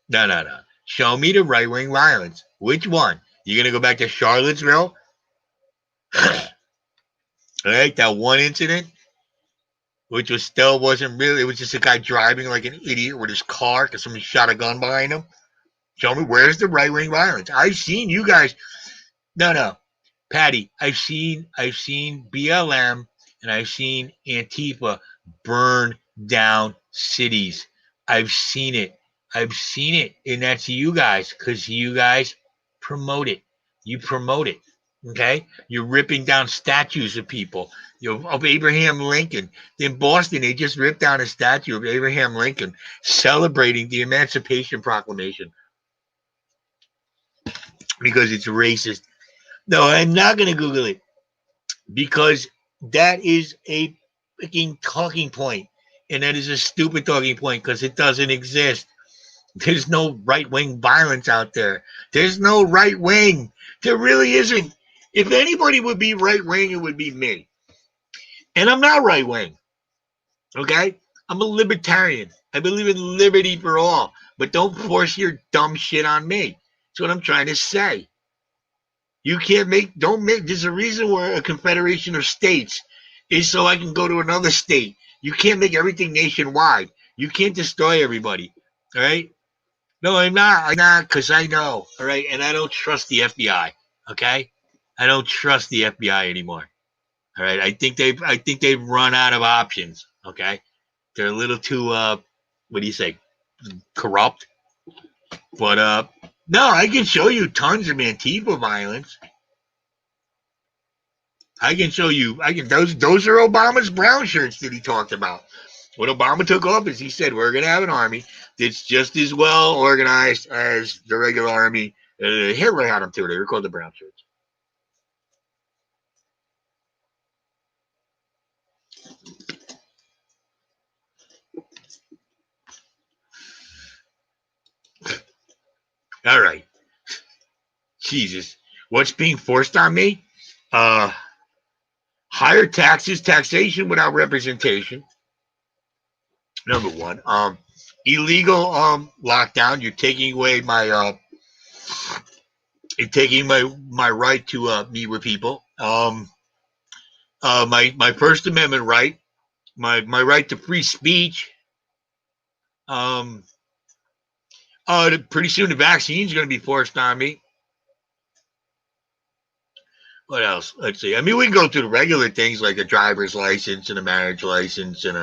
No. Show me the right wing violence. Which one? You gonna go back to Charlottesville? Right, that one incident, which wasn't really. It was just a guy driving like an idiot with his car because somebody shot a gun behind him. Show me where's the right-wing violence. I've seen you guys. No, Patty. I've seen BLM and I've seen Antifa burn down cities. I've seen it. And that's you guys, because you guys promote it. You promote it. Okay? You're ripping down statues of people. Of Abraham Lincoln. In Boston, they just ripped down a statue of Abraham Lincoln celebrating the Emancipation Proclamation because it's racist. No, I'm not going to Google it because that is a freaking talking point. And that is a stupid talking point because it doesn't exist. There's no right-wing violence out there. There's no right wing. There really isn't. If anybody would be right-wing, it would be me. And I'm not right-wing. Okay? I'm a libertarian. I believe in liberty for all. But don't force your dumb shit on me. That's what I'm trying to say. You can't there's a reason we're a confederation of states is so I can go to another state. You can't make everything nationwide. You can't destroy everybody. All right? No, I'm not, because I know. All right? And I don't trust the FBI. Okay? I don't trust the FBI anymore. All right? I think they've run out of options. Okay? They're a little too what do you say? Corrupt. But no, I can show you tons of Antifa violence. I can show you. Those are Obama's brown shirts that he talked about. When Obama took office, he said we're going to have an army that's just as well organized as the regular army. Hitler had them too. They were called the brown shirts. All right. Jesus. What's being forced on me? Higher taxation without representation. Number one. Illegal lockdown. You're taking away my my right to meet with people. My First Amendment right. My right to free speech. Pretty soon the vaccine's going to be forced on me. What else? Let's see. I mean, we can go through the regular things like a driver's license and a marriage license and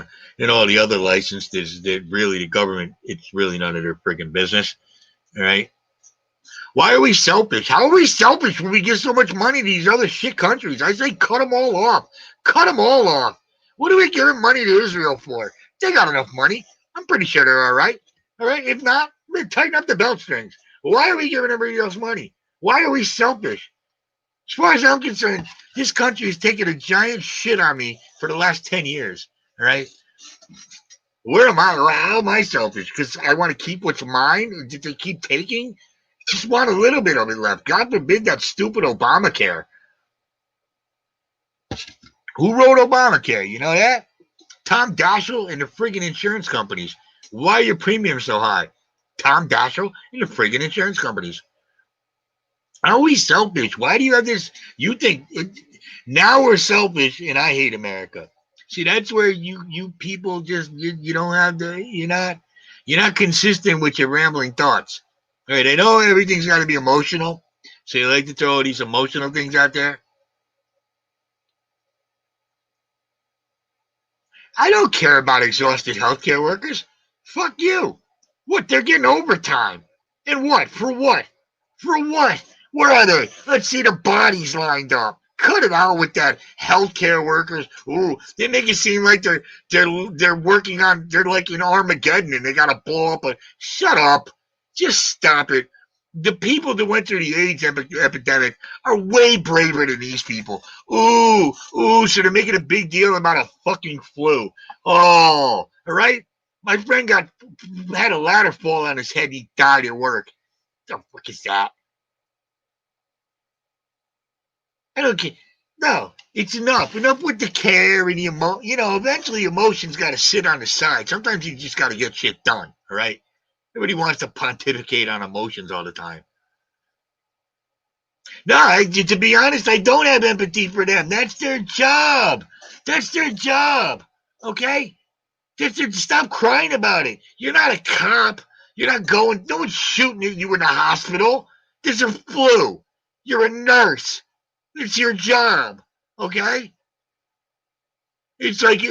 all the other licenses that really the government, it's really none of their freaking business. All right. Why are we selfish? How are we selfish when we give so much money to these other shit countries? I say cut them all off. Cut them all off. What are we giving money to Israel for? They got enough money. I'm pretty sure they're all right. All right. If not, tighten up the belt strings. Why are we giving everybody else money? Why are we selfish? As far as I'm concerned, this country has taken a giant shit on me for the last 10 years. All right. Where am I? How am I selfish? Because I want to keep what's mine? Did they keep taking? Just want a little bit of it left. God forbid that stupid Obamacare. Who wrote Obamacare? You know that? Tom Daschle and the friggin' insurance companies. Why are your premiums so high? Tom Daschle and the friggin' insurance companies. Are we selfish? Why do you have this? You think now we're selfish and I hate America. See, that's where you people just you don't have you're not consistent with your rambling thoughts. All right, I know everything's got to be emotional, so you like to throw all these emotional things out there. I don't care about exhausted healthcare workers. Fuck you. What? They're getting overtime. And what? For what? For what? Where are they? Let's see the bodies lined up. Cut it out with that healthcare workers. Ooh, they make it seem like they're working on, they're like in Armageddon and they gotta blow up shut up. Just stop it. The people that went through the AIDS epidemic are way braver than these people. Ooh, so they're making a big deal about a fucking flu. Oh, all right? My friend had a ladder fall on his head and he died at work. What the fuck is that? I don't care. No, it's enough. Enough with the care and the eventually emotions got to sit on the side. Sometimes you just got to get shit done, all right? Nobody wants to pontificate on emotions all the time. No, to be honest, I don't have empathy for them. That's their job. That's their job, okay? Just stop crying about it. You're not a cop. You're not going. No one's shooting at you in the hospital. There's a flu. You're a nurse. It's your job. Okay. It's like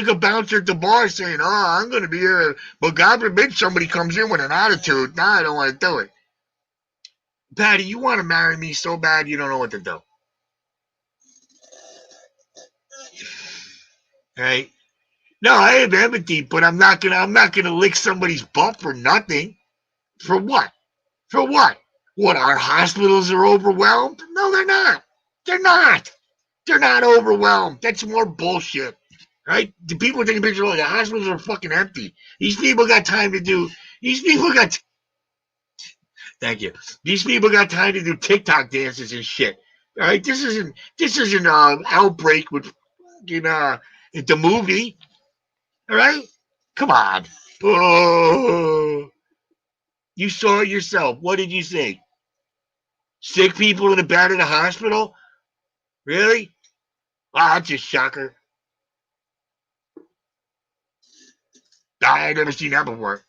a bouncer at the bar saying, "Oh, I'm going to be here," but God forbid somebody comes in with an attitude. No, I don't want to do it. Patty, you want to marry me so bad you don't know what to do. All right? No, I have empathy, but I'm not gonna lick somebody's butt for nothing. For what? For what? What, our hospitals are overwhelmed? No, they're not. They're not. They're not overwhelmed. That's more bullshit. Right? The people taking pictures of the hospitals are fucking empty. These people got time to do. These people got. Thank you. These people got time to do TikTok dances and shit. All right, this isn't outbreak with the movie. All right, come on. Oh, you saw it yourself. What did you see? Sick people in a bed in a hospital? Really? Ah, that's a shocker. I never seen that before.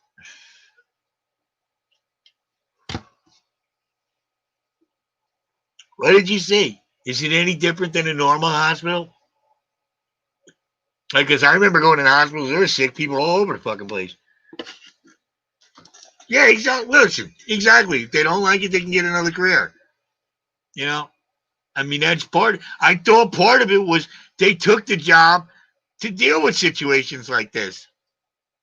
What did you see? Is it any different than a normal hospital? Because I remember going to the hospitals, there were sick people all over the fucking place. Yeah, exactly. Listen, exactly. If they don't like it, they can get another career. You know? I mean, that's part. I thought part of it was they took the job to deal with situations like this.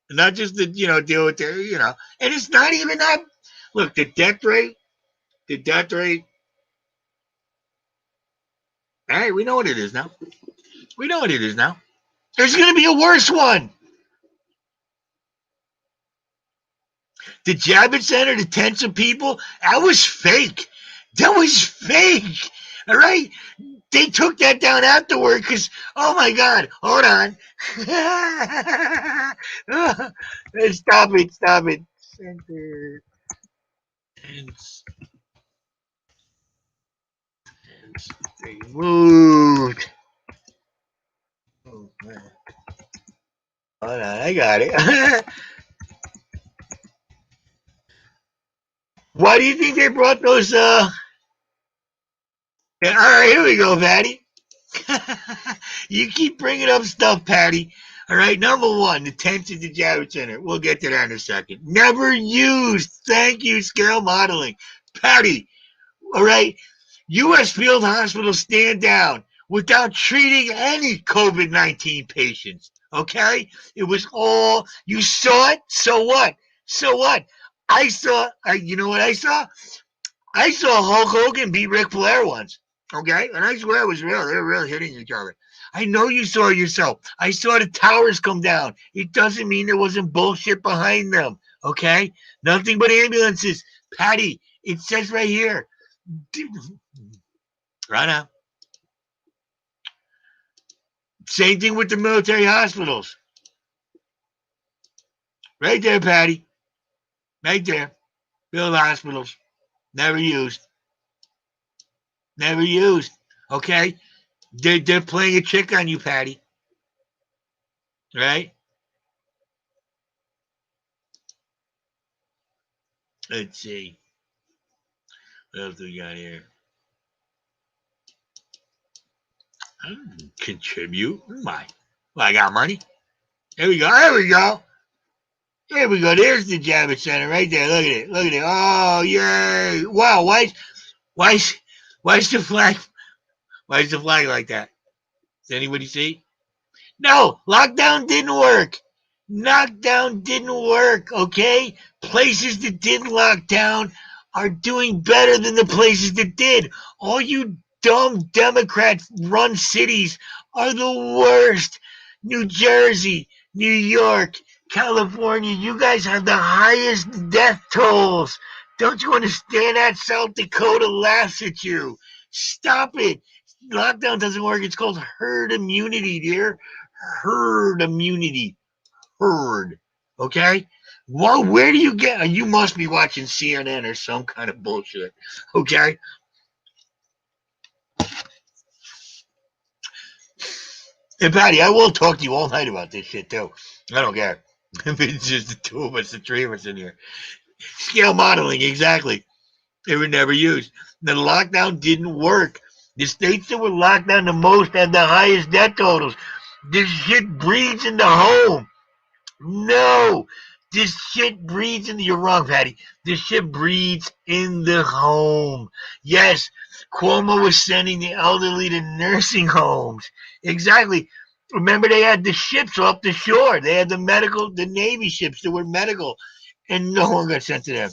Not just to, deal with and it's not even that. Look, the death rate, all right, we know what it is now. We know what it is now. There's going to be a worse one. The Javits Center, the tens of people, that was fake. That was fake. All right? They took that down afterward because, oh my God, hold on. Stop it. Center. Tens. They moved. Oh, man. Hold on, I got it. Why do you think they brought those? Yeah, all right, here we go, Patty. You keep bringing up stuff, Patty. All right, number one, the tents at the Javits Center. We'll get to that in a second. Never used. Thank you, scale modeling. Patty, all right, U.S. field hospitals stand down without treating any COVID-19 patients. Okay? It was all, you saw it, so what? So what? You know what I saw? I saw Hulk Hogan beat Ric Flair once. Okay? And I swear it was real. They were really hitting each other. I know you saw it yourself. I saw the towers come down. It doesn't mean there wasn't bullshit behind them. Okay? Nothing but ambulances. Patty, it says right here. Right now. Same thing with the military hospitals. Right there, Patty. Right there. Field hospitals. Never used. Never used. Okay? They're playing a trick on you, Patty. Right? Let's see. What else do we got here? Contribute. My. Well, I got money. There we go. There we go. There we go. There's the Javits Center right there. Look at it. Look at it. Oh, yay. Wow. Why's the flag? Why is the flag like that? Does anybody see? No, lockdown didn't work. Lockdown didn't work, okay? Places that didn't lock down are doing better than the places that did. All you dumb Democrats run cities are the worst. New Jersey, New York, California, you guys have the highest death tolls. Don't you understand that? South Dakota laughs at you. Stop it. Lockdown doesn't work. It's called herd immunity, dear. Herd immunity. Herd. Okay? Well, where do you get? You must be watching CNN or some kind of bullshit. Okay? And Patty, I will talk to you all night about this shit too. I don't care. If it's just the two of us, the three of us in here. Scale modeling, exactly. They were never used. The lockdown didn't work. The states that were locked down the most had the highest death totals. This shit breeds in the home. No, this shit breeds in the. You're wrong, Patty. This shit breeds in the home. Yes, Cuomo was sending the elderly to nursing homes. Exactly. Remember, they had the ships off the shore. They had the Navy ships that were medical, and no one got sent to them.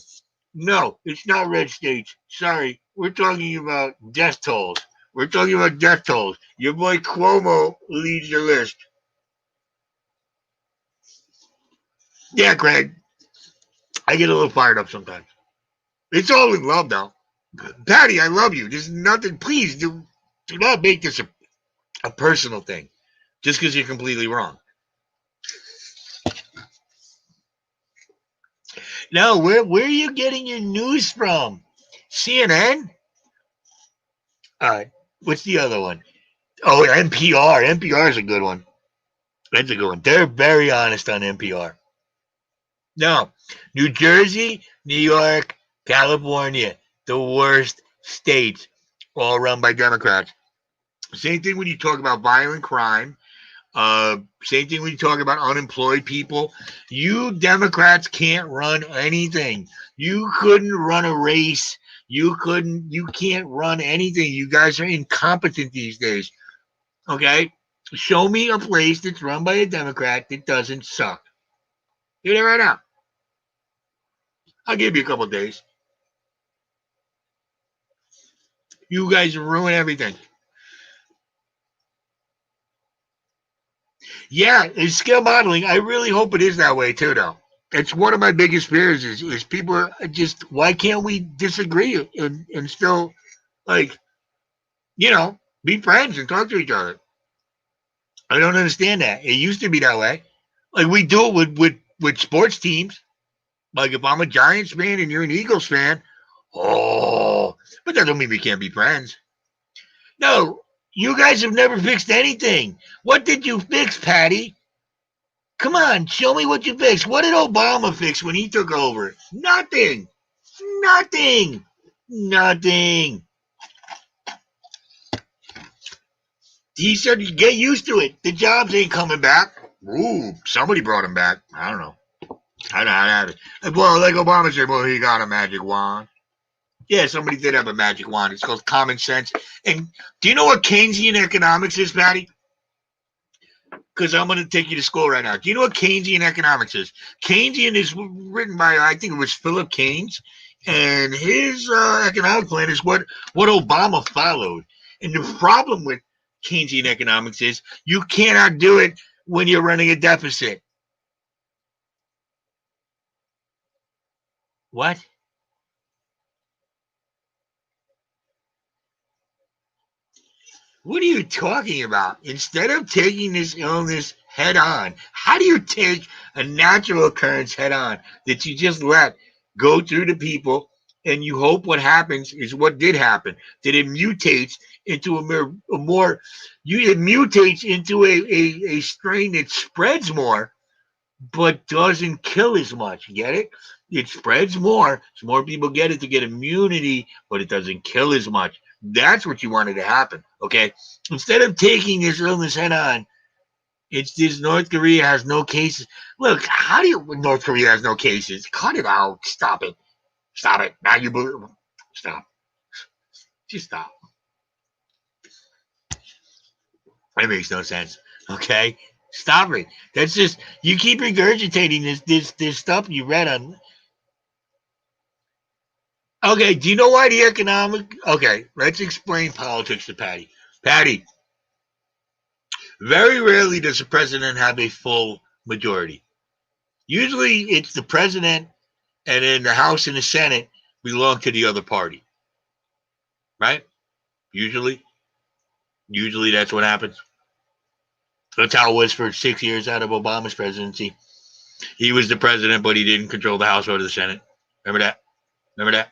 No, it's not red states. Sorry, we're talking about death tolls. We're talking about death tolls. Your boy Cuomo leads the list. Yeah, Greg, I get a little fired up sometimes. It's all in love, though. Patty, I love you. There's nothing. Please do not make this a personal thing just because you're completely wrong. No, where are you getting your news from? CNN? All right. What's the other one? Oh, NPR. NPR is a good one. That's a good one. They're very honest on NPR. No, New Jersey, New York, California, the worst states, all run by Democrats. Same thing when you talk about violent crime. Same thing when you talk about unemployed people. You Democrats can't run anything. You couldn't run a race. You can't run anything. You guys are incompetent these days. Okay? Show me a place that's run by a Democrat that doesn't suck. Do that right now. I'll give you a couple days. You guys ruin everything. Yeah, it's skill modeling. I really hope it is that way too, though. It's one of my biggest fears is people are just, why can't we disagree and still, like, be friends and talk to each other? I don't understand that. It used to be that way. Like, we do it with sports teams. Like, if I'm a Giants fan and you're an Eagles fan, oh, but that don't mean we can't be friends. No, you guys have never fixed anything. What did you fix, Patty? Come on, show me what you fixed. What did Obama fix when he took over? Nothing. Nothing. Nothing. He said, get used to it. The jobs ain't coming back. Ooh, somebody brought him back. I don't know. I don't have it. Well, like Obama said, well, he got a magic wand. Yeah, somebody did have a magic wand. It's called common sense. And do you know what Keynesian economics is, Patty? Because I'm going to take you to school right now. Do you know what Keynesian economics is? Keynesian is written by, I think it was Philip Keynes, and his economic plan is what Obama followed. And the problem with Keynesian economics is you cannot do it when you're running a deficit. What? What are you talking about? Instead of taking this illness head on, how do you take a natural occurrence head on that you just let go through the people and you hope what happens is what did happen? That it mutates into it mutates into a strain that spreads more but doesn't kill as much. Get it? It spreads more, so more people get it to get immunity, but it doesn't kill as much. That's what you wanted to happen. Okay. Instead of taking this illness head on, it's this North Korea has no cases. Look, how do you North Korea has no cases? Cut it out. Stop it. Stop it. Now you believe. Stop. Just stop. That makes no sense. Okay? Stop it. That's just you keep regurgitating this stuff you read on. Okay, do you know why the economic? Okay, let's explain politics to Patty. Patty, very rarely does the president have a full majority. Usually it's the president and then the House and the Senate belong to the other party. Right? Usually. Usually that's what happens. That's how it was for 6 years out of Obama's presidency. He was the president, but he didn't control the House or the Senate. Remember that? Remember that?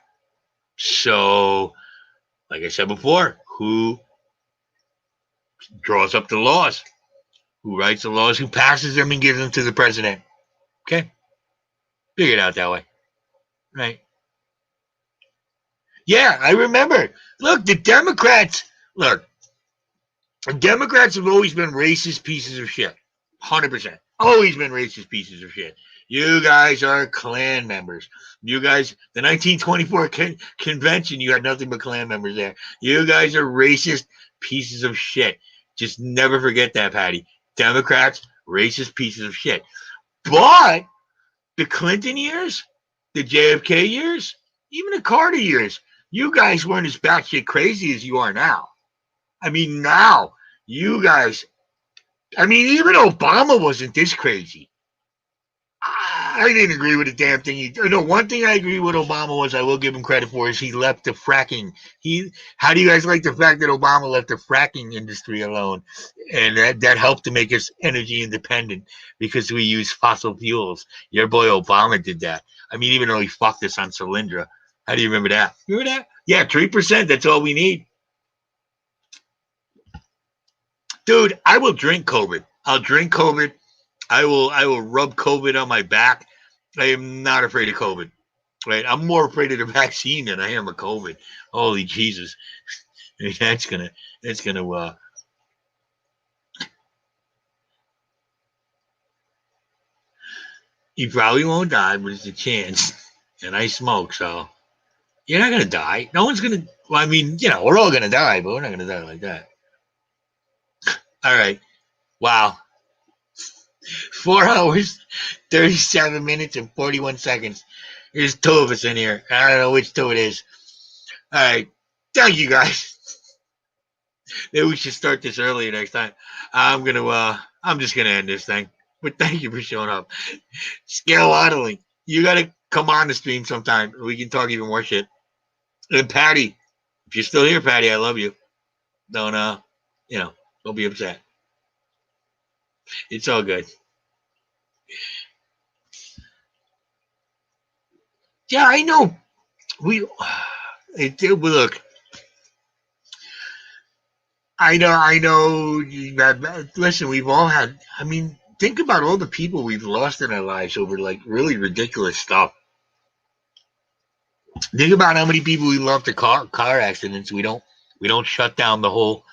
So, like I said before, who draws up the laws? Who writes the laws? Who passes them and gives them to the president? Okay? Figure it out that way. Right. Yeah, I remember. Look, the Democrats. Look, the Democrats have always been racist pieces of shit. 100%. Always been racist pieces of shit. You guys are Klan members. You guys, the 1924 convention, you had nothing but Klan members there. You guys are racist pieces of shit. Just never forget that, Patty. Democrats, racist pieces of shit. But the Clinton years, the JFK years, even the Carter years, you guys weren't as batshit crazy as you are now. I mean, now, you guys, I mean, even Obama wasn't this crazy. I didn't agree with the damn thing. No, one thing I agree with Obama was I will give him credit for is he left the fracking. How do you guys like the fact that Obama left the fracking industry alone, and that helped to make us energy independent because we use fossil fuels. Your boy Obama did that. I mean, even though he fucked us on Solyndra. How do you remember that? Remember that? Yeah, 3%. That's all we need, dude. I will drink COVID. I'll drink COVID. I will rub COVID on my back. I am not afraid of COVID. Right? I'm more afraid of the vaccine than I am of COVID. Holy Jesus. I mean, that's gonna you probably won't die, but it's a chance. And I smoke, so you're not gonna die. No one's gonna well, I mean, we're all gonna die, but we're not gonna die like that. All right. Wow. 4 hours, 37 minutes, and 41 seconds. There's two of us in here. I don't know which two it is. All right. Thank you guys. Maybe we should start this earlier next time. I'm just gonna end this thing. But thank you for showing up. Scale waddling. You gotta come on the stream sometime. We can talk even more shit. And Patty, if you're still here, Patty, I love you. Don't don't be upset. It's all good. Yeah, I know. Look. I know. Listen, we've all had. I mean, think about all the people we've lost in our lives over like really ridiculous stuff. Think about how many people we lost to car accidents. We don't shut down the whole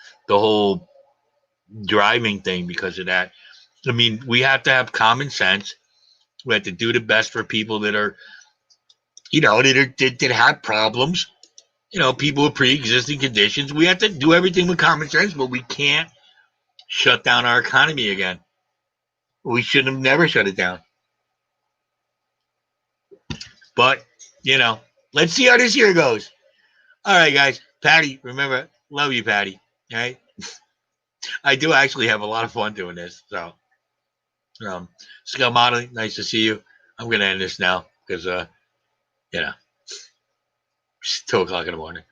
driving thing because of that. I mean, we have to have common sense. We have to do the best for people that are, that have problems. People with pre-existing conditions. We have to do everything with common sense, but we can't shut down our economy again. We should have never shut it down. But, let's see how this year goes. All right, guys. Patty, remember, love you, Patty. All right. I do actually have a lot of fun doing this. So, Scale Modeling, nice to see you. I'm going to end this now because, it's 2 o'clock in the morning.